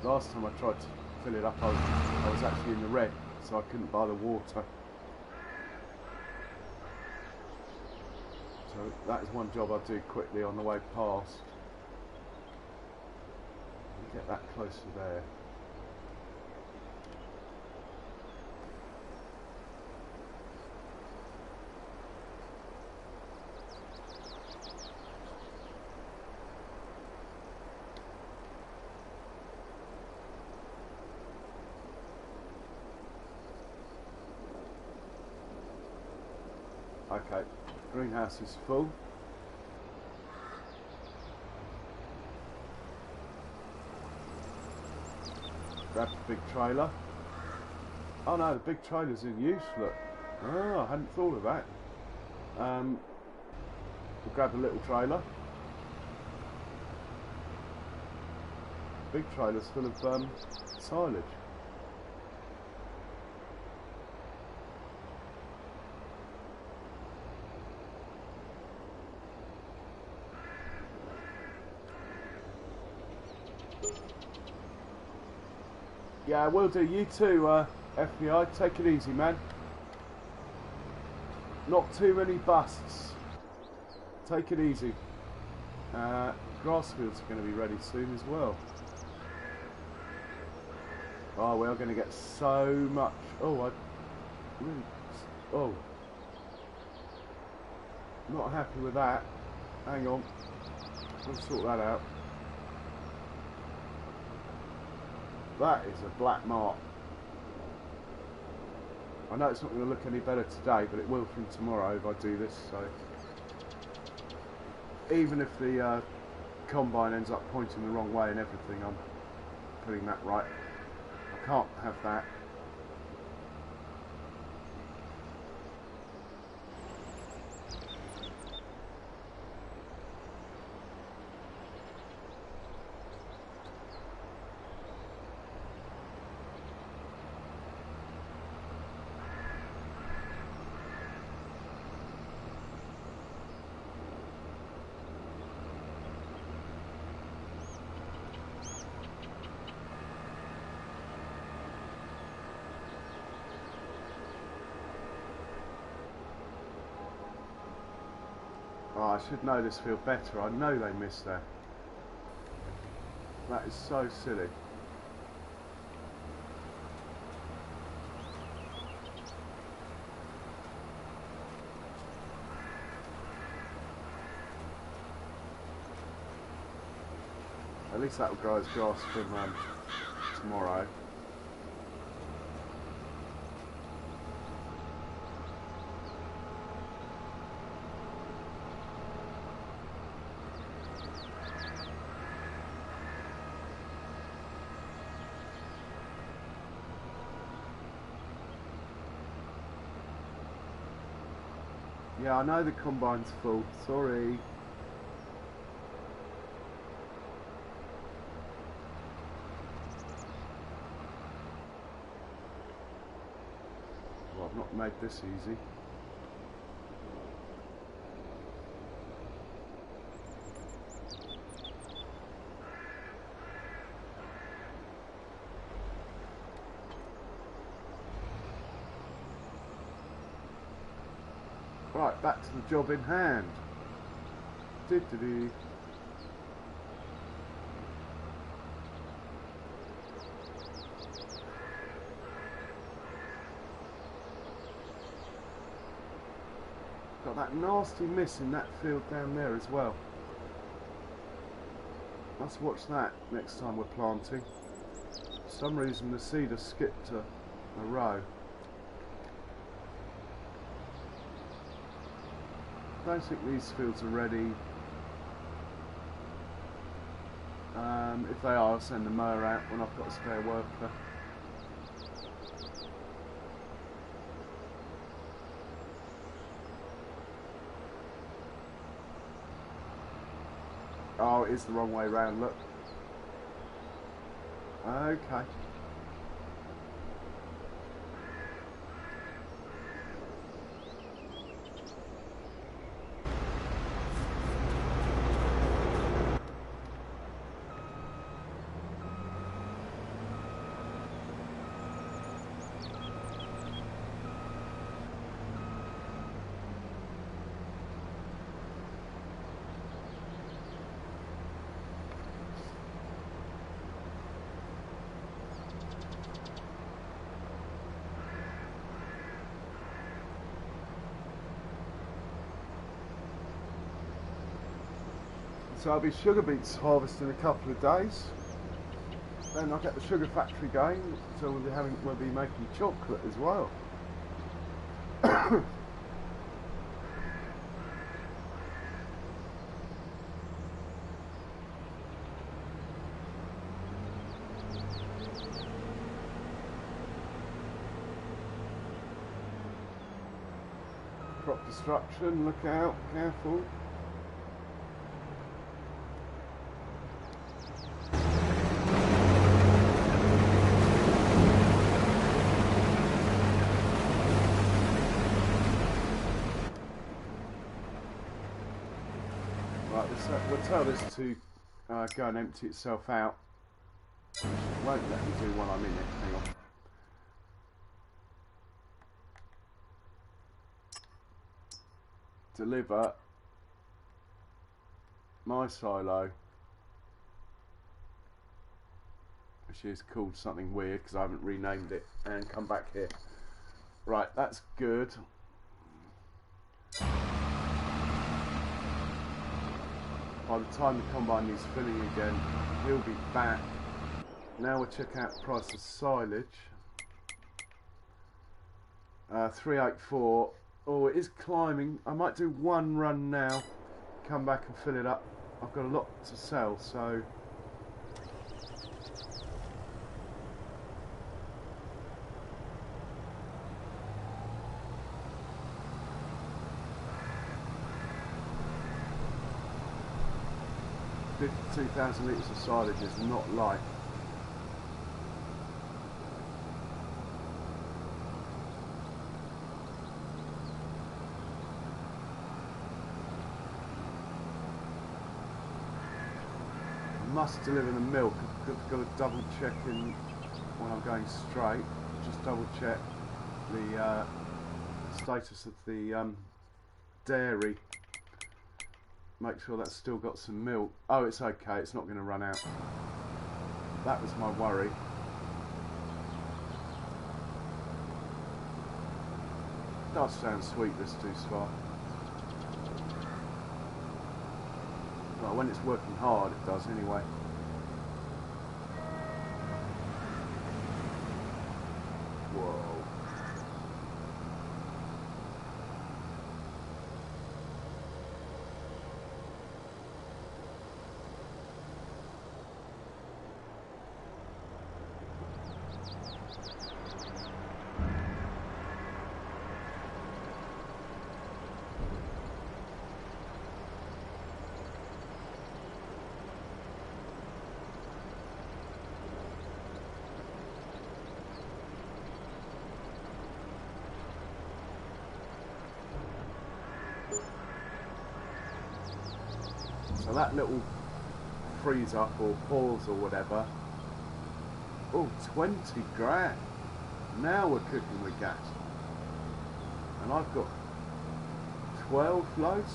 Speaker 1: Last time I tried to fill it up, I was actually in the red, so I couldn't buy the water. So that is one job I'll do quickly on the way past. Get that closer there. Okay, greenhouse is full. Grab the big trailer. Oh no, the big trailer's in use, look. Oh, I hadn't thought of that. We'll grab the little trailer. Big trailer's full of silage. Yeah, will do. You too, FBI. Take it easy, man. Not too many busts. Take it easy. Grass fields are going to be ready soon as well. Oh, we are going to get so much. Oh, oh. Not happy with that. Hang on. We'll sort that out. That is a black mark. I know it's not going to look any better today, but it will from tomorrow if I do this. So even if the combine ends up pointing the wrong way and everything, I'm putting that right. I can't have that. Oh, I should know this field better. I know they missed there. That is so silly. At least that will grow as grass from tomorrow. Yeah, I know the combine's full. Sorry. Well, I've not made this easy. Right, back to the job in hand. Do-do-do. Got that nasty miss in that field down there as well. Let's watch that next time we're planting. For some reason the seed has skipped a row. don't think these fields are ready. If they are, I'll send the mower out when I've got a spare worker. Oh, it is the wrong way round, look. Okay. So I'll be sugar beets harvesting in a couple of days. Then I'll get the sugar factory going, so we'll be making chocolate as well. Crop destruction, look out, careful. Right, we'll tell this to go and empty itself out. It won't let me do while I'm in it. Hang on. Deliver my silo, which is called something weird because I haven't renamed it, and come back here. Right, that's good. By the time the combine needs filling again, he'll be back. Now we'll check out the price of silage. 384. Oh, it is climbing. I might do one run now, come back and fill it up. I've got a lot to sell, so $52,000 litres of silage is not light. Must deliver the milk. I've got to double check in when I'm going straight. Just double check the status of the dairy. Make sure that's still got some milk. Oh, it's okay. It's not going to run out. That was my worry. Does sound sweet, this Dusvar. Well, when it's working hard, it does anyway. Whoa. So that little freeze up or pause or whatever, oh, 20 grand. Now we're cooking with gas. And I've got 12 loads,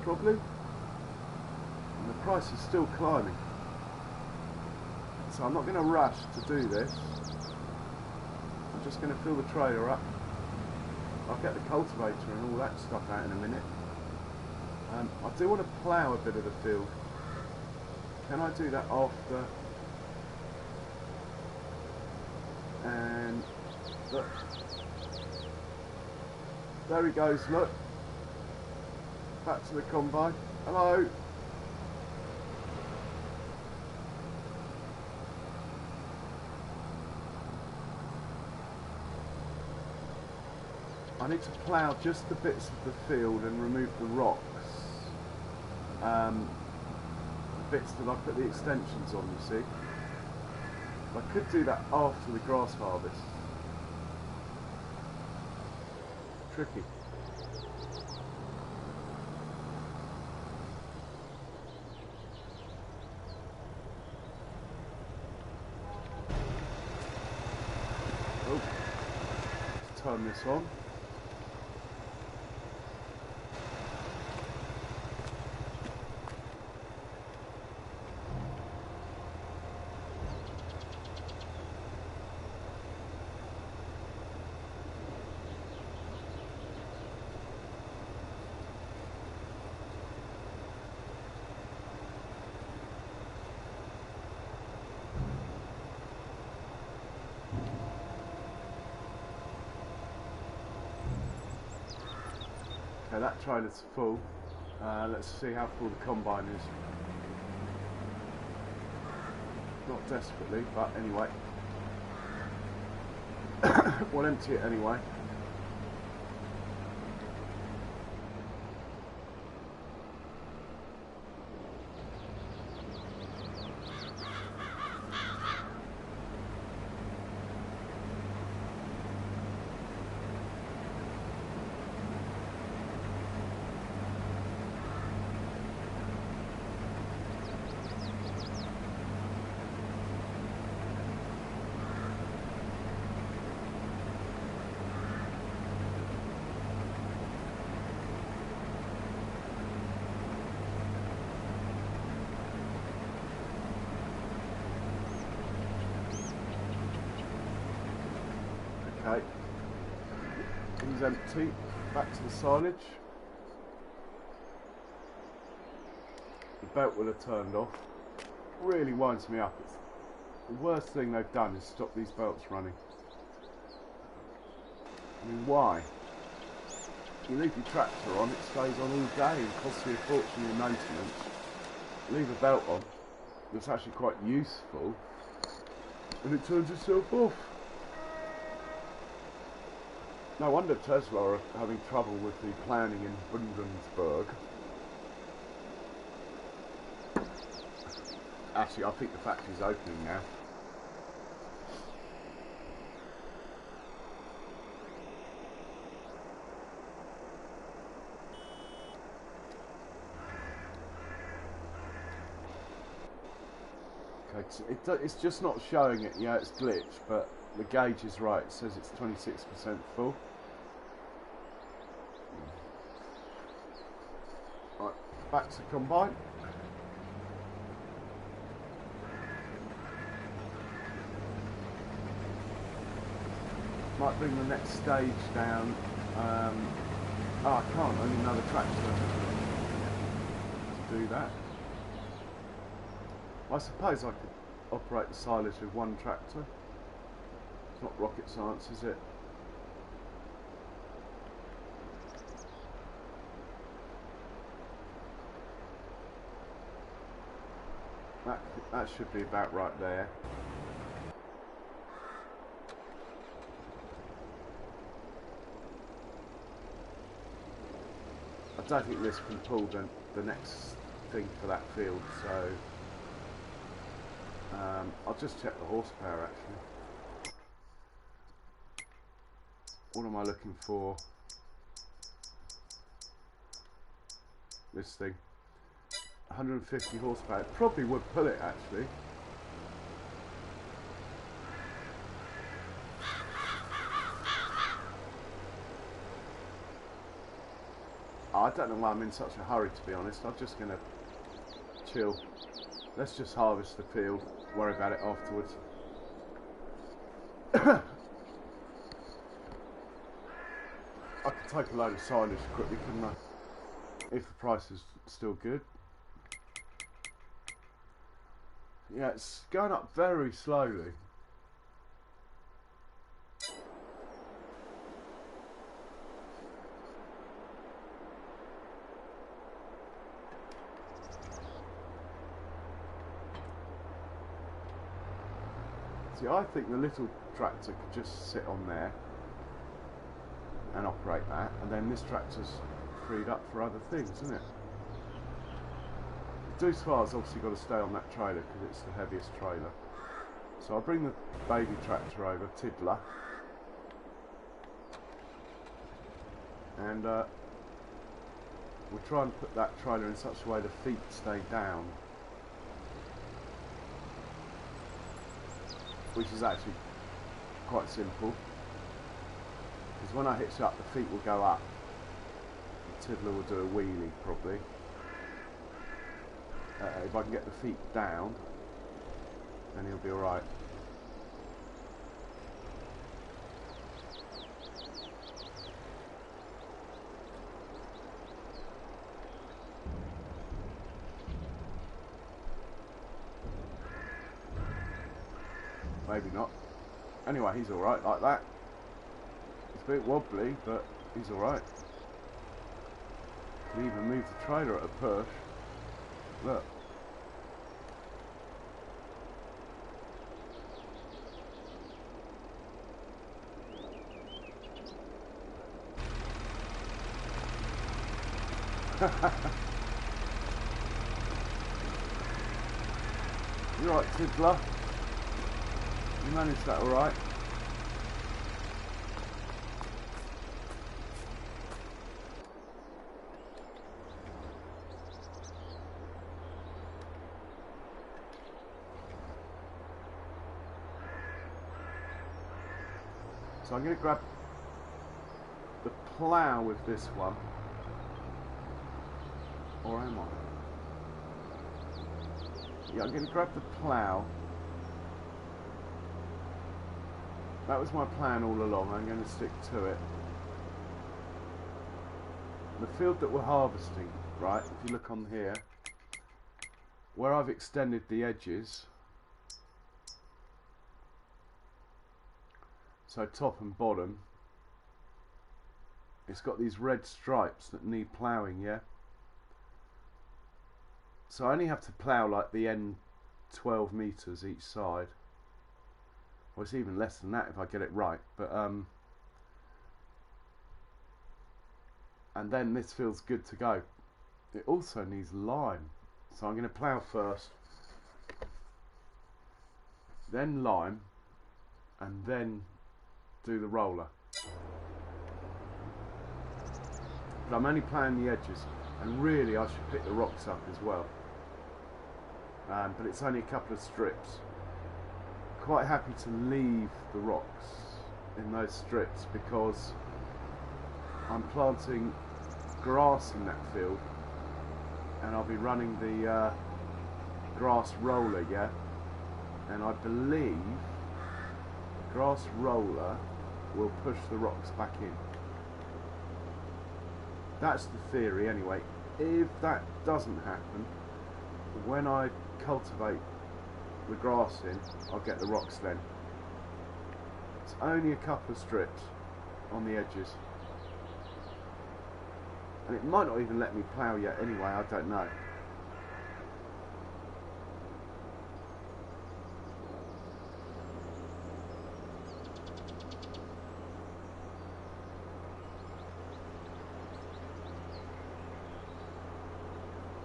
Speaker 1: probably. And the price is still climbing. So I'm not going to rush to do this. I'm just going to fill the trailer up. I'll get the cultivator and all that stuff out in a minute. I do want to plough a bit of the field. Can I do that after? And look, there he goes, look. Back to the combine. Hello. I need to plough just the bits of the field and remove the rocks. The bits that I put the extensions on, you see. I could do that after the grass harvest. Tricky. Oh, let's turn this on. Okay, that trailer's full. Let's see how full the combine is. Not desperately, but anyway. We'll empty it anyway. Okay, things empty, back to the silage. The belt will have turned off. Really winds me up. It's the worst thing they've done is stop these belts running. I mean, why? You leave your tractor on, it stays on all day and costs you a fortune in maintenance. Leave a belt on, that's actually quite useful, and it turns itself off. No wonder Tesla are having trouble with the planning in Bundensburg. Actually, I think the factory's opening now. Okay, it's just not showing it. Yeah, it's glitched, but the gauge is right. It says it's 26% full. Right, back to combine. Might bring the next stage down. Oh, I can't. Only another tractor to do that. I suppose I could operate the silage with one tractor. It's not rocket science, is it? That should be about right there. I don't think this can pull the next thing for that field, so I'll just check the horsepower actually. What am I looking for? This thing. 150 horsepower. It probably would pull it actually. I don't know why I'm in such a hurry, to be honest. I'm just going to chill. Let's just harvest the field, worry about it afterwards. I could take a load of silage quickly, couldn't I? If the price is still good. Yeah, it's going up very slowly. See, I think the little tractor could just sit on there and operate that, and then this tractor's freed up for other things, isn't it? The Deuce Fire's obviously got to stay on that trailer because it's the heaviest trailer. So I'll bring the baby tractor over, Tiddler, and we'll try and put that trailer in such a way the feet stay down, which is actually quite simple, because when I hitch up the feet will go up, the Tiddler will do a wheelie probably. If I can get the feet down, then he'll be alright. Maybe not. Anyway, he's alright like that. It's a bit wobbly, but he's alright. Can even move the trailer at a push. Look. You alright, Tiddler? You managed that alright? So I'm going to grab the plough with this one. Or am I? Yeah, I'm going to grab the plough. That was my plan all along. I'm going to stick to it. The field that we're harvesting, right, if you look on here, where I've extended the edges, so top and bottom, it's got these red stripes that need ploughing, yeah? So I only have to plough like the end 12 metres each side. Well, it's even less than that if I get it right, but and then this feels good to go. It also needs lime, so I'm going to plough first, then lime, and then do the roller. But I'm only ploughing the edges, and really I should pick the rocks up as well, but it's only a couple of strips. Quite happy to leave the rocks in those strips because I'm planting grass in that field, and I'll be running the grass roller, yeah, and I believe the grass roller will push the rocks back in. That's the theory anyway. If that doesn't happen, when I cultivate the grass in, I'll get the rocks then. It's only a couple of strips on the edges, and it might not even let me plough yet anyway, I don't know.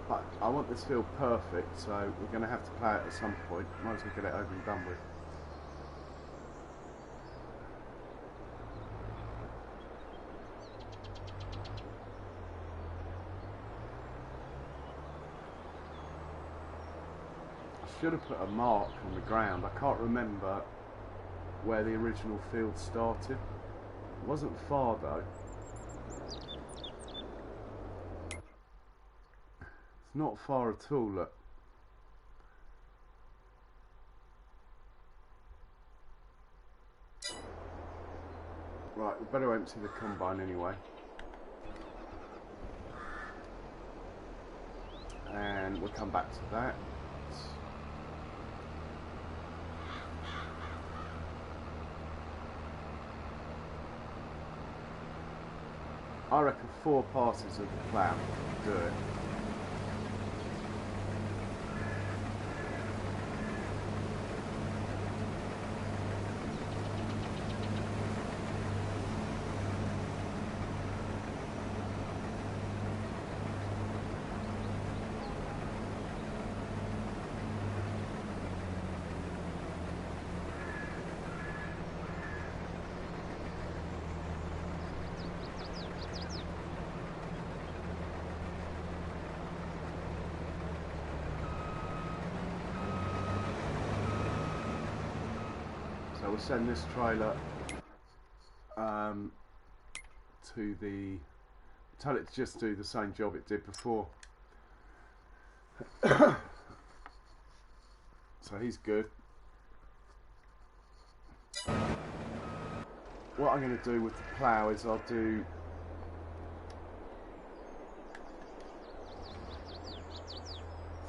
Speaker 1: But I want this field perfect, so we're going to have to plough it at some point. Might as well get it over and done with. I should have put a mark on the ground. I can't remember where the original field started. It wasn't far though. Not far at all, look. Right, we better empty the combine anyway. And we'll come back to that. I reckon 4 passes of the plough do it. So we'll send this trailer to the, tell it to just do the same job it did before. So he's good. What I'm going to do with the plough is I'll do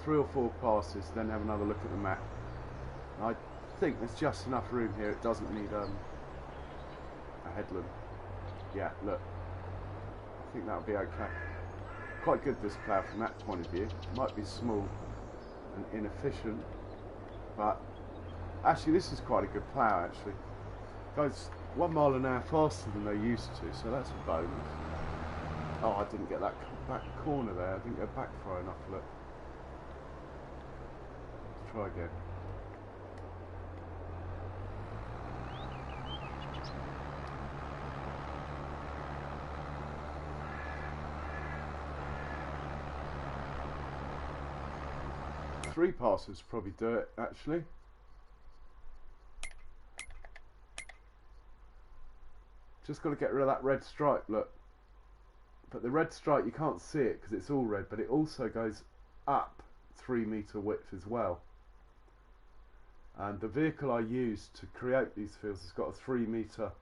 Speaker 1: three or four passes, then have another look at the map. I think there's just enough room here. It doesn't need a headland. Yeah, look. I think that'll be okay. Quite good, this plough, from that point of view. It might be small and inefficient, but actually this is quite a good plough. Actually, goes 1 mile an hour faster than they used to, so that's a bonus. Oh, I didn't get that back corner there. I didn't go back far enough. Look. Let's try again. Three passes probably do it, actually. Just got to get rid of that red stripe, look. But the red stripe, you can't see it because it's all red, but it also goes up 3 metre width as well. And the vehicle I used to create these fields has got a 3 metre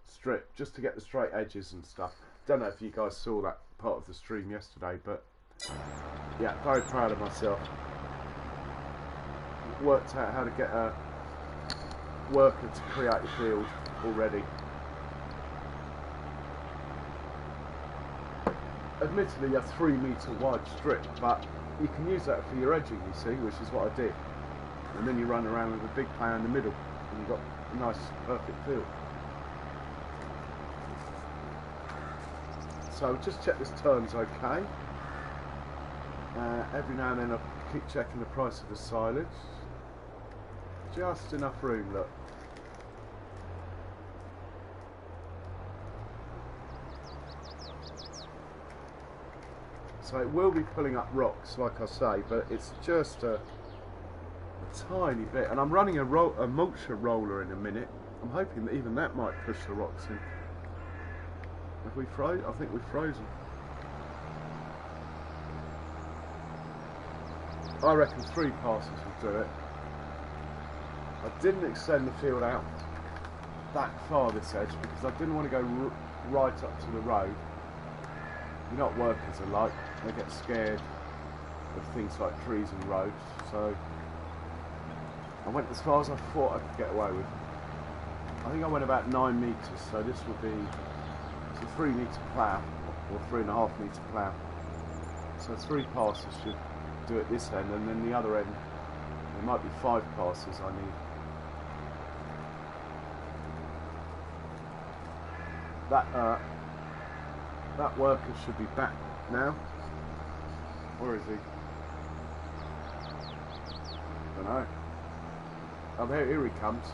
Speaker 1: strip just to get the straight edges and stuff. Don't know if you guys saw that part of the stream yesterday, but yeah, very proud of myself. Worked out how to get a worker to create a field already. Admittedly a 3 metre wide strip, but you can use that for your edging, you see, which is what I did. And then you run around with a big plough in the middle and you've got a nice perfect field. So just check this turn's okay. Every now and then I keep checking the price of the silage. Just enough room, look. So it will be pulling up rocks, like I say, but it's just a tiny bit. And I'm running a mulcher roller in a minute. I'm hoping that even that might push the rocks in. Have we froze? I think we've frozen. I reckon 3 passes will do it. I didn't extend the field out that far this edge because I didn't want to go right up to the road. You know what workers are like, they get scared of things like trees and roads, so I went as far as I thought I could get away with. I think I went about 9 metres, so this will be a 3 metre plough, or 3.5 metre plough. So 3 passes should do it this end, and then the other end, there might be 5 passes I need. That worker should be back now. Where is he? Don't know. Oh, here he comes.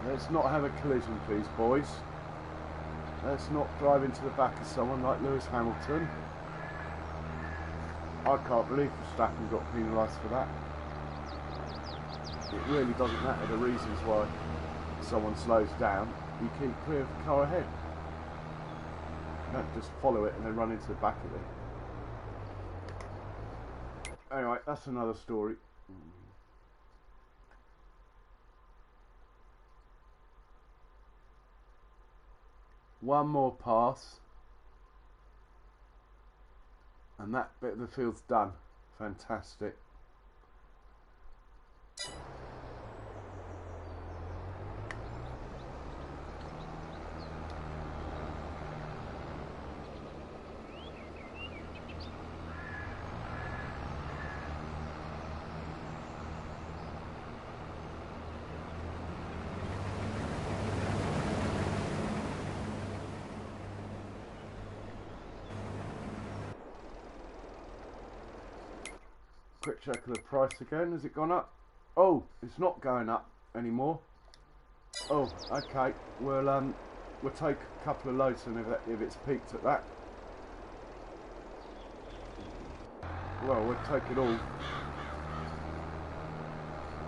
Speaker 1: Let's not have a collision, please, boys. Let's not drive into the back of someone like Lewis Hamilton. I can't believe Verstappen got penalised for that. It really doesn't matter the reasons why someone slows down. You keep clear of the car ahead. You don't just follow it and then run into the back of it. Anyway, that's another story. One more pass. And that bit of the field's done. Fantastic. Quick check of the price again. Has it gone up? Oh, it's not going up anymore. Oh, okay. We'll take a couple of loads, and if it's peaked at that, well, we'll take it all.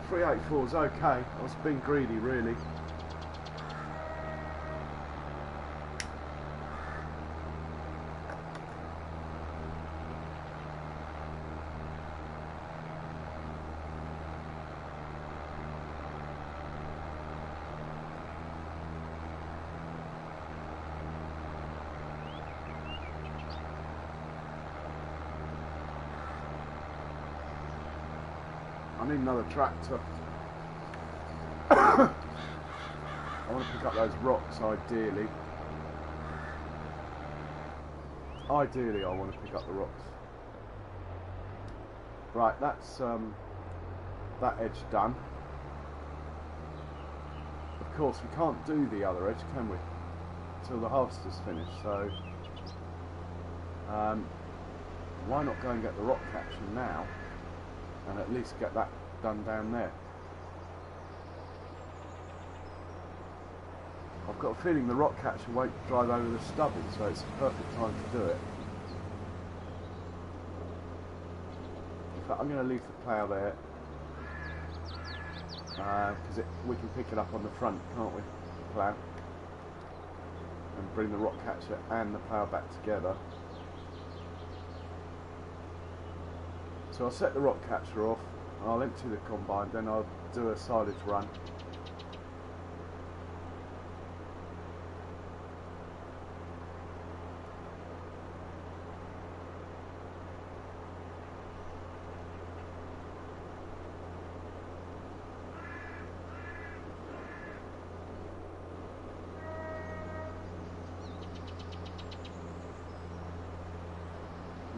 Speaker 1: 384 is okay. I was being greedy, really. I need another tractor. I want to pick up those rocks, ideally. Ideally, I want to pick up the rocks. Right, that's that edge done. Of course, we can't do the other edge, can we? Until the harvester's finished, so... why not go and get the rock catcher now? And at least get that done down there. I've got a feeling the rock catcher won't drive over the stubble, so it's a perfect time to do it. In fact, I'm going to leave the plough there, because we can pick it up on the front, can't we? The plough. And bring the rock catcher and the plough back together. So I'll set the rock catcher off, I'll empty the combine, then I'll do a silage run.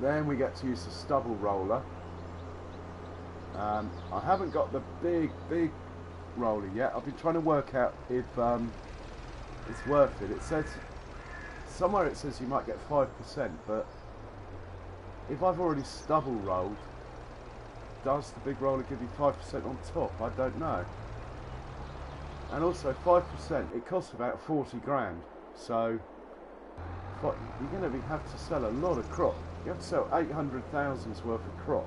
Speaker 1: Then we get to use the stubble roller. I haven't got the big roller yet. I've been trying to work out if it's worth it. It says somewhere it says you might get 5%, but if I've already stubble rolled, does the big roller give you 5% on top? I don't know. And also 5%, it costs about 40 grand. So you're going to have to sell a lot of crop. You have to sell 800,000's worth of crop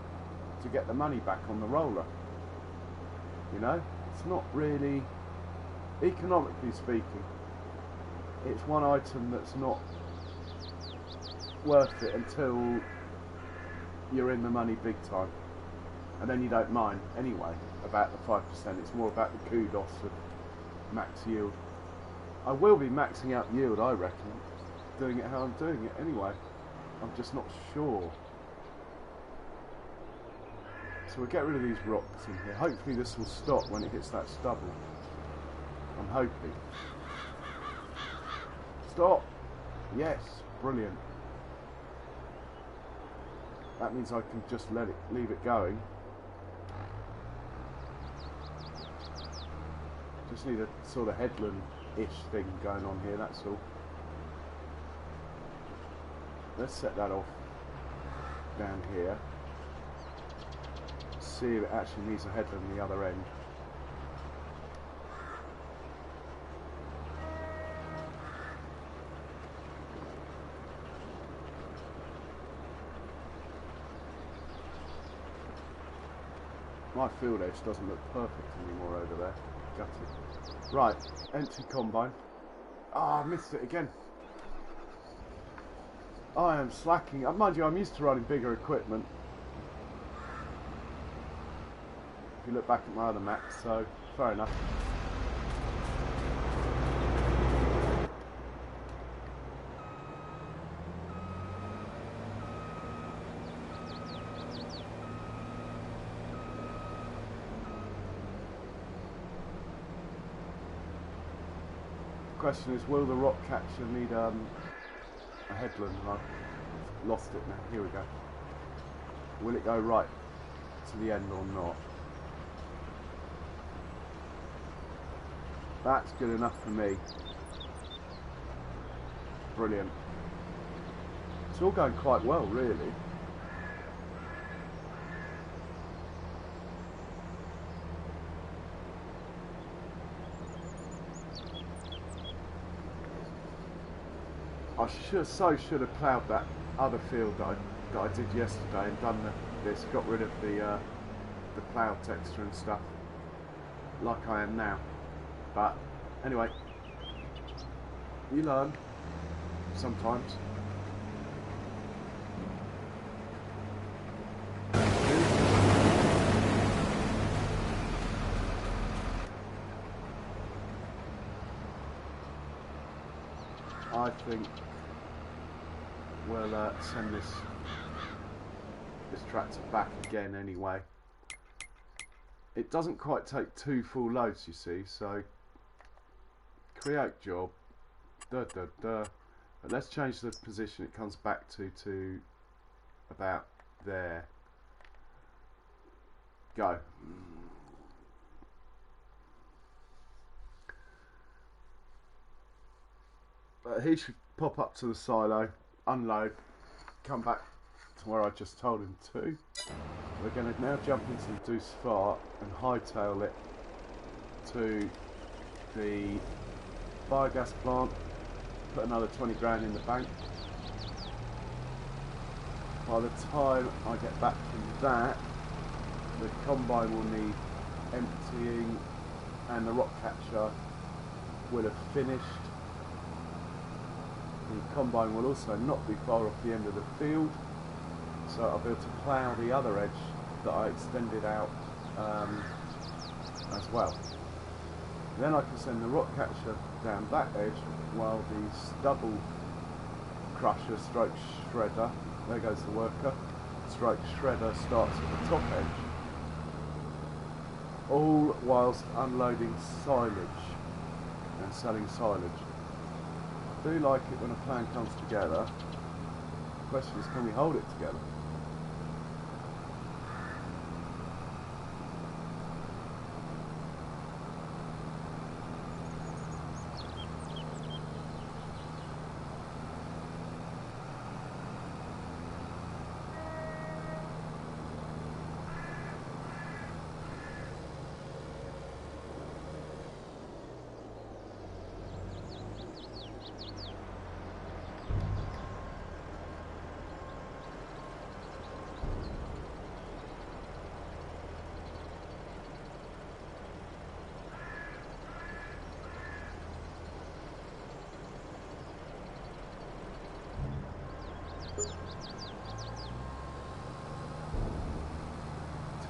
Speaker 1: to get the money back on the roller. You know, it's not really, economically speaking, it's one item that's not worth it until you're in the money big time, and then you don't mind anyway about the 5%. It's more about the kudos of max yield. I will be maxing out yield, I reckon, doing it how I'm doing it anyway. I'm just not sure. So we'll get rid of these rocks in here. Hopefully this will stop when it hits that stubble. I'm hoping. Stop! Yes, brilliant. That means I can just leave it going. Just need a sort of headland-ish thing going on here, that's all. Let's set that off down here. See if it actually needs a headland on the other end. My field edge doesn't look perfect anymore over there. Gutted. Right, empty combine. Ah, I missed it again. I am slacking. Mind you, I'm used to running bigger equipment. If you look back at my other maps, so fair enough. The question is, will the rock catcher need a headland? I've lost it now. Here we go. Will it go right to the end or not? That's good enough for me. Brilliant. It's all going quite well, really. I should have ploughed that other field that I did yesterday and done this, got rid of the plough texture and stuff. like I am now. But anyway, you learn sometimes. I think we'll send this tractor back again anyway. It doesn't quite take 2 full loads, you see, so create job, but let's change the position it comes back to about there. Go. He should pop up to the silo, unload, come back to where I just told him to. We're going to now jump into the Deuce Fart and hightail it to the biogas plant, put another 20 grand in the bank. By the time I get back from that, the combine will need emptying and the rock catcher will have finished. The combine will also not be far off the end of the field, so I'll be able to plough the other edge that I extended out as well. Then I can send the rock catcher down that edge while the stubble crusher stroke shredder, there goes the worker, stroke shredder starts at the top edge, all whilst unloading silage and selling silage. I do like it when a plan comes together. The question is, can we hold it together?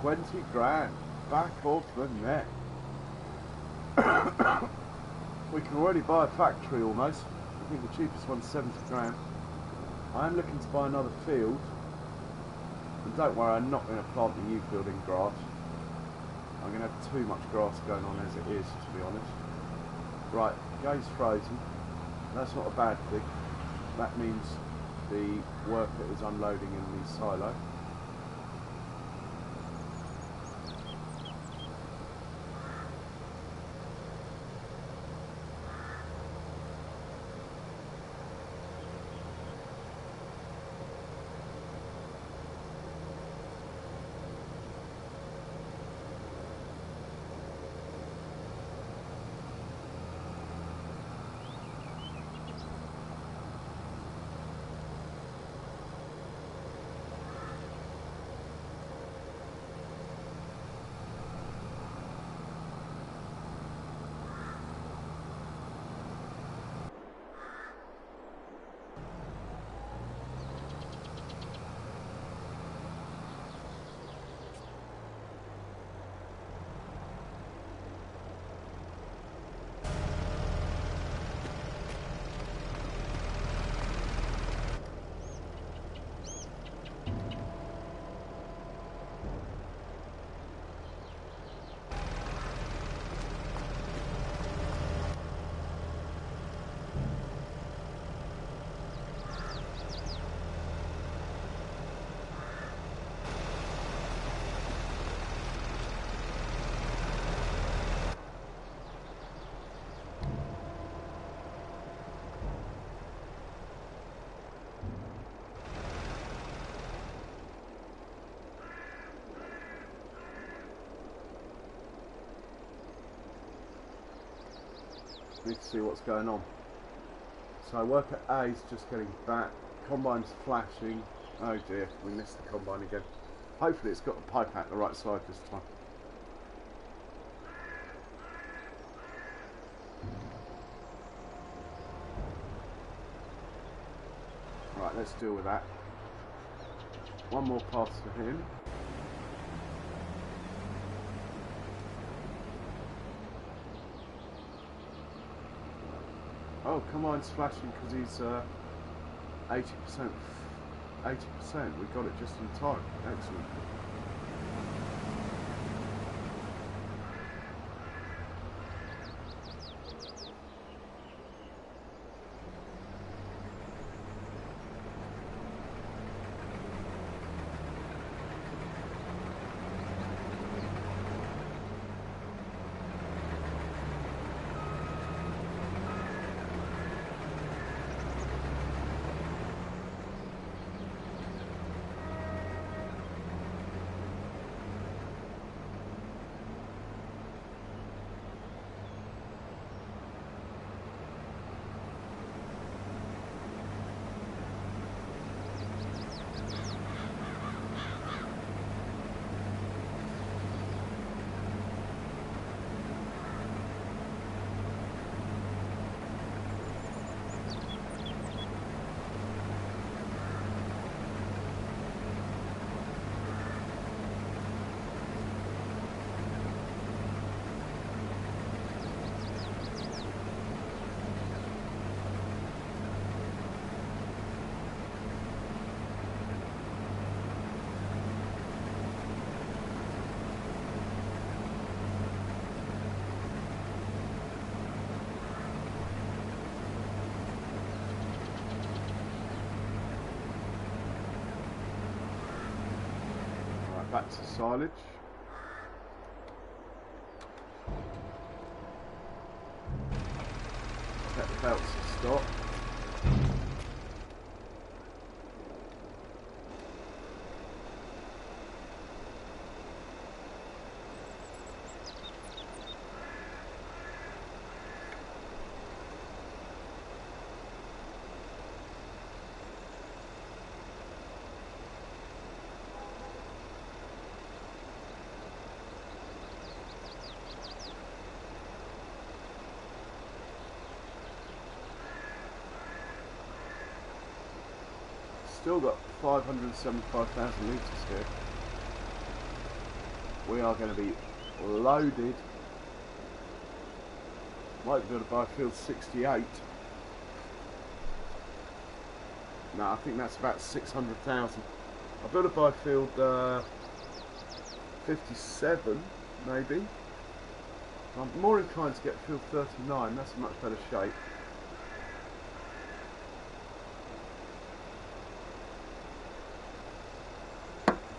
Speaker 1: £20 grand, back off the net. We can already buy a factory almost. I think the cheapest one's 70 grand. I am looking to buy another field. And don't worry, I'm not going to plant the new field in grass. I'm going to have too much grass going on as it is, to be honest. Right, game's frozen. That's not a bad thing. That means the worker is unloading in the silo. Need to see what's going on. So worker A is just getting back, combine's flashing. Oh dear, we missed the combine again. Hopefully it's got the pipe out the right side this time. Right, let's deal with that. One more pass for him. Oh, come on, flashing because he's 80%. 80%. We got it just in time. Excellent. Back to silage. Set the belts to stop. Still got 575,000 litres here. We are going to be loaded. Might be able to buy field 68. No, I think that's about 600,000. I'll be able to buy field 57, maybe. I'm more inclined to get field 39. That's in much better shape.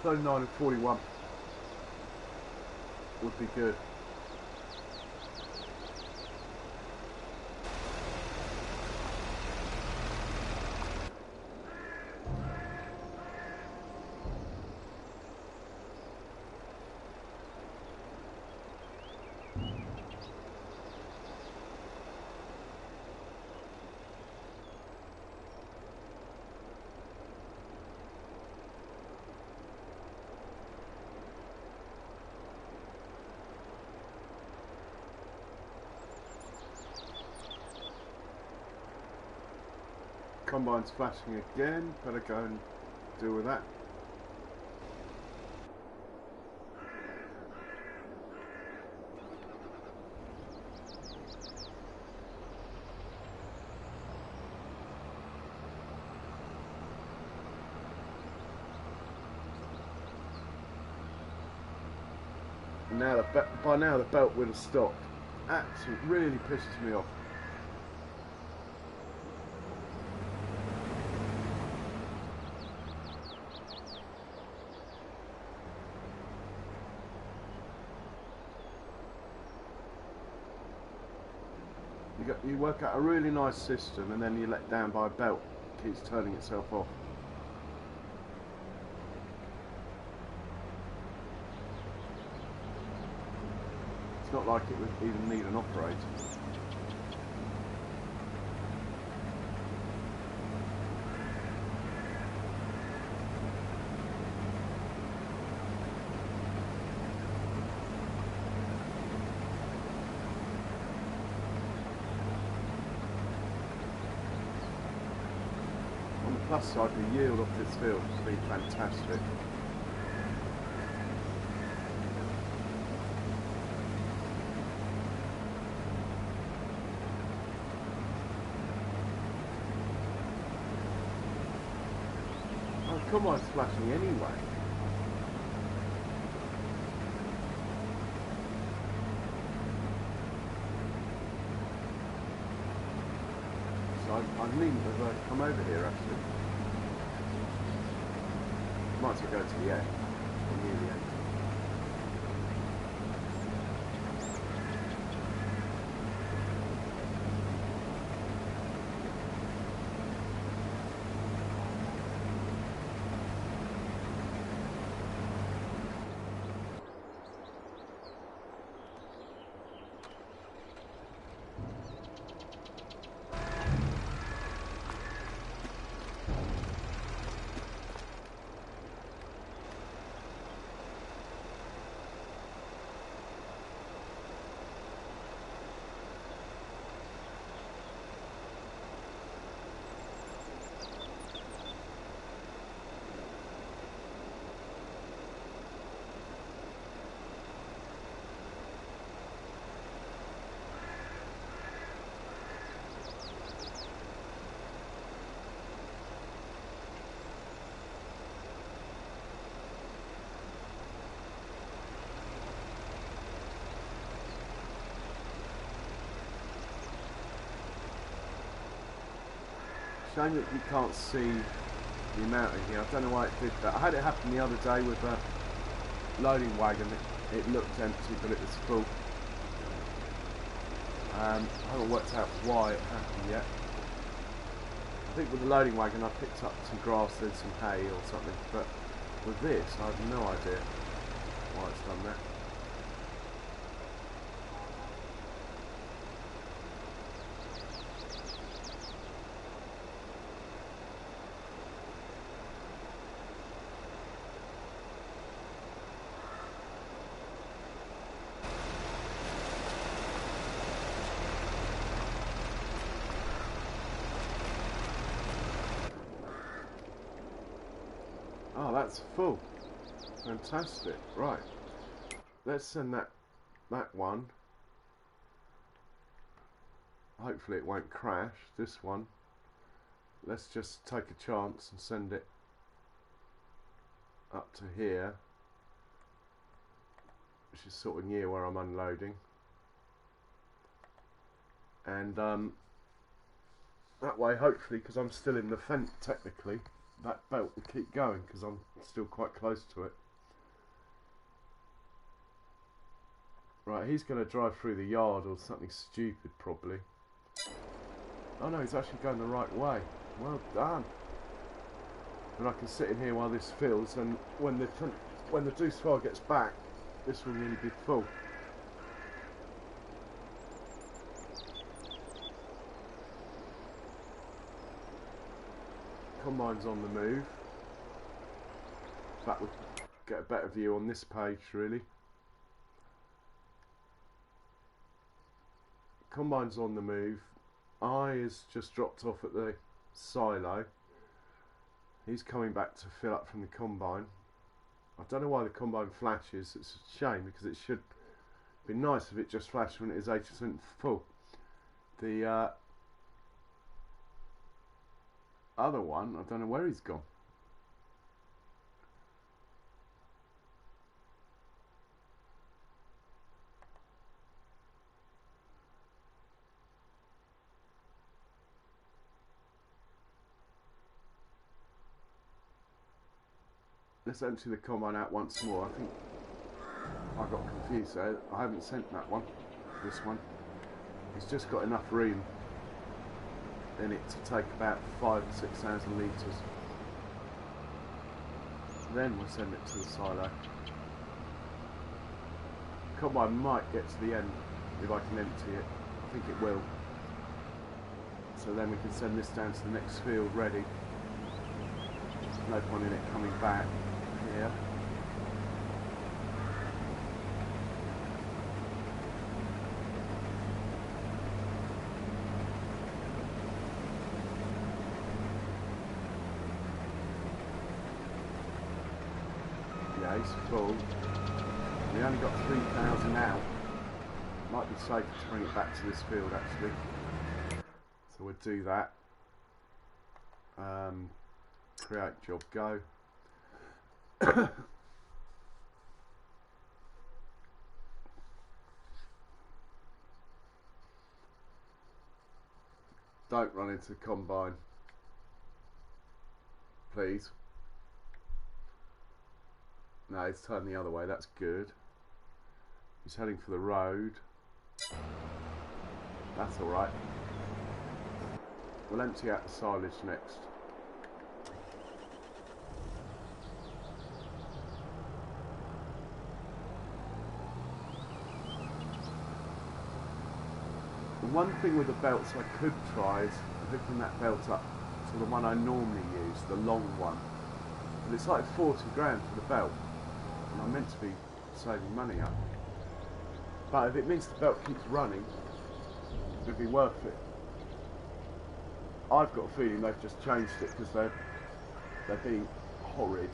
Speaker 1: 39 and 41 would be good. Combine's flashing again, better go and deal with that. Now by now the belt would have stopped. Absolutely, really pisses me off. You work out a really nice system and then you're let down by a belt. It keeps turning itself off. It's not like it would even need an operator. Plus side, the yield off this field has been fantastic. Oh, come on, it's flashing anyway. I need to come over here actually. Might as well go to the end, or near the end. Shame that you can't see the amount in here. I don't know why it did that. I had it happen the other day with a loading wagon. It looked empty, but it was full. I haven't worked out why it happened yet. I think with the loading wagon I picked up some grass and some hay or something, but with this I have no idea why it's done that. Oh, that's full. Fantastic. Right. Let's send that one. Hopefully it won't crash. This one. Let's just take a chance and send it up to here, which is sort of near where I'm unloading. And that way, hopefully, because I'm still in the fence technically, that belt will keep going because I'm still quite close to it. Right, he's going to drive through the yard or something stupid probably. Oh no, he's actually going the right way. Well done. And I can sit in here while this fills, and when the deuce file gets back, this will really be full. Combine's on the move. That would get a better view on this page really. Combine's on the move. I has just dropped off at the silo. He's coming back to fill up from the combine. I don't know why the combine flashes. It's a shame because it should be nice if it just flashed when it is 80% full. The other one, I don't know where he's gone. Let's empty the combine out once more. I think I got confused there. I haven't sent that one. This one. It's just got enough room in it to take about 5,000 to 6,000 litres. Then we'll send it to the silo. Combine might get to the end if I can empty it. I think it will. So then we can send this down to the next field ready. There's no point in it coming back here. is full. We only got 3,000 out. Might be safer to bring it back to this field actually. So we'll do that. Create job, go. Don't run into the combine, please. No, it's turned the other way, that's good. He's heading for the road. That's alright. We'll empty out the silage next. The one thing with the belts I could try is hooking that belt up to the one I normally use, the long one. But it's like 40 grand for the belt, and I'm meant to be saving money up. But if it means the belt keeps running, it'd be worth it. I've got a feeling they've just changed it because they're being horrid.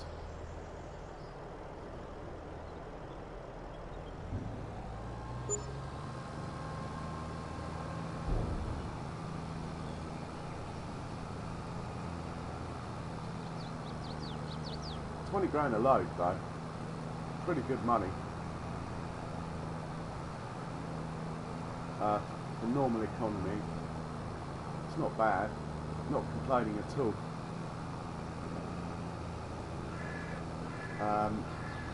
Speaker 1: £20 grand a load though, pretty good money. For normal economy, it's not bad, not complaining at all.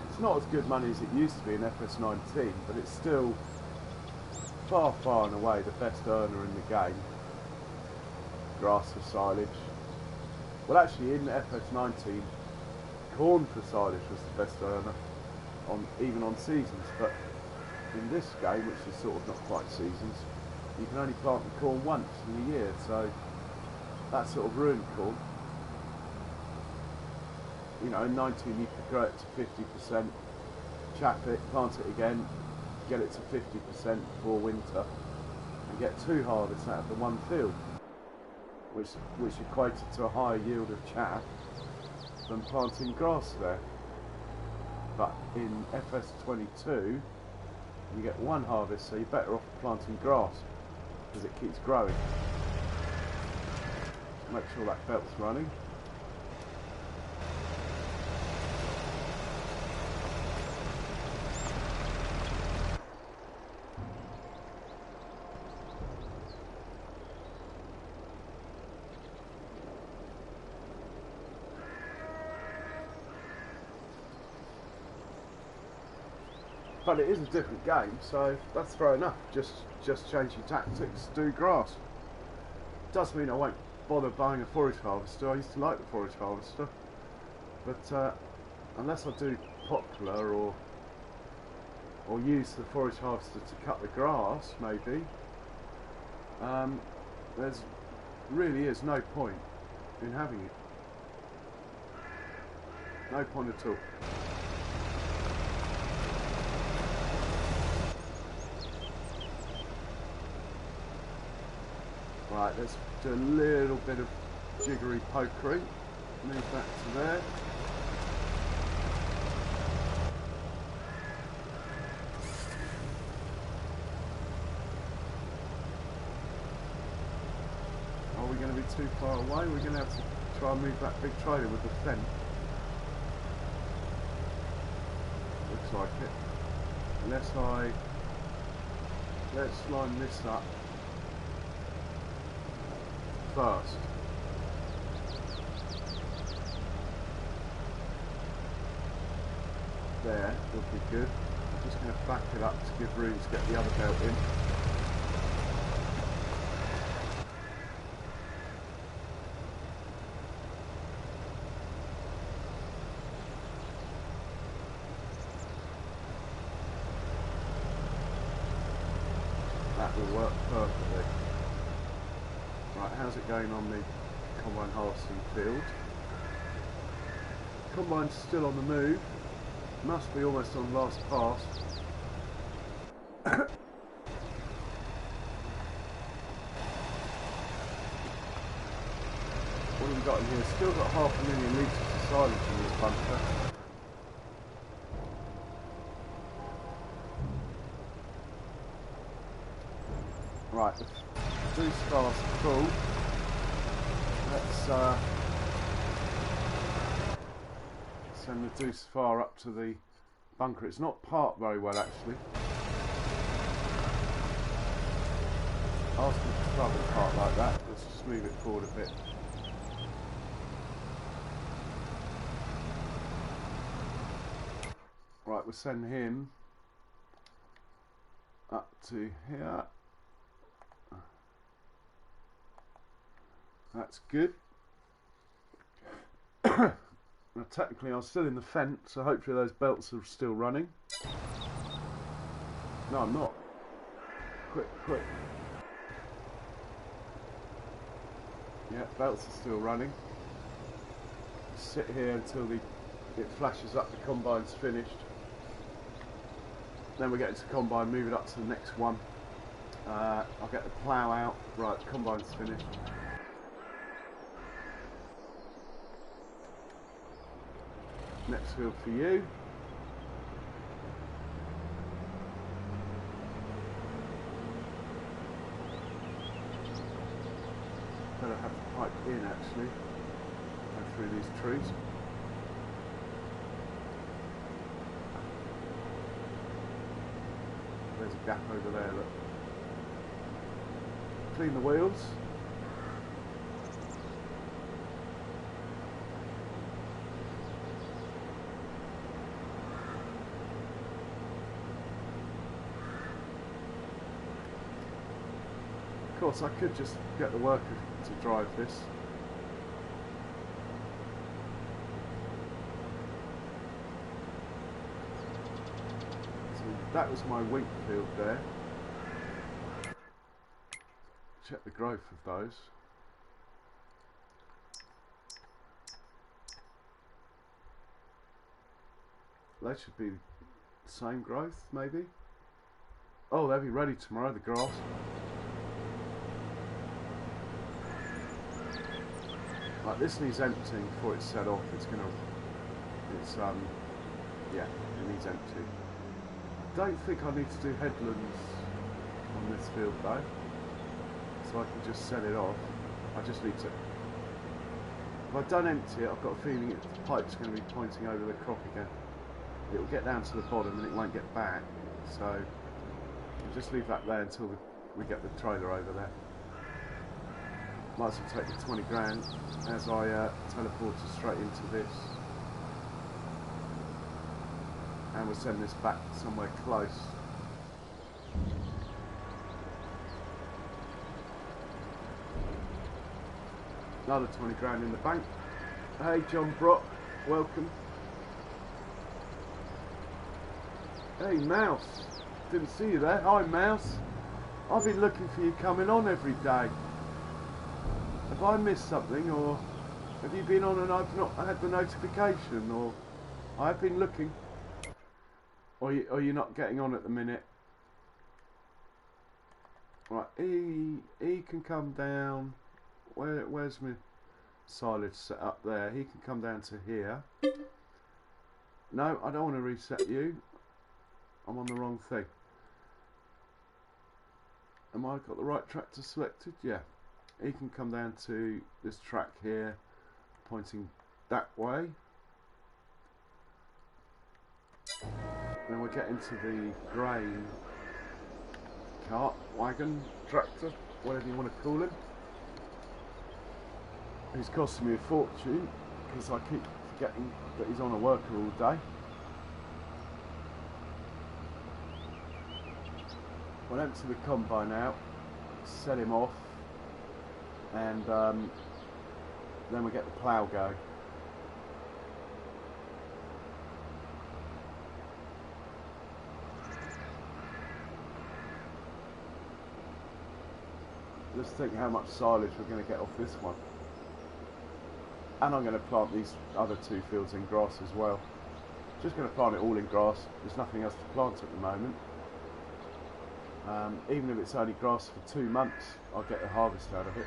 Speaker 1: It's not as good money as it used to be in FS19, but it's still far and away the best earner in the game. Grass for silage. Well actually in FS19, corn for silage was the best earner, even on seasons, but in this game, which is sort of not quite seasons, you can only plant the corn once in a year, so that sort of ruined corn. You know, in 19 you could grow it to 50%, chap it, plant it again, get it to 50% before winter, and get 2 harvests out of the one field, which equated to a higher yield of chaff than planting grass there. But in FS22 you get 1 harvest, so you're better off planting grass because it keeps growing. Make sure that belt's running. But it is a different game, so that's fair enough. Just change your tactics, do grass. Does mean I won't bother buying a forage harvester. I used to like the forage harvester, but unless I do popular or use the forage harvester to cut the grass, maybe, there's really is no point in having it. No point at all. Right, let's do a little bit of jiggery pokery. Move that to there. Are we going to be too far away? We're going to have to try and move that big trailer with the fence. Looks like it. Let's line this up first. There would be good. I'm just going to back it up to give room to get the other belt in. That will work perfectly. Right, how's it going on the combine harvesting field? Combine's still on the move. Must be almost on last pass. What have we got in here? Still got 500,000 litres of silage in this bunker. Right, the boost bar's full. Let's send the deuce far up to the bunker. It's not parked very well actually. Ask me to struggle to park like that. Let's just move it forward a bit. Right, we'll send him up to here. That's good. Now technically I'm still in the fence, so hopefully those belts are still running. No, I'm not. Quick. Yeah, belts are still running. Sit here until it flashes up the combine's finished. Then we get into combine, move it up to the next one. I'll get the plough out. Right, the combine's finished. Next field for you. Better have the pipe in actually. Go through these trees. There's a gap over there, look. Clean the wheels. Of course, I could just get the worker to drive this. So that was my wheat field there. Check the growth of those. They should be the same growth, maybe. Oh, they'll be ready tomorrow, the grass. Like, this needs emptying before it's set off. Yeah, it needs empty. I don't think I need to do headlands on this field though, so I can just set it off. I just need to. If I don't empty it, I've got a feeling the pipe's going to be pointing over the crop again. It will get down to the bottom and it won't get back. So I'll just leave that there until we get the trailer over there. Might as well take the 20 grand as I teleport it straight into this. And we'll send this back somewhere close. Another 20 grand in the bank. Hey John Brock, welcome. Hey Mouse, didn't see you there. Hi Mouse. I've been looking for you coming on every day. Have I missed something, or have you been on and I've not had the notification, or I've been looking, or you're not getting on at the minute? Right, he can come down. Where's my silage set up there? He can come down to here. No, I don't want to reset you. I'm on the wrong thing. Am I got the right tractor selected? Yeah. He can come down to this track here, pointing that way. Then we'll get into the grain cart, wagon, tractor, whatever you want to call him. He's costing me a fortune because I keep forgetting that he's on a worker all day. We'll empty the combine out, set him off, and then we get the plough going. Let's think how much silage we're going to get off this one. And I'm going to plant these other two fields in grass as well. Just going to plant it all in grass. There's nothing else to plant at the moment. Even if it's only grass for 2 months, I'll get a harvest out of it.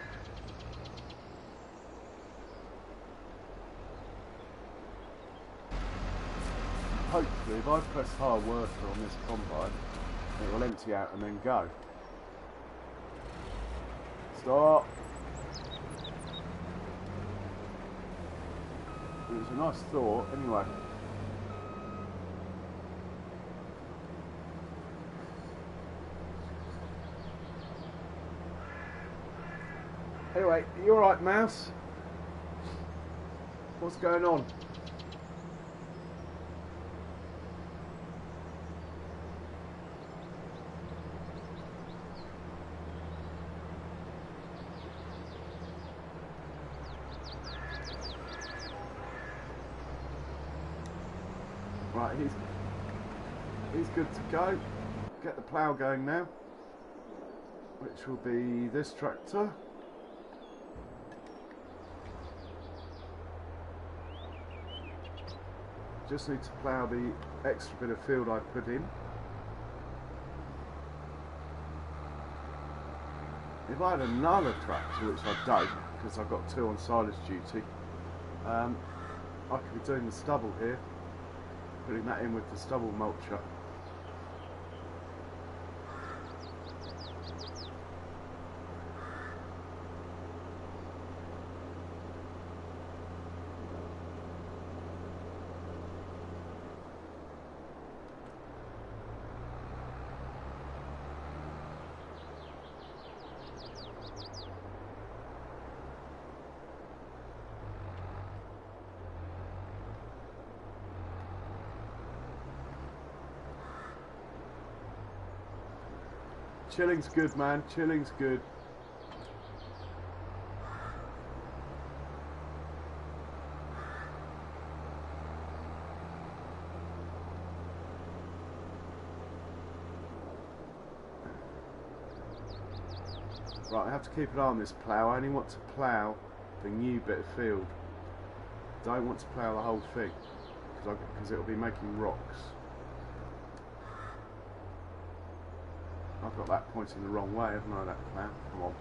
Speaker 1: Hopefully, if I press hard worker on this combine, it will empty out and then go. Stop. It was a nice thought, anyway. Anyway, you alright, Mouse? What's going on? Right, he's good to go. Get the plough going now, which will be this tractor. Just need to plough the extra bit of field I put in. If I had another tractor, which I don't, because I've got 2 on silage duty, I could be doing the stubble here, putting that in with the stubble mulcher. Chilling's good, man. Chilling's good. Right, I have to keep an eye on this plough. I only want to plough the new bit of field. Don't want to plough the whole thing because it'll be making rocks. I've got that pointing the wrong way, haven't I, that plough? Come on.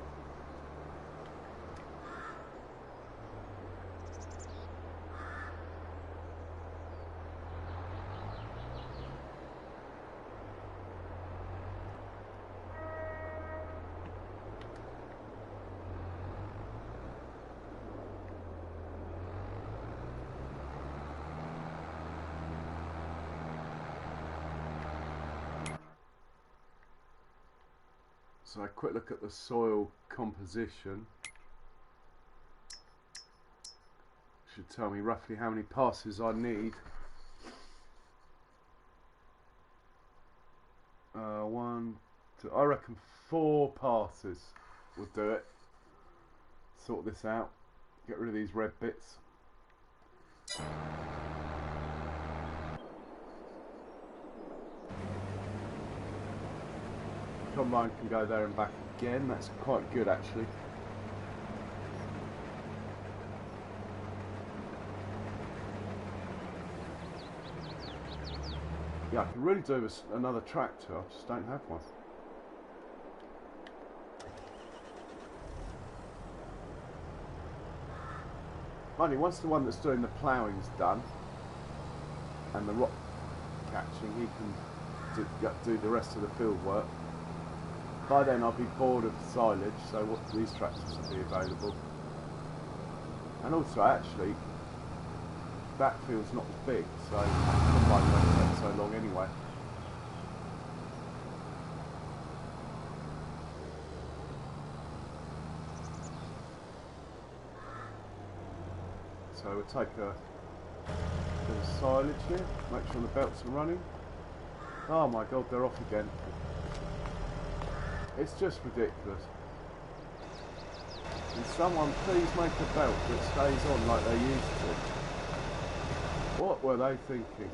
Speaker 1: So a quick look at the soil composition. Should tell me roughly how many passes I need. 1, 2, I reckon 4 passes would do it. Sort this out. Get rid of these red bits. Combine can go there and back again. That's quite good, actually. Yeah, I could really do with another tractor. I just don't have one. Only once the one that's doing the ploughing's done and the rock catching, he can do the rest of the field work. By then I'll be bored of silage, so these tractors will be available. And also, actually, that field's not as big, so the combine won't take so long anyway. So we'll take a bit of silage here, make sure the belts are running. Oh my god, they're off again. It's just ridiculous. Can someone please make a belt that stays on like they used to? What were they thinking?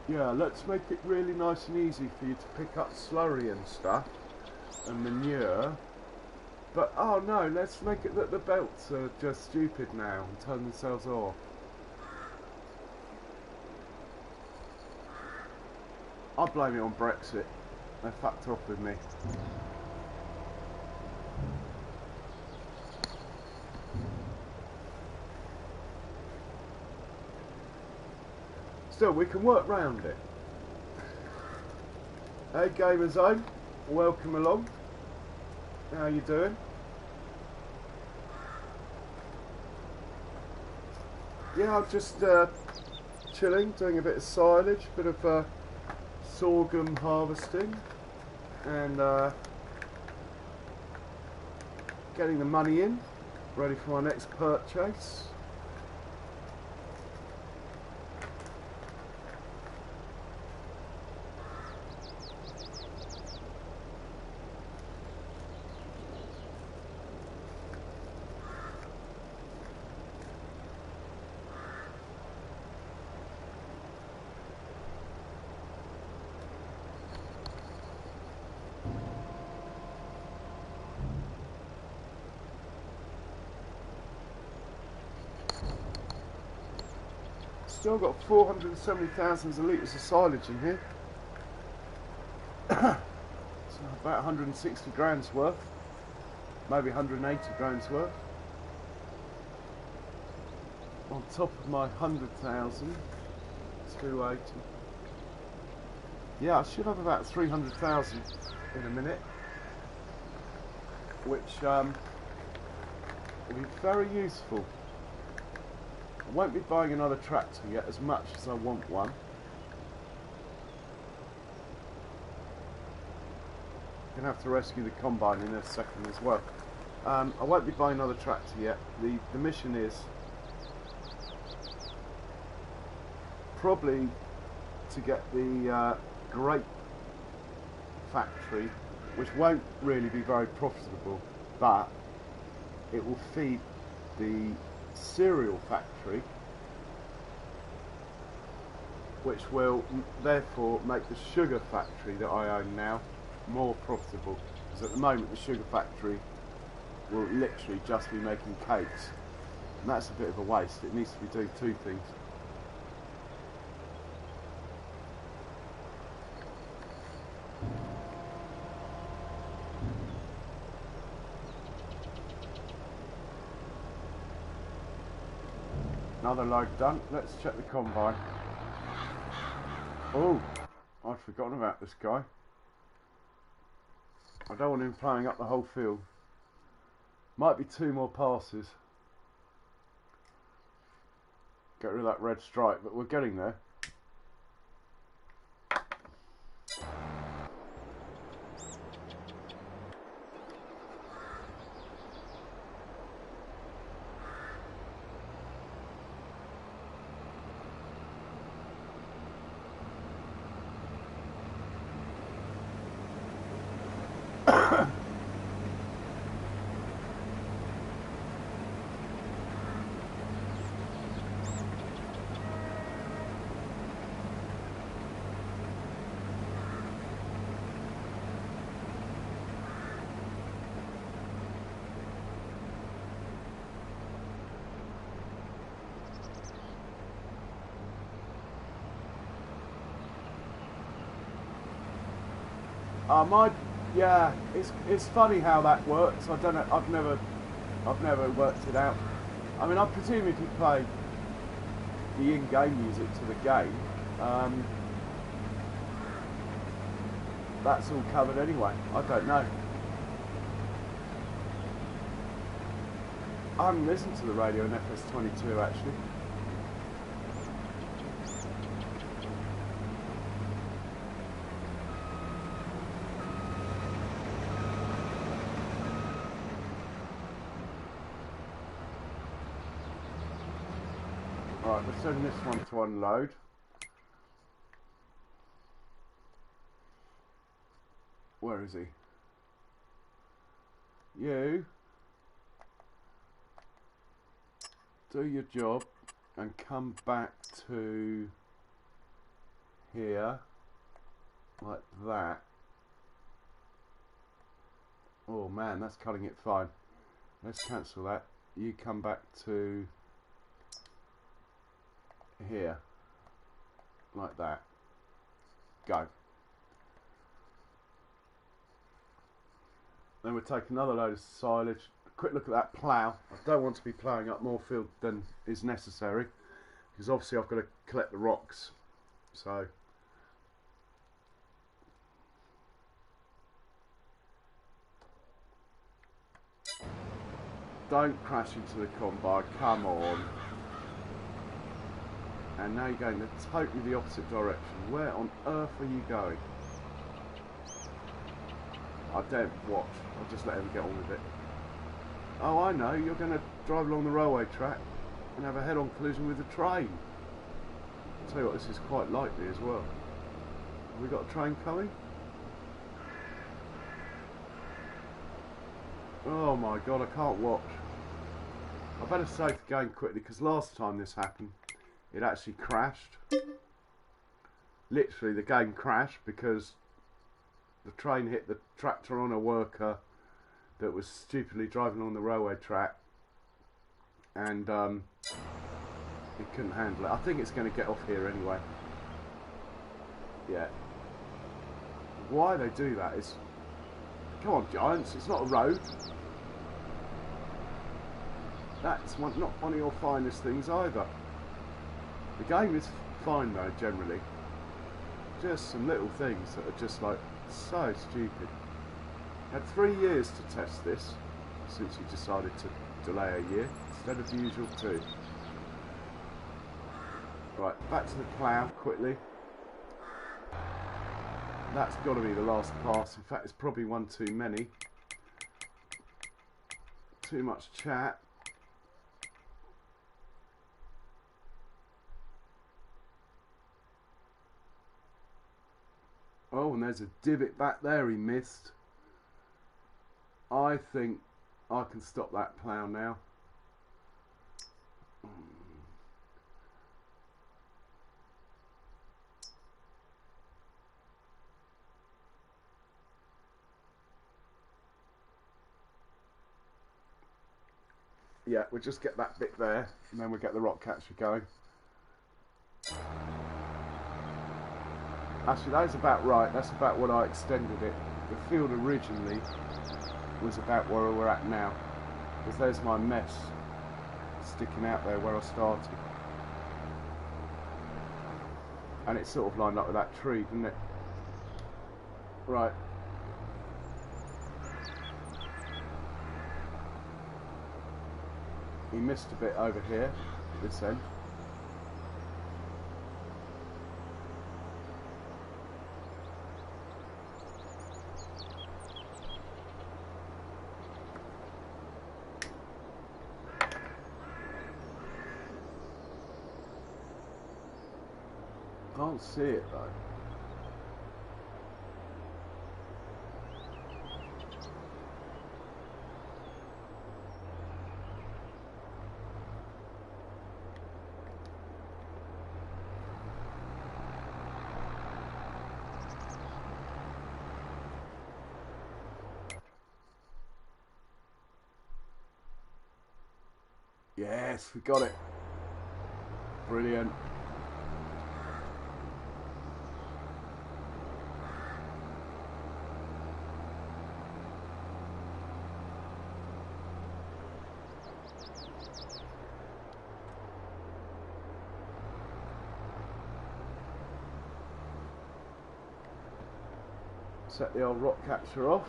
Speaker 1: Yeah, let's make it really nice and easy for you to pick up slurry and stuff and manure. But oh no, let's make it that the belts are just stupid now and turn themselves off. I blame it on Brexit. They fucked off with me. Still, we can work round it. Hey Gamer Zone, welcome along. How you doing? Yeah, I'm just chilling, doing a bit of silage, bit of sorghum harvesting, and getting the money in, ready for my next purchase. Still got 470,000 litres of silage in here. So about 160 grand's worth, maybe 180 grand's worth. On top of my 100,000, 280. Yeah, I should have about 300,000 in a minute, which will be very useful. I won't be buying another tractor yet, as much as I want one. I'm going to have to rescue the combine in a second as well. I won't be buying another tractor yet. The mission is probably to get the grape factory, which won't really be very profitable, but it will feed the cereal factory, which will therefore make the sugar factory that I own now more profitable, because at the moment the sugar factory will literally just be making cakes, and that's a bit of a waste. It needs to be doing two things. Another load done. Let's check the combine. Oh, I'd forgotten about this guy. I don't want him ploughing up the whole field. Might be 2 more passes. Get rid of that red stripe, but we're getting there. Yeah, it's funny how that works. I don't know. I've never worked it out. I mean, I presume if you play the in-game music to the game, that's all covered anyway. I don't know. I haven't listened to the radio in FS22 actually. Right, we're sending this one to unload. Where is he? You do your job and come back to here like that. Oh man, that's cutting it fine. Let's cancel that. You come back to here like that. Go. Then we'll take another load of silage. Quick look at that plough. I don't want to be ploughing up more field than is necessary, because obviously I've got to collect the rocks. So Don't crash into the combine, come on. And now you're going in totally the opposite direction. Where on earth are you going? I don't watch. I'll just let him get on with it. Oh, I know. You're going to drive along the railway track and have a head-on collision with a train. I'll tell you what, this is quite likely as well. Have we got a train coming? Oh my god, I can't watch. I better save the game quickly, because last time this happened, it actually crashed. Literally, the game crashed because the train hit the tractor on a worker that was stupidly driving on the railway track, and it couldn't handle it. I think it's going to get off here anyway. Yeah. Why they do that is... Come on, Giants, it's not a road. That's not one of your finest things either. The game is fine though, generally. Just some little things that are just like so stupid. Had 3 years to test this since you decided to delay a year instead of the usual 2. Right, back to the plough quickly. That's got to be the last pass. In fact, it's probably one too many. Too much chat. Oh, and there's a divot back there he missed. I think I can stop that plough now. Yeah, we'll just get that bit there, and then we'll get the rock catcher going. Actually, that is about right. That's about what I extended it. The field originally was about where we're at now, because there's my mess sticking out there where I started. And it's sort of lined up with that tree, didn't it? Right. He missed a bit over here, this end. Can't see it though. Yes, we got it. Brilliant. Set the old rock catcher off.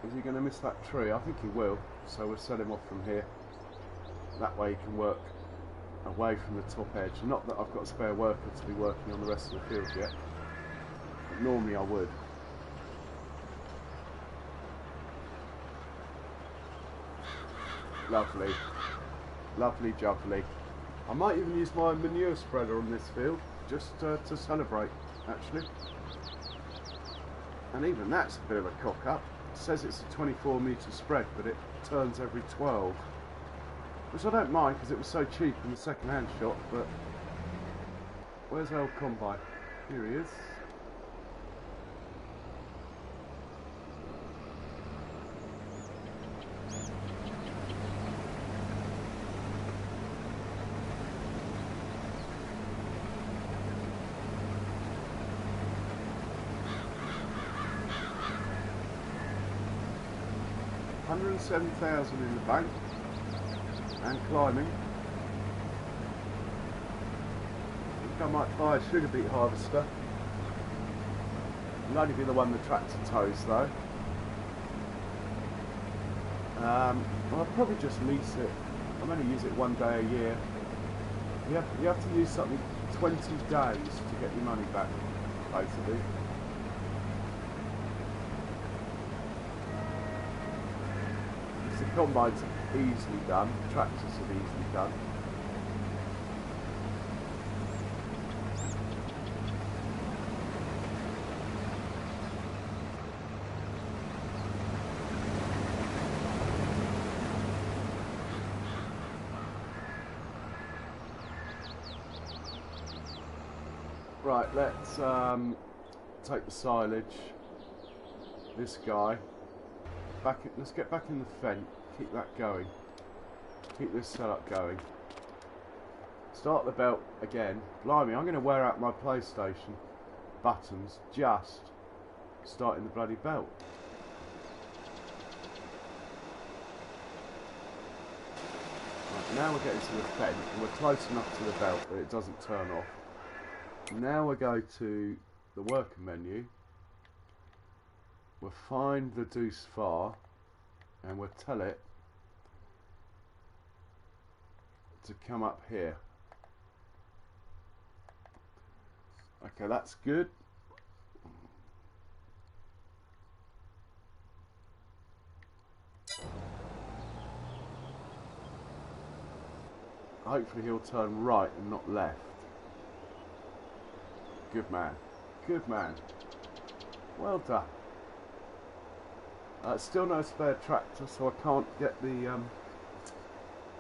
Speaker 1: Is he going to miss that tree? I think he will, so we'll set him off from here. That way he can work away from the top edge. Not that I've got a spare worker to be working on the rest of the field yet, but normally I would. Lovely. Lovely jubbly. I might even use my manure spreader on this field, just to celebrate, actually. And even that's a bit of a cock-up. It says it's a 24-metre spread, but it turns every 12. Which I don't mind, because it was so cheap in the second-hand shop, but... Where's old Combine? Here he is. $107,000 in the bank and climbing. I might buy a sugar beet harvester. It'll only be the one the tractor tows though. Well, I'll probably just lease it. I'll only use it one day a year. You have to use something 20 days to get your money back, basically. The combines are easily done, tractors are easily done. Right, let's take the silage. This guy. Let's get back in the fence. Keep that going. Keep this setup going. Start the belt again. Blimey, I'm going to wear out my PlayStation buttons just starting the bloody belt. Right, now we're getting to the fence and we're close enough to the belt that it doesn't turn off. Now we go to the worker menu. We'll find the deuce far and we'll tell it to come up here. Okay, that's good. Hopefully he'll turn right and not left. Good man. Good man. Well done. Still no spare tractor, so I can't get the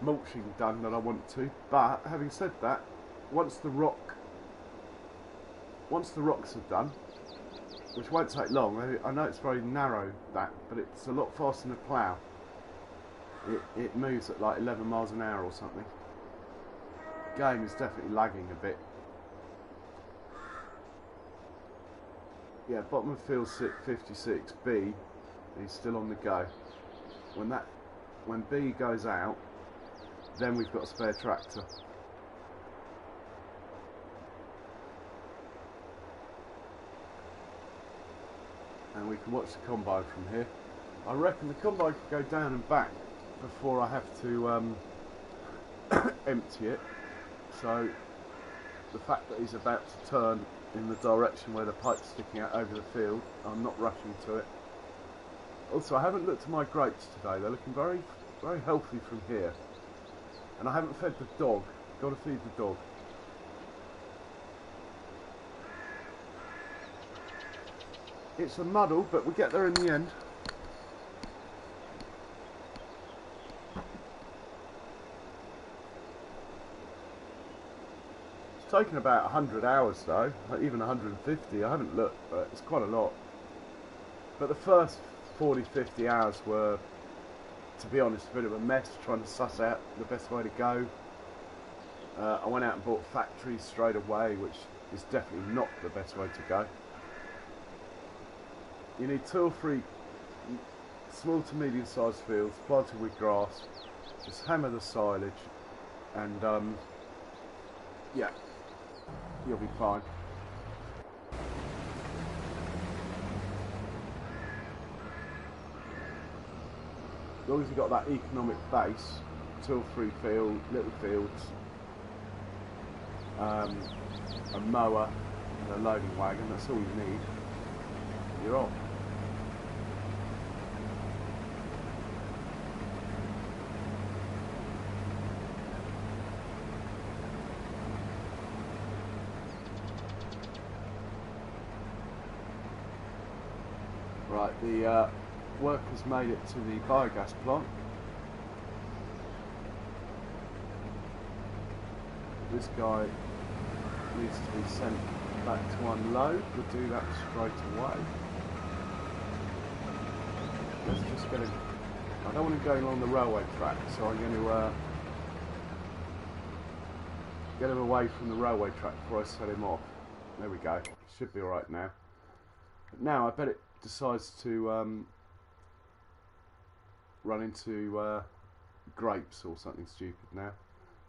Speaker 1: mulching done that I want to. But having said that, once the rocks are done, which won't take long. I know it's very narrow that, but it's a lot faster than a plough. It moves at like 11 miles an hour or something. Game is definitely lagging a bit. Yeah, bottom of field 56 B. He's still on the go. When B goes out, then we've got a spare tractor. And we can watch the combine from here. I reckon the combine could go down and back before I have to empty it. So the fact that he's about to turn in the direction where the pipe's sticking out over the field, I'm not rushing to it. Also, I haven't looked at my grapes today. They're looking very, very healthy from here. And I haven't fed the dog. Got to feed the dog. It's a muddle, but we get there in the end. It's taken about 100 hours though, even 150. I haven't looked, but it's quite a lot. But the first 40-50 hours were, to be honest, a bit of a mess, trying to suss out the best way to go. I went out and bought factories straight away, which is definitely not the best way to go. You need 2 or 3 small to medium sized fields planted with grass. Just hammer the silage and yeah, you'll be fine. As long as you've got that economic base, 2 or 3 little fields, a mower and a loading wagon, that's all you need. You're off. Right, the workers made it to the biogas plant. This guy needs to be sent back to unload. We'll do that straight away. Let's just get him. I don't want him going along the railway track, so I'm going to get him away from the railway track before I set him off. There we go. Should be alright now. But now I bet it decides to run into grapes or something stupid now.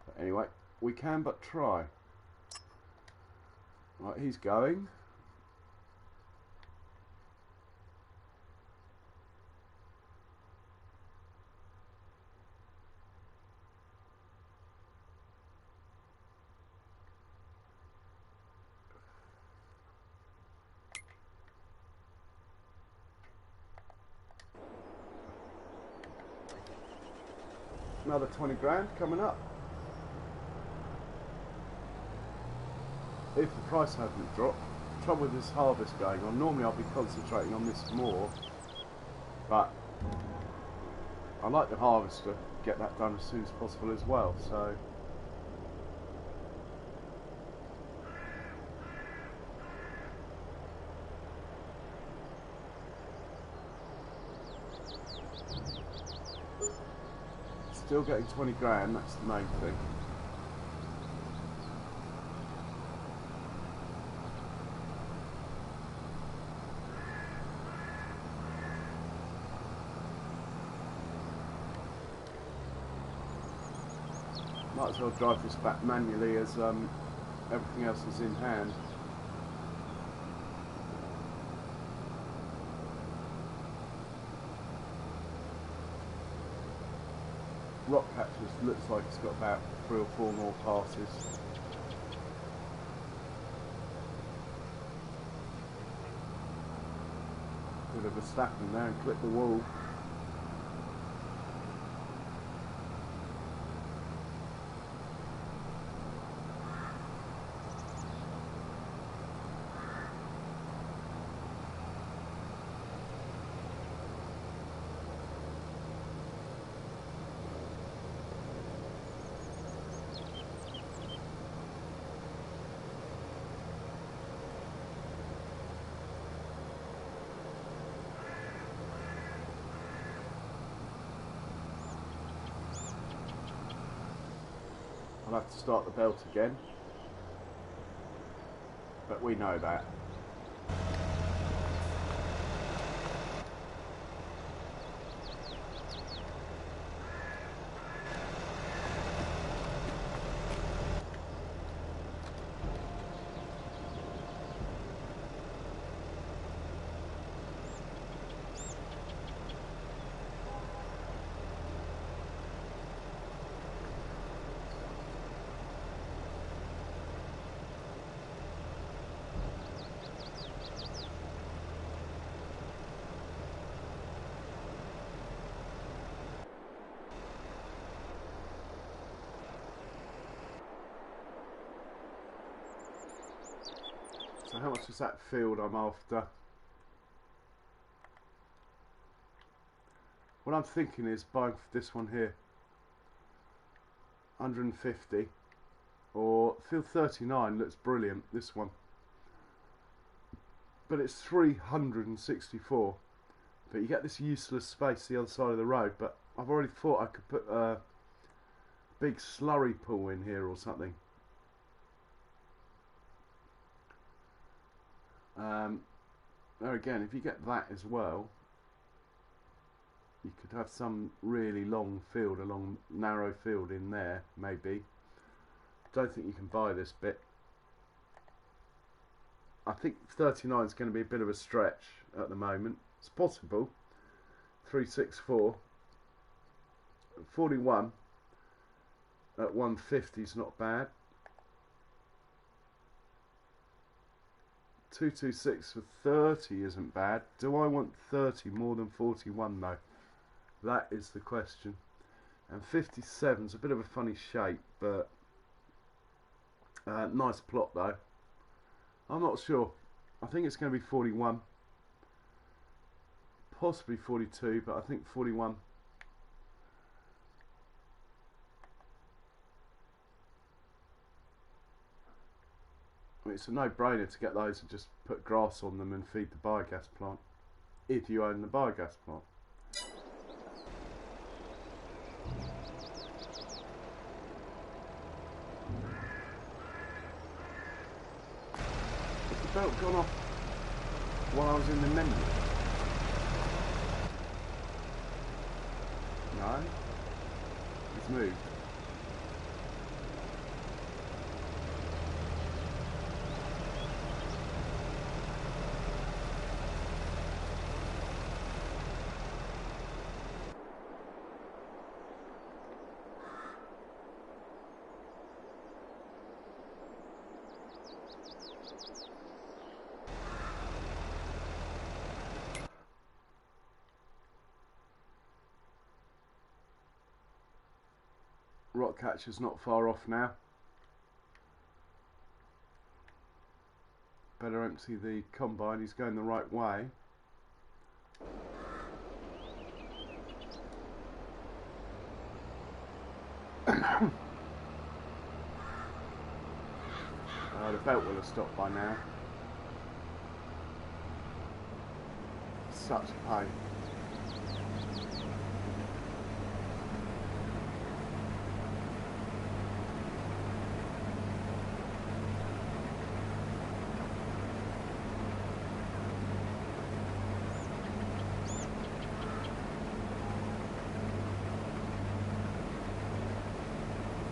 Speaker 1: But anyway, we can but try. Right, he's going. Another 20 grand coming up. If the price hadn't dropped. The trouble with this harvest going on, normally I'll be concentrating on this more, but I like the harvest to get that done as soon as possible as well, so still getting 20 grand, that's the main thing. Might as well drive this back manually as everything else is in hand. Rock Patches looks like it's got about 3 or 4 more passes. Bit of a slapping there and clip the wall. I'll have to start the belt again, but we know that. So how much is that field I'm after? What I'm thinking is buying this one here, 150, or field 39 looks brilliant, this one, but it's 364, but you get this useless space the other side of the road. But I've already thought I could put a big slurry pool in here or something. There again, if you get that as well, you could have some really long field, a long narrow field in there, maybe. Don't think you can buy this bit. I think 39 is going to be a bit of a stretch at the moment. It's possible. 364. 41 at 150 is not bad. 226 for 30 isn't bad. Do I want 30 more than 41 though? That is the question. And 57 is a bit of a funny shape, but nice plot though. I'm not sure. I think it's going to be 41, possibly 42, but I think 41. I mean, it's a no-brainer to get those and just put grass on them and feed the biogas plant, if you own the biogas plant. Has the belt gone off while I was in the menu? No? It's moved. rock catcher's not far off now. Better empty the combine, he's going the right way. The belt will have stopped by now. Such a pain.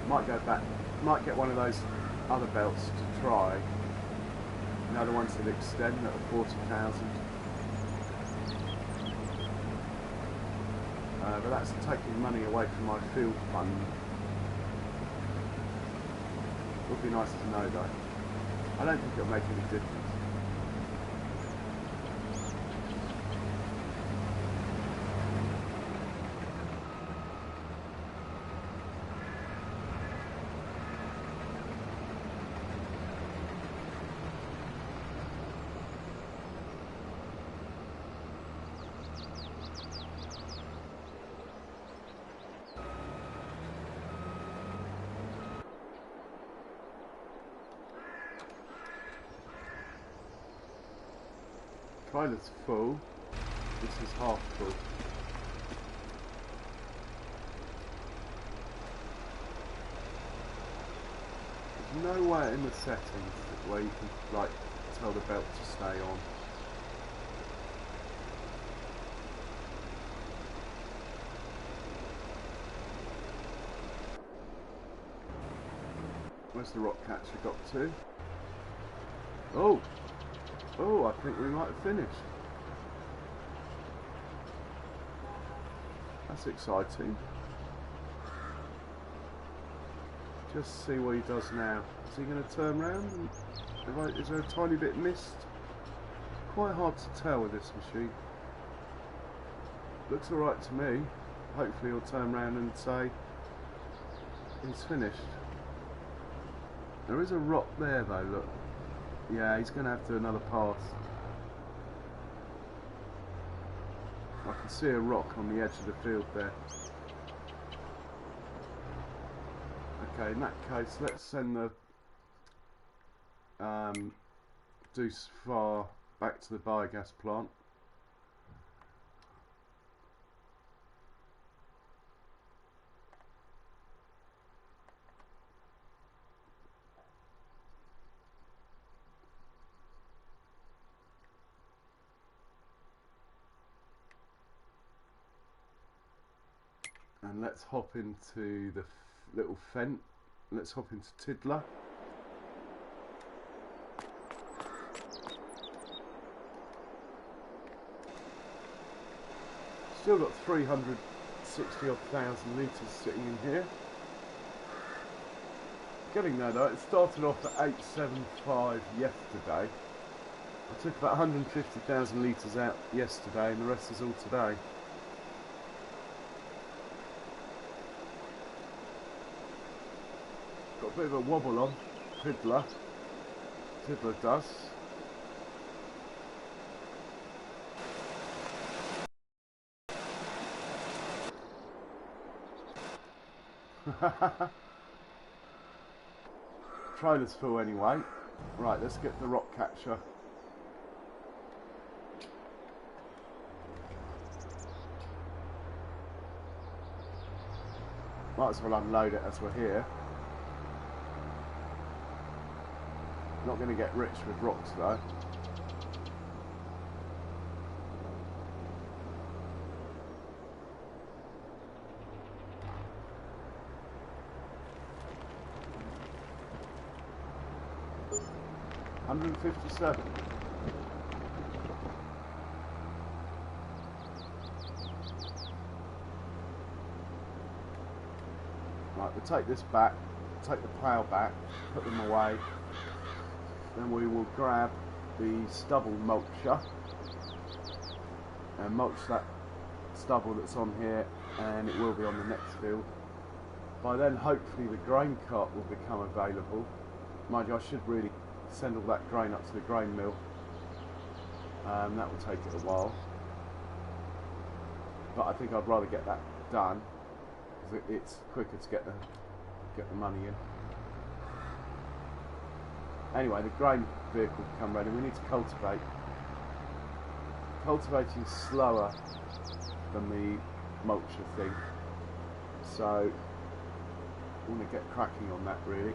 Speaker 1: Might go back, might get one of those other belts to try. You know, the ones that extend that are 40,000. But that's taking money away from my field fund. Would be nice to know though. I don't think it'll make any difference. Trailer's full. This is half full. There's nowhere in the settings where you can like tell the belt to stay on. Where's the rock catcher got to? Oh! Oh, I think we might have finished. That's exciting. Just see what he does now. Is he going to turn round? Is there a tiny bit missed? Quite hard to tell with this machine. Looks alright to me. Hopefully he'll turn round and say he's finished. There is a rock there though, look. Yeah, he's going to have to do another pass. I can see a rock on the edge of the field there. Okay, in that case, let's send the Deuce Far back to the biogas plant. And let's hop into the little Fent. Let's hop into Tiddler. Still got 360 odd thousand litres sitting in here. Getting there though, it started off at 875 yesterday. I took about 150,000 litres out yesterday and the rest is all today. Got a bit of a wobble on Tiddler. Tiddler does. Trailer's full anyway. Right, let's get the rock catcher. Might as well unload it as we're here. Not going to get rich with rocks though. $157. Right, we'll take this back, take the plough back, put them away. Then we will grab the stubble mulcher and mulch that stubble that's on here, and it will be on the next field. By then hopefully the grain cart will become available. Mind you, I should really send all that grain up to the grain mill. That will take it a while, but I think I'd rather get that done because it's quicker to get the money in. Anyway, the grain vehicle will become ready. We need to cultivate. Cultivating is slower than the mulcher thing, so I want to get cracking on that really.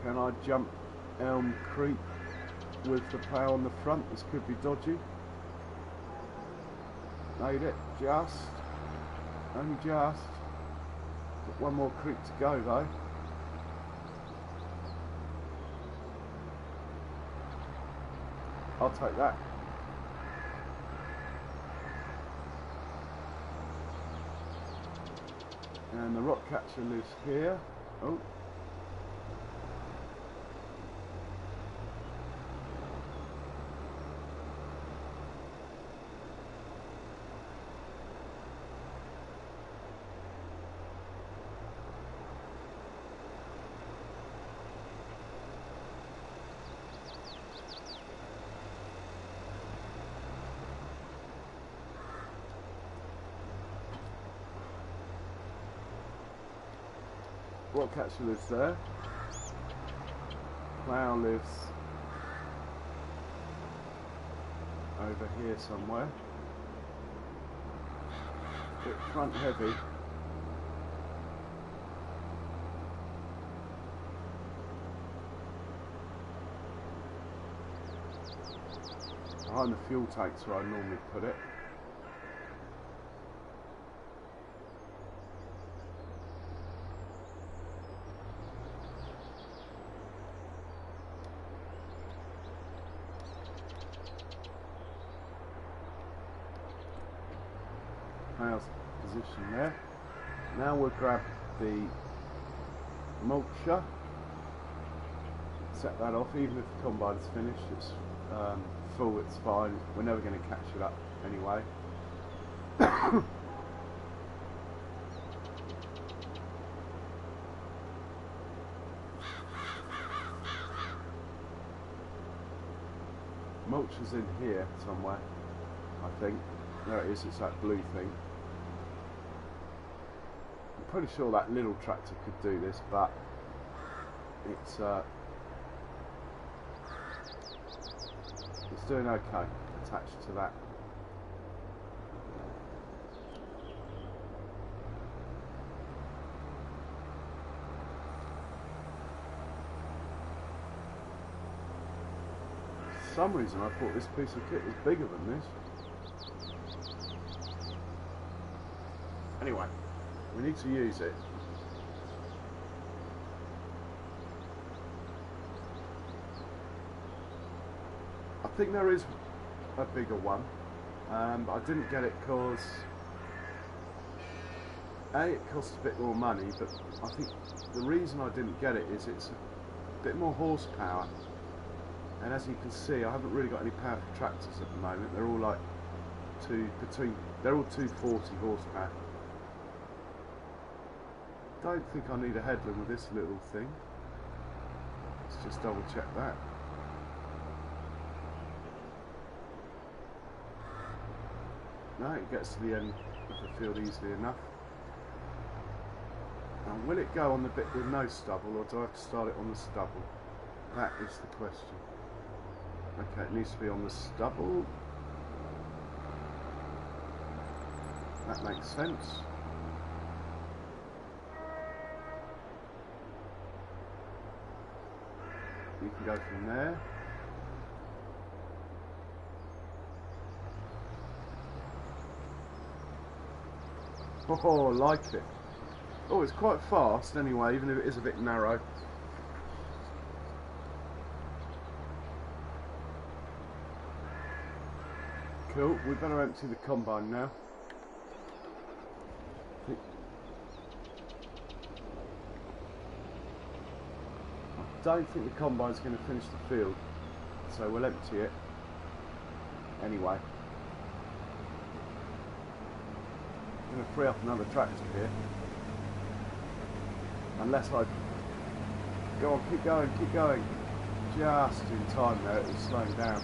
Speaker 1: Can I jump Elm Creek with the plough on the front? This could be dodgy. Made it, just. Only just. Got one more creek to go though. I'll take that. And the rock catcher lives here. Oh. Rock catcher lives there. Plough lives over here somewhere. Bit front heavy. Behind the fuel tanks where I normally put it. Position there. Now we'll grab the mulcher, set that off. Even if the combine's finished, it's full, it's fine. We're never going to catch it up anyway. Mulcher's in here somewhere, I think. There it is, it's that blue thing. I'm pretty sure that little tractor could do this, but it's doing okay attached to that. For some reason I thought this piece of kit was bigger than this. Anyway, we need to use it. I think there is a bigger one, but I didn't get it because A, it costs a bit more money, but I think the reason I didn't get it is it's a bit more horsepower, and as you can see I haven't really got any powerful tractors at the moment. They're all like they're all 240 horsepower. Don't think I need a headland with this little thing. Let's just double check that. No, it gets to the end of the field easily enough. Now, will it go on the bit with no stubble, or do I have to start it on the stubble? That is the question. Okay, it needs to be on the stubble. That makes sense. You can go from there. Oh, I like it. Oh, it's quite fast anyway, even if it is a bit narrow. Cool, we better empty the combine now. I don't think the combine's going to finish the field, so we'll empty it Anyway, I'm going to free up another tractor here. Unless I go on, keep going, keep going. Just in time there, it was slowing down.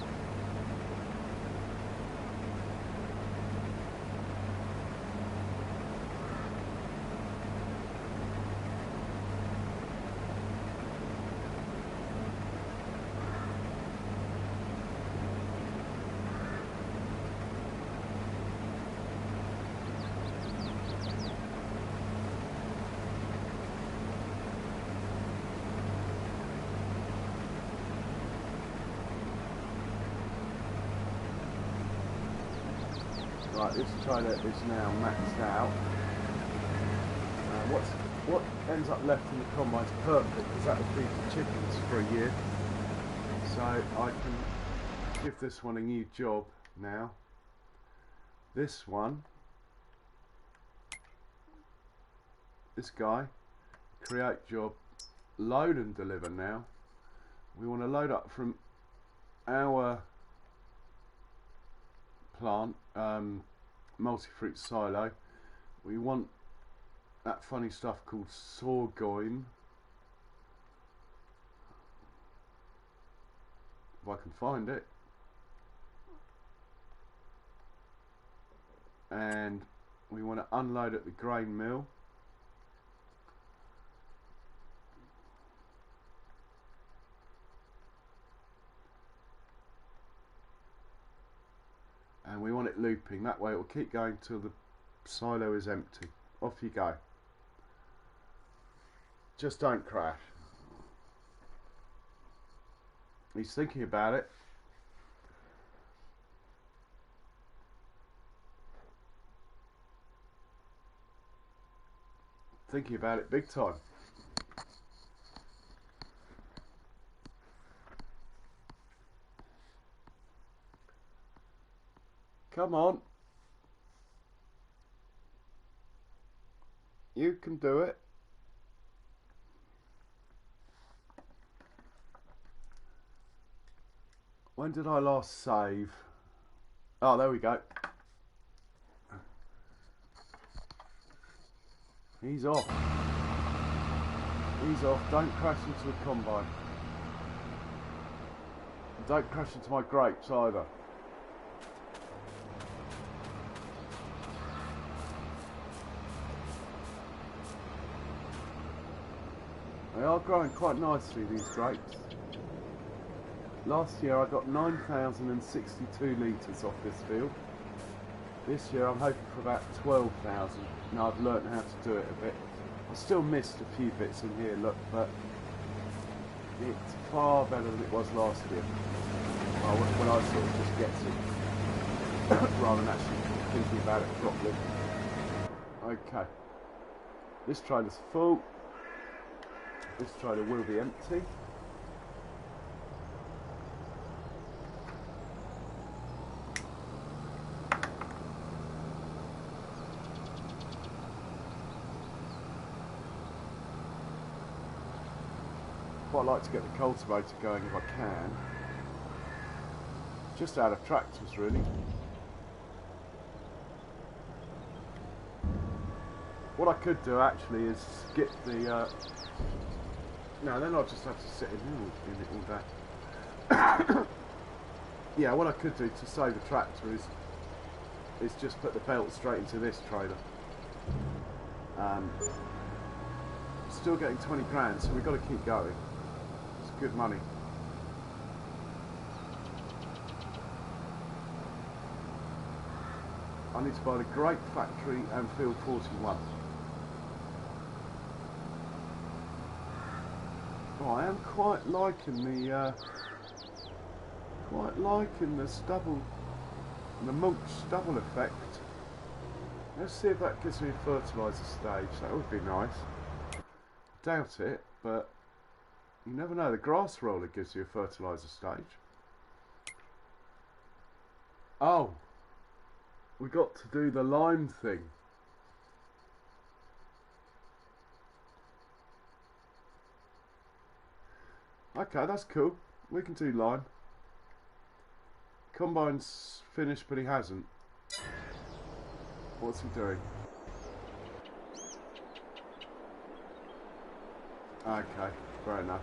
Speaker 1: Right, this trailer is now maxed out. What ends up left in the combine is perfect because that will feed the chickens for a year. So I can give this one a new job now. This one, this guy, create job, load and deliver now. We want to load up from our plant, multi-fruit silo. We want that funny stuff called sorghum, if I can find it, and we want to unload at the grain mill. And we want it looping, that way it will keep going till the silo is empty. Off you go. Just don't crash. He's thinking about it. Thinking about it big time. Come on. You can do it. When did I last save? Oh, there we go. He's off. He's off. Don't crash into the combine. Don't crash into my grapes either. They are growing quite nicely, these grapes. Last year I got 9,062 litres off this field. This year I'm hoping for about 12,000. Now I've learnt how to do it a bit. I still missed a few bits in here, look, but it's far better than it was last year. Well, when I sort of just get it, rather than actually thinking about it properly. Okay. This trailer's full. This trailer will be empty. Quite like to get the cultivator going if I can. Just out of tractors really. What I could do actually is skip the no, then I'll just have to sit in it all day. Yeah, what I could do to save the tractor is just put the belt straight into this trailer. Still getting 20 grand, so we've got to keep going. It's good money. I need to buy the grape factory and field 41. Oh, I am quite liking the stubble, the mulch stubble effect. Let's see if that gives me a fertiliser stage. That would be nice. Doubt it, but you never know. The grass roller gives you a fertiliser stage. Oh, we got to do the lime thing. Okay, that's cool. We can do lime. combine's finished, but he hasn't. What's he doing? Okay, fair enough.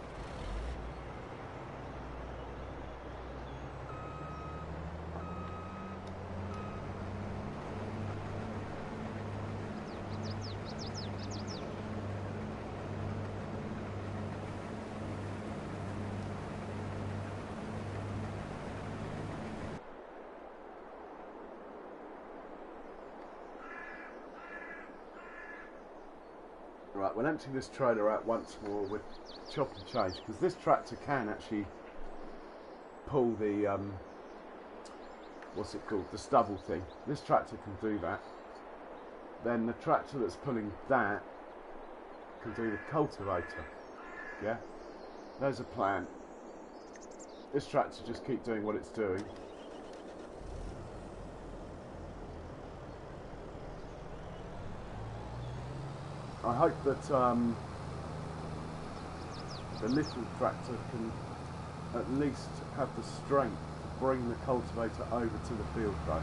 Speaker 1: Right, we'll empty this trailer out once more with chop and change, because this tractor can actually pull the what's it called, the stubble thing. This tractor can do that. Then the tractor that's pulling that can do the cultivator. Yeah, there's a plan. This tractor just keep doing what it's doing. I hope that the little tractor can at least have the strength to bring the cultivator over to the field though.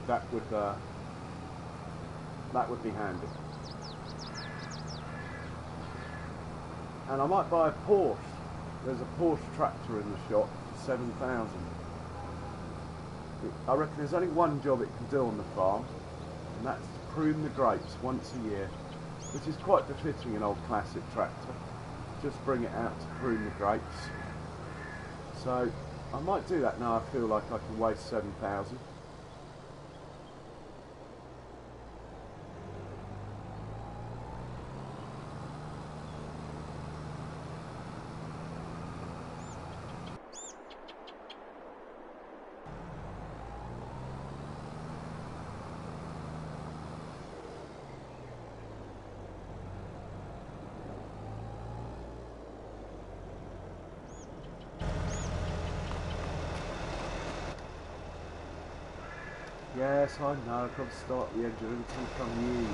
Speaker 1: That would be handy. And I might buy a Porsche. There's a Porsche tractor in the shop for 7,000. I reckon there's only one job it can do on the farm, and that's to prune the grapes once a year, which is quite befitting an old classic tractor. Just bring it out to prune the grapes. So I might do that now. I feel like I can waste 7,000. Yes, I know, I've got to start the engine until I come near you.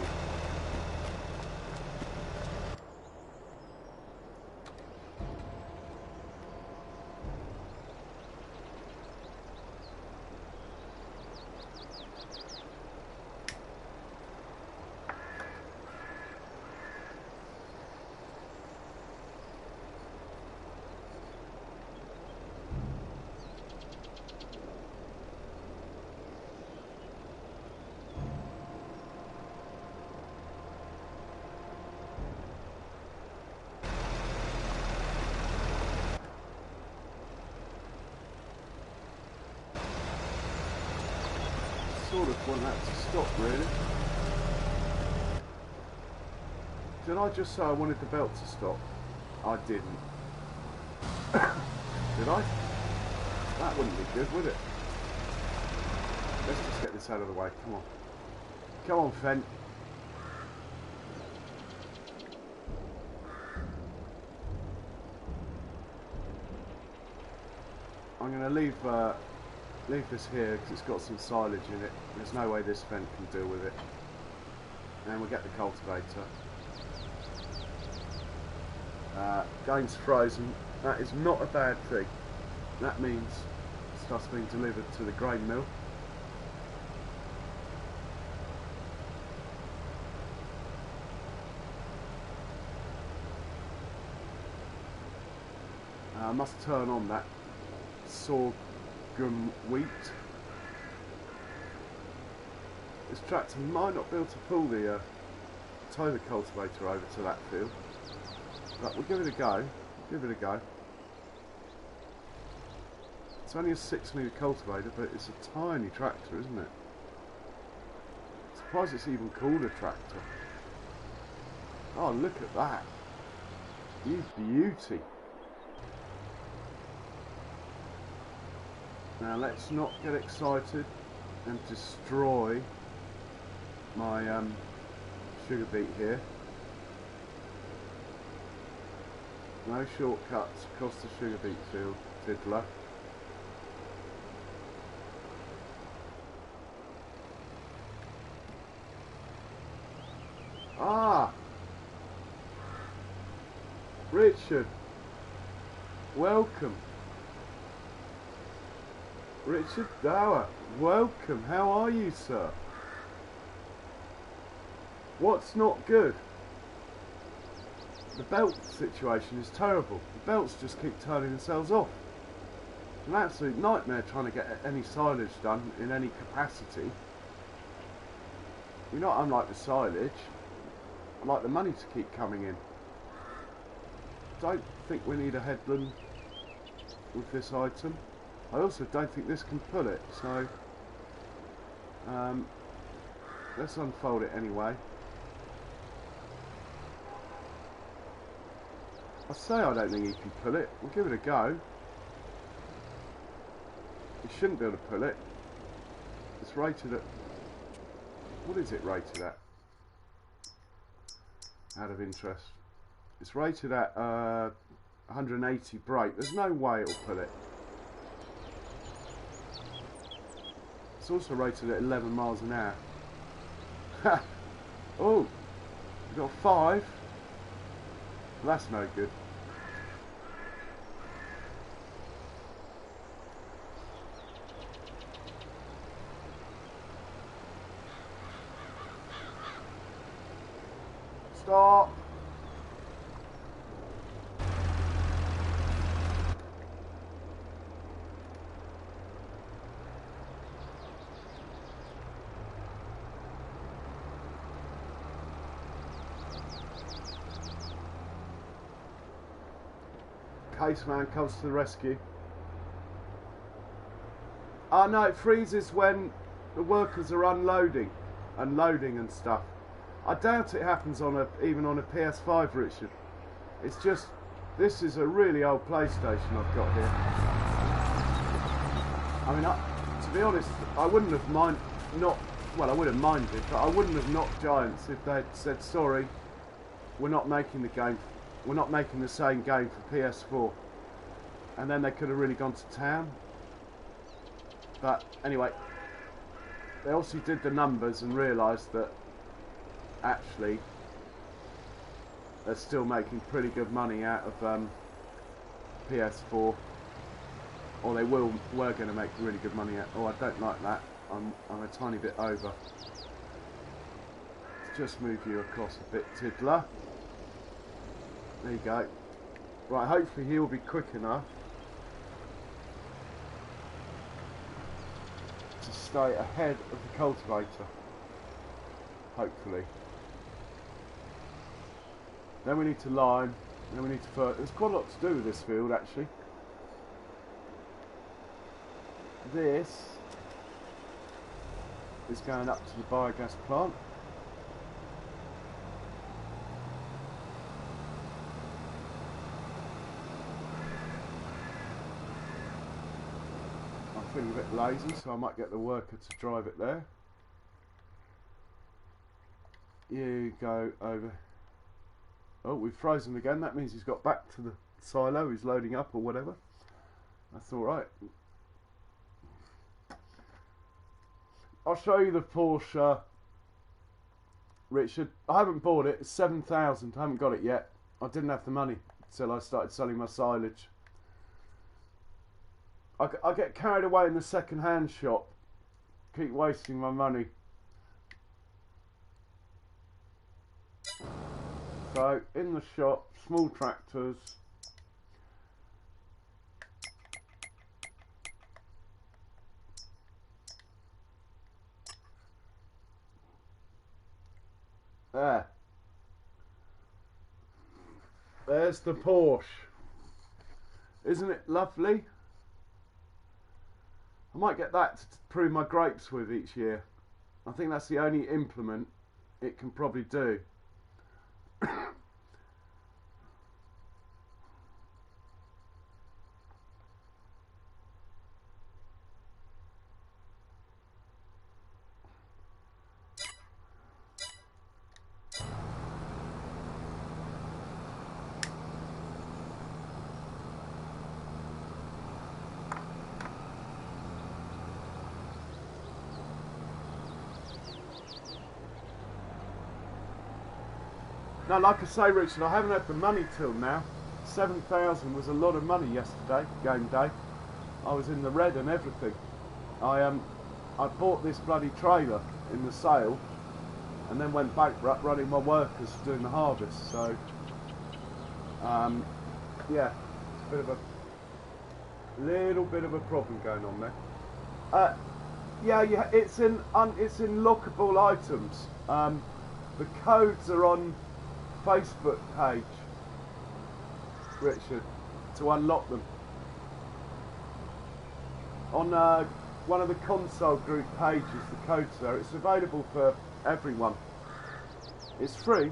Speaker 1: Sort of want that to stop, really. Did I just say I wanted the belt to stop? I didn't. Did I? That wouldn't be good, would it? Let's just get this out of the way. Come on. Come on, Fent. I'm going to leave this here because it's got some silage in it. There's no way this Fent can deal with it. And we'll get the cultivator. Game's frozen. That is not a bad thing. That means stuff's being delivered to the grain mill. I must turn on that sorghum wheat. This tractor might not be able to pull the tow the cultivator over to that field, but we'll give it a go. Give it a go. It's only a 6-metre cultivator, but it's a tiny tractor, isn't it? I'm surprised it's even called a tractor. Oh, look at that! You beauty! Now let's not get excited and destroy my sugar beet here. No shortcuts across the sugar beet field, fiddler. Ah! Richard! welcome. Richard Dower, welcome. How are you, sir? What's not good? The belt situation is terrible. The belts just keep turning themselves off. It's an absolute nightmare trying to get any silage done in any capacity. You know, I'm like the silage. I like the money to keep coming in. Don't think we need a headland with this item. I also don't think this can pull it, so let's unfold it anyway. I say I don't think he can pull it. We'll give it a go. He shouldn't be able to pull it. It's rated at... What is it rated at? Out of interest. It's rated at 180 brake. There's no way it'll pull it. It's also rated at 11 miles an hour. Oh, we got 5. That's no good. Stop. Caseman comes to the rescue. Oh no, it freezes when the workers are unloading and loading and stuff. I doubt it happens on even on a PS5, Richard. It's just, this is a really old PlayStation I've got here. I mean, to be honest, I wouldn't have I would have minded, but I wouldn't have knocked Giants if they'd said, sorry, we're not making the game, we're not making the same game for PS4. And then they could have really gone to town. But anyway, they obviously did the numbers and realised that actually they're still making pretty good money out of PS4, or they were going to make really good money out. Oh, I don't like that. I'm a tiny bit over. Let's just move you across a bit, Tiddler. There you go. Right, hopefully he'll be quick enough to stay ahead of the cultivator. Hopefully. Then we need to lime, then we need to fertilize. There's quite a lot to do with this field actually. This is going up to the biogas plant. I'm feeling a bit lazy, so I might get the worker to drive it there. You go over. Oh, we've frozen again. That means he's got back to the silo. He's loading up or whatever. That's alright. I'll show you the Porsche, Richard. I haven't bought it. It's 7,000. I haven't got it yet. I didn't have the money until I started selling my silage. I get carried away in the second-hand shop. Keep wasting my money. So, in the shop, small tractors. There. There's the Porsche. Isn't it lovely? I might get that to prune my grapes with each year. I think that's the only implement it can probably do. Now, like I say, Richard, I haven't had the money till now, 7,000 was a lot of money yesterday, game day. I was in the red and everything. I bought this bloody trailer in the sale and then went bankrupt running my workers doing the harvest, so yeah, it's a little bit of a problem going on there. Yeah, it's in lockable items. The codes are on Facebook page, Richard, to unlock them. On one of the console group pages, the code's there. It's available for everyone. It's free.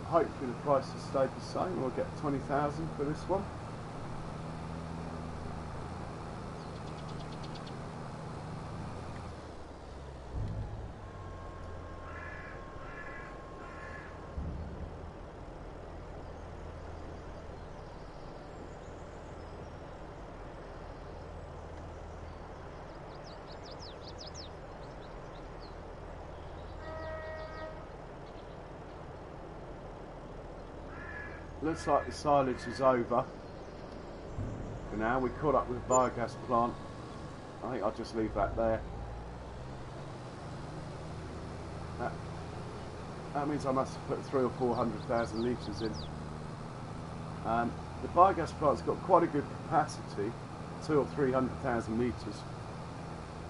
Speaker 1: Hopefully the price has stayed the same. We'll get 20,000 for this one. Looks like the silage is over for now. We caught up with the biogas plant. I think I'll just leave that there. That means I must have put 300,000 or 400,000 litres in. The biogas plant's got quite a good capacity, 200,000 or 300,000 litres,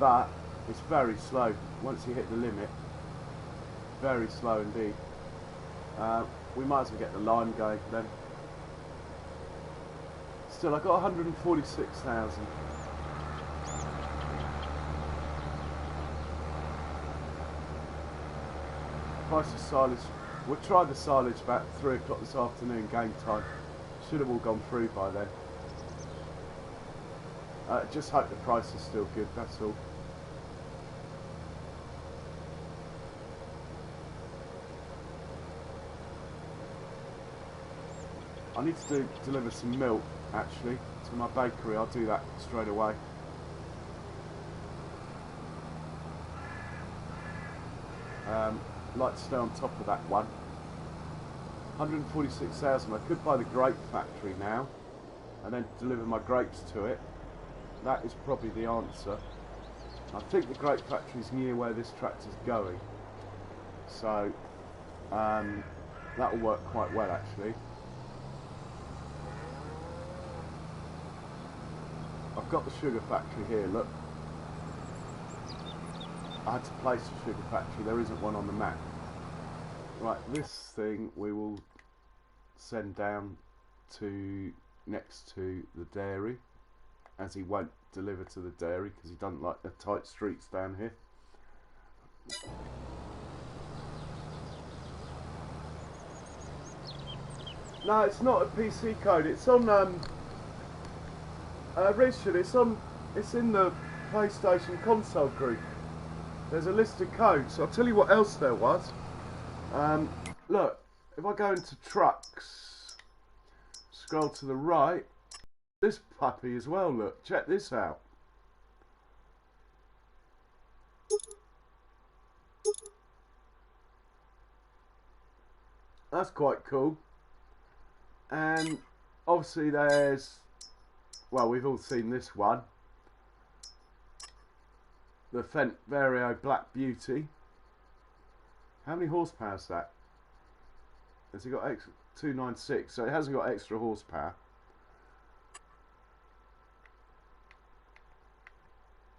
Speaker 1: but it's very slow. Once you hit the limit, very slow indeed. We might as well get the line going then. Still, I got 146,000. Price of silage. We'll try the silage about 3 o'clock this afternoon, game time. Should have all gone through by then. Just hope the price is still good, that's all. I need to deliver some milk, actually, to my bakery. I'll do that straight away. Like to stay on top of that one. 146,000. I could buy the grape factory now and then deliver my grapes to it. That is probably the answer. I think the grape factory is near where this tractor's going, so that will work quite well actually. I've got the sugar factory here, look. I had to place the sugar factory, there isn't one on the map. Right, this thing we will send down to next to the dairy, as he won't deliver to the dairy because he doesn't like the tight streets down here. No, it's not a PC code, it's on Richard, it's in the PlayStation console group. There's a list of codes. I'll tell you what else there was. Look, if I go into trucks, scroll to the right, this puppy as well, look, check this out. That's quite cool. And obviously there's, well, we've all seen this one, the Fendt Vario Black Beauty. How many horsepower is that? Has it got 296? So it hasn't got extra horsepower.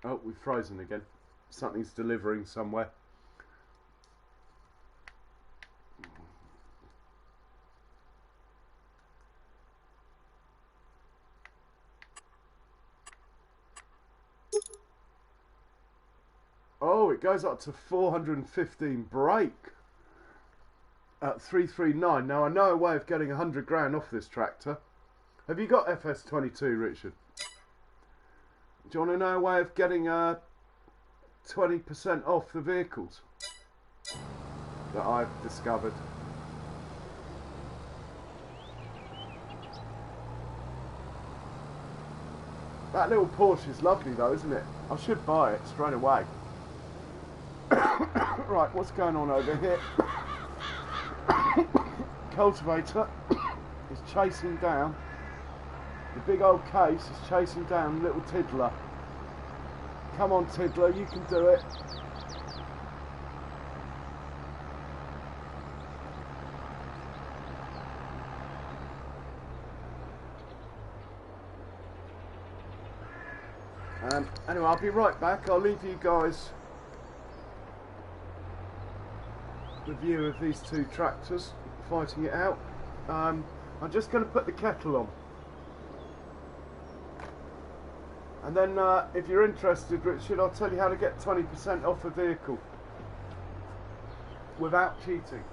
Speaker 1: Oh, we've frozen again. Something's delivering somewhere. Oh, it goes up to 415 brake at 339. Now I know a way of getting 100 grand off this tractor. Have you got FS22, Richard? Do you want to know a way of getting 20% off the vehicles that I've discovered? That little Porsche is lovely though, isn't it? I should buy it straight away. Right, what's going on over here? Cultivator is chasing down, the big old case is chasing down little Tiddler. Come on Tiddler, you can do it. Anyway, I'll be right back. I'll leave you guys the view of these two tractors fighting it out. I'm just going to put the kettle on, and then if you're interested, Richard, I'll tell you how to get 20% off a vehicle without cheating.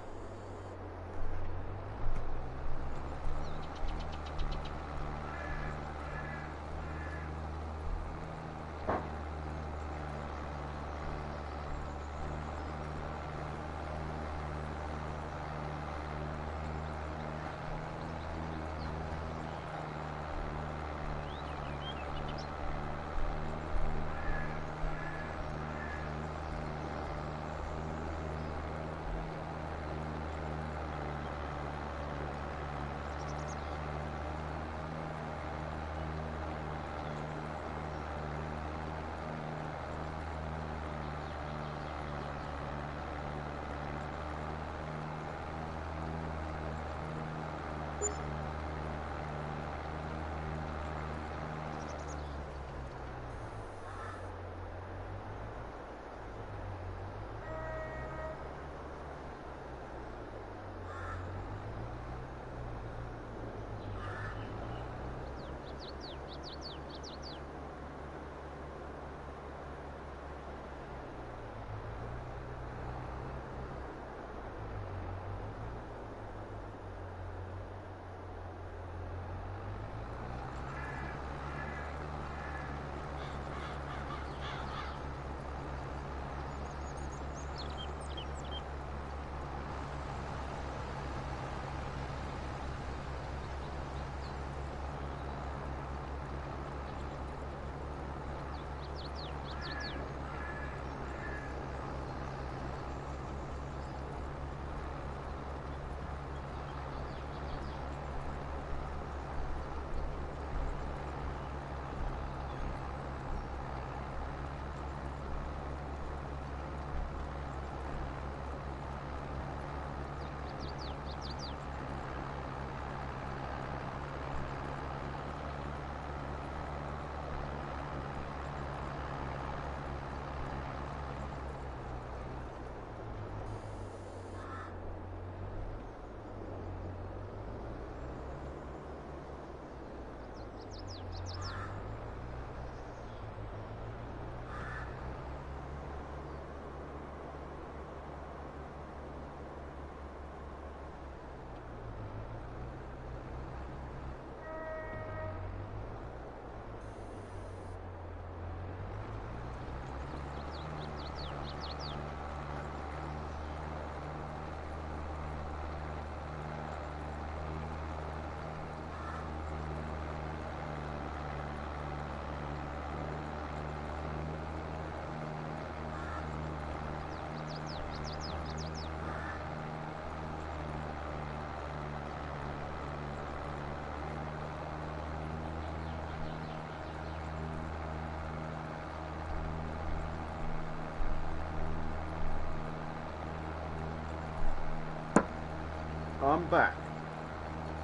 Speaker 1: I'm back.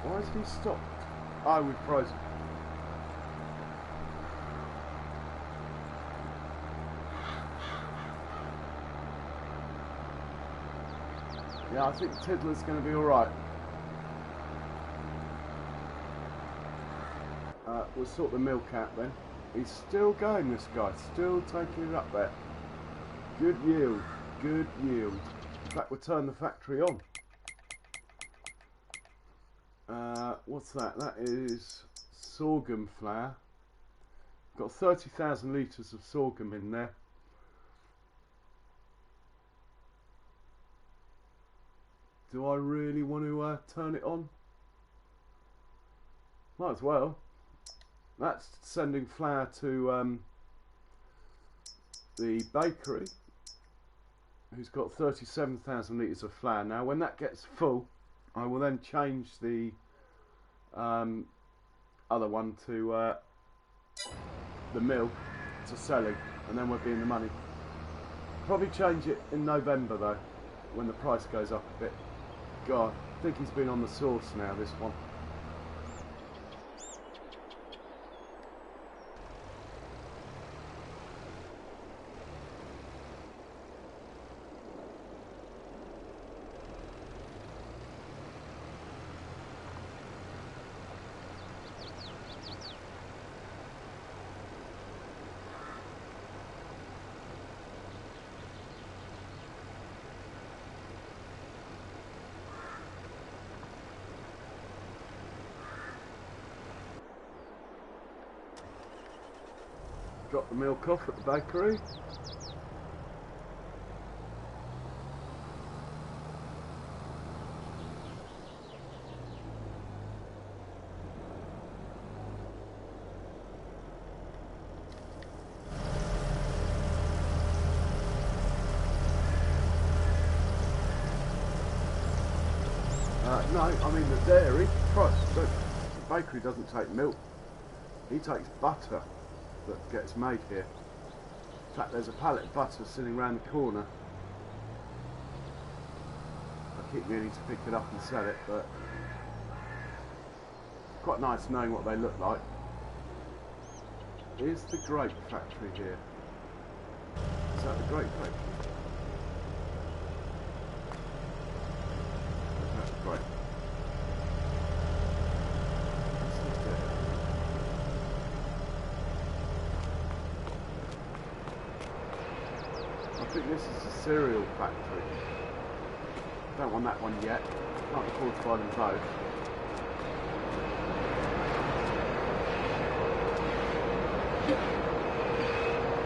Speaker 1: Why has he stopped? Oh, we've frozen. Yeah, I think Tiddler's going to be alright. We'll sort the milk out then. He's still going, this guy. Still taking it up there. Good yield. Good yield. In fact, we'll turn the factory on. What's that? That is sorghum flour. Got 30,000 litres of sorghum in there. Do I really want to turn it on? Might as well. That's sending flour to the bakery. who's got 37,000 litres of flour. Now when that gets full, I will then change the other one to the mill to selling, and then we'll be in the money. Probably change it in November though, when the price goes up a bit. God, I think he's been on the sauce now, this one. Drop the milk off at the bakery. No, I mean the dairy, Christ, the bakery doesn't take milk, he takes butter that gets made here. In fact, there's a pallet of butter sitting around the corner. I keep meaning to pick it up and sell it, but it's quite nice knowing what they look like. Here's the grape factory here. Is that the grape factory? That's grape. I think this is a cereal factory. Don't want that one yet. Can't afford to buy them both.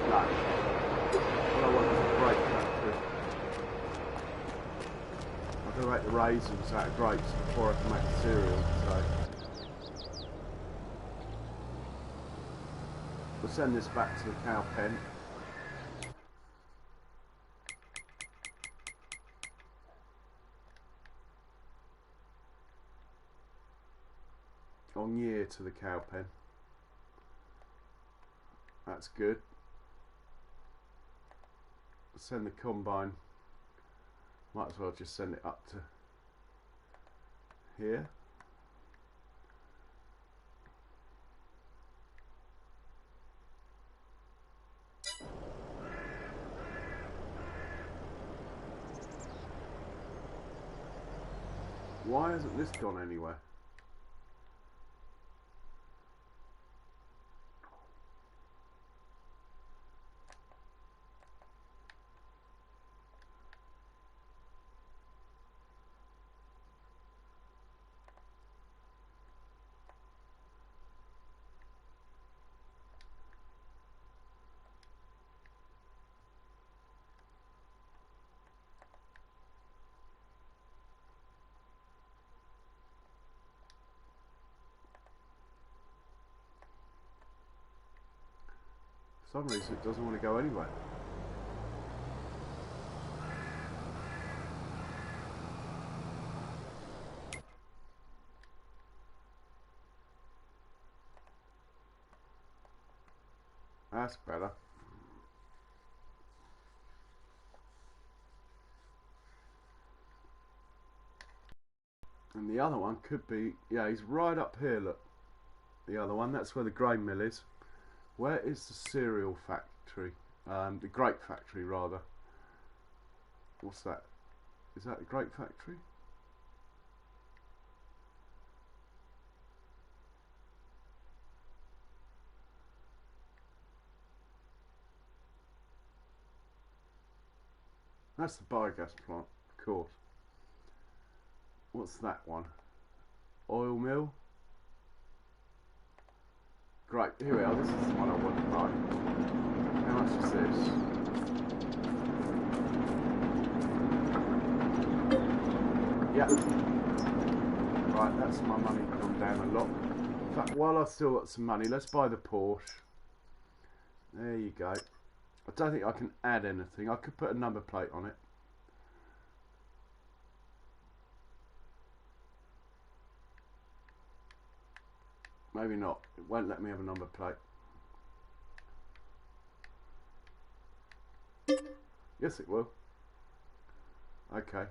Speaker 1: No. What I want is a grape factory. I'm going to make the raisins out of grapes before I can make the cereal, so we'll send this back to the cow pen. On year to the cow pen. That's good. Send the combine. Might as well just send it up to here. Why hasn't this gone anywhere? For some reason it doesn't want to go anywhere. That's better. And the other one could be, yeah, he's right up here, look. The other one, that's where the grain mill is. Where is the cereal factory? The grape factory, rather. What's that? Is that the grape factory? That's the biogas plant, of course. What's that one? Oil mill? Great, here we are, this is the one I want to buy. How much is this? Yeah. Right, that's my money gone down a lot. In fact, while I've still got some money, let's buy the Porsche. There you go. I don't think I can add anything. I could put a number plate on it. Maybe not. It won't let me have a number plate. Yes, it will. Okay.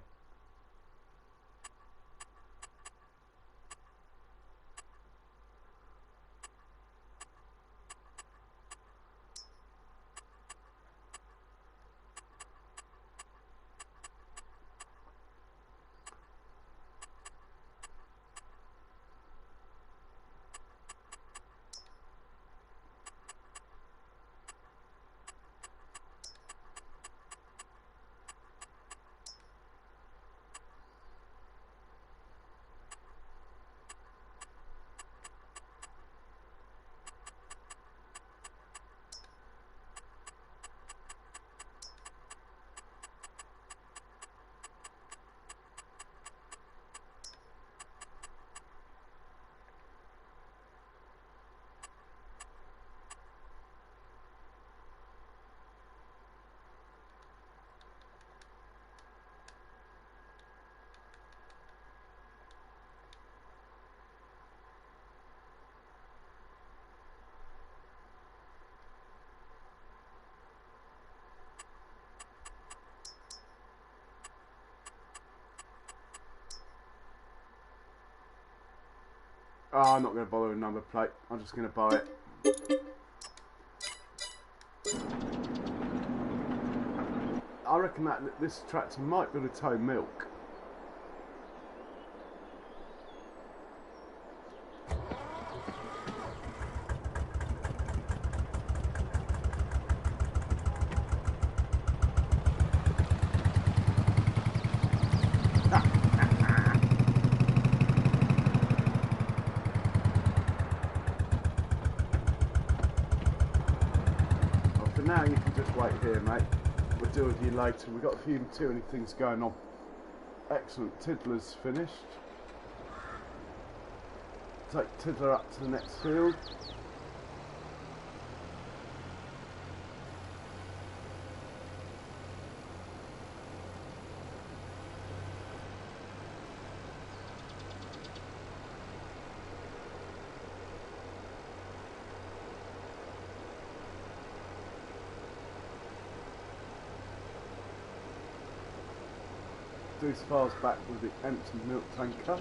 Speaker 1: Oh, I'm not going to bother with a number plate. I'm just going to buy it. I reckon that this tractor might be able to tow milk. Now you can just wait here, mate. We'll deal with you later. We've got a few material things going on. Excellent. Tiddler's finished. Take Tiddler up to the next field. Do as far as back with the empty milk tanker.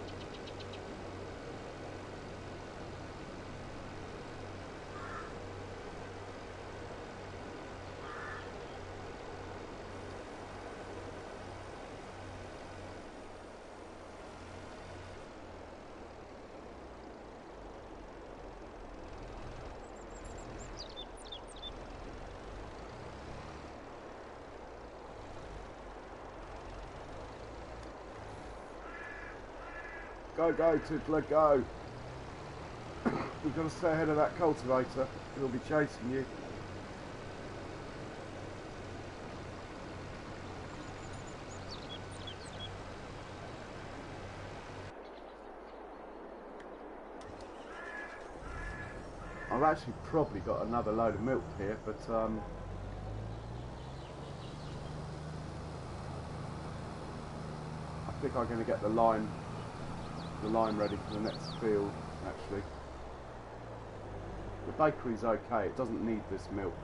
Speaker 1: Go, go, Tiddler, go. We've got to stay ahead of that cultivator. He'll be chasing you. I've actually probably got another load of milk here, but I think I'm going to get the line ready for the next field. Actually, the bakery's okay. It doesn't need this milk.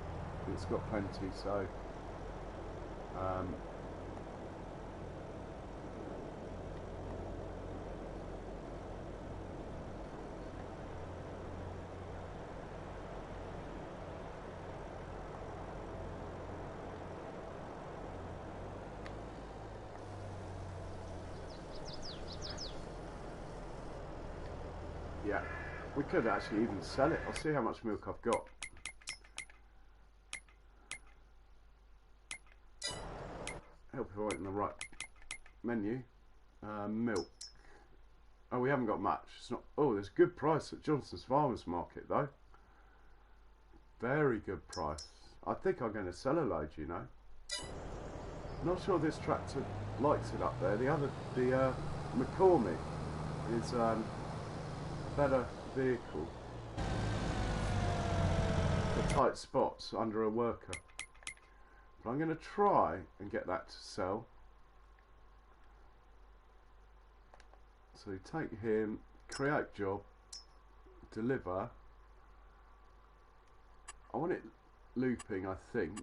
Speaker 1: It's got plenty, so yeah, we could actually even sell it. I'll see how much milk I've got. Help if I went in the right menu. Milk. Oh, we haven't got much. It's not. Oh, there's a good price at Johnson's Farmers Market though. Very good price. I think I'm going to sell a load, you know. Not sure this tractor likes it up there. The McCormick is better vehicle for tight spots under a worker. But I'm going to try and get that to sell. So you take him, create job, deliver. I want it looping, I think.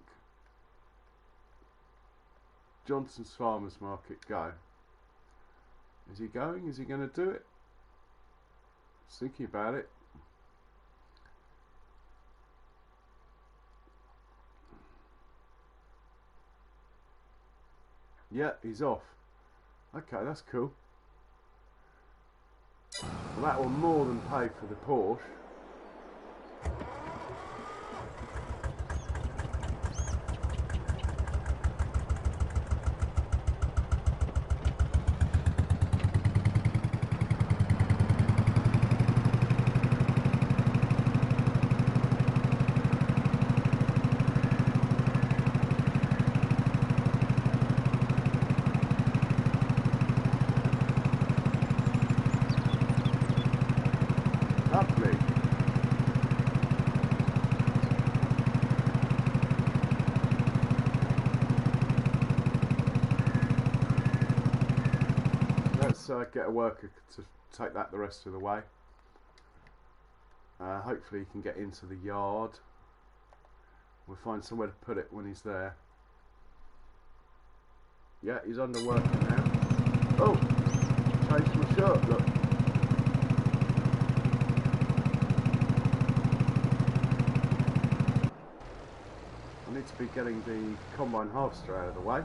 Speaker 1: Johnson's Farmers Market, go. Is he going? Is he going to do it? Just thinking about it. Yeah, he's off. Okay, that's cool. Well, that will more than pay for the Porsche. Lovely. Let's get a worker to take that the rest of the way. Hopefully he can get into the yard. We'll find somewhere to put it when he's there. Yeah, he's under working now. Oh! Changed my shirt, look. I need to be getting the combine harvester out of the way.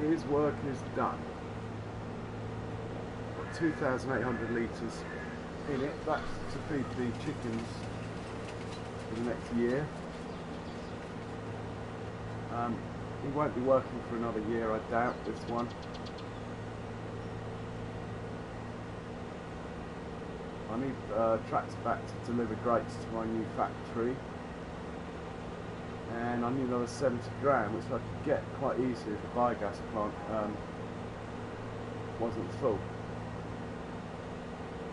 Speaker 1: His work is done. Got 2,800 litres in it. That's to feed the chickens for the next year. He won't be working for another year, I doubt, this one. I need tracks back to deliver grates to my new factory. And I need another 70 grand, which I could get quite easily if the biogas plant wasn't full.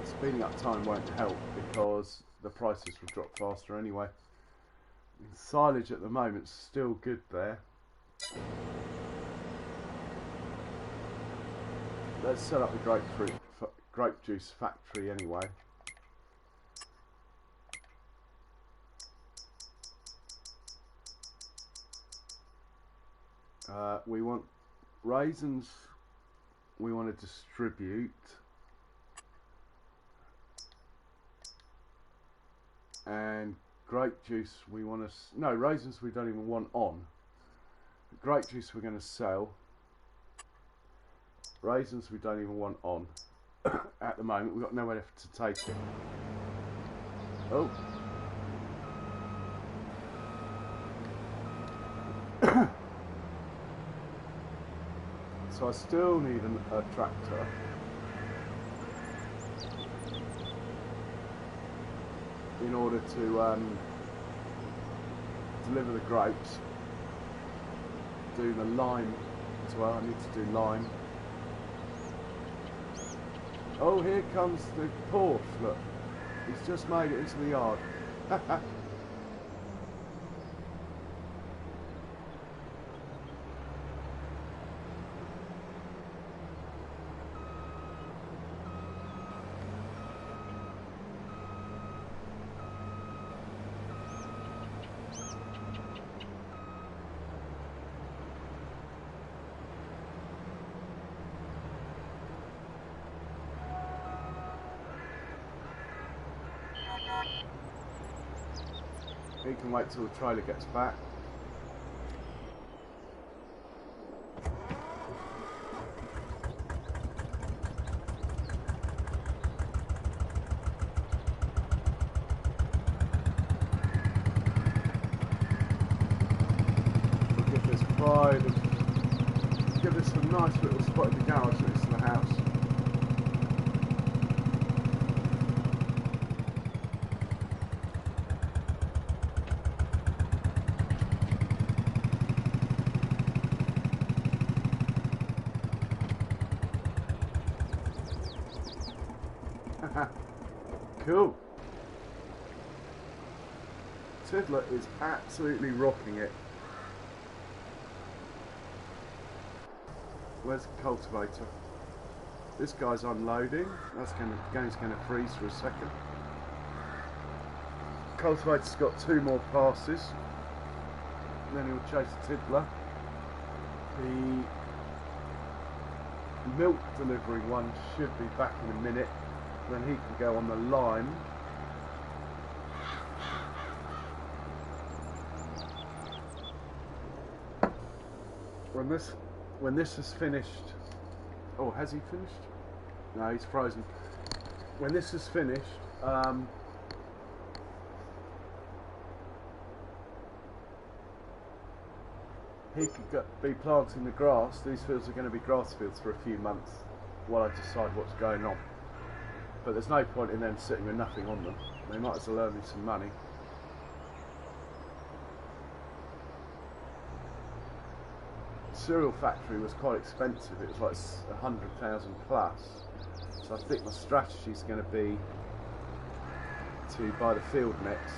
Speaker 1: Speeding up time won't help because the prices will drop faster anyway. And silage at the moment is still good there. Let's set up the grape juice factory anyway. We want raisins, we want to distribute, and grape juice we want to, no, raisins we don't even want on. Grape juice we're going to sell, raisins we don't even want on. At the moment we've got nowhere to take it. Oh. So I still need a tractor. In order to deliver the grapes. Do the lime as well. I need to do lime. Oh, here comes the Porsche, look. He's just made it into the yard. He can wait till the trailer gets back. We'll give this pride of, give this a nice little spot in the garage next to the house. Cool. Tiddler is absolutely rocking it. Where's the cultivator? This guy's unloading. Game's gonna freeze for a second. Cultivator's got 2 more passes. And then he'll chase the tiddler. The milk delivering one should be back in a minute. Then he can go on the line. When this is finished. Oh, has he finished? No, he's frozen. When this is finished, he could be planting the grass. These fields are going to be grass fields for a few months while I decide what's going on. But there's no point in them sitting with nothing on them. They might as well earn me some money. Cereal factory was quite expensive. It was like 100,000 plus. So I think my strategy is going to be to buy the field next.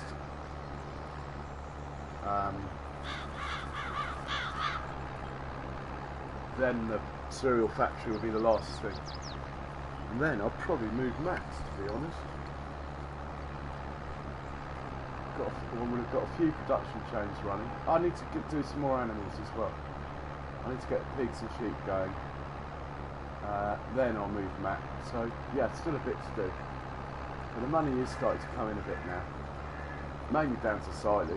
Speaker 1: Then the cereal factory will be the last thing. And then I'll probably move Max, to be honest. We've got a few production chains running. I need to do some more animals as well. I need to get pigs and sheep going. Then I'll move Mac. So yeah, still a bit to do. But the money is starting to come in a bit now. Mainly down to silage.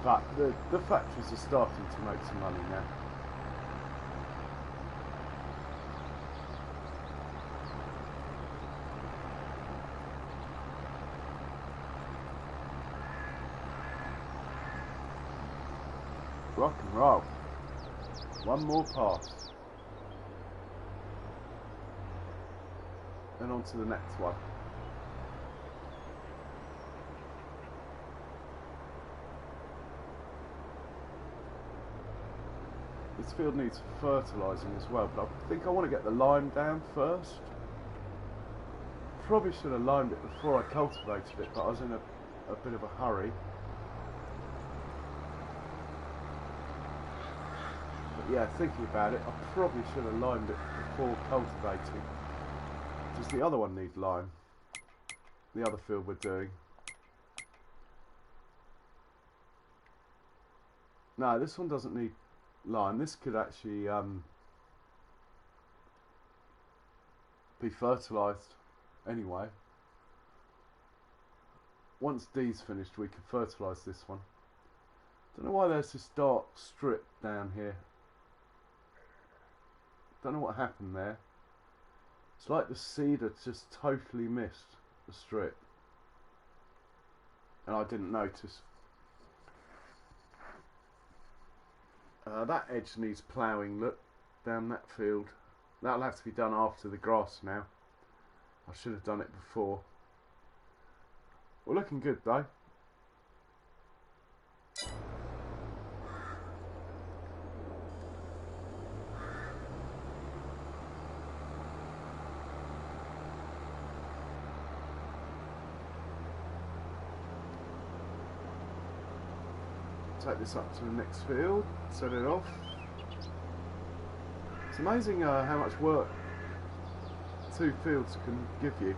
Speaker 1: But the factories are starting to make some money now. Rock and roll. One more pass. And on to the next one. This field needs fertilising as well, but I think I want to get the lime down first. Probably should have limed it before I cultivated it, but I was in a bit of a hurry. Yeah, thinking about it, I probably should have limed it before cultivating. Does the other one need lime? The other field we're doing. No, this one doesn't need lime. This could actually be fertilised anyway. Once D's finished, we can fertilise this one. Don't know why there's this dark strip down here. Don't know what happened there. It's like the seed had just totally missed the strip. And I didn't notice. That edge needs ploughing, look, down that field. That'll have to be done after the grass now. I should have done it before. We're looking good though. Take this up to the next field, set it off. It's amazing how much work 2 fields can give you,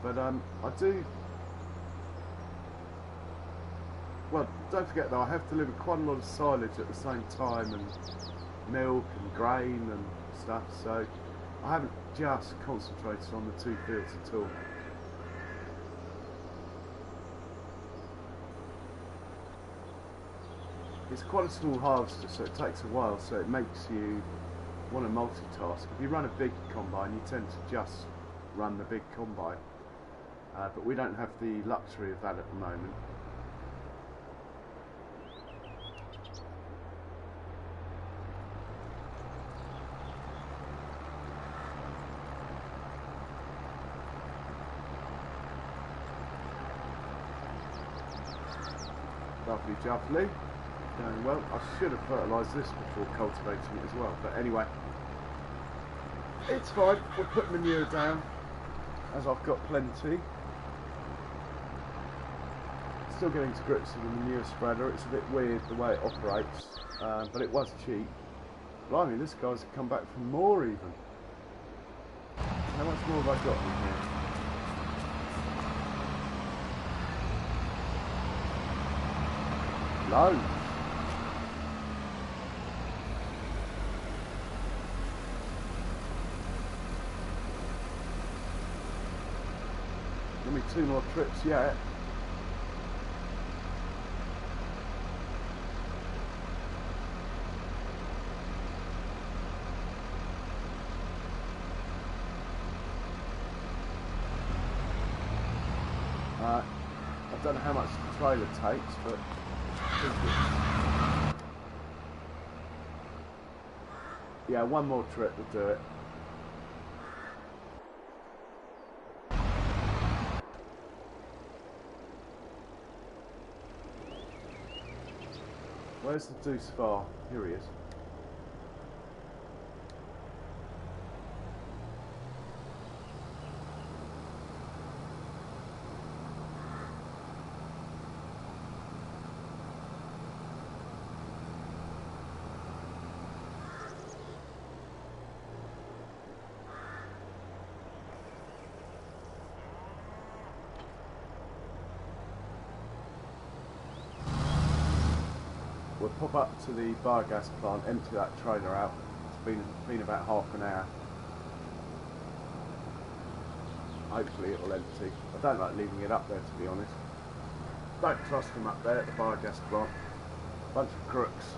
Speaker 1: but I do. Well, don't forget though, I have delivered quite a lot of silage at the same time, and milk and grain and stuff, so I haven't just concentrated on the 2 fields at all. It's quite a small harvester, so it takes a while, so it makes you want to multitask. If you run a big combine, you tend to just run the big combine, but we don't have the luxury of that at the moment. Lovely jubbly. Going well. I should have fertilised this before cultivating it as well, but anyway, it's fine. We'll put manure down. as I've got plenty. Still getting to grips with the manure spreader. It's a bit weird the way it operates, but it was cheap. Blimey, this guy's come back for more even. How much more have I got in here? Loads. Give me 2 more trips yet. I don't know how much the trailer takes, but yeah, 1 more trip will do it. Where's the Deuce Far? Here he is. We'll pop up to the biogas plant, empty that trailer out. It's been about half an hour. Hopefully it will empty. I don't like leaving it up there, to be honest. Don't trust them up there at the biogas plant. Bunch of crooks.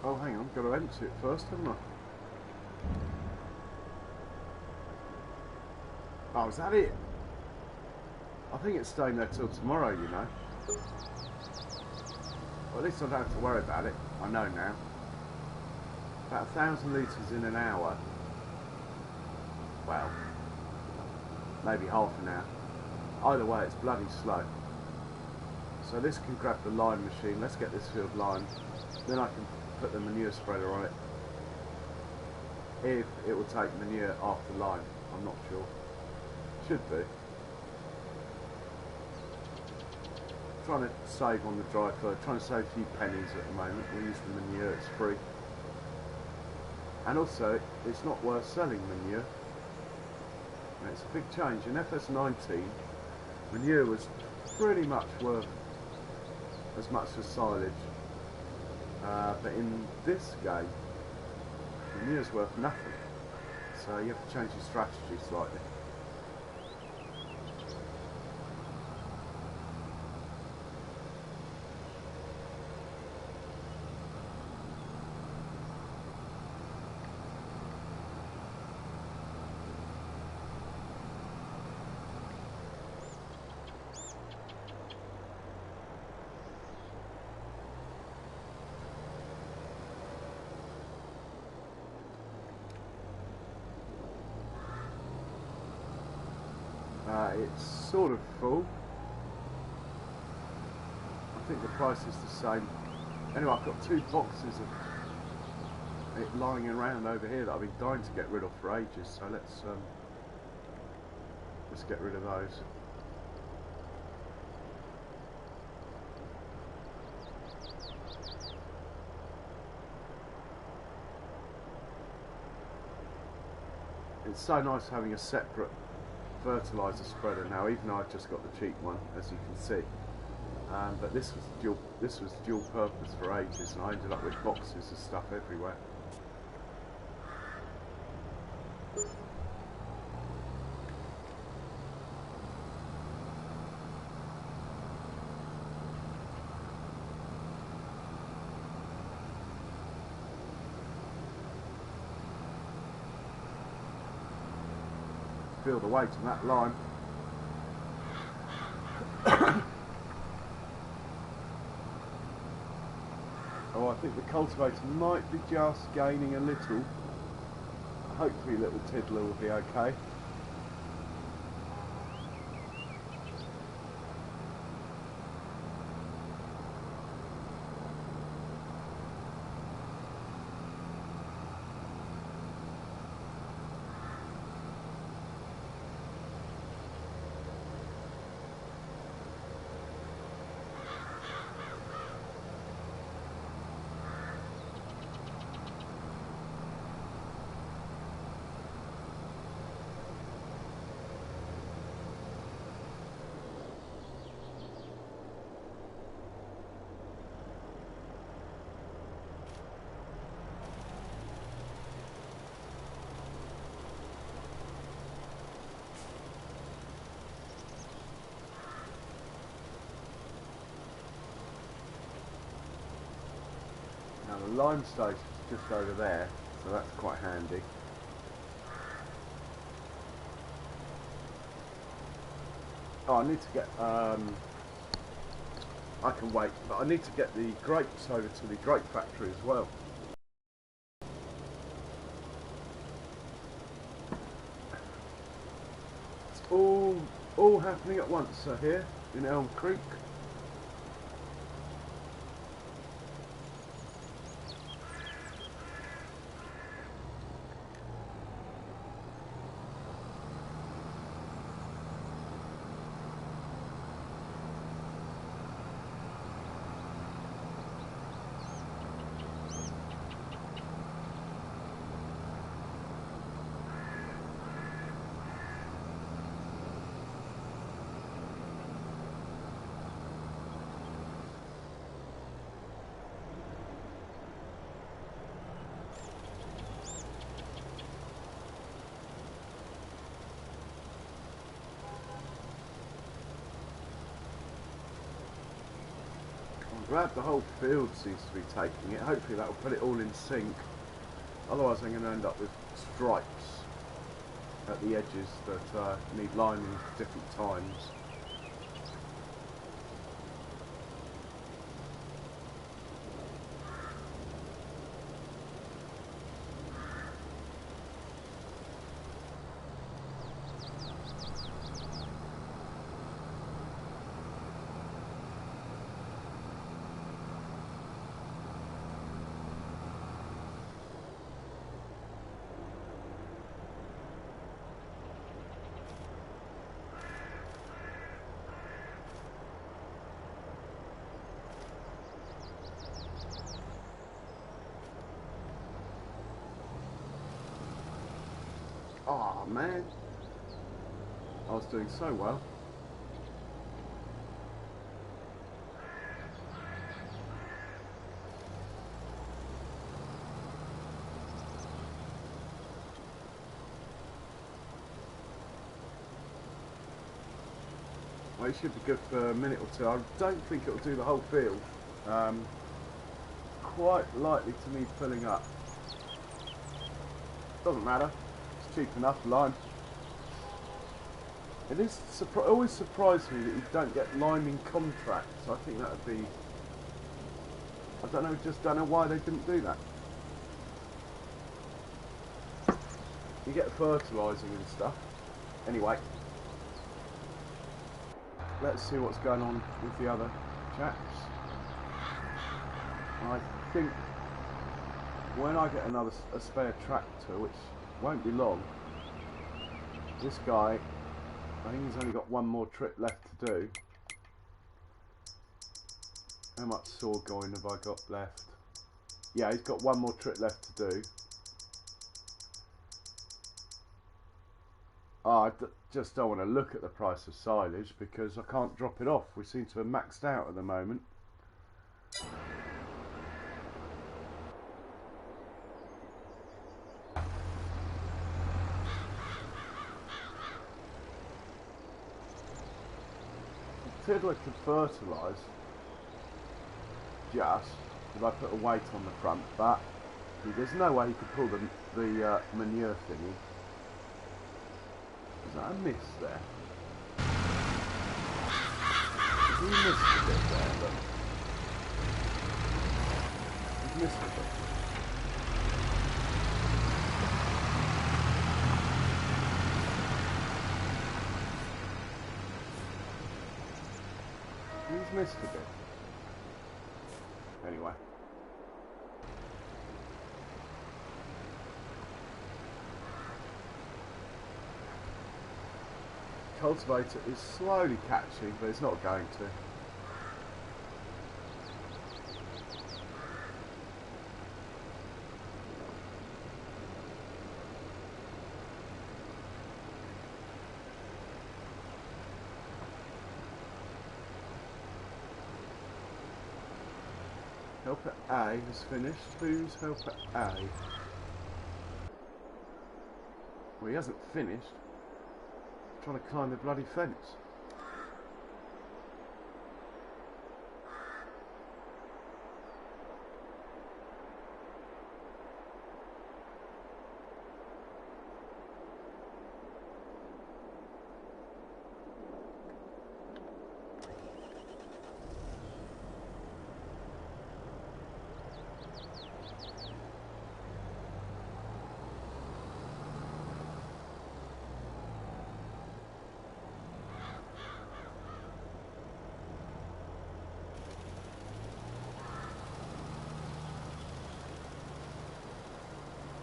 Speaker 1: Oh, hang on, got to empty it first, haven't I? Oh, is that it? I think it's staying there till tomorrow, you know. Well, at least I don't have to worry about it. I know now. About 1,000 litres in an hour. Well, maybe half an hour. Either way, it's bloody slow. So this can grab the line machine. Let's get this field lined. Then I can put the manure spreader on it. If it will take manure after line, I'm not sure. Should do. Trying to save on the dry fur, trying to save a few pennies at the moment. We use the manure, it's free. And also, it's not worth selling manure. And it's a big change. In FS19, manure was pretty much worth as much as silage. But in this game, manure's worth nothing. So you have to change your strategy slightly. It's sort of full. I think the price is the same. Anyway, I've got 2 boxes of it lying around over here that I've been dying to get rid of for ages. So let's get rid of those. It's so nice having a separate fertilizer spreader now, even though I've just got the cheap one, as you can see. But this was dual purpose for ages, and I ended up with boxes of stuff everywhere. feel the weight on that lime. Oh, I think the cultivator might be just gaining a little. Hopefully little Tiddler will be okay. Now the lime station's just over there, so that's quite handy. Oh, I need to get, I can wait, but I need to get the grapes over to the grape factory as well. It's all happening at once here in Elm Creek. I'm glad the whole field seems to be taking it. Hopefully that will put it all in sync. Otherwise I'm going to end up with stripes at the edges that need liming at different times. Oh man, I was doing so well. Well, it should be good for a minute or two. I don't think it'll do the whole field. Quite likely to need filling up. Doesn't matter. Cheap enough lime. It is always surprised me that you don't get liming contracts. I think that would be, I don't know, just don't know why they didn't do that. You get fertilising and stuff. Anyway, let's see what's going on with the other chaps. I think when I get a spare tractor, which won't be long, this guy, I think he's only got one more trip left to do. How much sorghum have I got left? Yeah, he's got one more trip left to do. Oh, I just don't want to look at the price of silage because I can't drop it off. We seem to have maxed out at the moment. Tiddler could fertilise just if I put a weight on the front, but there's no way he could pull the manure thingy. Is that a miss there? Has he missed a bit there? Look. He's missed a bit. He's missed a bit. Anyway. Cultivator is slowly catching, but it's not going to. Helper A has finished. Who's Helper A? Well, he hasn't finished. Trying to climb the bloody fence.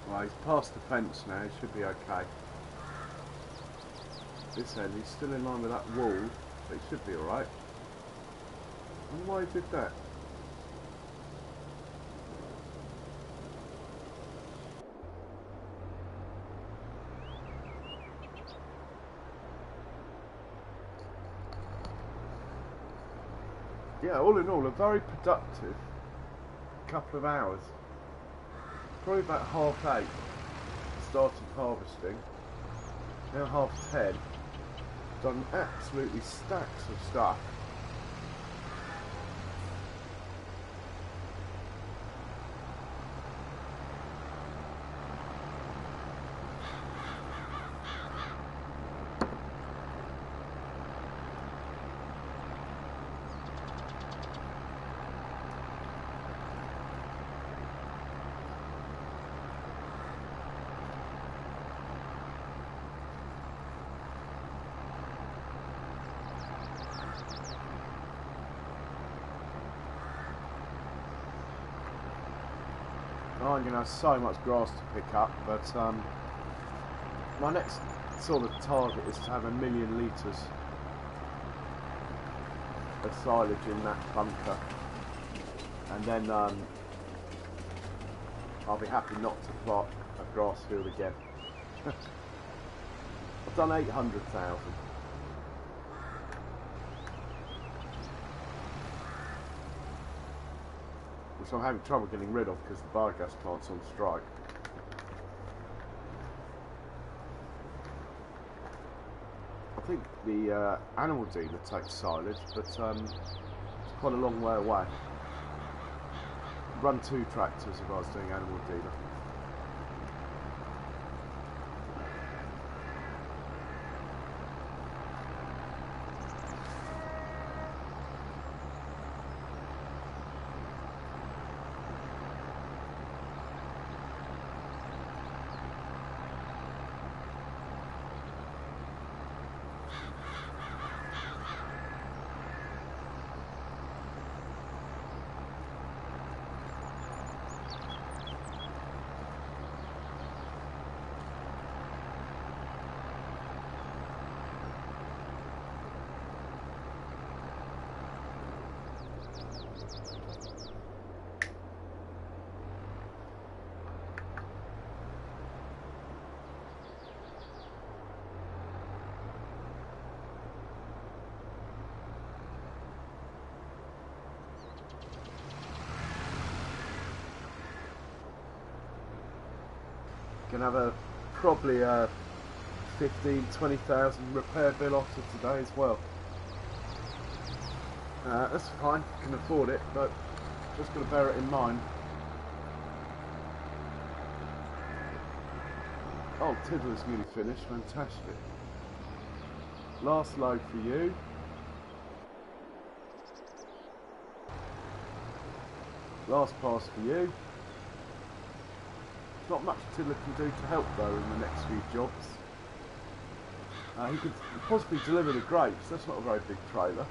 Speaker 1: Well, he's past the fence now, he should be okay. This end, he's still in line with that wall, but he should be alright. I wonder why he did that. Yeah, all in all, a very productive couple of hours. Probably about 8:30 started harvesting. Now 10:30. Done absolutely stacks of stuff. I'm going to have so much grass to pick up, but my next sort of target is to have 1 million litres of silage in that bunker, and then I'll be happy not to plot a grass field again. I've done 800,000. Which I'm having trouble getting rid of because the biogas plant's on strike. I think the animal dealer takes silage, but it's quite a long way away. I'd run 2 tractors if I was doing animal dealer. Gonna have probably a 15-20,000 repair bill after today as well. That's fine, can afford it, but just got to bear it in mind. Oh, Tiddler's nearly finished, fantastic. Last load for you. Last pass for you. Not much Tiller can do to help though in the next few jobs. He could possibly deliver the grapes. That's not a very big trailer.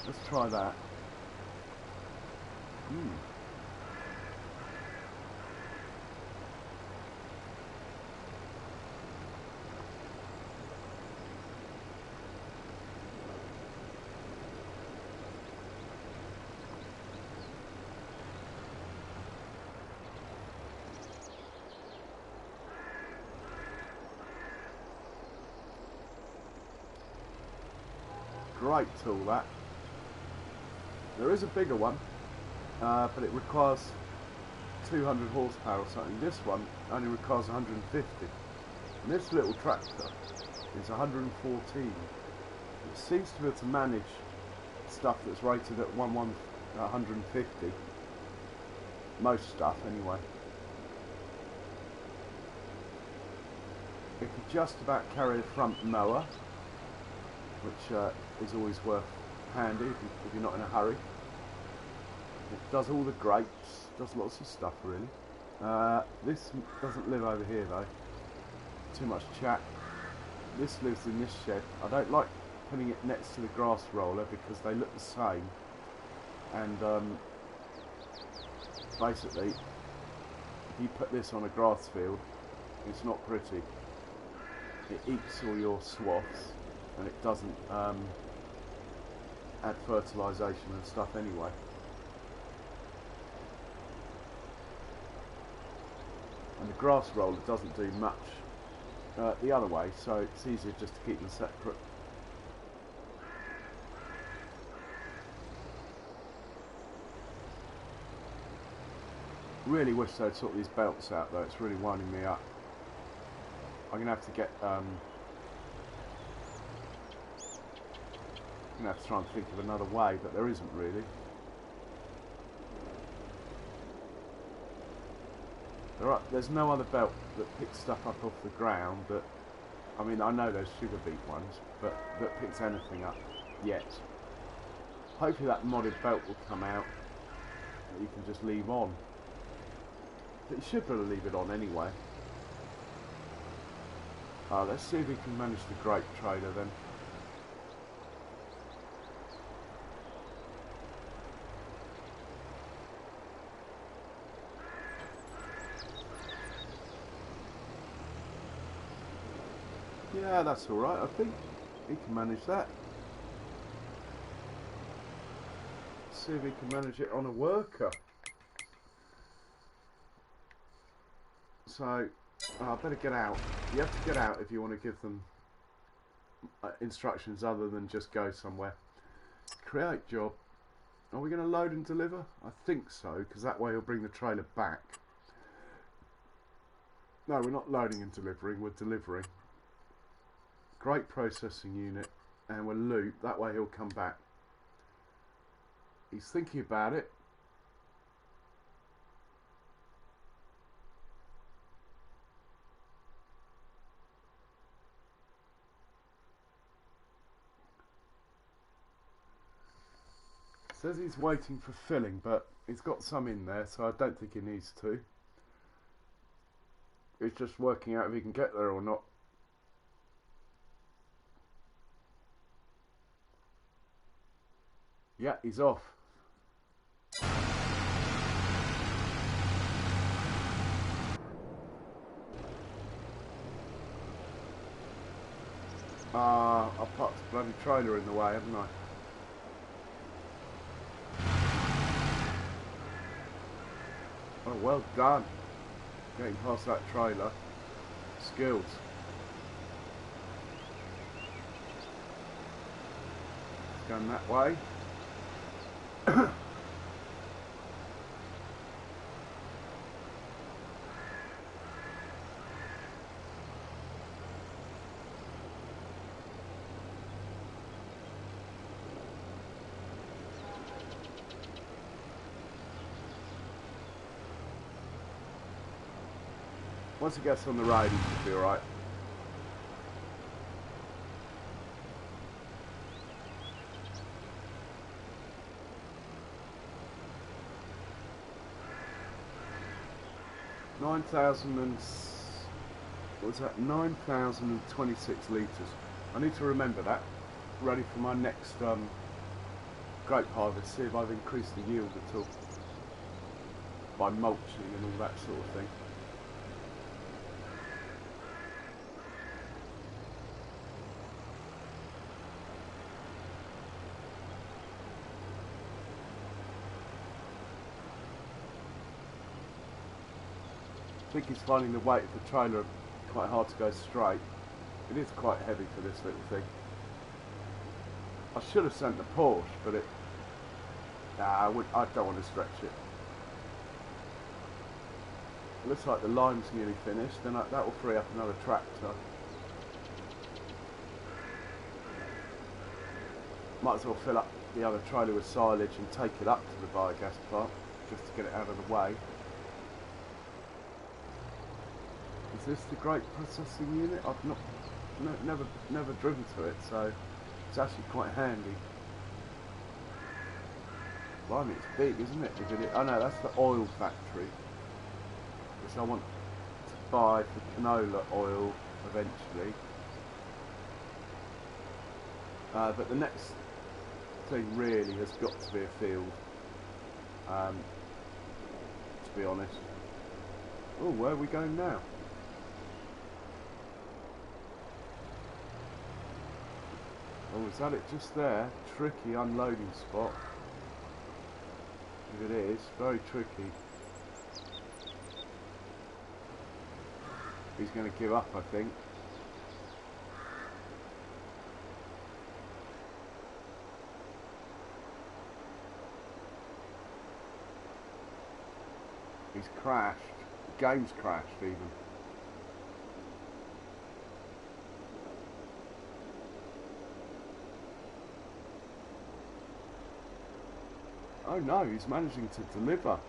Speaker 1: Let's try that. Great tool that. There is a bigger one, but it requires 200 horsepower or something. This one only requires 150. And this little tractor is 114. It seems to be able to manage stuff that's rated at 150. Most stuff anyway. It could just about carry a front mower, which is always worth handy if you're not in a hurry. It does all the grapes, does lots of stuff really. This doesn't live over here though. Too much chat. This lives in this shed. I don't like putting it next to the grass roller because they look the same. And basically, if you put this on a grass field, it's not pretty. It eats all your swaths. And it doesn't add fertilisation and stuff anyway. And the grass roller doesn't do much the other way, so it's easier just to keep them separate. Really wish they'd sort these belts out though, it's really winding me up. I'm going to have to get I'm going to have to try and think of another way, but there isn't really. There's no other belt that picks stuff up off the ground that, I mean, I know there's sugar beet ones, but that picks anything up yet. Hopefully that modded belt will come out that you can just leave on. But you should be able to leave it on anyway. Let's see if we can manage the grape trailer then. Yeah, that's alright, I think. He can manage that. Let's see if he can manage it on a worker. So, I better get out. You have to get out if you want to give them instructions other than just go somewhere. Create job. Are we going to load and deliver? I think so, because that way he'll bring the trailer back. No, we're not loading and delivering, we're delivering. Great processing unit, and we'll loop, that way he'll come back. He's thinking about it. Says he's waiting for filling, but he's got some in there, so I don't think he needs to. He's just working out if he can get there or not. Yeah, he's off. I've parked the bloody trailer in the way, haven't I? Oh, well done. Getting past that trailer. Skills. It's going that way. Once it gets on the road, it should be alright. 9,000 and... what was that? 9,026 litres. I need to remember that. Ready for my next grape harvest. See if I've increased the yield at all. By mulching and all that sort of thing. I think he's finding the weight of the trailer quite hard to go straight. It is quite heavy for this little thing. I should have sent the Porsche, but it... Nah, I don't want to stretch it. It looks like the lime's nearly finished, then that will free up another tractor. Might as well fill up the other trailer with silage and take it up to the biogas plant, just to get it out of the way. Is this the grape processing unit? I've never driven to it, so it's actually quite handy. Blimey, it's big, isn't it? Oh no, that's the oil factory, which I want to buy for canola oil eventually. But the next thing really has got to be a field, to be honest. Oh, where are we going now? Oh, is that it just there? Tricky unloading spot. If it is, very tricky. He's going to give up, I think. He's crashed. The game's crashed even. Oh no, he's managing to deliver.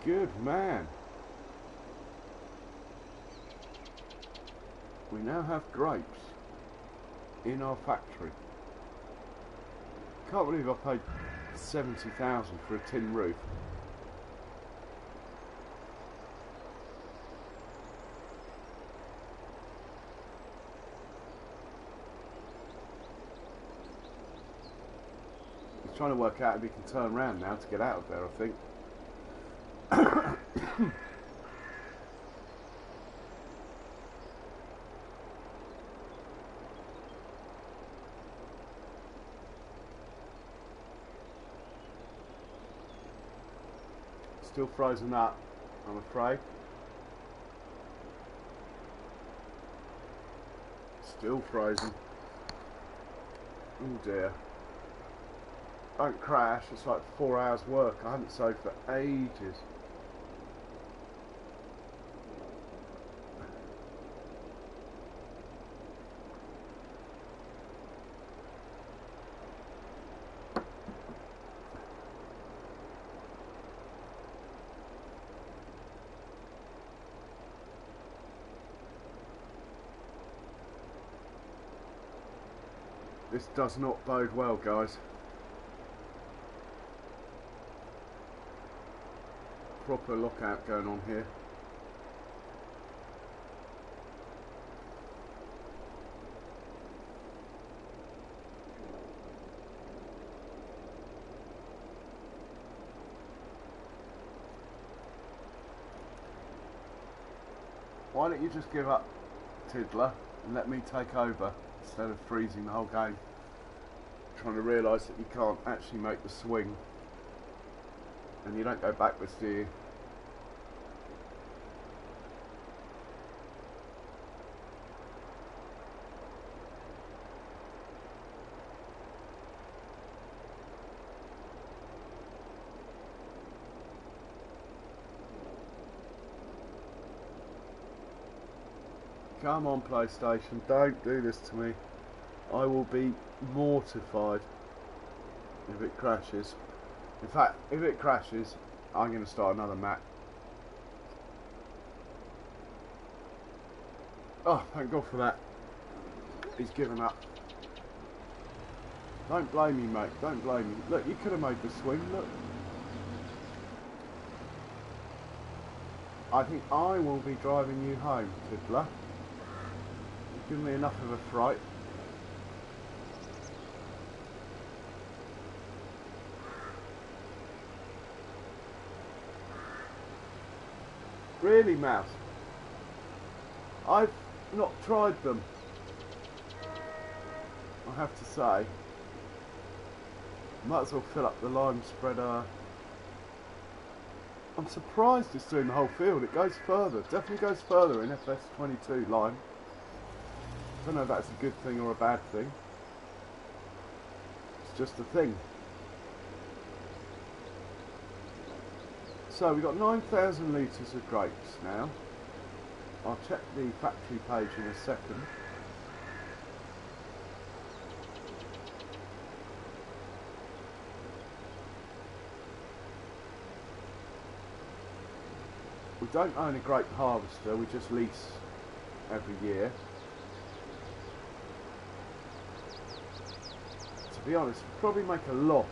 Speaker 1: Good man. We now have grapes in our factory. Can't believe I paid 70,000 for a tin roof. Trying to work out if he can turn around now to get out of there, I think. Still frozen up, I'm afraid. Still frozen. Oh dear. Don't crash, it's like 4 hours work. I haven't sewed for ages. This does not bode well, guys. Proper lockout going on here. Why don't you just give up, Tiddler, and let me take over instead of freezing the whole game, trying to realise that you can't actually make the swing. And you don't go backwards, do you? Come on, PlayStation, don't do this to me. I will be mortified if it crashes. In fact, if it crashes, I'm going to start another map. Oh, thank God for that. He's given up. Don't blame me, mate. Don't blame me. Look, you could have made the swing, look. I think I will be driving you home, Tiddler. You've given me enough of a fright. Really, Mouse? I've not tried them, I have to say. Might as well fill up the lime spreader. I'm surprised it's doing the whole field. It goes further, definitely goes further in FS22 lime. I don't know if that's a good thing or a bad thing. It's just a thing. So we've got 9,000 litres of grapes now. I'll check the factory page in a second. We don't own a grape harvester, we just lease every year. To be honest, we probably make a loss.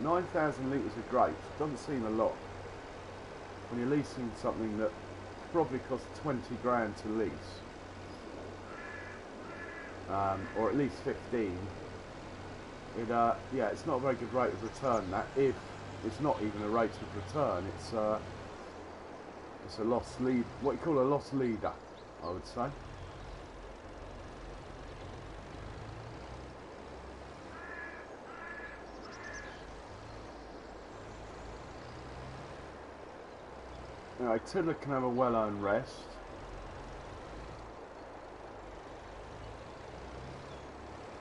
Speaker 1: 9,000 litres of grapes doesn't seem a lot when you're leasing something that probably costs 20 grand to lease, or at least 15. Yeah, it's not a very good rate of return. That, if it's not even a rate of return, it's a lost lead. What you call a lost leader, I would say. Anyway, Tiddler can have a well-earned rest.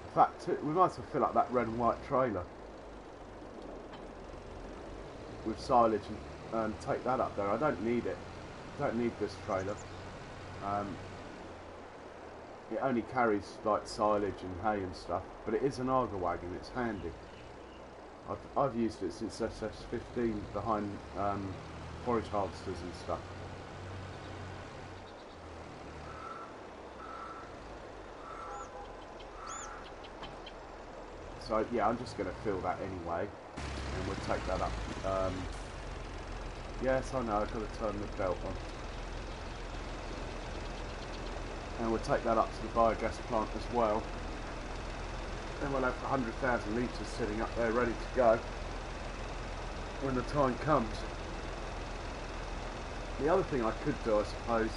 Speaker 1: In fact, we might as well fill up that red and white trailer with silage and take that up there. I don't need it. I don't need this trailer. It only carries like silage and hay and stuff, but it is an Arga wagon. It's handy. I've used it since SS15 behind forage harvesters and stuff. So yeah, I'm just going to fill that anyway, and we'll take that up. Yes, I know, I've got to turn the belt on. And we'll take that up to the biogas plant as well. Then we'll have 100,000 litres sitting up there ready to go when the time comes. The other thing I could do, I suppose,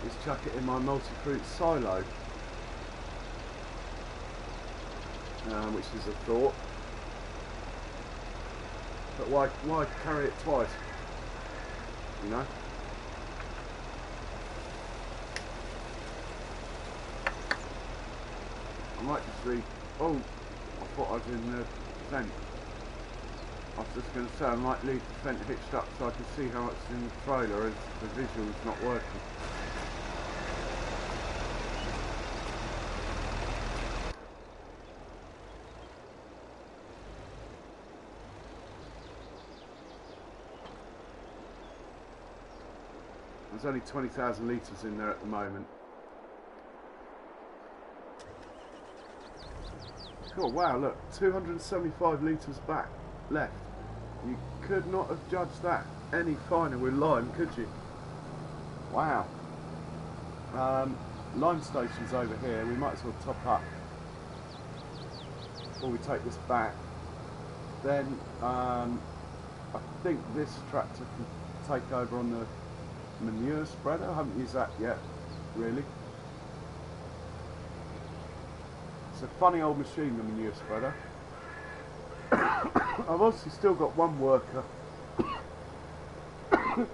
Speaker 1: is chuck it in my multi-fruit silo, which is a thought. But why carry it twice? You know? I might just read. Oh, I thought I was in the vent. I was just going to say I might leave the vent hitched up so I can see how it's in the trailer as the visual's not working. There's only 20,000 litres in there at the moment. Oh wow, look, 275 litres back left. You could not have judged that any finer with lime, could you? Wow. Lime station's over here. We might as well top up before we take this back. Then I think this tractor can take over on the manure spreader. I haven't used that yet, really. It's a funny old machine, the manure spreader. I've obviously still got one worker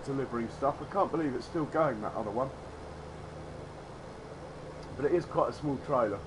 Speaker 1: delivering stuff. I can't believe it's still going, that other one. But it is quite a small trailer.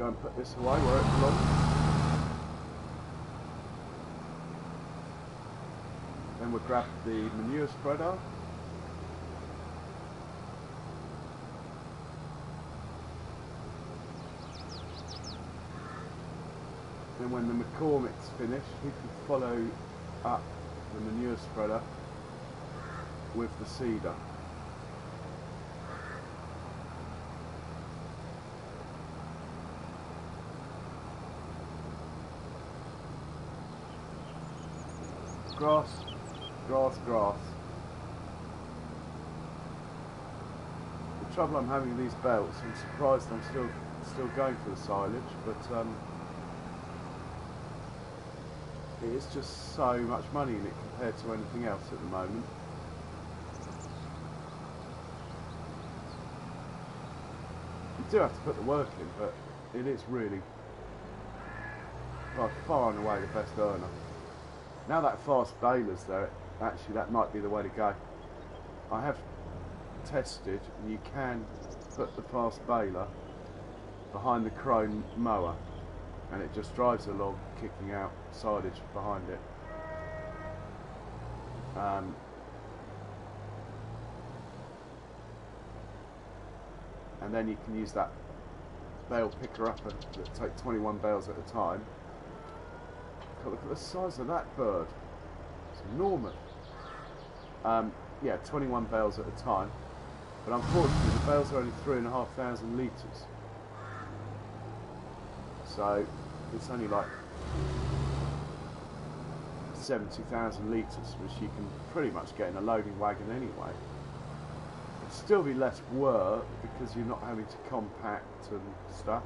Speaker 1: go and put this away where it belongs. Then we'll grab the manure spreader. Then when the McCormick's finished, we can follow up the manure spreader with the seeder. Grass, grass, grass. The trouble I'm having with these belts, I'm surprised I'm still going for the silage, but it's just so much money in it compared to anything else at the moment. You do have to put the work in, but it is really by far and away the best earner. Now that fast baler's there, actually that might be the way to go. I have tested, and you can put the fast baler behind the chrome mower, and it just drives along, kicking out silage behind it. And then you can use that bale picker upper that take 21 bales at a time. God, look at the size of that bird. It's enormous. Yeah, 21 bales at a time. But unfortunately, the bales are only 3,500 litres. So it's only like 70,000 litres, which you can pretty much get in a loading wagon anyway. It'd still be less work because you're not having to compact and stuff.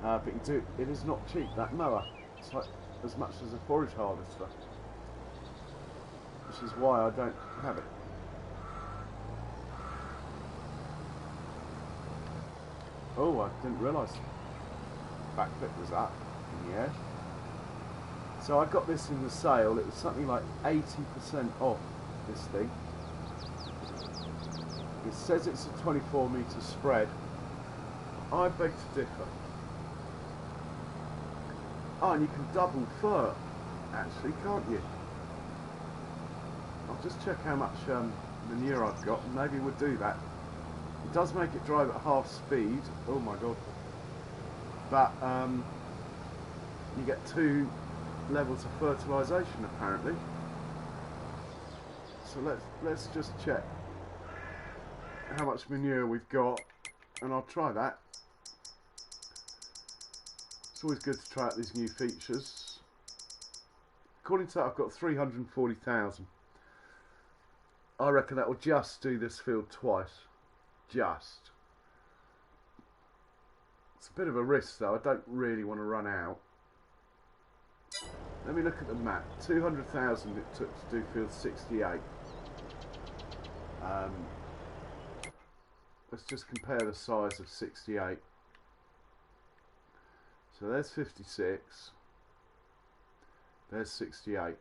Speaker 1: But you do, it is not cheap, that mower. It's like as much as a forage harvester, which is why I don't have it. Oh, I didn't realise back bit was up in the air. So I got this in the sale. It was something like 80% off this thing. It says it's a 24 metre spread. I beg to differ. Oh, and you can double fur, actually, can't you? I'll just check how much manure I've got, and maybe we'll do that. It does make it drive at half speed. Oh my god. But you get 2 levels of fertilisation apparently. So let's just check how much manure we've got, and I'll try that. It's always good to try out these new features. According to that, I've got 340,000. I reckon that will just do this field twice. Just. It's a bit of a risk though. I don't really want to run out. Let me look at the map. 200,000 it took to do field 68. Let's just compare the size of 68. So there's 56. There's 68.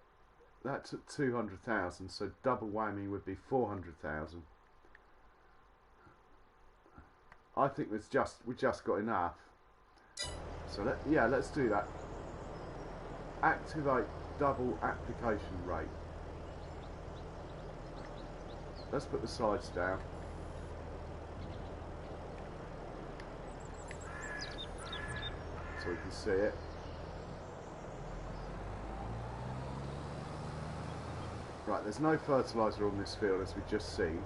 Speaker 1: That took 200,000, so double whammy would be 400,000. I think we just got enough. So let's do that. Activate double application rate. Let's put the sides down. So we can see it. Right, there's no fertiliser on this field as we've just seen.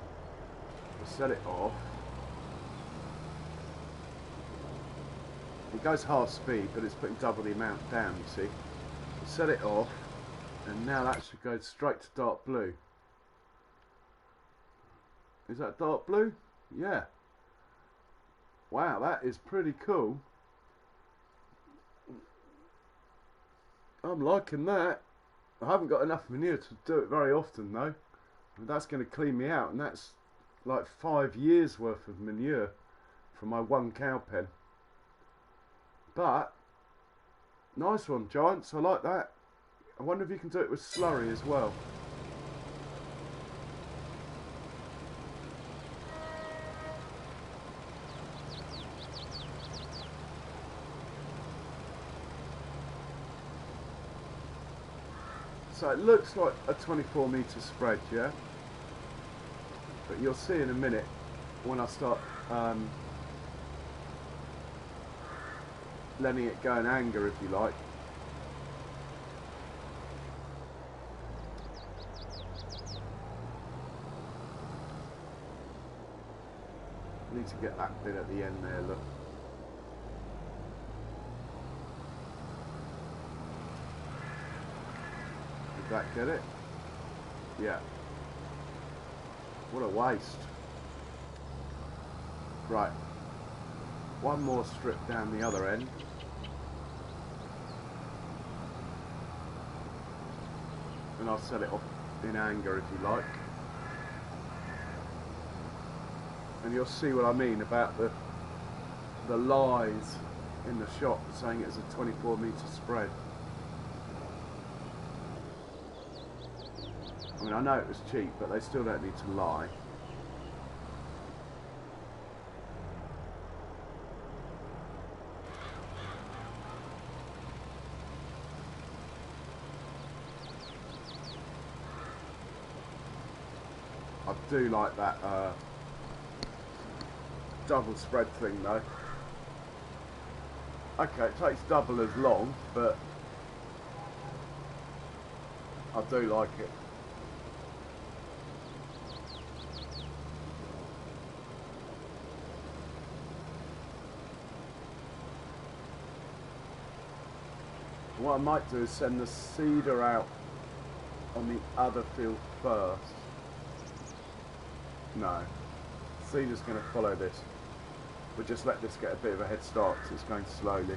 Speaker 1: We'll set it off. It goes half speed, but it's putting double the amount down, you see. We'll set it off, and now that should go straight to dark blue. Is that dark blue? Yeah. Wow, that is pretty cool. I'm liking that. I haven't got enough manure to do it very often though. And that's going to clean me out, and that's like 5 years worth of manure from my 1 cow pen. But nice one, Giants. I like that. I wonder if you can do it with slurry as well. So it looks like a 24-metre spread, yeah? But you'll see in a minute when I start letting it go in anger, if you like. Need to get that bit at the end there, look. Did that get it? Yeah. What a waste. Right. One more strip down the other end. And I'll set it off in anger, if you like. And you'll see what I mean about the lies in the shop saying it's a 24-metre spread. I mean, I know it was cheap, but they still don't need to lie. I do like that double spread thing though. Okay, it takes double as long, but I do like it. What I might do is send the seeder out on the other field first. No, seeder's going to follow this. We'll just let this get a bit of a head start because it's going slowly.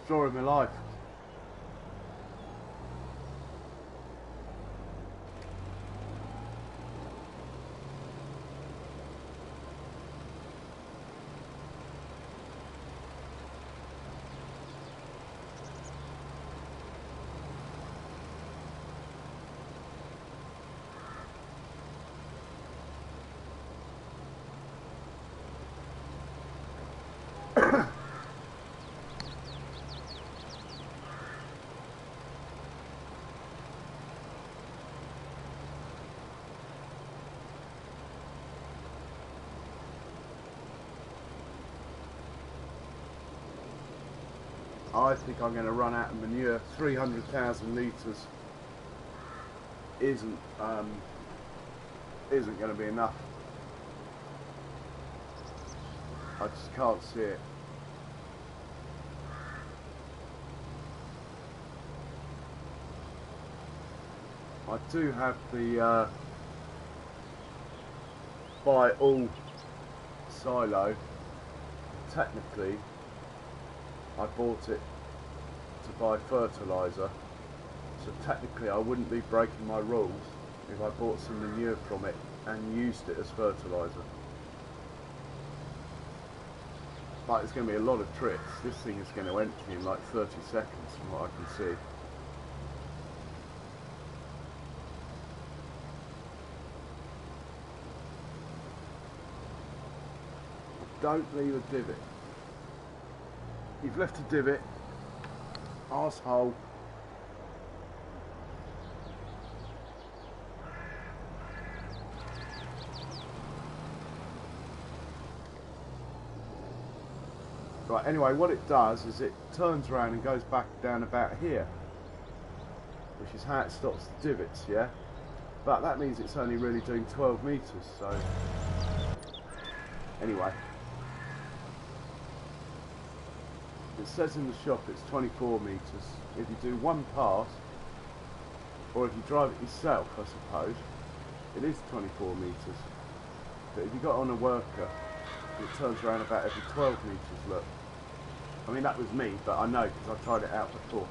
Speaker 1: Story of my life. I think I'm going to run out of manure. 300,000 litres isn't going to be enough. I just can't see it. I do have the buy all silo. Technically I bought it to buy fertiliser, so technically I wouldn't be breaking my rules if I bought some manure from it and used it as fertiliser. But it's going to be a lot of trips. This thing is going to empty in like 30 seconds from what I can see. Don't leave a divot. You've left a divot, arsehole. Right, anyway, what it does is it turns around and goes back down about here, which is how it stops the divots, yeah? But that means it's only really doing 12 metres, so... Anyway. It says in the shop it's 24 metres. If you do one pass, or if you drive it yourself, I suppose, it is 24 metres. But if you got on a worker, it turns around about every 12 metres, look. I mean, that was me, but I know because I tried it out before.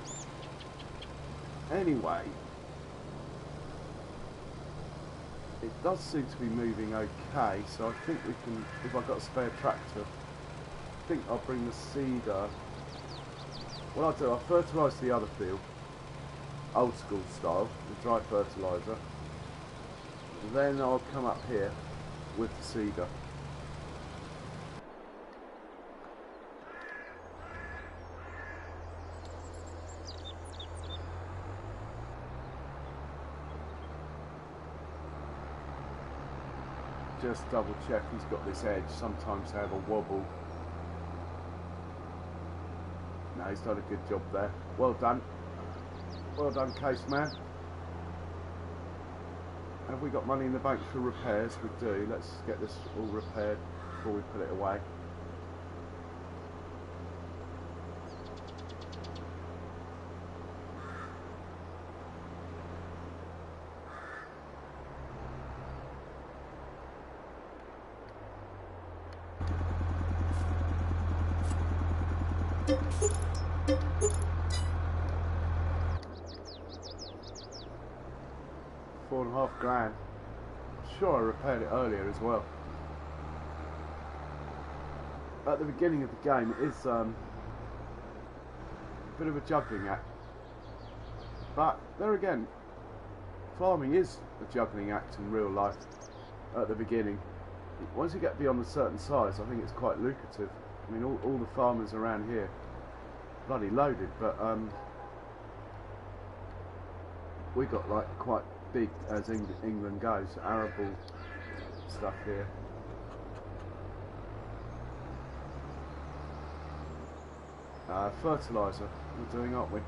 Speaker 1: Anyway, it does seem to be moving okay, so I think we can, if I've got a spare tractor, I think I'll bring the seeder. What I'll do, I'll fertilise the other field, old school style, with dry fertiliser. Then I'll come up here with the seeder. Just double check he's got this edge. Sometimes they have a wobble. No, he's done a good job there. Well done. Well done, case man. Have we got money in the bank for repairs? We do. Let's get this all repaired before we put it away. £4.5 grand. I'm sure I repaired it earlier as well. At the beginning of the game, it is a bit of a juggling act. But there again, farming is a juggling act in real life. At the beginning, once you get beyond a certain size, I think it's quite lucrative. I mean, all the farmers around here, bloody loaded, but we got like quite big as England goes, arable stuff here. Fertiliser we're doing, aren't we?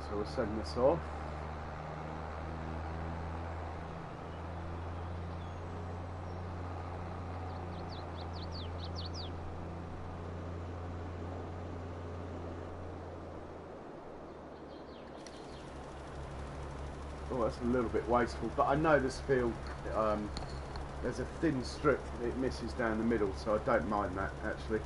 Speaker 1: So we'll send this off. Oh, that's a little bit wasteful, but I know this field, there's a thin strip that it misses down the middle, so I don't mind that actually.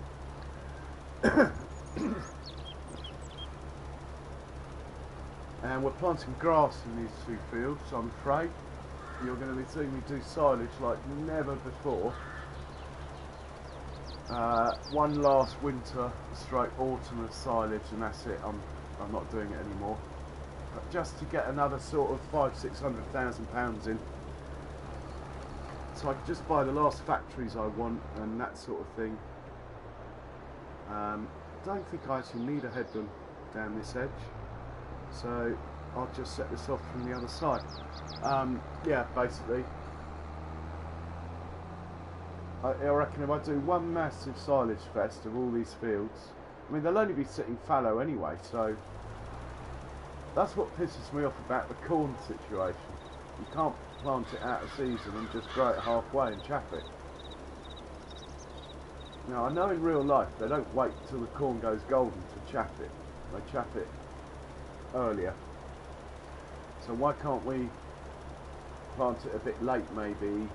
Speaker 1: And we're planting grass in these two fields, so I'm afraid you're going to be seeing me do silage like never before. One last winter stroke autumn of silage, and that's it. I'm not doing it anymore. But just to get another sort of £500,000–600,000 in, so I can just buy the last factories I want and that sort of thing. Don't think I actually need a head done down this edge, so I'll just set this off from the other side. Yeah, basically, I reckon if I do one massive silage fest of all these fields, I mean they'll only be sitting fallow anyway, so that's what pisses me off about the corn situation. You can't plant it out of season and just grow it halfway and chap it. Now I know in real life they don't wait till the corn goes golden to chap it. They chap it earlier. So why can't we plant it a bit late maybe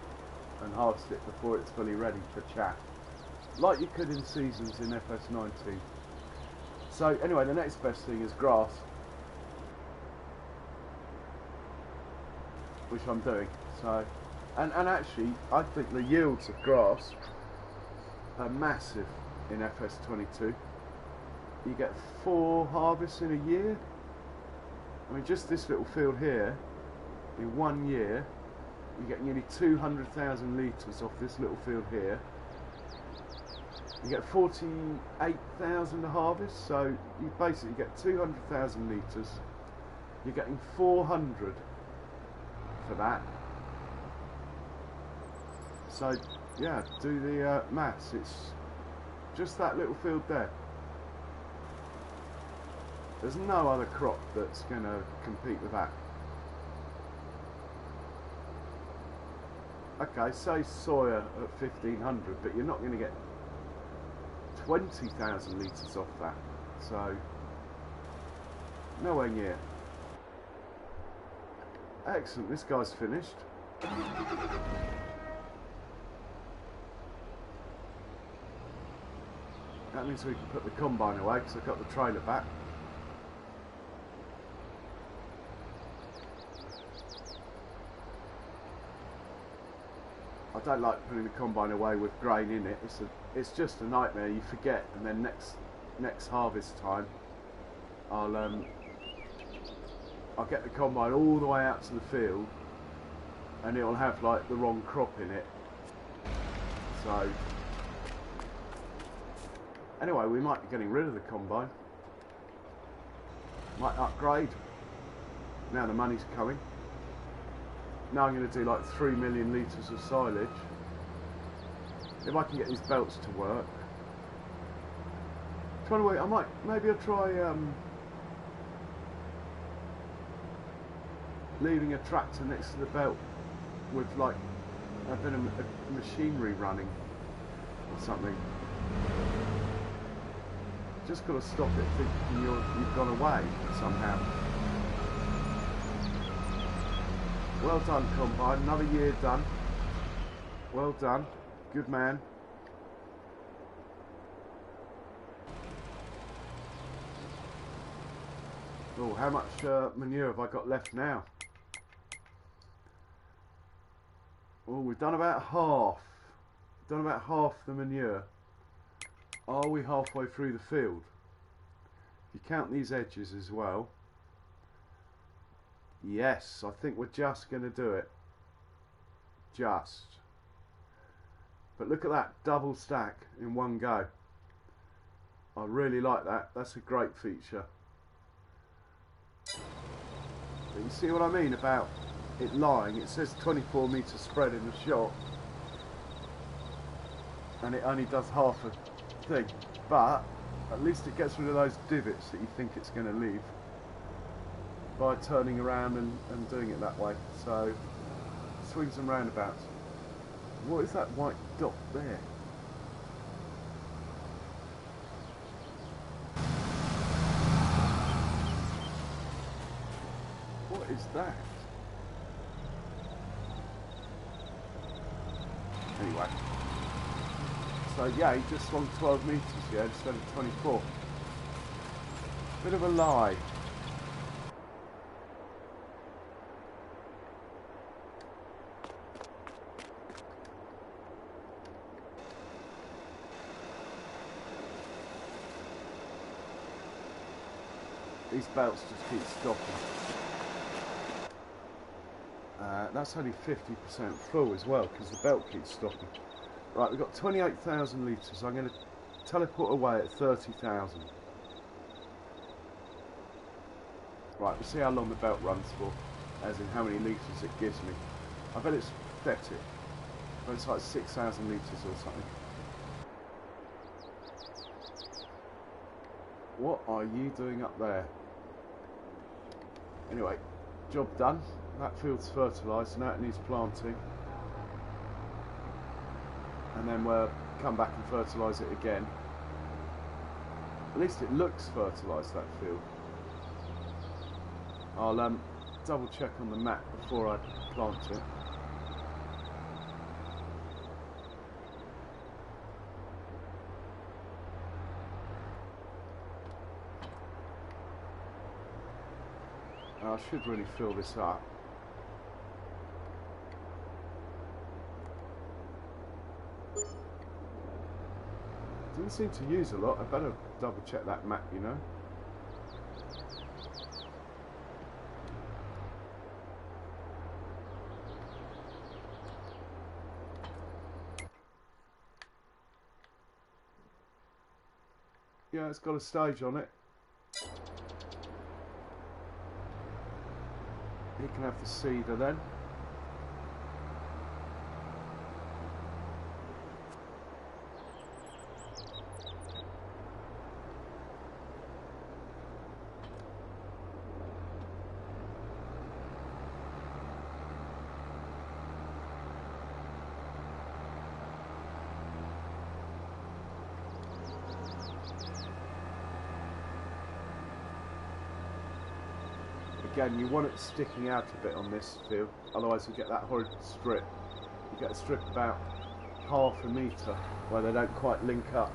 Speaker 1: and harvest it before it's fully ready for chap, like you could in seasons in FS19. So anyway, the next best thing is grass, which I'm doing. So and actually I think the yields of grass are massive in FS22. You get 4 harvests in a year. I mean, just this little field here, in 1 year, you get nearly 200,000 litres off this little field here. You get 48,000 a harvest, so you basically get 200,000 litres. You're getting 400 for that. So, yeah, do the maths. It's just that little field there. There's no other crop that's going to compete with that. Okay, say soya at 1500, but you're not going to get 20,000 litres off that. So, nowhere near. Excellent, this guy's finished. That means we can put the combine away because I've got the trailer back. I don't like putting the combine away with grain in it. It's just a nightmare. You forget, and then next harvest time, I'll get the combine all the way out to the field, and it'll have like the wrong crop in it. So anyway, we might be getting rid of the combine. Might upgrade. Now the money's coming. Now I'm going to do like 3 million litres of silage. If I can get these belts to work. Trying to wait, maybe I'll try leaving a tractor next to the belt with like a bit of machinery running or something. Just got to stop it thinking you've gone away somehow. Well done, combine. Another year done. Well done. Good man. Oh, how much manure have I got left now? Oh, we've done about half. Done about half the manure. Are we halfway through the field? If you count these edges as well. Yes, I think we're just going to do it. Just. But look at that double stack in one go. I really like that. That's a great feature. But you see what I mean about it lying? It says 24 metre spread in the shot, and it only does half a thing. But at least it gets rid of those divots that you think it's going to leave by turning around and doing it that way. So, swings and roundabouts. What is that white dot there? What is that? Anyway. So yeah, he just swung 12 metres, yeah, instead of 24. Bit of a lie. These belts just keep stopping. That's only 50% full as well, because the belt keeps stopping. Right, we've got 28,000 litres. I'm going to teleport away at 30,000. Right, we'll see how long the belt runs for, as in how many litres it gives me. I bet it's pathetic. I bet it's like 6,000 litres or something. What are you doing up there? Anyway, job done. That field's fertilised, now it needs planting. And then we'll come back and fertilise it again. At least it looks fertilised, that field. I'll double check on the map before I plant it. I should really fill this up. Didn't seem to use a lot. I better double check that map, you know. Yeah, it's got a stage on it. You can have the seeder then. again, you want it sticking out a bit on this field, otherwise you get that horrid strip. You get a strip about half a metre where they don't quite link up.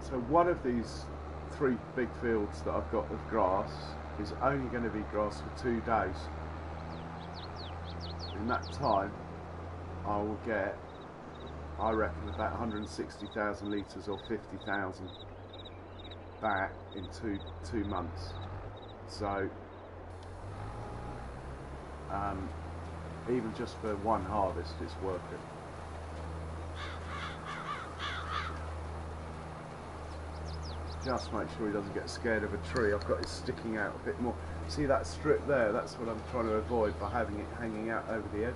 Speaker 1: So one of these 3 big fields that I've got of grass is only going to be grass for 2 days. In that time I will get, I reckon, about 160,000 litres or 50,000 back in two months. So even just for one harvest it's worth it. Just make sure he doesn't get scared of a tree. I've got it sticking out a bit more. See that strip there? That's what I'm trying to avoid by having it hanging out over the edge.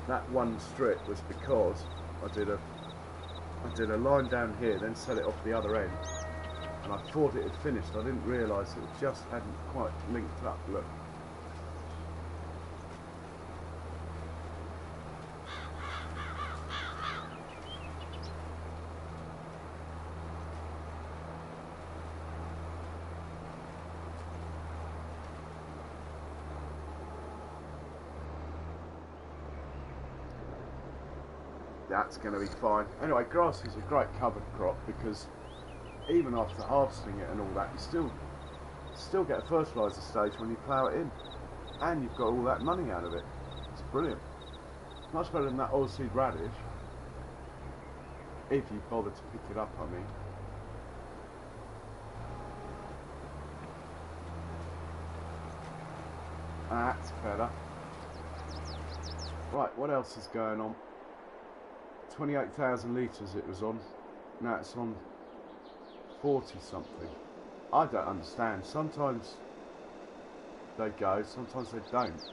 Speaker 1: That one strip was because I did a line down here, then set it off the other end, and I thought it had finished. I didn't realise it just hadn't quite linked up. Look. That's going to be fine. Anyway, grass is a great cover crop because even after harvesting it and all that, you still get a fertiliser stage when you plough it in, and you've got all that money out of it. It's brilliant. Much better than that oilseed radish, if you bother to pick it up, I mean. That's better. Right, what else is going on? 28,000 litres it was on. Now it's on 40 something. I don't understand. Sometimes they go, sometimes they don't.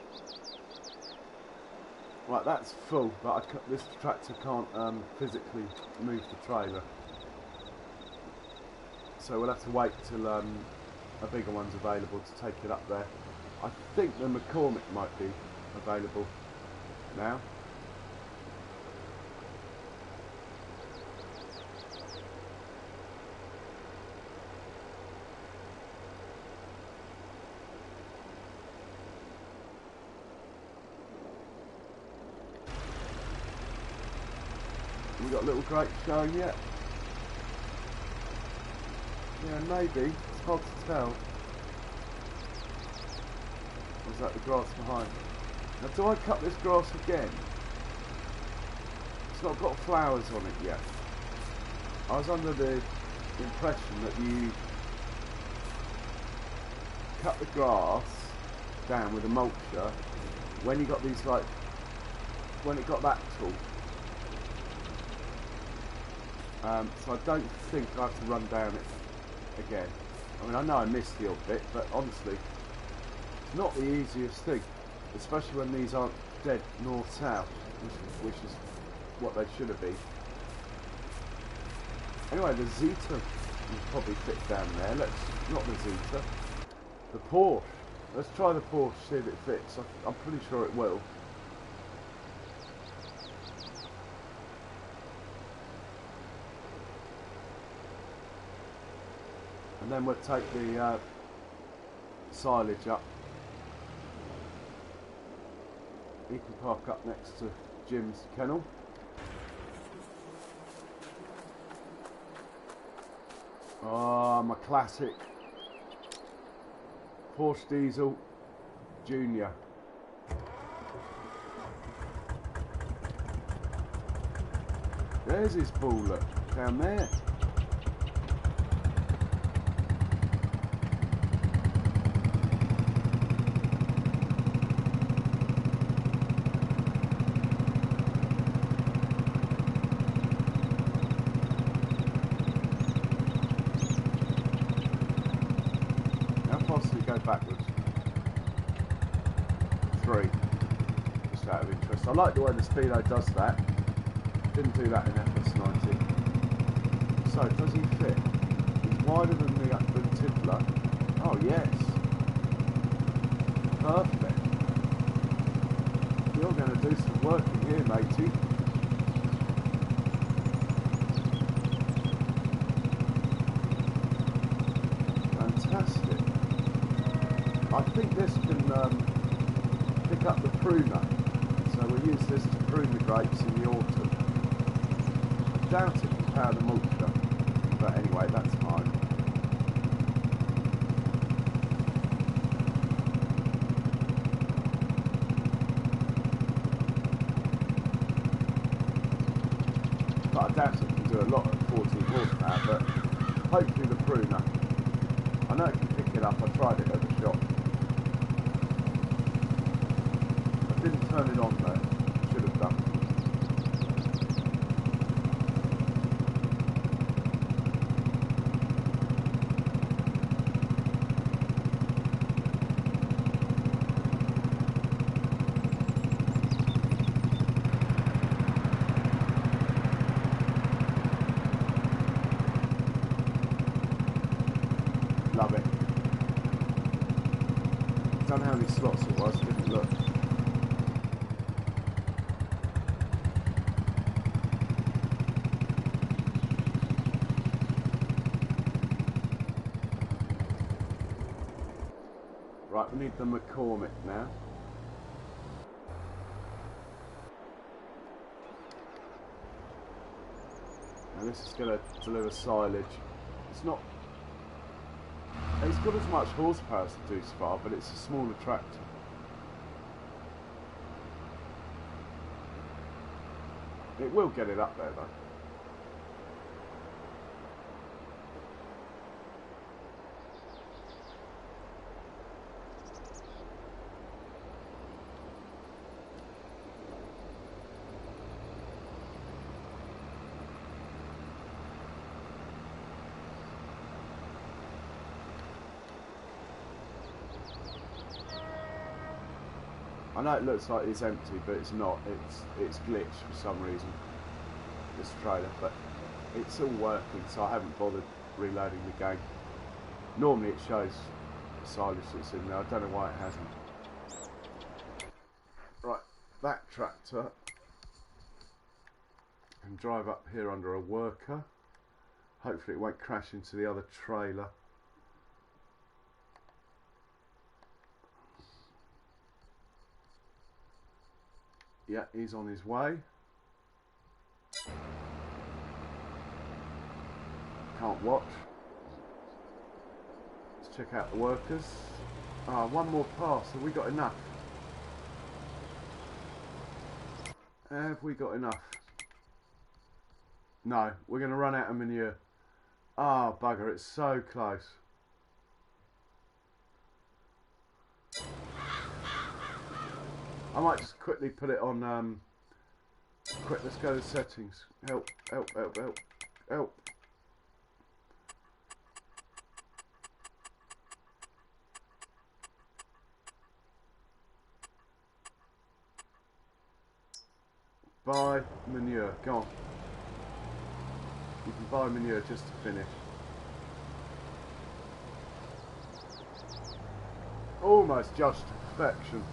Speaker 1: Right, that's full, but this tractor can't physically move the trailer. So we'll have to wait till a bigger one's available to take it up there. I think the McCormick might be available now. We got little grapes showing yet? Yeah, maybe. It's hard to tell. Or is that the grass behind? Now, do I cut this grass again? It's not got flowers on it yet. I was under the impression that you cut the grass down with a mulcher when you got these, like, when it got that tall. So I don't think I have to run down it again. I mean, I know I missed the odd bit, but honestly, it's not the easiest thing, especially when these aren't dead north-south, which is what they should have been. Anyway, the Zeta will probably fit down there. Not the Zeta, the Porsche. Let's try the Porsche, see if it fits. I'm pretty sure it will. And then we'll take the silage up. He can park up next to Jim's kennel. Ah, my classic Porsche Diesel Junior. There's his ball, look, down there. possibly go backwards? 3. Just out of interest. I like the way the Speedo does that. Didn't do that in FS90. So, does he fit? He's wider than the Tiddler. Oh, yes. Perfect. You're going to do some work in here, matey. Fantastic. I think this can pick up the pruner. So we'll use this to prune the grapes in the autumn. I doubt it can power the mulcher. But anyway, that's fine. But I doubt it can do a lot at 14 horsepower, but hopefully the pruner. I know it can pick it up, I tried it at the shop. I didn't turn it on though, should have done. Love it. Don't know how many slots it was, didn't look. Right, we need the McCormick now. Now this is going to deliver silage. It's not... It's got as much horsepower as the Deuce Far, but it's a smaller tractor. It will get it up there though. I know it looks like it's empty, but it's not. It's glitched for some reason, this trailer, but it's all working, so I haven't bothered reloading the game. Normally it shows the silage that's in there. I don't know why it hasn't. Right, that tractor can drive up here under a worker. Hopefully it won't crash into the other trailer. Yeah, he's on his way. Can't watch. Let's check out the workers. Ah, one more pass. Have we got enough? Have we got enough? No, we're going to run out of manure. Ah, bugger, it's so close. I might just quickly put it on, quick, let's go to settings. Help, help, help, help, help. Buy manure, go on. You can buy manure just to finish. Almost just to perfection.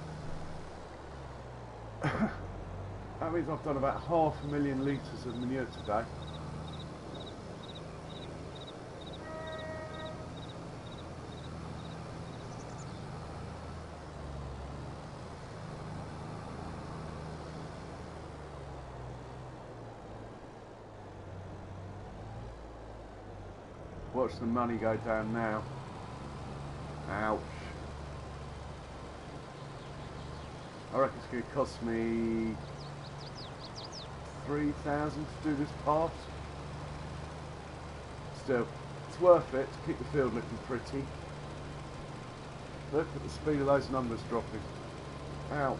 Speaker 1: That means I've done about 500,000 litres of manure today. Watch the money go down now. Ouch. I reckon it's going to cost me 3,000 to do this pass. Still, it's worth it to keep the field looking pretty. Look at the speed of those numbers dropping. Ouch.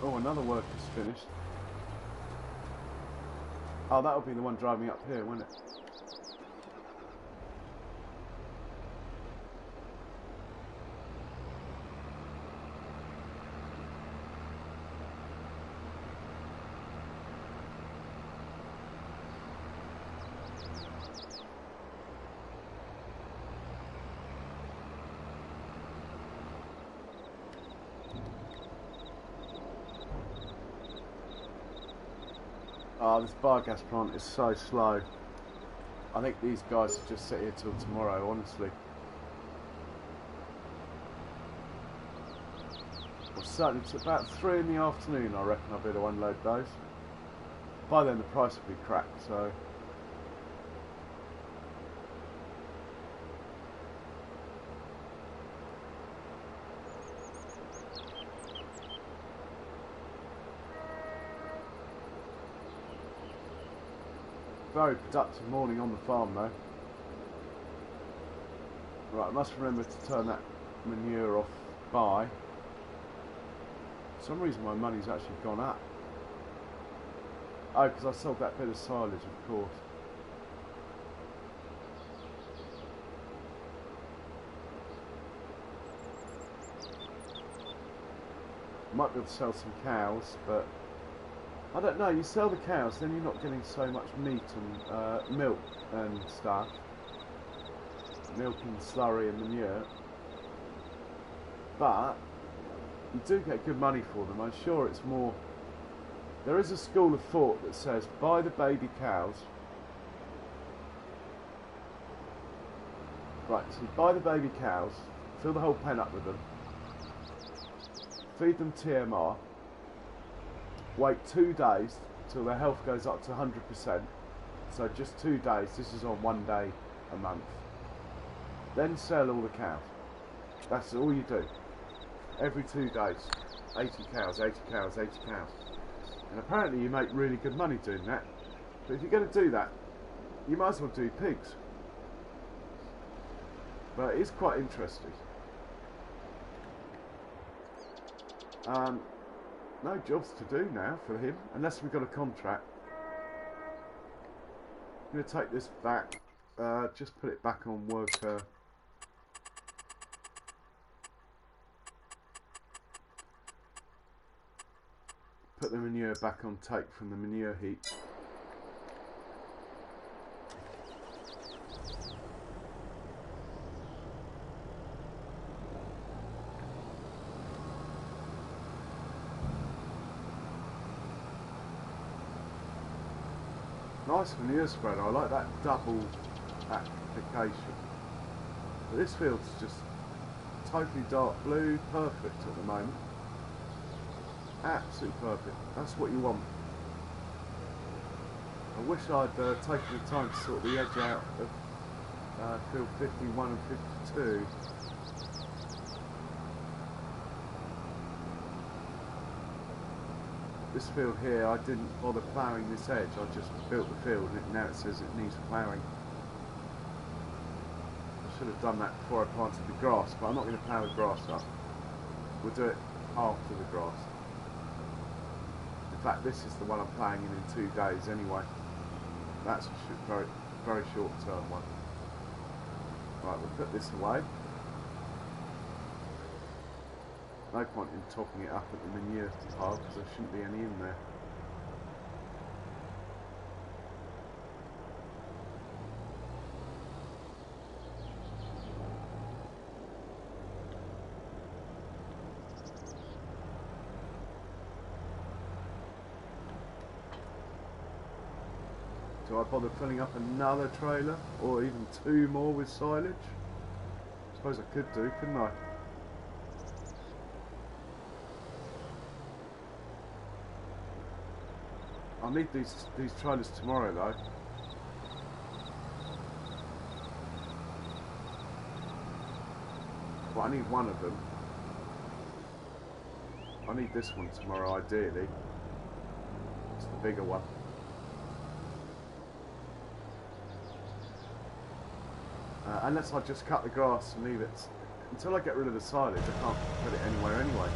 Speaker 1: Oh, another worker's finished. Oh, that'll be the one driving up here, won't it? Oh, this biogas plant is so slow. I think these guys will just sit here till tomorrow, honestly. Well, certainly it's about 3 in the afternoon, I reckon I'll be able to unload those. By then the price will be cracked, so... Very productive morning on the farm though. Right, I must remember to turn that manure off by... For some reason my money's actually gone up. Oh, because I sold that bit of silage, of course. Might be able to sell some cows, but I don't know. You sell the cows, then you're not getting so much meat and milk and stuff. Milk and slurry and manure. But you do get good money for them. I'm sure it's more... There is a school of thought that says buy the baby cows. Right, so you buy the baby cows, fill the whole pen up with them, feed them TMR, wait 2 days till their health goes up to 100%. So just 2 days, this is on 1 day a month. Then sell all the cows. That's all you do. Every 2 days. 80 cows, 80 cows, 80 cows. And apparently you make really good money doing that. But if you're going to do that, you might as well do pigs. But it is quite interesting. No jobs to do now for him, unless we've got a contract. I'm going to take this back, just put it back on worker. Put the manure back on take from the manure heap. Nice manure spreader, I like that double application. But this field's just totally dark blue, perfect at the moment. Absolutely perfect. That's what you want. I wish I'd taken the time to sort the edge out of field 51 and 52. This field here, I didn't bother ploughing this edge. I just built the field and now it says it needs ploughing. I should have done that before I planted the grass, but I'm not going to plough the grass up. We'll do it after the grass. In fact, this is the one I'm playing in 2 days anyway. That's a very, very short term one. Right, we'll put this away. No point in topping it up at the manure pile because there shouldn't be any in there. Do I bother filling up another trailer or even 2 more with silage? I suppose I could do, couldn't I? I'll need these trailers tomorrow though. Well, I need one of them. I need this one tomorrow ideally. It's the bigger one. Unless I just cut the grass and leave it. Until I get rid of the silage, I can't put it anywhere anyway.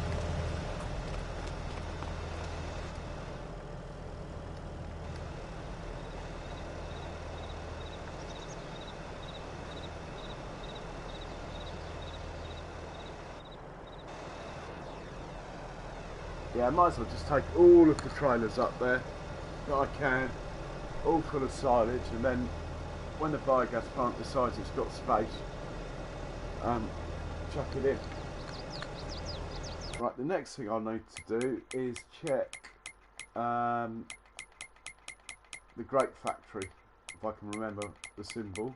Speaker 1: Yeah, I might as well just take all of the trailers up there that I can, all full of silage, and then when the biogas plant decides it's got space, chuck it in. Right, the next thing I need to do is check the Great Factory, if I can remember the symbol,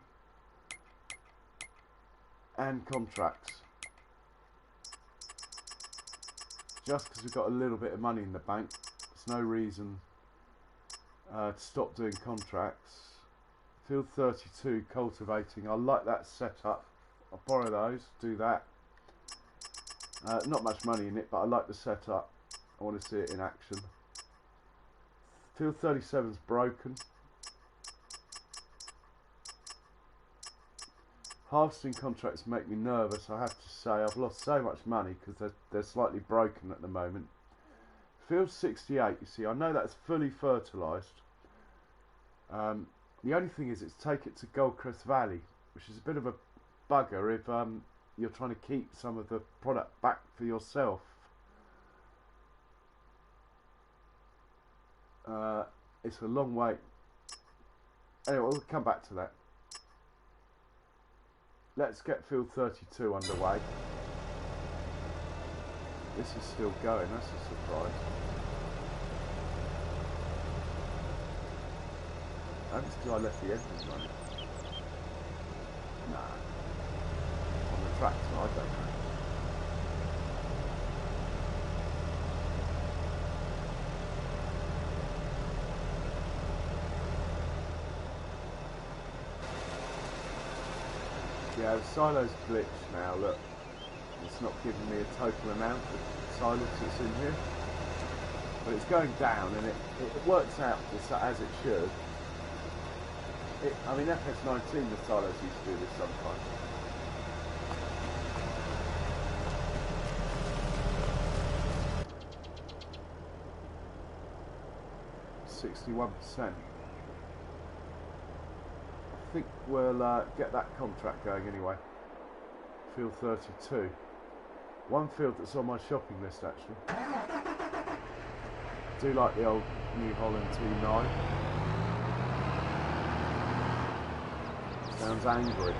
Speaker 1: and contracts. Just because we've got a little bit of money in the bank, there's no reason to stop doing contracts. Field 32, cultivating. I like that setup. I'll borrow those, do that. Not much money in it, but I like the setup. I want to see it in action. Field 37's broken. Harvesting contracts make me nervous, I have to say. I've lost so much money because they're slightly broken at the moment. Field 68, you see, I know that's fully fertilised. The only thing is, it's take it to Goldcrest Valley, which is a bit of a bugger if you're trying to keep some of the product back for yourself. It's a long wait. Anyway, we'll come back to that. Let's get field 32 underway. This is still going, that's a surprise. Maybe it's because I left the engine running. Nah. On the tractor, I don't know. Yeah, the silo's glitched now, look. It's not giving me a total amount of silage that's in here. But it's going down and it works out just as it should. I mean, FS19, the silos used to do this sometimes. %61%. I think we'll get that contract going anyway. Field 32. One field that's on my shopping list actually. I do like the old New Holland T9. Sounds angry.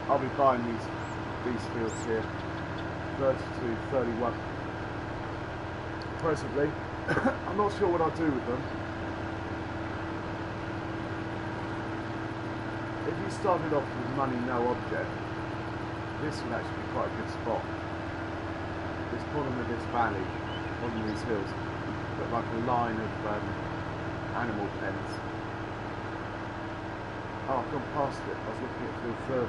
Speaker 1: I'll be buying these fields here, 32, 31. Presently, I'm not sure what I'll do with them. If you started off with money, no object, this would actually be quite a good spot. This bottom of this valley, one of these hills, got like a line of animal pens. Oh, I've gone past it. I was looking at field 30.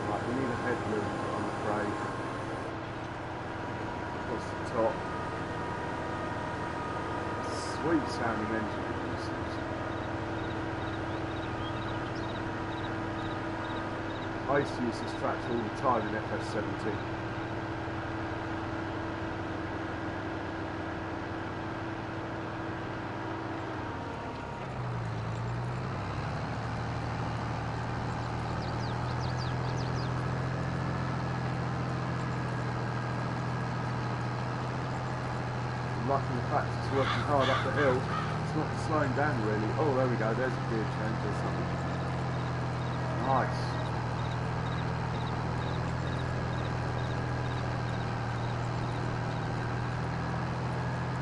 Speaker 1: Right, we need a headland, I'm afraid. Across the top. Sweet sounding engine. I used to use this tractor all the time in FS17. Liking the fact it's working hard up the hill, it's not slowing down really. Oh, there we go, there's a gear change or something. Nice.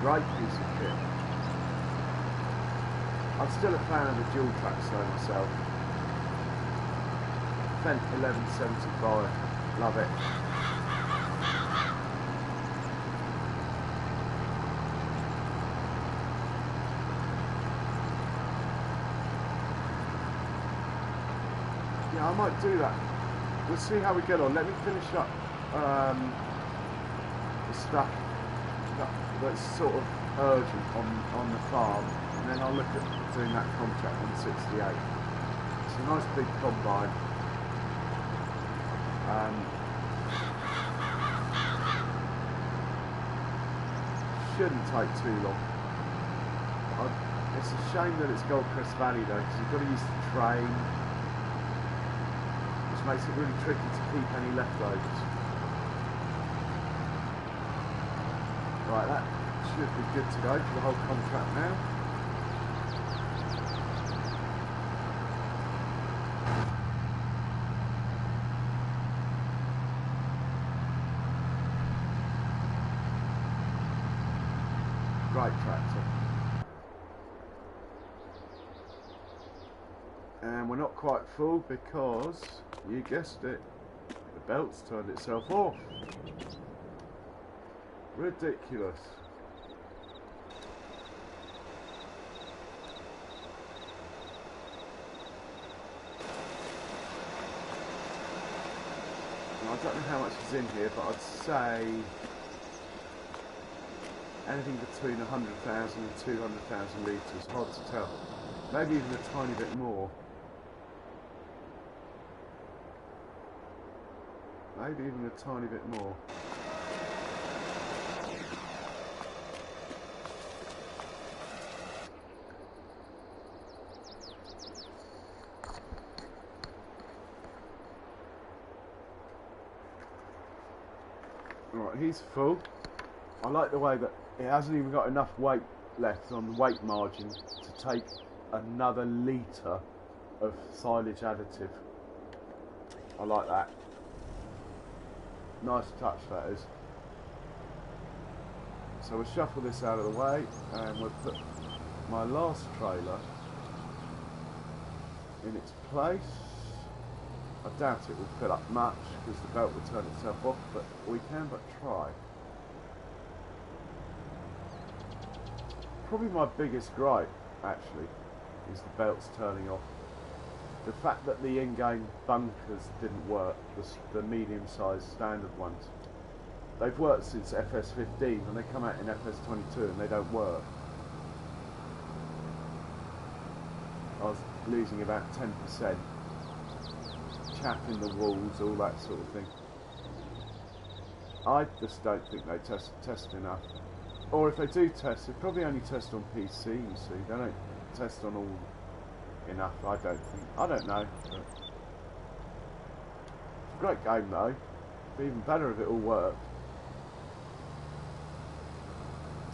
Speaker 1: Great piece of kit. I'm still a fan of the dual tracks though myself. Fendt 1175, love it. I might do that. We'll see how we get on. Let me finish up the stuff that's sort of urgent on the farm, and then I'll look at doing that contract on 68. It's a nice big combine. Shouldn't take too long. It's a shame that it's Goldcrest Valley though, because you've got to use the train, which makes it really tricky to keep any leftovers. Right, that should be good to go for the whole contract now. Great tractor. And we're not quite full because, you guessed it, the belt's turned itself off. Ridiculous. Now, I don't know how much is in here, but I'd say anything between 100,000 and 200,000 litres, hard to tell. Maybe even a tiny bit more. Maybe even a tiny bit more. Right, he's full. I like the way that it hasn't even got enough weight left on the weight margin to take another litre of silage additive. I like that. Nice touch that is. So we'll shuffle this out of the way and we'll put my last trailer in its place. I doubt it will fill up much because the belt will turn itself off, but we can but try. Probably my biggest gripe actually is the belts turning off. The fact that the in-game bunkers didn't work, the medium-sized standard ones. They've worked since FS15 and they come out in FS22 and they don't work. I was losing about 10%. Chapping the walls, all that sort of thing. I just don't think they test enough. Or if they do test, they probably only test on PC, you see. They don't test on all enough, I don't think. I don't know. But it's a great game though. It'd be even better if it all worked.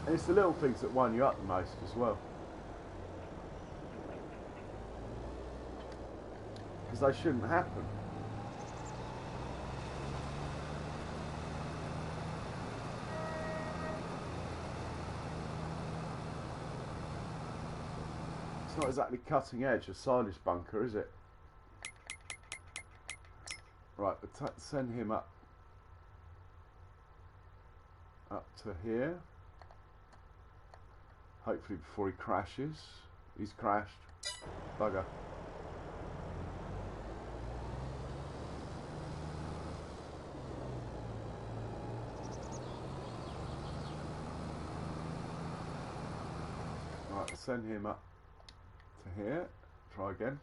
Speaker 1: And it's the little things that wind you up the most as well. Because they shouldn't happen. It's not exactly cutting edge, a silage bunker, is it? Right, we'll send him up to here. Hopefully before he crashes. He's crashed. Bugger. Right, send him up to here. Try again.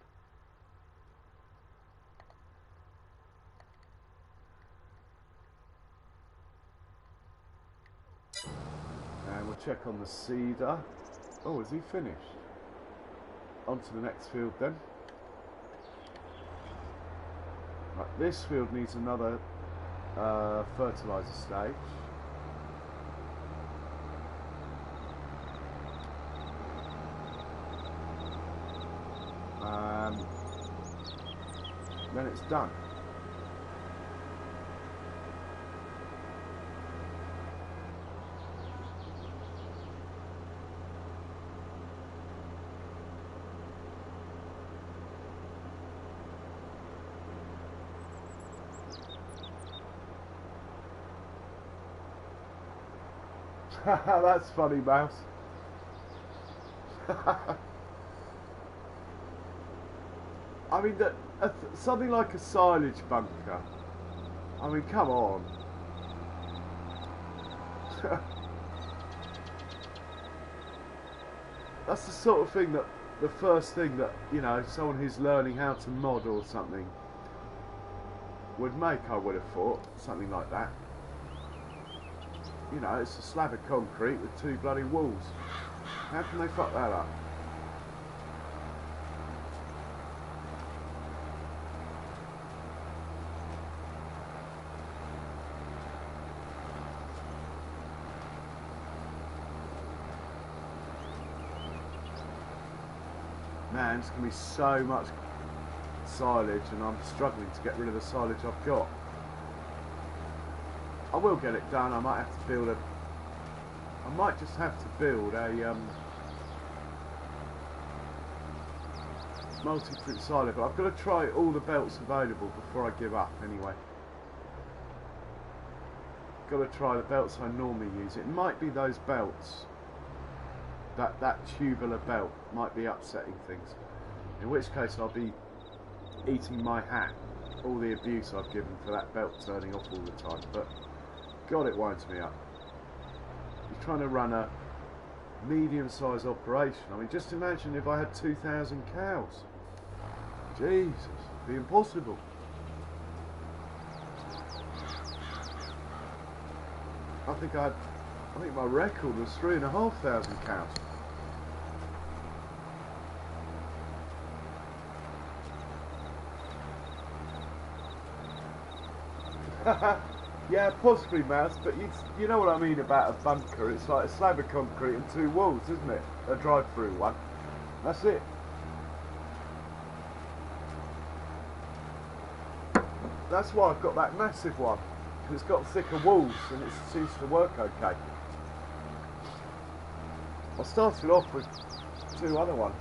Speaker 1: And we'll check on the cedar. Oh, is he finished? On to the next field then. Right, this field needs another fertiliser stage. Then it's done. That's funny, Mouse. I mean, something like a silage bunker. I mean, come on. That's the sort of thing that, the first thing that, you know, someone who's learning how to mod or something would make, I would have thought. Something like that. You know, it's a slab of concrete with two bloody walls. How can they fuck that up? and it's going to be so much silage, and I'm struggling to get rid of the silage I've got. I will get it done. I might have to build a... I might just have to build a multi-fruit silo, but I've got to try all the belts available before I give up anyway. Got to try the belts I normally use. It might be those belts, that tubular belt might be upsetting things, in which case I'll be eating my hat, all the abuse I've given for that belt turning off all the time. But God, it winds me up. You're trying to run a medium-sized operation. I mean, just imagine if I had 2,000 cows. Jesus, it'd be impossible. I think my record was 3,500 cows. Yeah, possibly, Mouse, but you know what I mean about a bunker. It's like a slab of concrete and 2 walls, isn't it? A drive-through one. That's it. That's why I've got that massive one. Because it's got thicker walls and it seems to work okay. I started off with 2 other ones.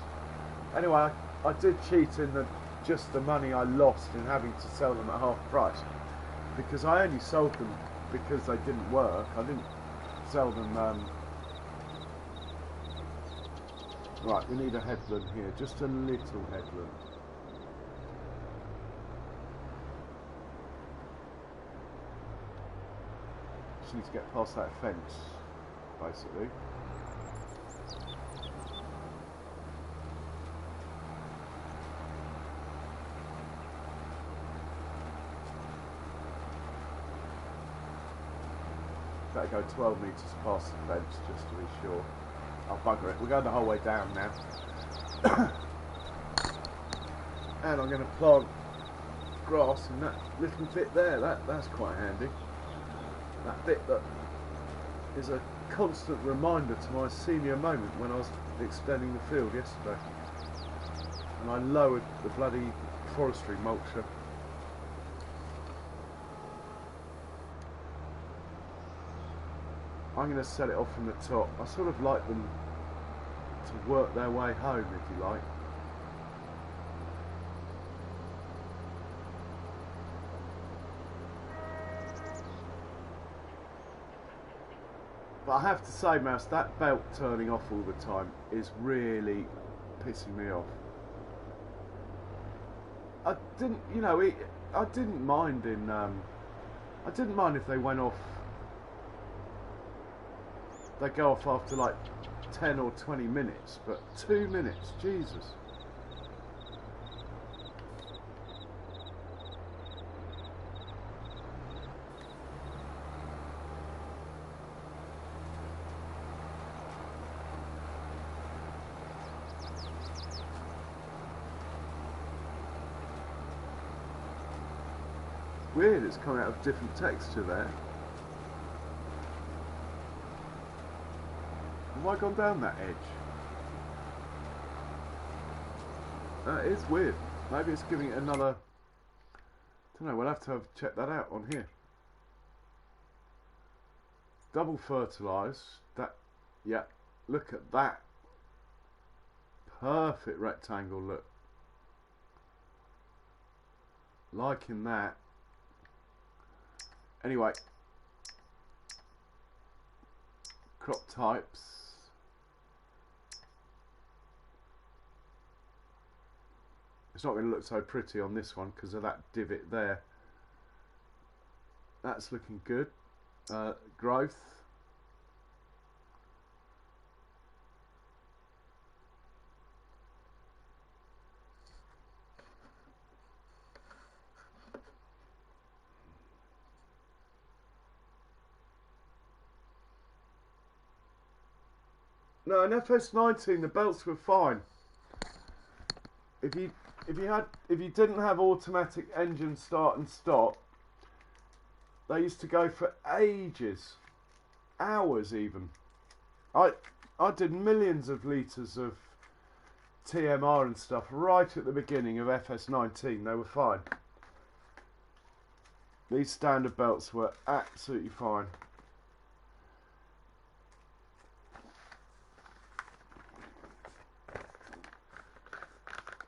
Speaker 1: Anyway, I did cheat in just the money I lost in having to sell them at half price. Because I only sold them because they didn't work. I didn't sell them... Right, we need a headland here. Just a little headland. Just need to get past that fence, basically. Better go 12 metres past the fence just to be sure. I'll bugger it. We're going the whole way down now. And I'm going to plant grass in that little bit there. That's quite handy. That bit that is a constant reminder to my senior moment when I was extending the field yesterday. And I lowered the bloody forestry mulcher. I'm going to set it off from the top. I sort of like them to work their way home, if you like. But I have to say, Mouse, that belt turning off all the time is really pissing me off. I didn't, you know, I didn't mind in, I didn't mind if they went off. They go off after like 10 or 20 minutes, but 2 minutes, Jesus. Weird, it's coming out of different texture there. Have I gone down that edge? That is weird. Maybe it's giving it another... I don't know, we'll have to check that out on here. Double fertilise. That, yeah, look at that. Perfect rectangle look. Liking that. Anyway. Crop types. It's not going to look so pretty on this one because of that divot there. That's looking good. Growth. No, in FS19 the belts were fine. If you didn't have automatic engine start and stop, they used to go for ages, hours even. I did millions of litres of TMR and stuff right at the beginning of FS19, they were fine. These standard belts were absolutely fine.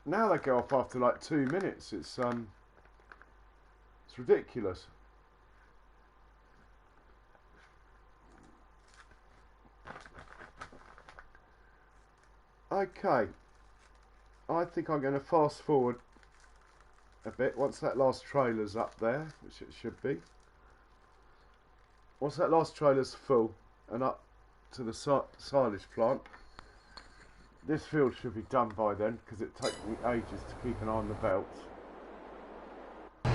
Speaker 1: Now they go off after like 2 minutes. It's ridiculous. Okay, I think I'm going to fast forward a bit once that last trailer's up there, which it should be. Once that last trailer's full and up to the silage plant, this field should be done by then, because it takes me ages to keep an eye on the belts. Oh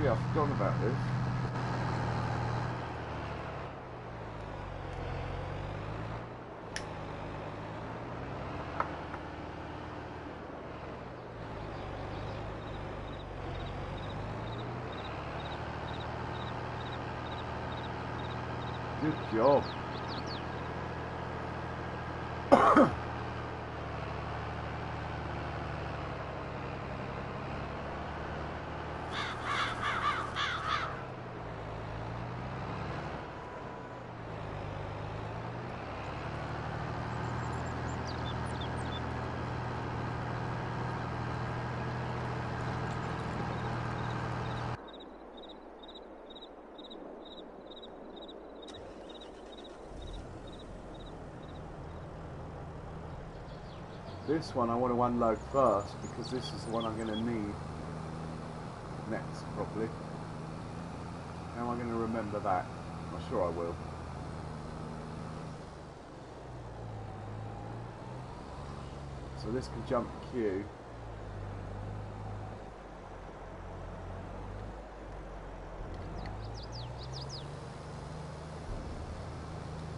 Speaker 1: yeah, I've forgotten about this. Good job. This one I want to unload first, because this is the one I'm going to need next, probably. How am I going to remember that? I'm sure I will. So this can jump queue.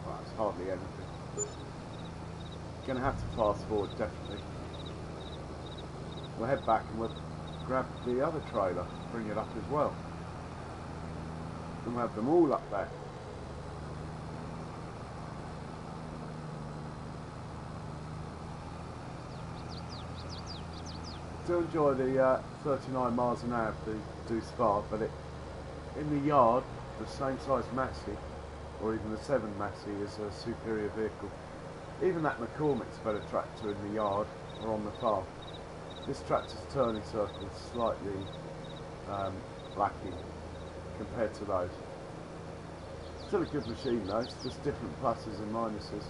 Speaker 1: Well, that's hardly anything. Going to have to fast forward, definitely. We'll head back and we'll grab the other trailer, bring it up as well, and we'll have them all up there. Still enjoy the 39 miles an hour of the Deuce Bar, but in the yard, the same size Massey, or even the 7 Massey, is a superior vehicle. Even that McCormick's a better tractor in the yard or on the farm. This tractor's turning circle is slightly lacking compared to those. Still a good machine though, it's just different pluses and minuses.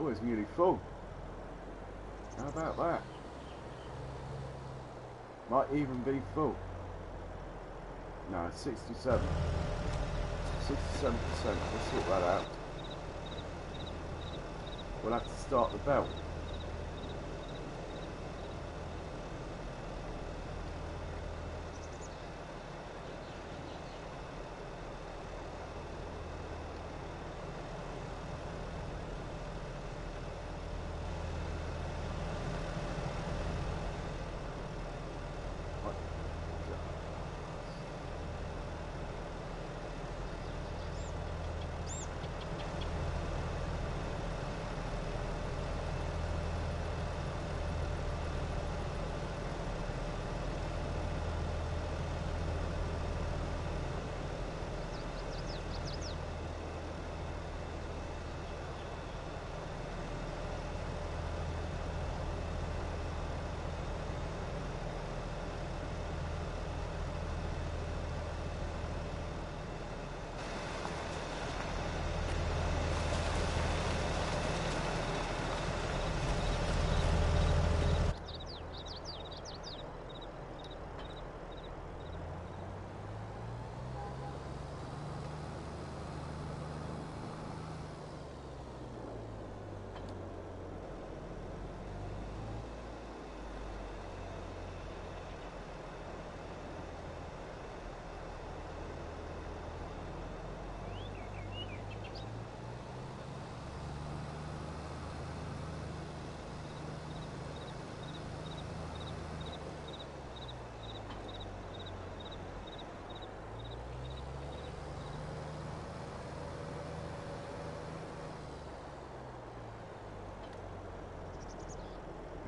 Speaker 1: Oh, it's nearly full. How about that? Might even be full. No, it's 67. 67%. We'll sort that out. We'll have to start the belt.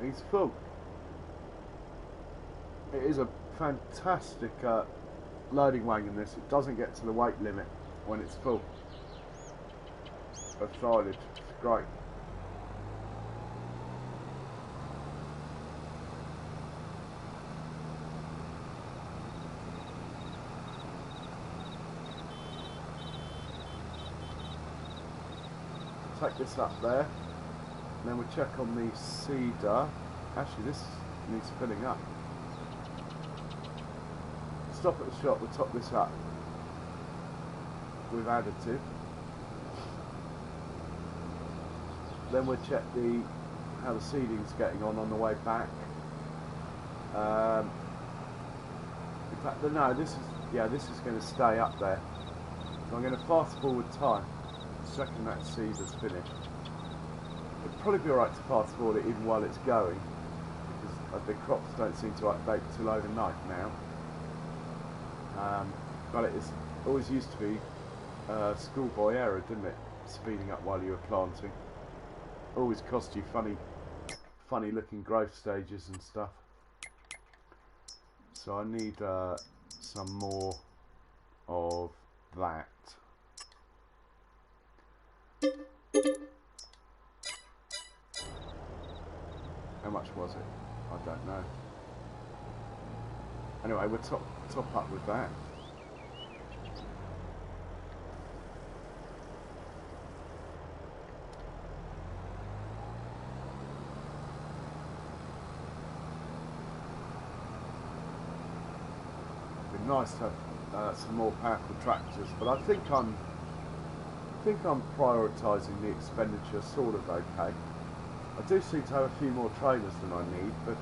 Speaker 1: He's full. It is a fantastic loading wagon this. It doesn't get to the weight limit when it's full of silage. It's great. Take this up there, and then we'll check on the cedar. Actually, this needs filling up. Stop at the shop, we'll top this up with additive. Then we'll check how the seeding's getting on the way back. In fact, no, this is going to stay up there. So I'm going to fast forward time. Second that seeder's finished. It'd probably be alright to fast forward it even while it's going, because the crops don't seem to update till overnight now. But it always used to be schoolboy error, didn't it? Speeding up while you were planting. Always cost you funny looking growth stages and stuff. So I need some more of that. How much was it? I don't know. Anyway, we'll top up with that. It'd be nice to have some more powerful tractors, but I think I'm prioritising the expenditure sort of okay. I do seem to have a few more trailers than I need, but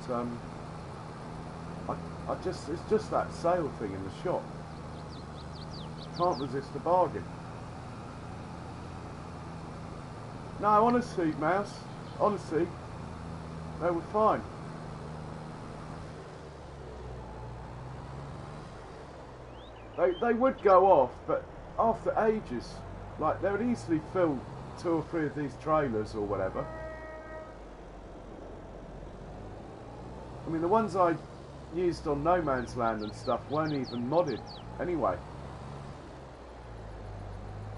Speaker 1: it's just that sale thing in the shop. Can't resist a bargain. No, honestly, Mouse, honestly, they were fine. They would go off, but after ages, like they would easily fill 2 or 3 of these trailers or whatever. I mean, the ones I used on No Man's Land and stuff weren't even modded anyway.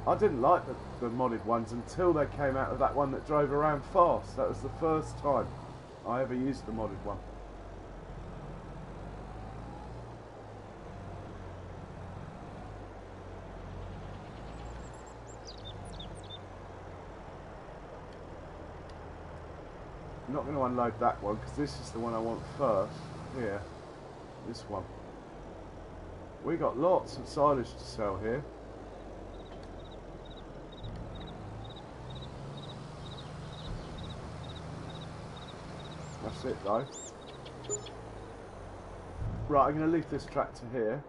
Speaker 1: I didn't like the modded ones until they came out of that one that drove around fast. That was the first time I ever used the modded one. I'm not going to unload that one because this is the one I want first. Here, this one. We got lots of silage to sell here. That's it though. Right, I'm going to leave this tractor here.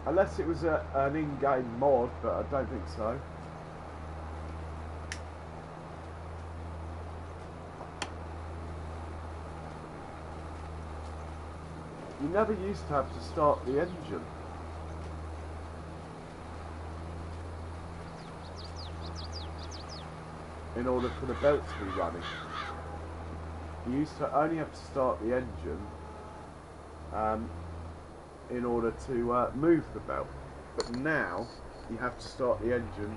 Speaker 1: Unless it was an in-game mod, but I don't think so. You never used to have to start the engine. In order for the belt to be running. You used to only have to start the engine in order to move the belt, but now you have to start the engine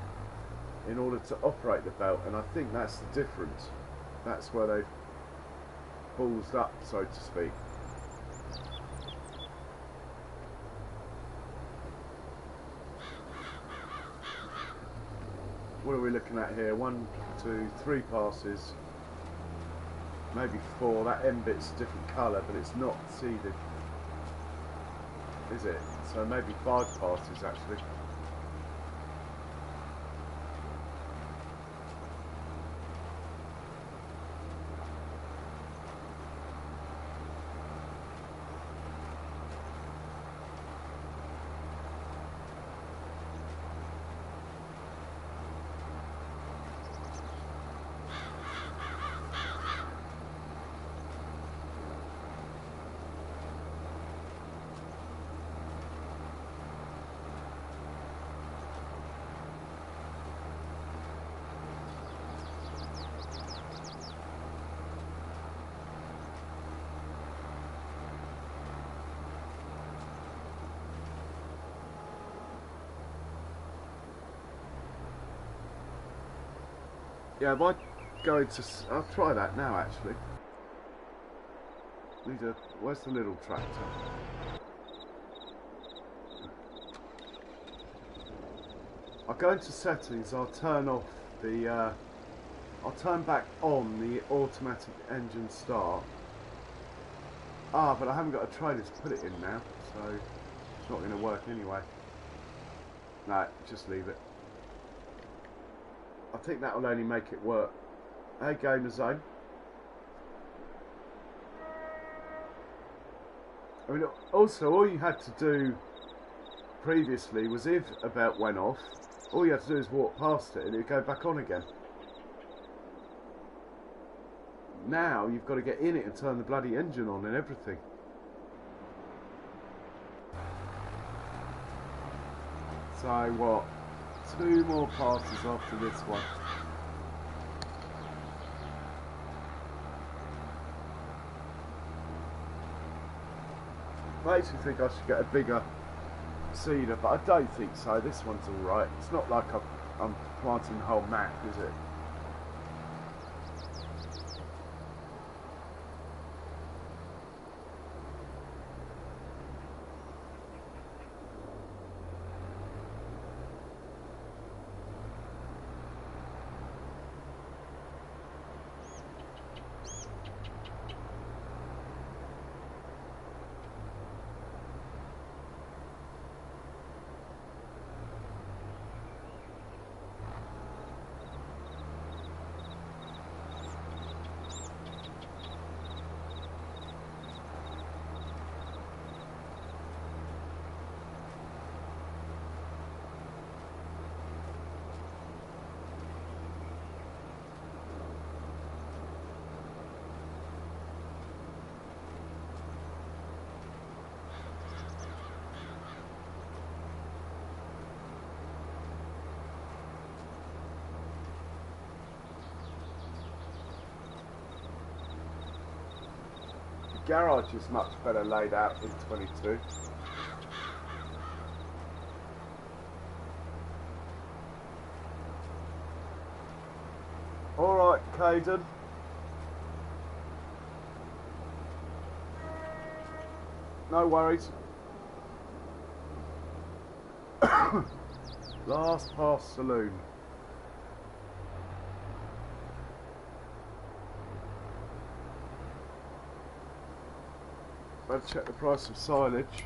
Speaker 1: in order to operate the belt, and I think that's the difference. That's where they've ballsed up, so to speak. What are we looking at here? 1, 2, 3 passes, maybe 4. That end bit's a different colour, but it's not seeded, is it? So maybe 5 passes actually. Yeah, if I go into... I'll try that now, actually. Where's the little tractor? I'll go into settings, I'll turn off the... I'll turn back on the automatic engine start. Ah, but I haven't got a trailer to put it in now, so it's not going to work anyway. No, just leave it. I think that will only make it work. Hey, Gamer Zone. I mean, also, all you had to do previously was if a belt went off, all you had to do is walk past it and it would go back on again. Now you've got to get in it and turn the bloody engine on and everything. So what? 2 more passes after this one. Makes me think I should get a bigger seeder, but I don't think so. This one's alright. It's not like I'm planting the whole map, is it? Garage is much better laid out in 22. Alright, Caden. No worries. Last pass saloon. Better check the price of silage.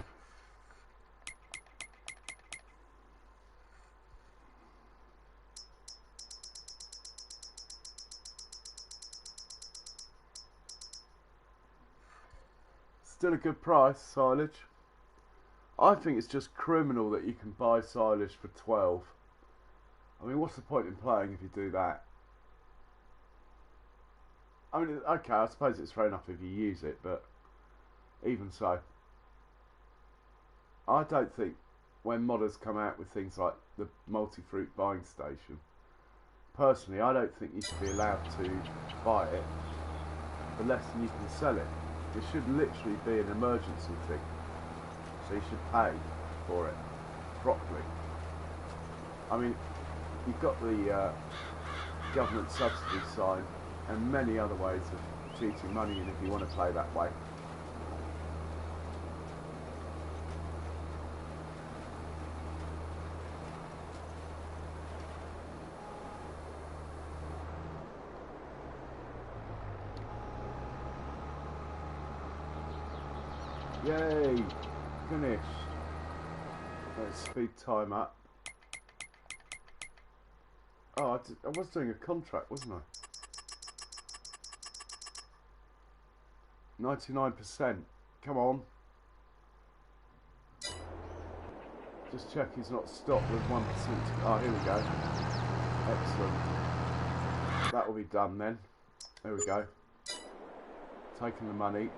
Speaker 1: Still a good price, silage. I think it's just criminal that you can buy silage for 12. I mean, what's the point in playing if you do that? I mean, okay, I suppose it's fair enough if you use it, but even so, I don't think when modders come out with things like the multi-fruit buying station, personally, I don't think you should be allowed to buy it for less than you can sell it. It should literally be an emergency thing, so you should pay for it properly. I mean, you've got the government subsidy sign and many other ways of cheating money in if you want to play that way. Yay! Finished. Let's speed time up. Oh, I was doing a contract, wasn't I? 99%. Come on. Just check he's not stopped with 1%. Oh, here we go. Excellent. That will be done then. There we go. Taking the money.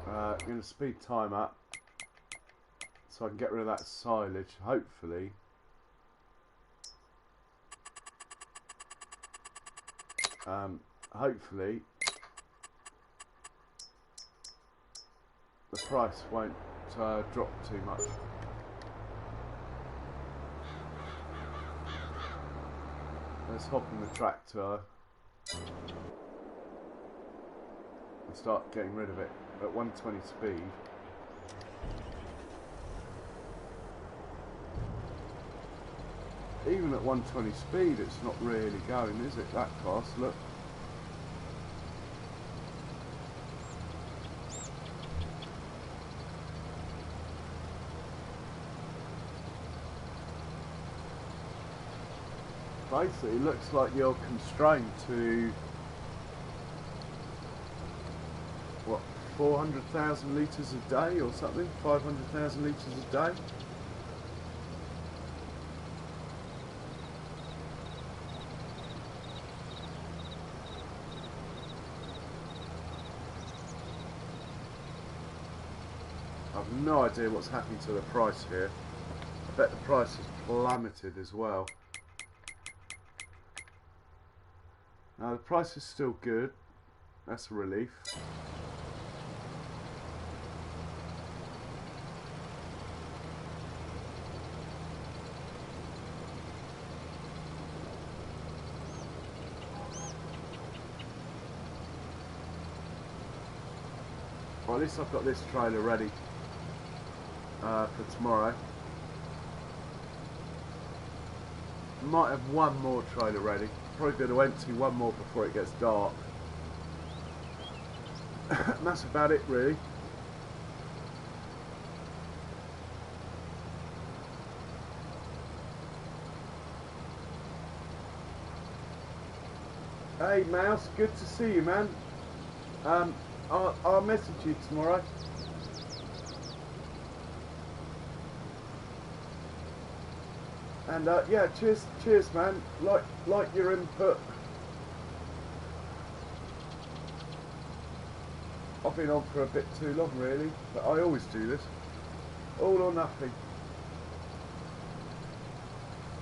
Speaker 1: I'm going to speed time up so I can get rid of that silage, hopefully. Hopefully the price won't drop too much. Let's hop in the tractor and start getting rid of it at 120 speed. Even at 120 speed, it's not really going, is it, that fast? Look. Basically, it looks like you're constrained to, what, 400,000 litres a day or something? 500,000 litres a day? I've no idea what's happening to the price here. I bet the price has plummeted as well. Now the price is still good. That's a relief. Well, at least I've got this trailer ready for tomorrow. Might have one more trailer ready. Probably going to empty one more before it gets dark. And that's about it, really. Hey Mouse, good to see you, man. I'll message you tomorrow. And yeah, cheers, man. Like your input. I've been on for a bit too long, really, but I always do this. All or nothing.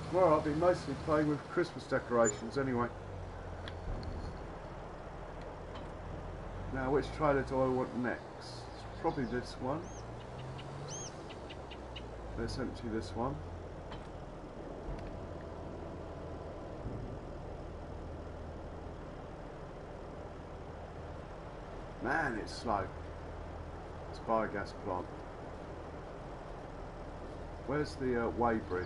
Speaker 1: Tomorrow I'll be mostly playing with Christmas decorations, anyway. Now, which trailer do I want next? It's probably this one. Let's empty this one. Man, it's slow. It's biogas plant. Where's the weighbridge?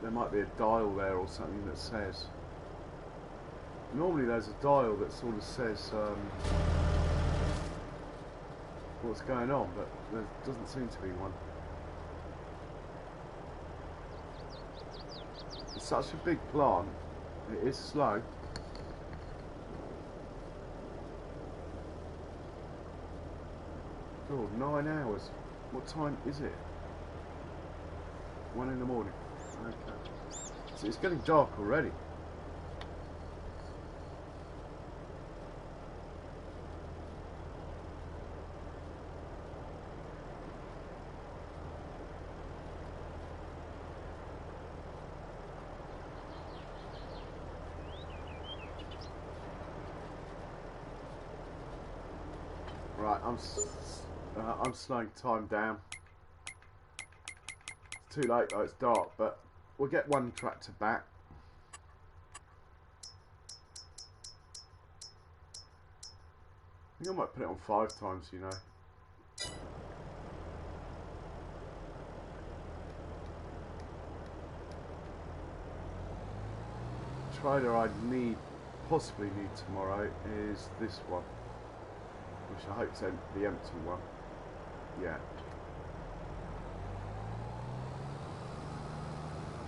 Speaker 1: There might be a dial there or something that says. Normally there's a dial that sort of says what's going on, but there doesn't seem to be one. It's such a big plant. It is slow. Oh, 9 hours. What time is it? 1 in the morning. Okay. So it's getting dark already. Right, I'm slowing time down. It's too late though, it's dark, but we'll get one tractor back. I think I might put it on 5 times, you know. The trailer I possibly need tomorrow is this one. Which I hope's the empty one. Yeah.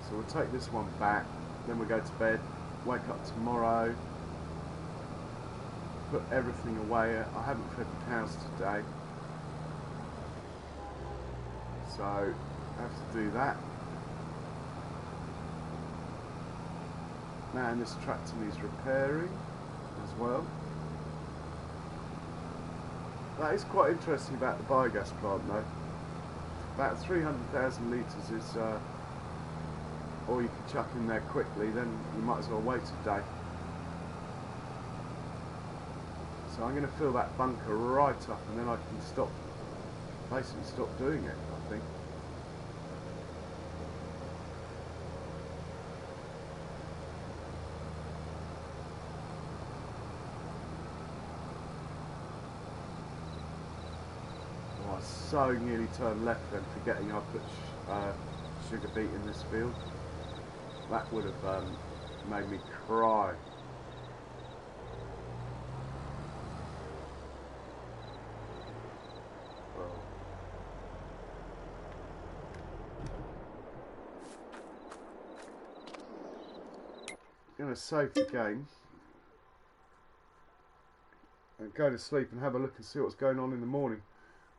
Speaker 1: So we'll take this one back, then we'll go to bed, wake up tomorrow, put everything away. I haven't fed the cows today, so I have to do that. Man, this tractor needs repairing as well. That is quite interesting about the biogas plant though. About 300,000 litres is all you can chuck in there quickly, then you might as well wait a day. So I'm going to fill that bunker right up and then I can basically stop doing it, I think. so nearly turned left then, forgetting I put sugar beet in this field. That would have made me cry. I'm going to save the game and go to sleep and have a look and see what's going on in the morning.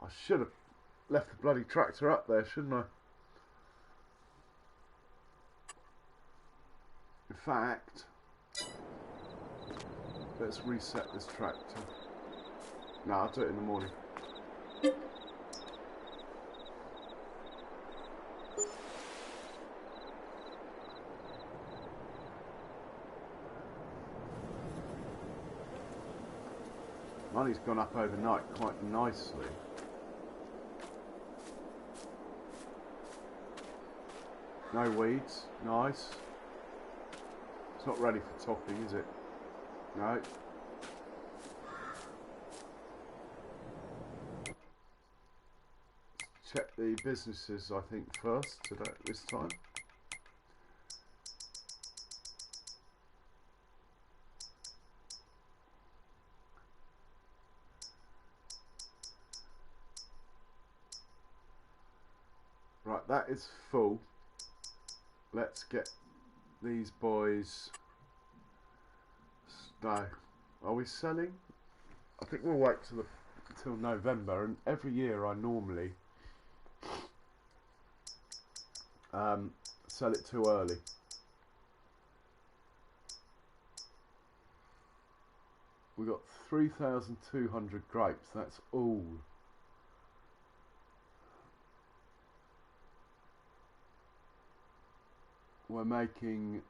Speaker 1: I should have left the bloody tractor up there, shouldn't I? In fact, let's reset this tractor. No, I'll do it in the morning. Money's gone up overnight quite nicely. No weeds, nice. It's not ready for topping, is it? No. Check the businesses, I think, first today, this time. Right, that is full. Let's get these boys. No, are we selling? I think we'll wait till November, and every year I normally sell it too early. We got 3,200 grapes. That's all. We're making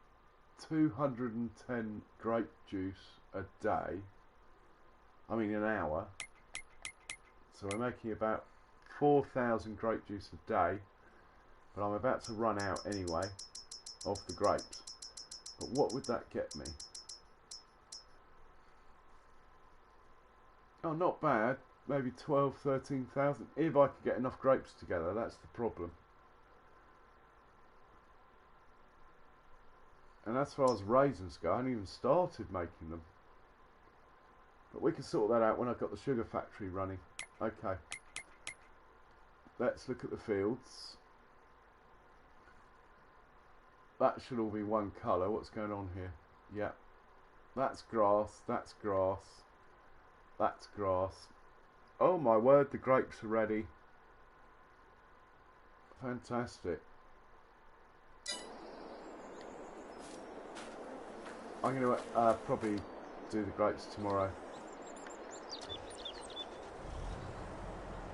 Speaker 1: 210 grape juice a day. I mean an hour. So we're making about 4,000 grape juice a day. But I'm about to run out anyway of the grapes. But what would that get me? Oh, not bad. Maybe 12, 13,000. If I could get enough grapes together, that's the problem. And as far as raisins go, I haven't even started making them. But we can sort that out when I've got the sugar factory running. Okay. Let's look at the fields. That should all be one colour. What's going on here? Yeah. That's grass. That's grass. That's grass. Oh my word, the grapes are ready. Fantastic. I'm going to probably do the grapes tomorrow.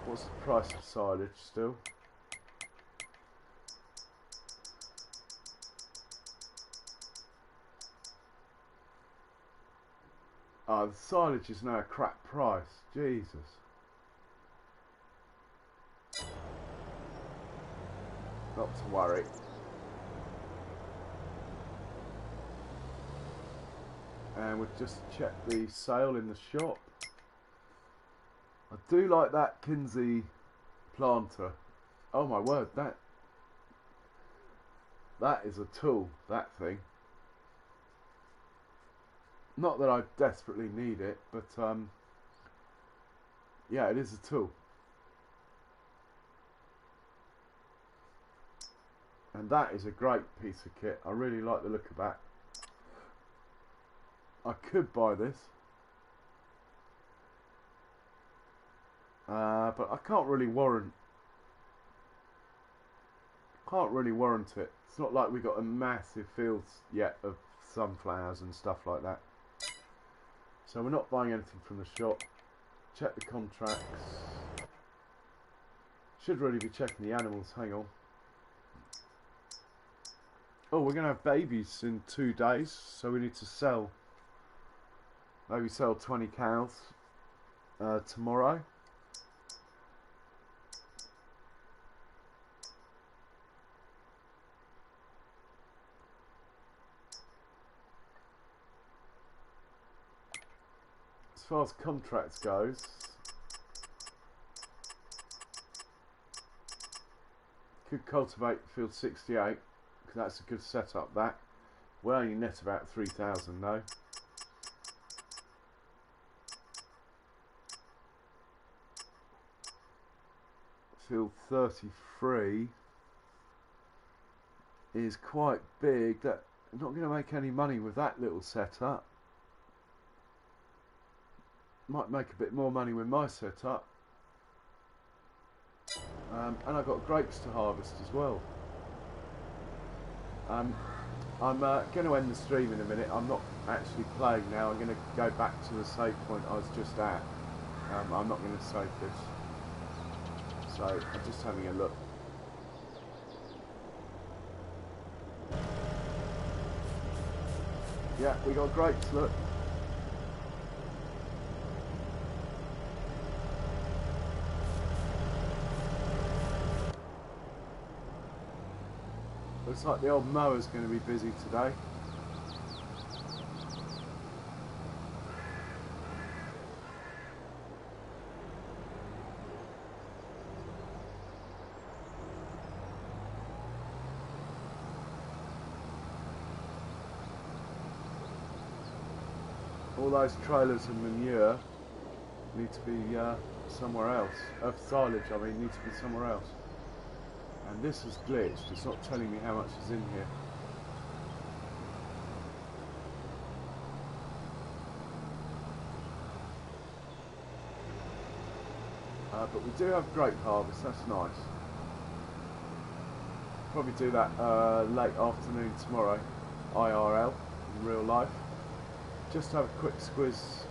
Speaker 1: What's the price of silage still? Ah, the silage is now a crap price. Jesus. Not to worry. And we'll just check the sale in the shop. I do like that Kinsey planter. Oh my word, that is a tool, that thing. Not that I desperately need it, but yeah, it is a tool. And that is a great piece of kit. I really like the look of that. I could buy this, but I can't really warrant it. It's not like we got a massive fields yet of sunflowers and stuff like that. So we're not buying anything from the shop. Check the contracts. Should really be checking the animals. Hang on. Oh, we're going to have babies in 2 days, so we need to sell. Maybe sell 20 cows tomorrow. As far as contracts goes, could cultivate field 68, because that's a good setup. That we'll only net about 3,000 though. Field 33 is quite big. That I'm not going to make any money with that little setup. Might make a bit more money with my setup. And I've got grapes to harvest as well. I'm going to end the stream in a minute. I'm not actually playing now. I'm going to go back to the save point I was just at. I'm not going to save this. So I'm just having a look. Yeah, we got grapes, look. Looks like the old mower's going to be busy today. All those trailers and manure need to be somewhere else. Silage, I mean, need to be somewhere else. And this is glitched, it's not telling me how much is in here. But we do have grape harvest, that's nice. Probably do that late afternoon tomorrow, IRL, in real life. Just have a quick squiz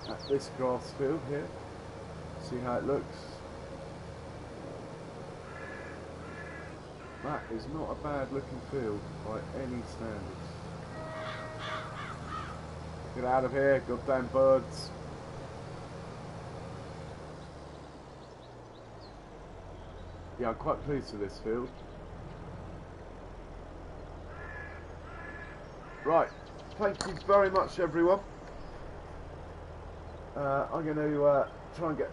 Speaker 1: at this grass field here, see how it looks. That is not a bad looking field by any standards. Get out of here, goddamn birds. Yeah, I'm quite pleased with this field. Right, thank you very much everyone. I'm going to try and get,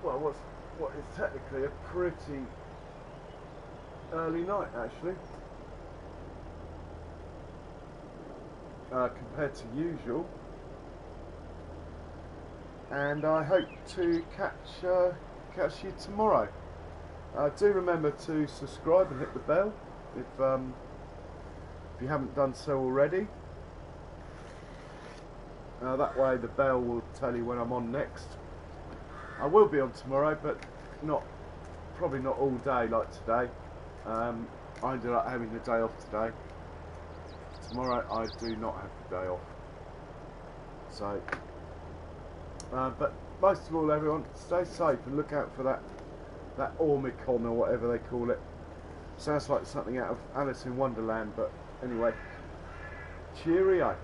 Speaker 1: well, what is technically a pretty early night actually, compared to usual, and I hope to catch you tomorrow. Do remember to subscribe and hit the bell if you haven't done so already. That way the bell will tell you when I'm on next. I will be on tomorrow, but probably not all day like today. I ended up having the day off today. Tomorrow I do not have the day off. So, but most of all, everyone, stay safe and look out for that Ormicon or whatever they call it. Sounds like something out of Alice in Wonderland, but anyway, cheerio.